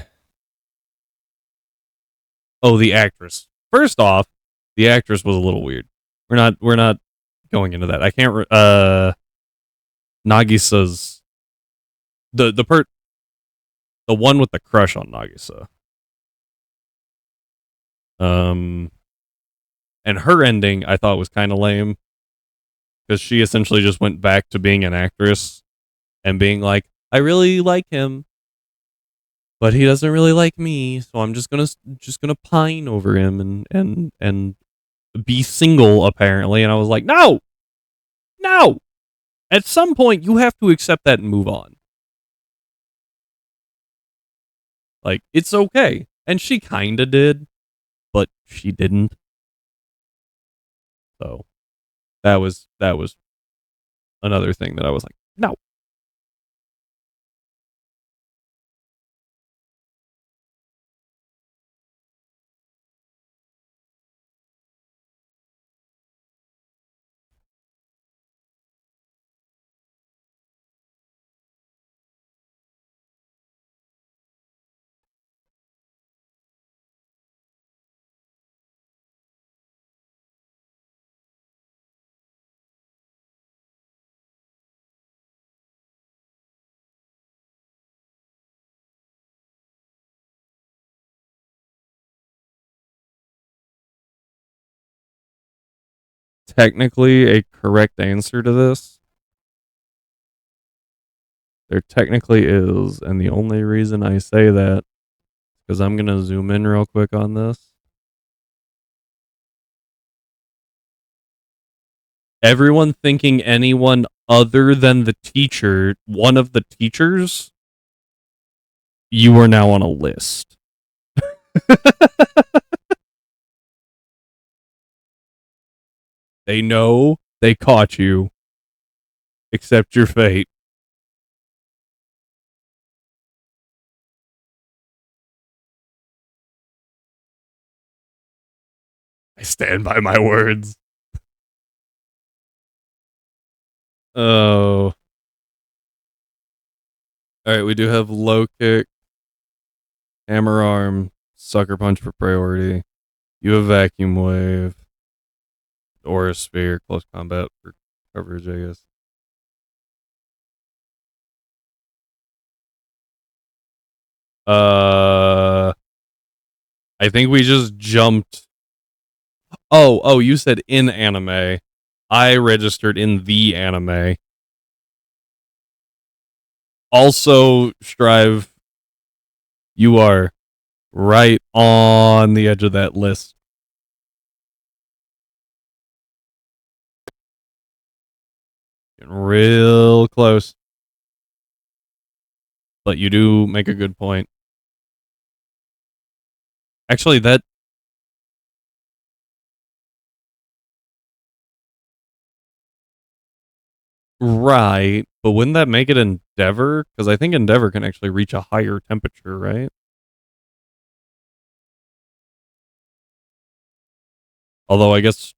Oh, the actress. First off, the actress was a little weird. We're not going into that. I can't. Nagisa's the the one with the crush on Nagisa. Um, and her ending I thought was kind of lame because she essentially just went back to being an actress and being like, I really like him, but he doesn't really like me, so I'm just gonna pine over him and be single apparently. And I was like, no, no. At some point, you have to accept that and move on. Like it's okay, and she kind of did, but she didn't. So that was another thing that I was like, no. Technically, a correct answer to this, there technically is, and the only reason I say that because I'm gonna zoom in real quick on this. Everyone thinking anyone other than the teacher, one of the teachers, you are now on a list. They know they caught you. Accept your fate. I stand by my words. Oh. All right, we do have low kick, hammer arm, sucker punch for priority. You have vacuum wave, aura sphere, close combat for coverage, I guess. Uh, I think we just jumped. Oh, you said in anime. I registered in the anime. Also, Strive, you are right on the edge of that list. Getting real close. But you do make a good point. Actually, that right. But wouldn't that make it Endeavor? Because I think Endeavor can actually reach a higher temperature, right? Although I guess,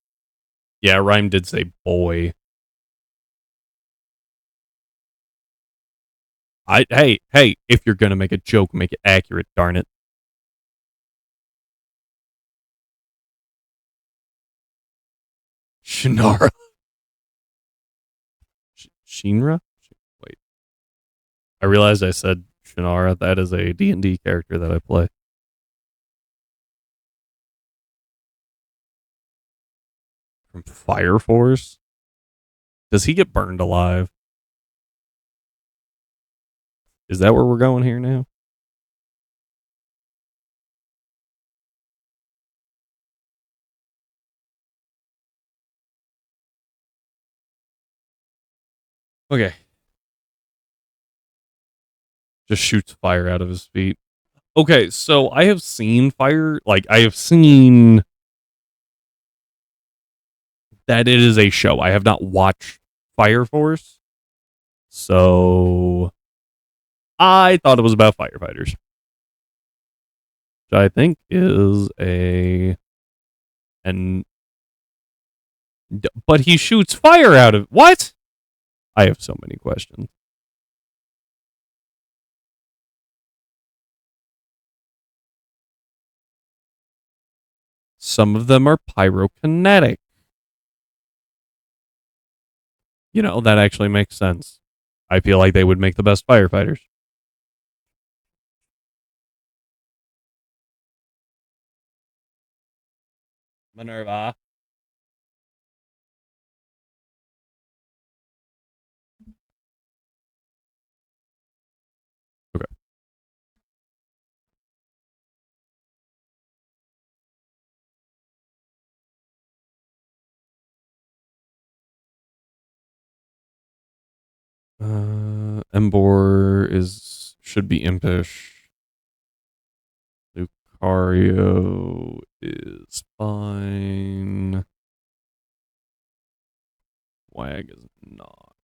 yeah, Rhyme did say boy. Hey, if you're gonna make a joke, make it accurate, darn it. Shinara. Shinra? Wait. I realized I said Shinara. That is a D&D character that I play. From Fire Force? Does he get burned alive? Is that where we're going here now? Okay. Just shoots fire out of his feet. Okay, so I have seen fire. Like, I have seen that it is a show. I have not watched Fire Force. So I thought it was about firefighters. Which I think is a. And. But he shoots fire out of. What? I have so many questions. Some of them are pyrokinetic. You know, that actually makes sense. I feel like they would make the best firefighters. Minerva. Okay. Embor should be impish. Lucario is fine. Wag is not.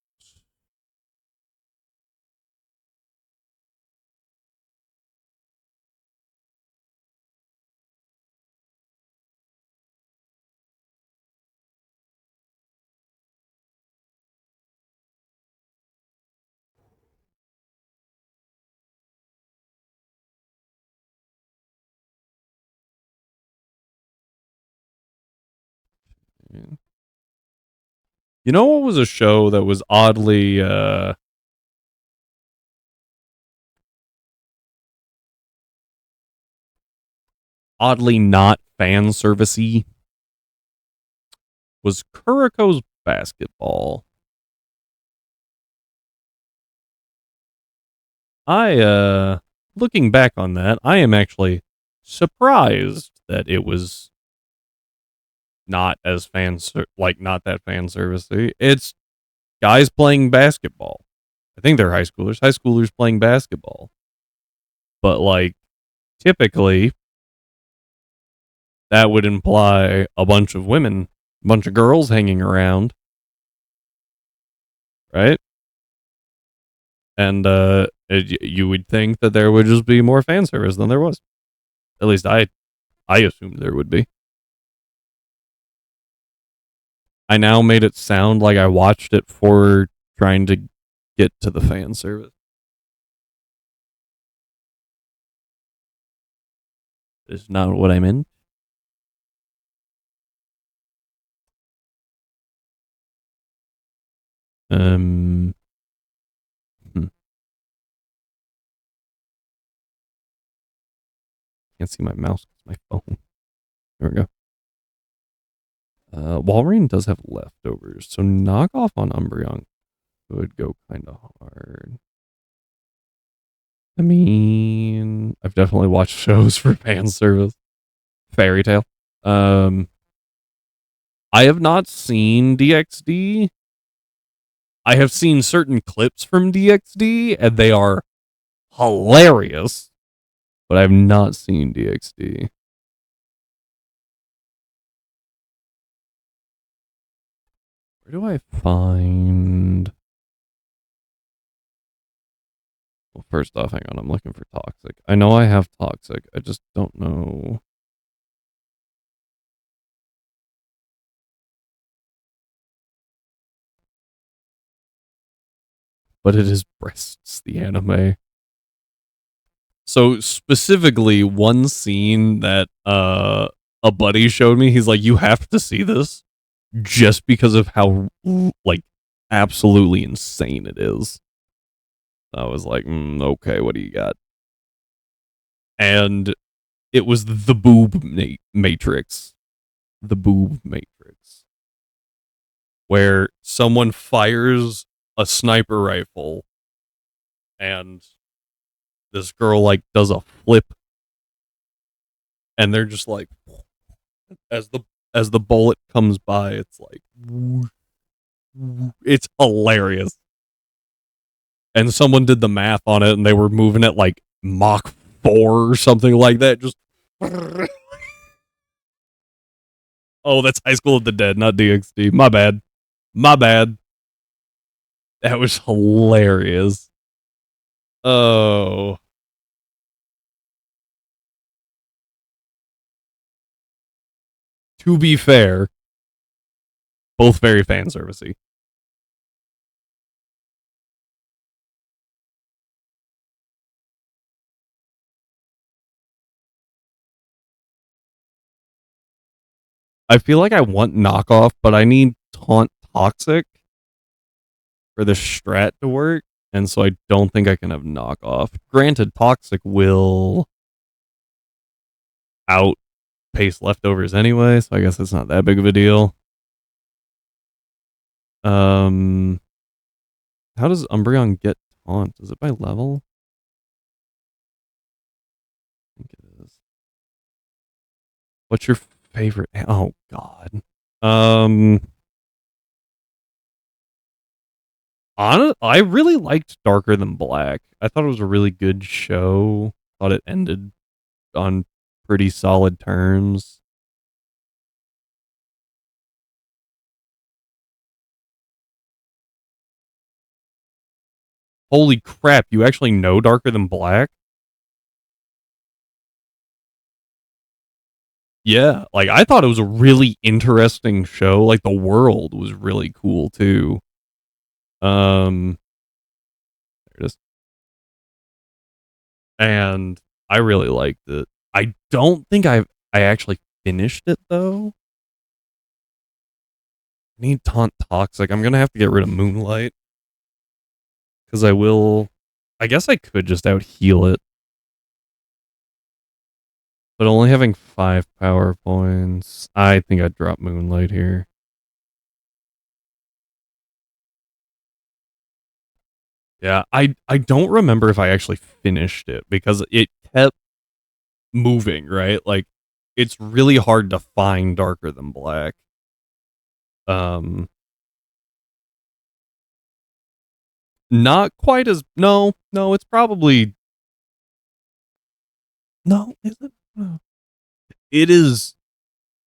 You know what was a show that was oddly not fan servicey? Was Kuriko's basketball. Looking back on that, I am actually surprised that it was not as not that fan servicey. It's guys playing basketball. I think they're high schoolers. High schoolers playing basketball. But like typically that would imply a bunch of women, a bunch of girls hanging around. Right? And you would think that there would just be more fan service than there was. At least I assumed there would be. I now made it sound like I watched it for trying to get to the fan service. It's not what I meant. Hmm. Can't see my mouse. It's my phone. There we go. Walrein does have leftovers, so knock off on Umbreon would go kind of hard. I mean, I've definitely watched shows for fan service. Fairy Tale. I have not seen DXD. I have seen certain clips from DXD, and they are hilarious. But I have not seen DXD. Where do I find... Well, first off, hang on. I'm looking for Toxic. I know I have Toxic. I just don't know... But it is Breasts, the anime. So specifically, one scene that a buddy showed me, he's like, you have to see this just because of how like absolutely insane it is. I was like, okay, what do you got? And it was the boob matrix. The boob matrix. Where someone fires a sniper rifle and this girl like does a flip, and they're just like, as the bullet comes by, it's like, it's hilarious. And someone did the math on it, and they were moving at like Mach 4 or something like that. Just oh, that's High School of the Dead, not DxD. My bad. My bad. That was hilarious. Oh. To be fair, both very fan servicey. I feel like I want knockoff, but I need taunt toxic for the strat to work, and so I don't think I can have knockoff. Granted, toxic will outpace leftovers anyway, so I guess it's not that big of a deal. How does Umbreon get taunt? Is it by level? I think it is. What's your favorite? Oh God. I really liked Darker Than Black. I thought it was a really good show. Thought it ended on pretty solid terms. Holy crap, you actually know Darker Than Black? Yeah, like I thought it was a really interesting show. Like the world was really cool too. There it is. And I really liked it. I don't think I actually finished it though. I need Taunt Toxic. I'm gonna have to get rid of Moonlight. Because I will, I guess I could just out heal it. But only having 5 power points, I think I'd drop Moonlight here. Yeah, I don't remember if I actually finished it because it kept moving, right? Like it's really hard to find Darker Than Black. Um Not quite as no, it's probably no, is it? No. It is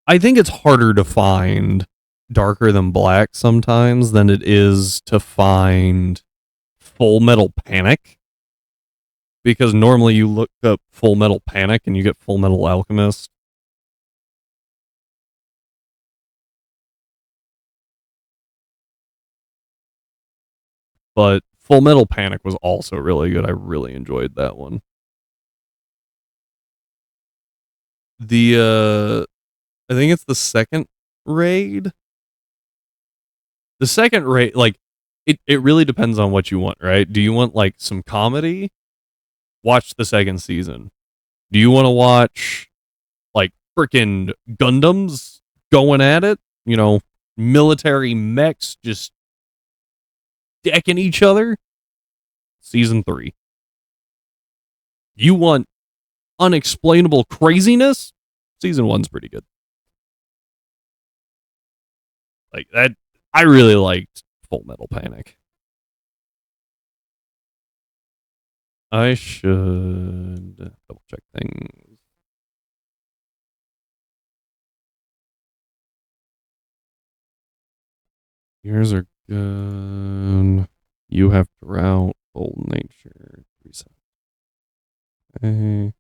I think it's harder to find Darker Than Black sometimes than it is to find Full Metal Panic, because normally you look up Full Metal Panic and you get Full Metal Alchemist. But Full Metal Panic was also really good. I really enjoyed that one. The I think it's the second raid. The second raid, like it really depends on what you want, right? Do you want like some comedy? Watch the second season. Do you want to watch like freaking Gundams going at it? You know, military mechs just decking each other? Season 3. You want unexplainable craziness? Season 1's pretty good. Like that, I really liked Full Metal Panic. I should double check things. Yours are good. You have drought, bold nature, reset. Okay.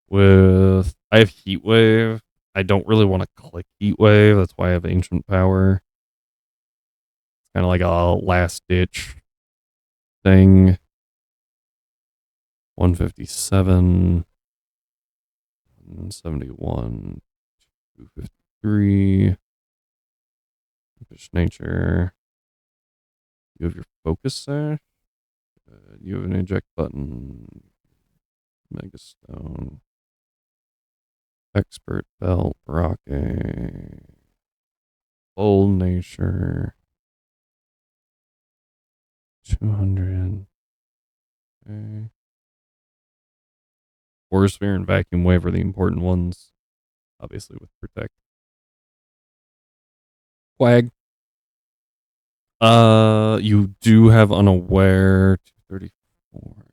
With I have heat wave. I don't really want to click heat wave. That's why I have ancient power. It's kind of like a last ditch thing. 157, 171, 253. Fish nature. You have your focus sash. You have an eject button. Megastone. Expert belt. Rocket. Bold nature. 200. Okay. Spore Sphere and Vacuum Wave are the important ones. Obviously with Protect. Quag. You do have Unaware. 234.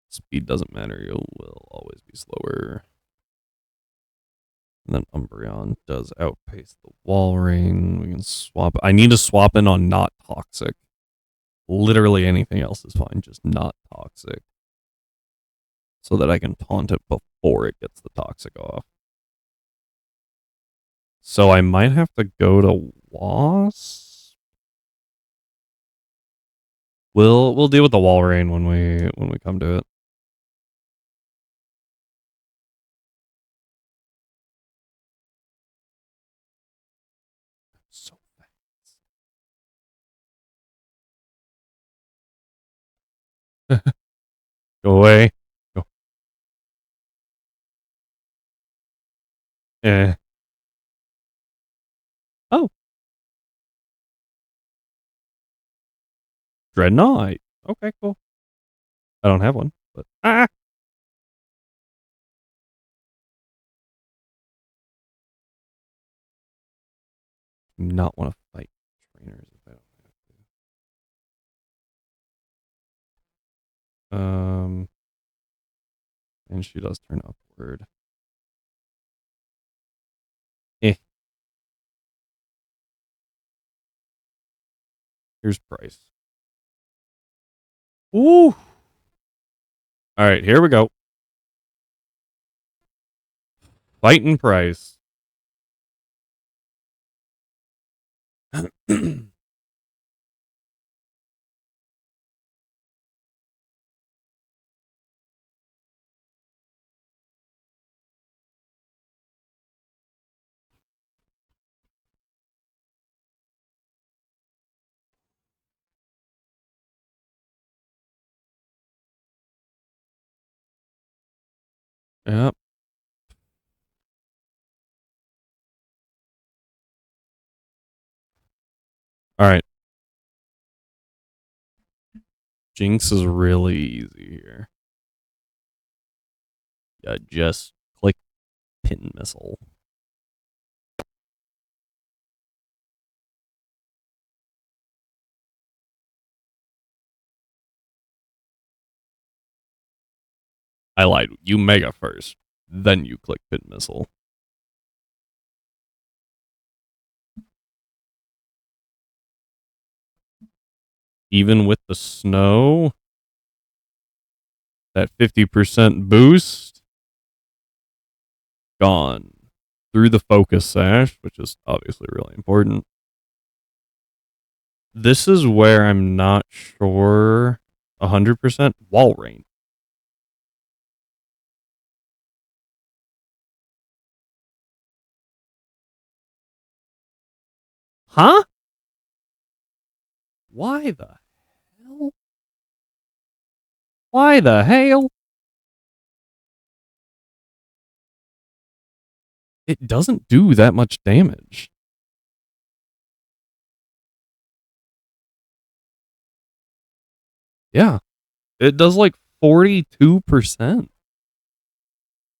Speed doesn't matter. You will always be slower. And then Umbreon does outpace the Wall Ring. We can swap. I need to swap in on not toxic. Literally anything else is fine, just not toxic. So that I can taunt it before it gets the toxic off. So I might have to go to Wasp. We'll deal with the Wall Rain when we come to it. So fast. Go away. Go. Eh. Oh. Dreadnought. Okay, cool. I don't have one, but do not want to fight trainers if I don't have to. And she does turn upward. Eh. Here's Pryce. Ooh. All right, here we go. Fighting Pryce. Yep. All right. Jinx is really easy here. Yeah, just click Pin Missile. I lied. You Mega first, then you click Pin Missile. Even with the snow, that 50% boost, gone. Through the Focus Sash, which is obviously really important. This is where I'm not sure 100% Wall Rain. Huh? Why the hell? Why the hell? It doesn't do that much damage. Yeah. It does like 42%.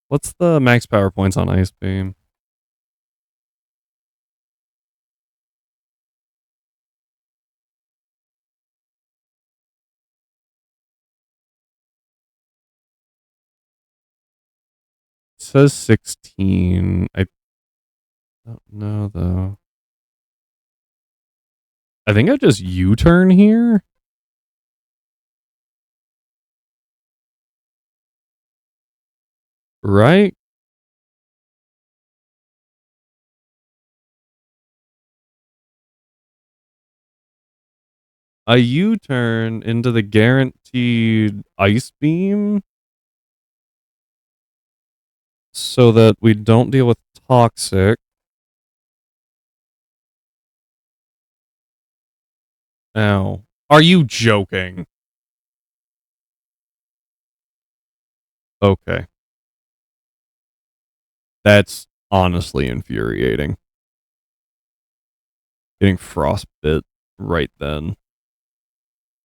What's the max power points on Ice Beam? It says 16. I don't know though. I think I just U-turn here. Right? A U-turn into the guaranteed Ice Beam so that we don't deal with Toxic. Ow. Are you joking? Okay. That's honestly infuriating. Getting frostbit right then.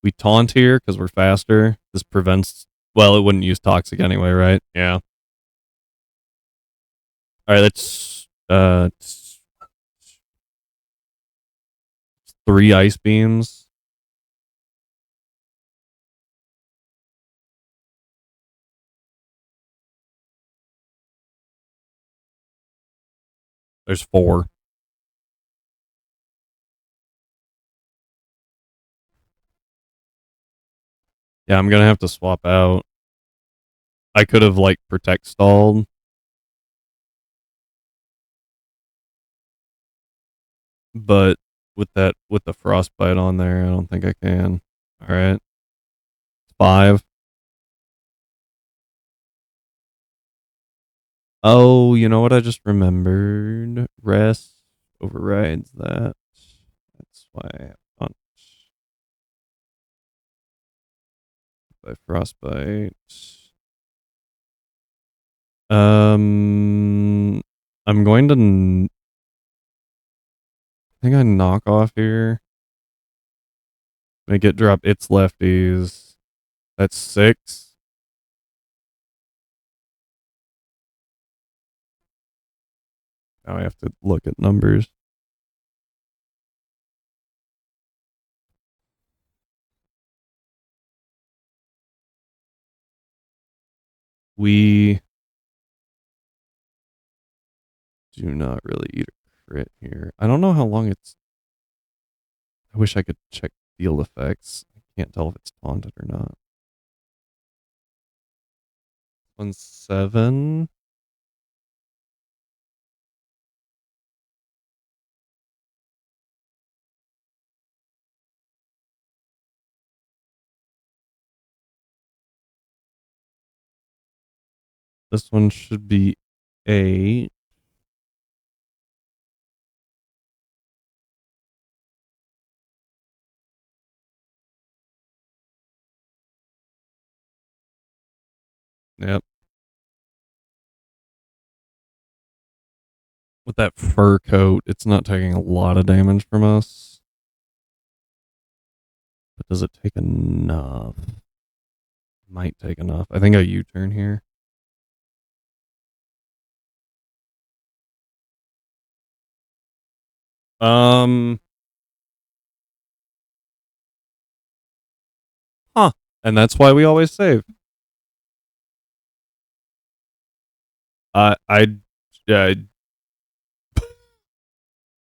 We taunt here because we're faster. This prevents Well, it wouldn't use toxic anyway, right? Yeah. All right, let's 3 ice beams. There's 4. Yeah, I'm gonna have to swap out. I could have like protect stalled, but with the frostbite on there, I don't think I can. All right, 5. Oh, you know what? I just remembered. Rest overrides that. That's why I have punch by frostbite. Um, I'm going to. I think I knock off here. Make it drop its lefties. That's 6. Now I have to look at numbers. We do not really eat a crit here. I don't know how long it's. I wish I could check field effects. I can't tell if it's taunted or not. 1-7. This one should be 8. Yep. With that fur coat, it's not taking a lot of damage from us. But does it take enough? Might take enough. I think a U-turn here. Um. Huh. And that's why we always save. I yeah. Is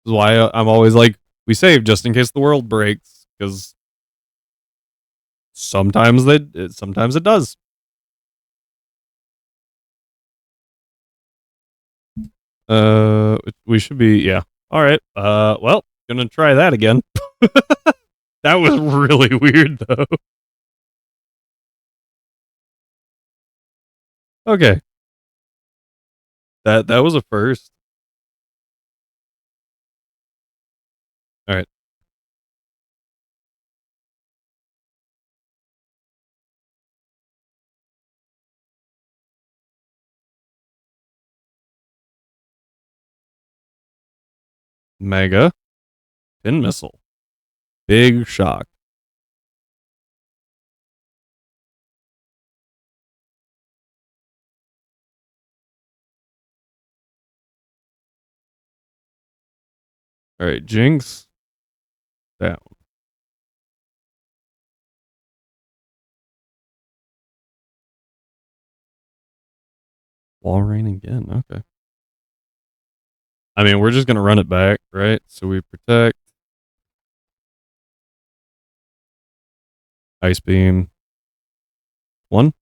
why I'm always like, we save just in case the world breaks, because sometimes it does. We should be, yeah. All right. Well, gonna try that again. That was really weird though. Okay, that was a first. All right, mega pin missile, big shock. All right, Jinx down. Wall rain again. Okay. I mean, we're just gonna run it back, right? So we protect ice beam 1.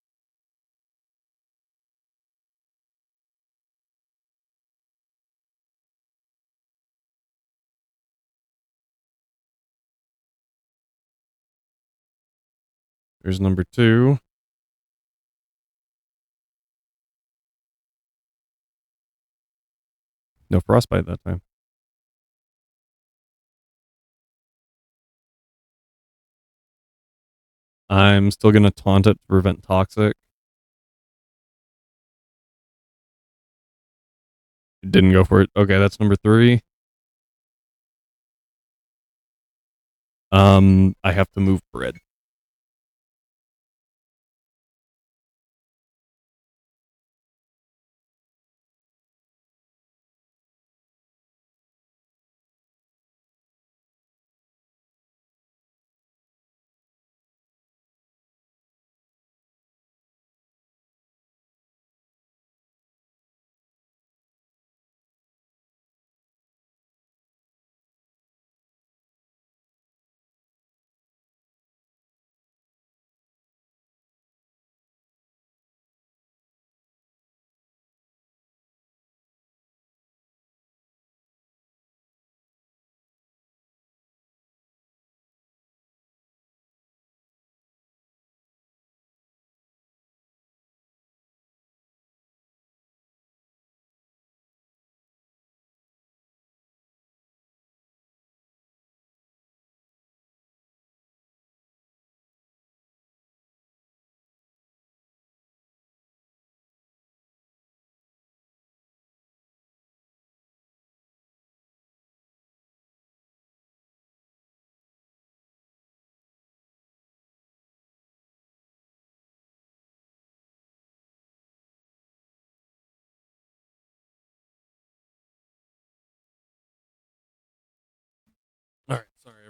There's number 2. No frostbite that time. I'm still gonna taunt it to prevent toxic. Didn't go for it. Okay, that's number 3. I have to move bread.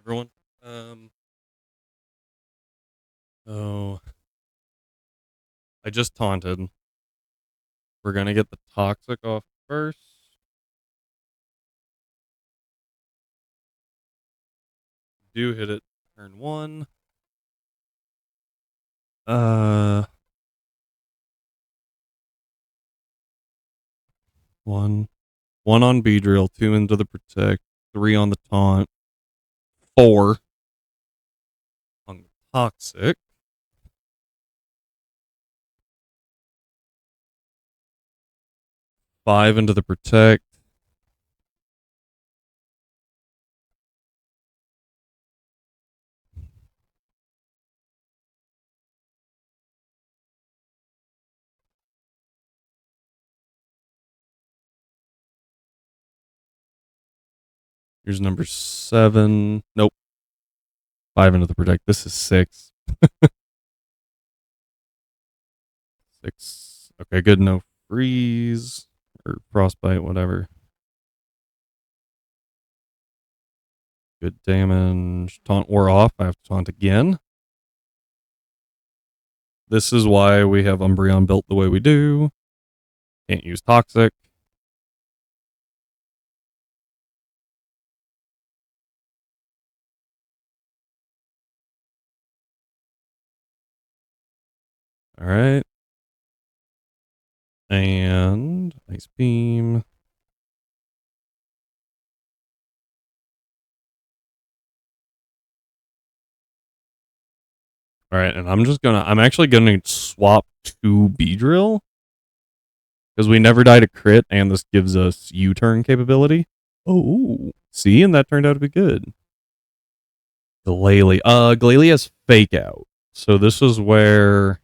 everyone. Um, oh, I just taunted. We're gonna get the toxic off first. Do hit it turn one. Uh, one, one on B drill, two into the protect, three on the taunt, four on the toxic. Five into the protect. Here's number 7. Nope. 5 into the protect. This is 6. 6. Okay, good. No freeze or frostbite, whatever. Good damage. Taunt wore off. I have to taunt again. This is why we have Umbreon built the way we do. Can't use Toxic. All right. And Ice Beam. All right, and I'm actually gonna swap to Beedrill because we never died a crit, and this gives us U-turn capability. Oh, see, and that turned out to be good. Glalie has Fake Out, so this is where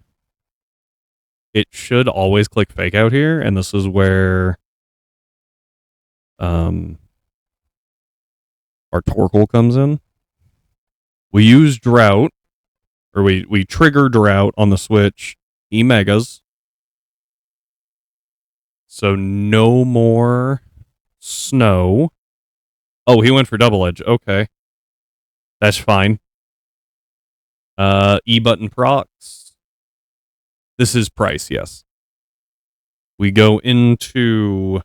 it should always click Fake Out here, and this is where our Torkoal comes in. We use Drought, or we trigger Drought on the switch. He megas. So no more snow. Oh, he went for double edge. Okay. That's fine. E button procs. This is Pryce, yes. We go into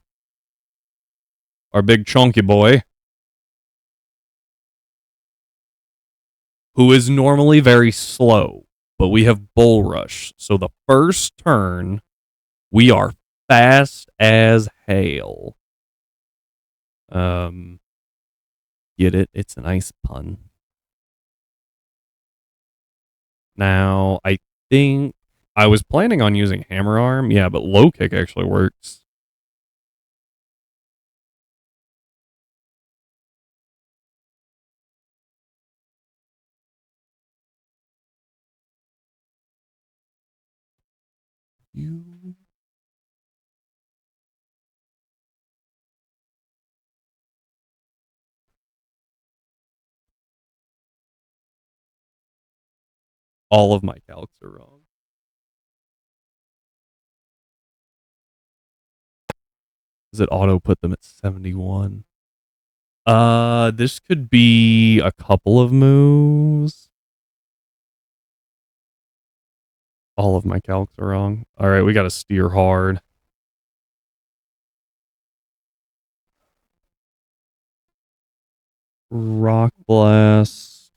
our big chunky boy, who is normally very slow, but we have Bull Rush. So the first turn, we are fast as hail. Get it? It's a nice pun. Now, I think I was planning on using Hammer Arm. Yeah, but Low Kick actually works. All of my calcs are wrong. Does it auto put them at 71? This could be a couple of moves. All of my calcs are wrong. All right, we got to steer hard. Rock Blast.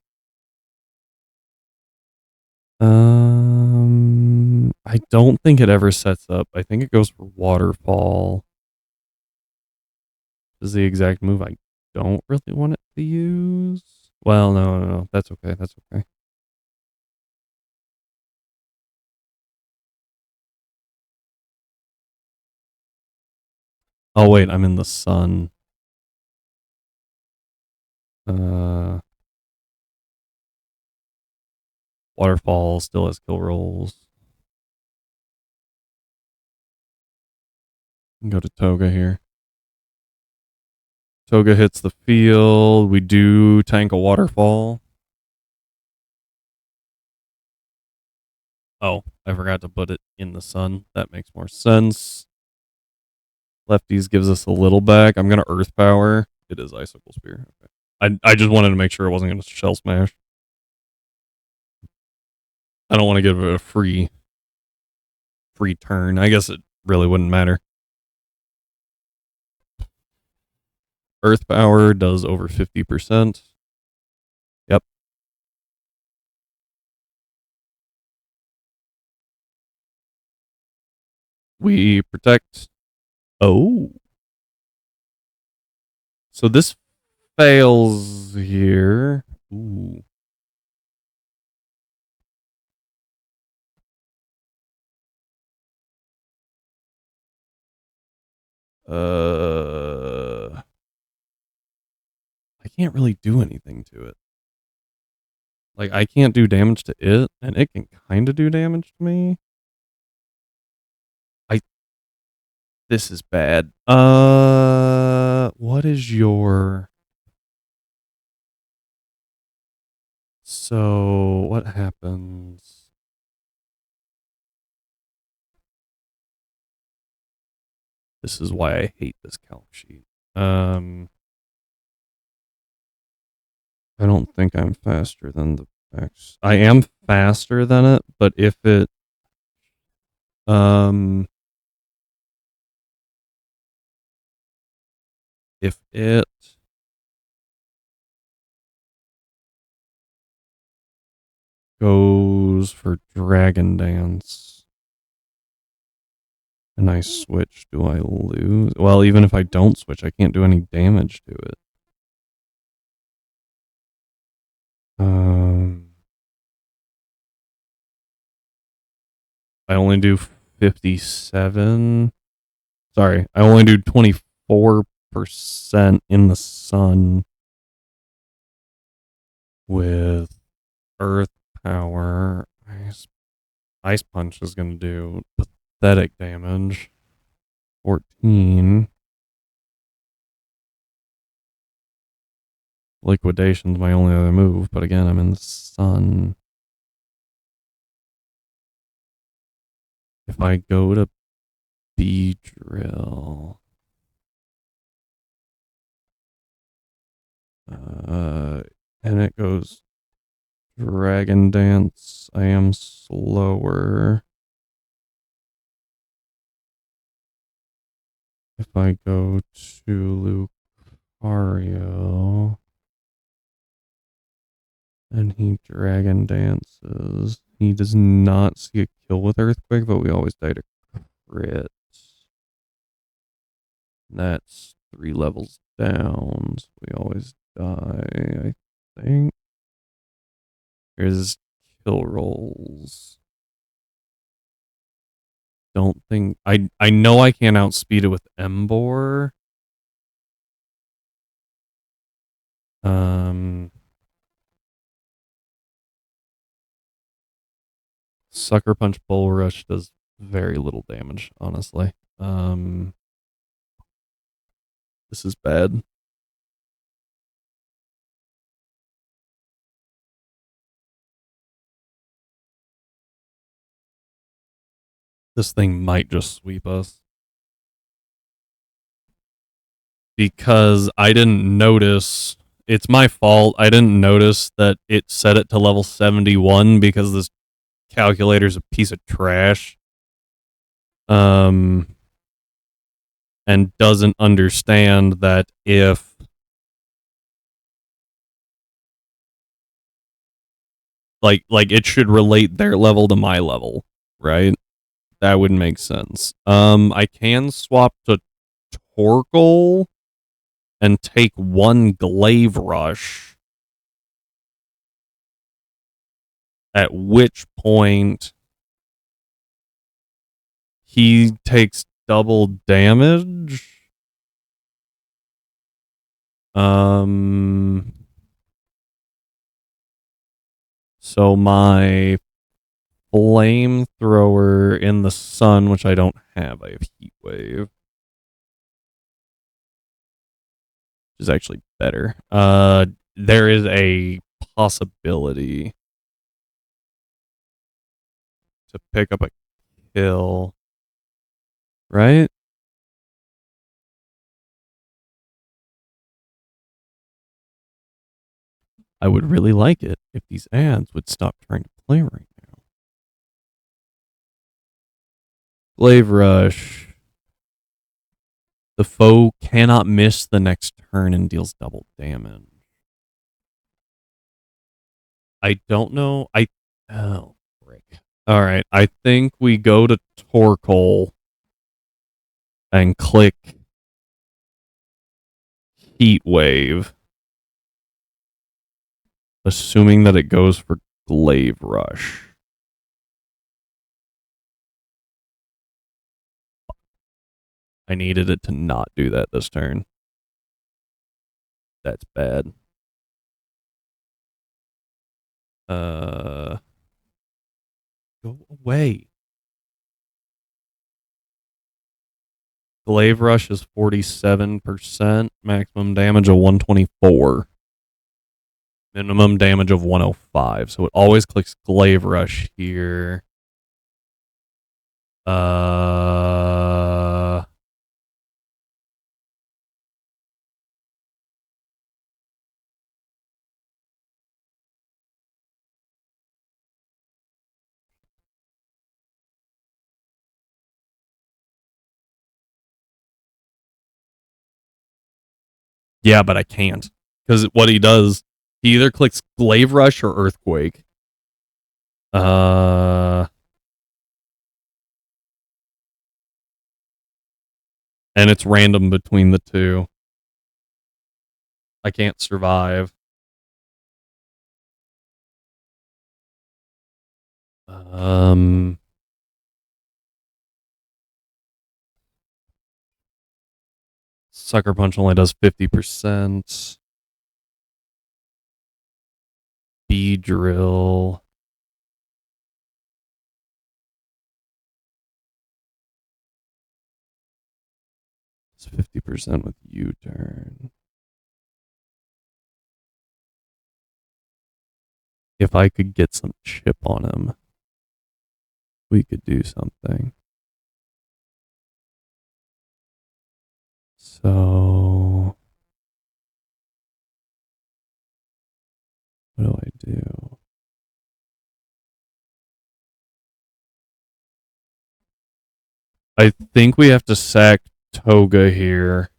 I don't think it ever sets up. I think it goes for Waterfall. This is the exact move I don't really want it to use. Well, no. That's okay. That's okay. Oh, wait. I'm in the sun. Waterfall still has kill rolls. Go to Toga here. Toga hits the field. We do tank a Waterfall. Oh, I forgot to put it in the sun. That makes more sense. Lefties gives us a little back. I'm going to Earth Power. It is Icicle Spear. Okay. I just wanted to make sure it wasn't going to shell smash. I don't want to give it a free turn. I guess it really wouldn't matter. Earth power does over 50%. Yep. We protect. Oh. So this fails here. Ooh. I can't really do anything to it. Like, I can't do damage to it, and it can kind of do damage to me. This is bad. What is your... So, what happens? This is why I hate this calc sheet. I don't think I'm faster than the X. I am faster than it, but if it if it goes for Dragon Dance and I switch, do I lose? Well, even if I don't switch, I can't do any damage to it. I only do 57. Sorry, I only do 24% in the sun with earth power. Ice punch is going to do pathetic damage. 14. Liquidation's my only other move, but again, I'm in the sun. If I go to B-Drill, and it goes Dragon Dance, I am slower. If I go to Lucario, and he Dragon Dances, he does not see a kill with Earthquake, but we always die to crit. That's 3 levels down, so we always die, I think. Here's kill rolls. Don't think... I know I can't outspeed it with Embor. Sucker Punch Bull Rush does very little damage, honestly. This is bad. This thing might just sweep us. Because I didn't notice... It's my fault. I didn't notice that it set it to level 71 because this calculator's a piece of trash. And doesn't understand that if... Like it should relate their level to my level, right? That would make sense. I can swap to Torkoal and take 1 Glaive Rush. At which point he takes double damage. So my flamethrower in the sun, which I don't have. I have Heat Wave. Which is actually better. There is a possibility to pick up a kill. Right? I would really like it if these ads would stop trying to play right now. Glaive Rush. The foe cannot miss the next turn and deals double damage. I don't know. Oh, frick. All right. I think we go to Torkoal and click Heat Wave, assuming that it goes for Glaive Rush. I needed it to not do that this turn. That's bad. Go away. Glaive Rush is 47%, maximum damage of 124. Minimum damage of 105. So it always clicks Glaive Rush here. Yeah, but I can't. Because what he does, he either clicks Glaive Rush or Earthquake. And it's random between the two. I can't survive. Sucker Punch only does 50%. Beedrill. It's 50% with U-turn. If I could get some chip on him, we could do something. So, what do I do? I think we have to sack Toga here.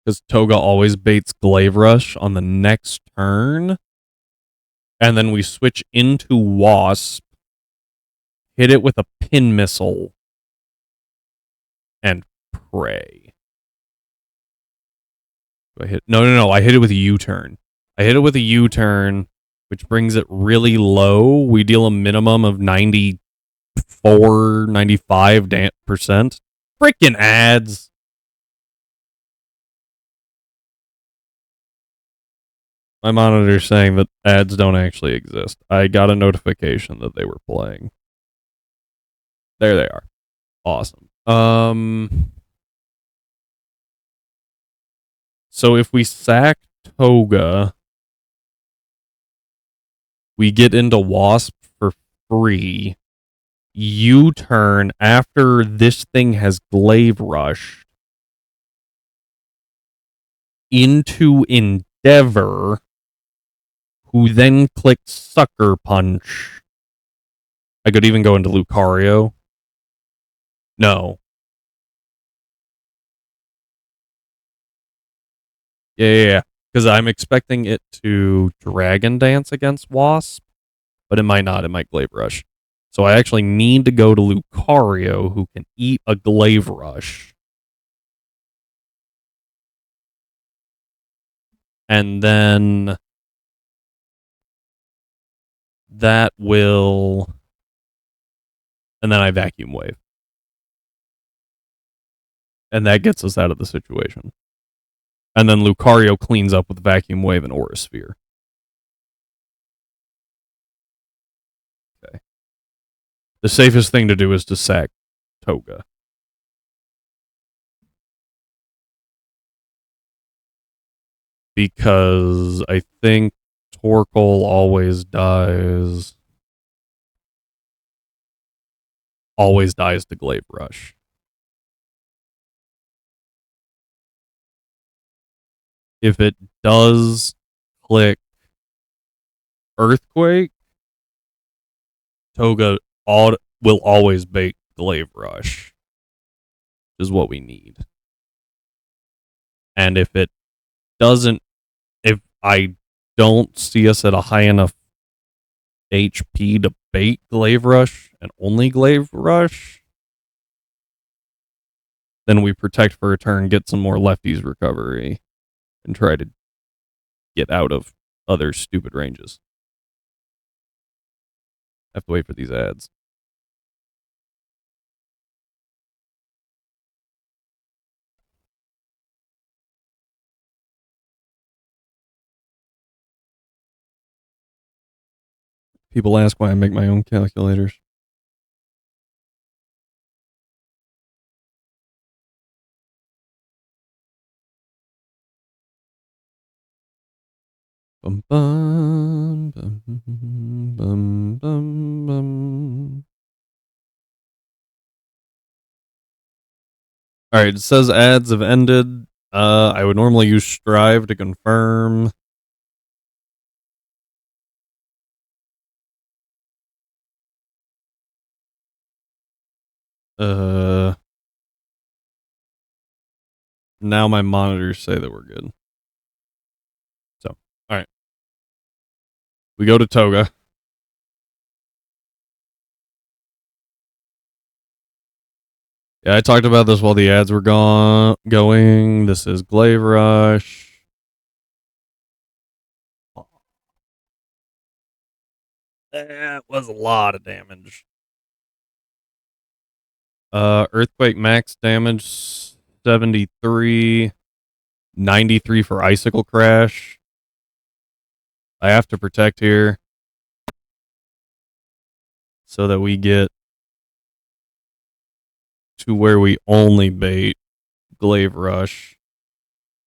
Because Toga always baits Glaive Rush on the next turn. And then we switch into Wasp, hit it with a pin missile, and pray. Do I hit? No. I hit it with a U-turn. I hit it with a U-turn, which brings it really low. We deal a minimum of 94, 95%. Freaking ads. My monitor's saying that ads don't actually exist. I got a notification that they were playing. There they are. Awesome. So if we sack Toga, we get into Wasp for free. U-turn after this thing has Glaive Rush into Endeavor, who then clicks Sucker Punch. I could even go into Lucario. No. Yeah. Because I'm expecting it to Dragon Dance against Wasp, but it might not. It might Glaive Rush. So I actually need to go to Lucario, who can eat a Glaive Rush. And then that will... And then I Vacuum Wave. And that gets us out of the situation. And then Lucario cleans up with Vacuum Wave and Aura Sphere. Okay. The safest thing to do is to sack Toga. Because I think Torkoal always dies. Always dies to Glaive Rush. If it does click Earthquake, Toga will always bait Glaive Rush, is what we need. And if it doesn't, if I don't see us at a high enough HP to bait Glaive Rush and only Glaive Rush, then we protect for a turn, get some more lefties recovery, and try to get out of other stupid ranges. Have to wait for these ads. People ask why I make my own calculators. Bum, bum, bum, bum, bum, bum. All right, it says ads have ended. I would normally use Strive to confirm. Now my monitors say that we're good. So, all right. We go to Toga. Yeah, I talked about this while the ads were going. This is Glaive Rush. That was a lot of damage. Earthquake max damage 73, 93 for Icicle Crash. I have to protect here so that we get to where we only bait Glaive Rush.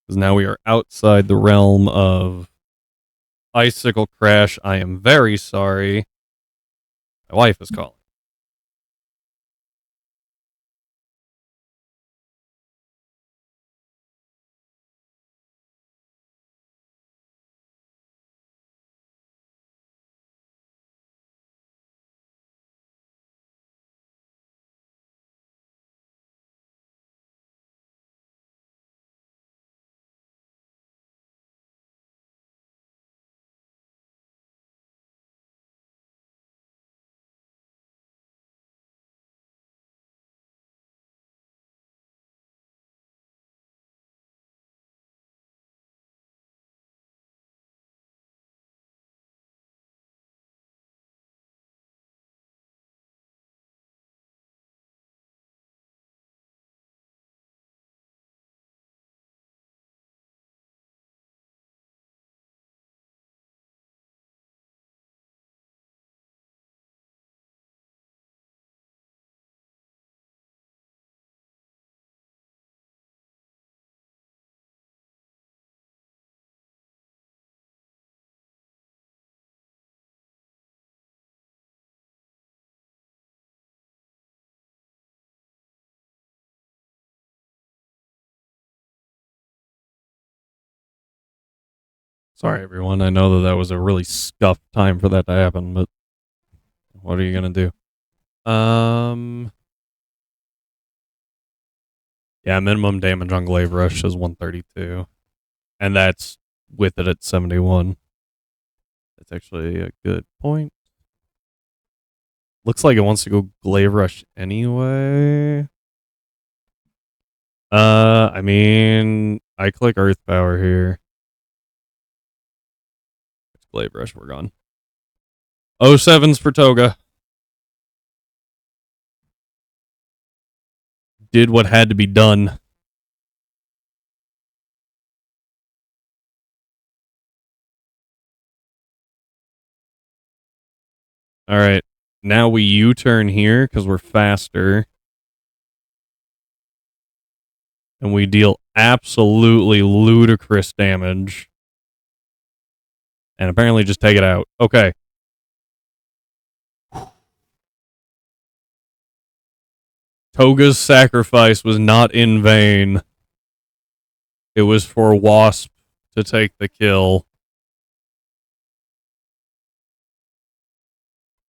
Because now we are outside the realm of Icicle Crash. I am very sorry. My wife is calling. Sorry, everyone. I know that was a really scuffed time for that to happen, but what are you going to do? Yeah, minimum damage on Glaive Rush is 132. And that's with it at 71. That's actually a good point. Looks like it wants to go Glaive Rush anyway. I mean, I click Earth Power here. It's Glaive Rush, we're gone. 07's for Toga. Did what had to be done. All right. Now we U-turn here because we're faster. And we deal absolutely ludicrous damage. And apparently just take it out. Okay. Toga's sacrifice was not in vain. It was for Wasp to take the kill.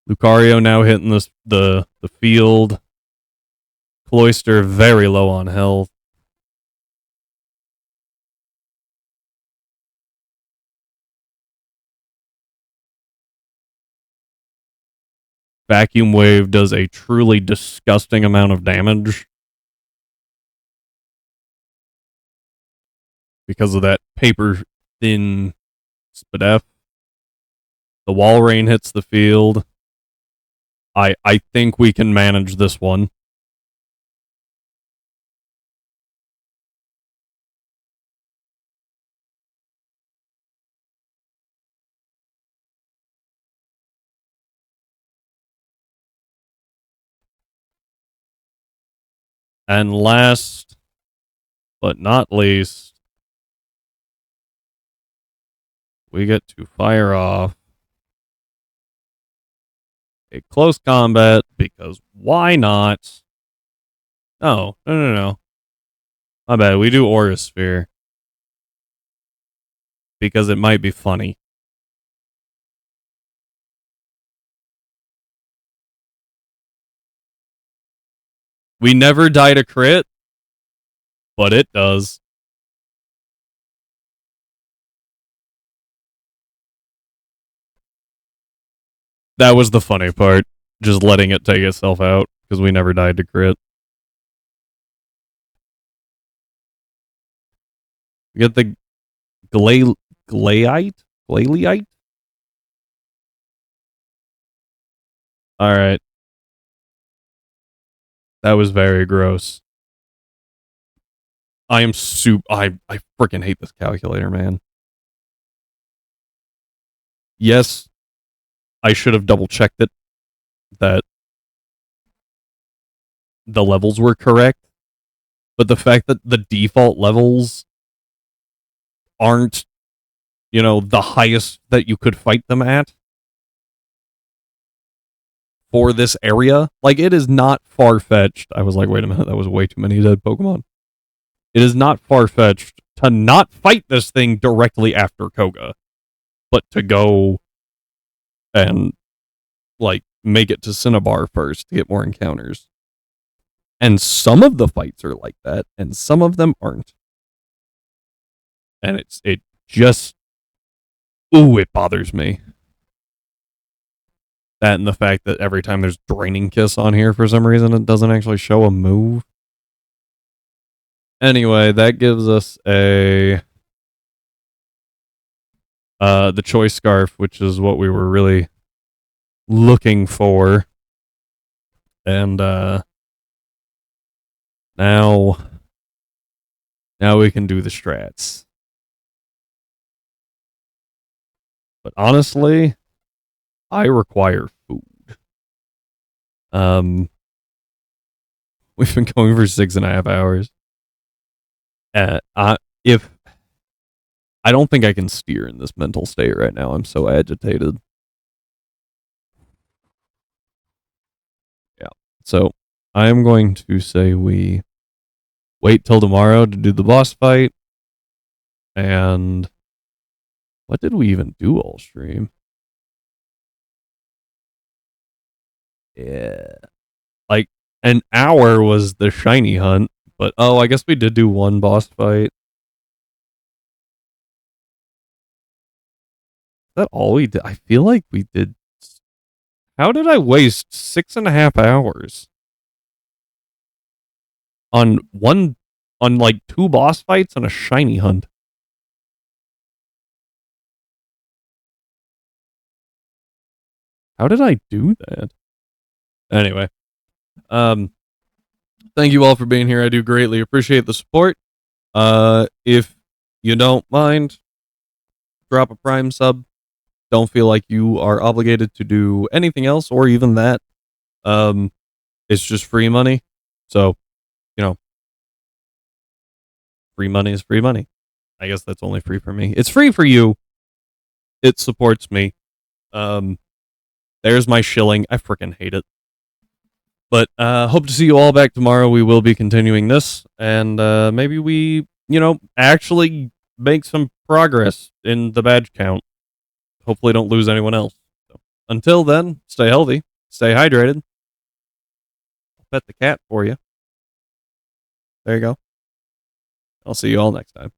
Lucario now hitting the field. Cloyster very low on health. Vacuum Wave does a truly disgusting amount of damage. Because of that paper thin Spadef. The Wall Rain hits the field. I think we can manage this one. And last but not least, we get to fire off a close combat because why not? Oh, no. My bad. We do Aura Sphere because it might be funny. We never die to crit, but it does. That was the funny part. Just letting it take itself out because we never died to crit. We get the Glayite? Alright. That was very gross. I freaking hate this calculator, man. Yes, I should have double checked it that the levels were correct, but the fact that the default levels aren't, the highest that you could fight them at for this area, like, it is not far-fetched. I was like, wait a minute, that was way too many dead Pokemon. It is not far-fetched to not fight this thing directly after Koga, but to go and, like, make it to Cinnabar first to get more encounters. And some of the fights are like that, and some of them aren't. And it bothers me. That and the fact that every time there's Draining Kiss on here, for some reason, it doesn't actually show a move. Anyway, that gives us the Choice Scarf, which is what we were really looking for. And now we can do the strats. But honestly, I require food. We've been going for 6.5 hours. I don't think I can steer in this mental state right now. I'm so agitated. Yeah. So I am going to say we wait till tomorrow to do the boss fight. And what did we even do all stream? Yeah. Like, an hour was the shiny hunt. But, I guess we did do one boss fight. Is that all we did? I feel like we did. How did I waste 6.5 hours on like 2 boss fights and a shiny hunt? How did I do that? Anyway, thank you all for being here. I do greatly appreciate the support. If you don't mind, drop a Prime sub. Don't feel like you are obligated to do anything else or even that. It's just free money. So, free money is free money. I guess that's only free for me. It's free for you. It supports me. There's my shilling. I freaking hate it. But hope to see you all back tomorrow. We will be continuing this, and maybe we, actually make some progress in the badge count. Hopefully, don't lose anyone else. So, until then, stay healthy, stay hydrated. I'll pet the cat for you. There you go. I'll see you all next time.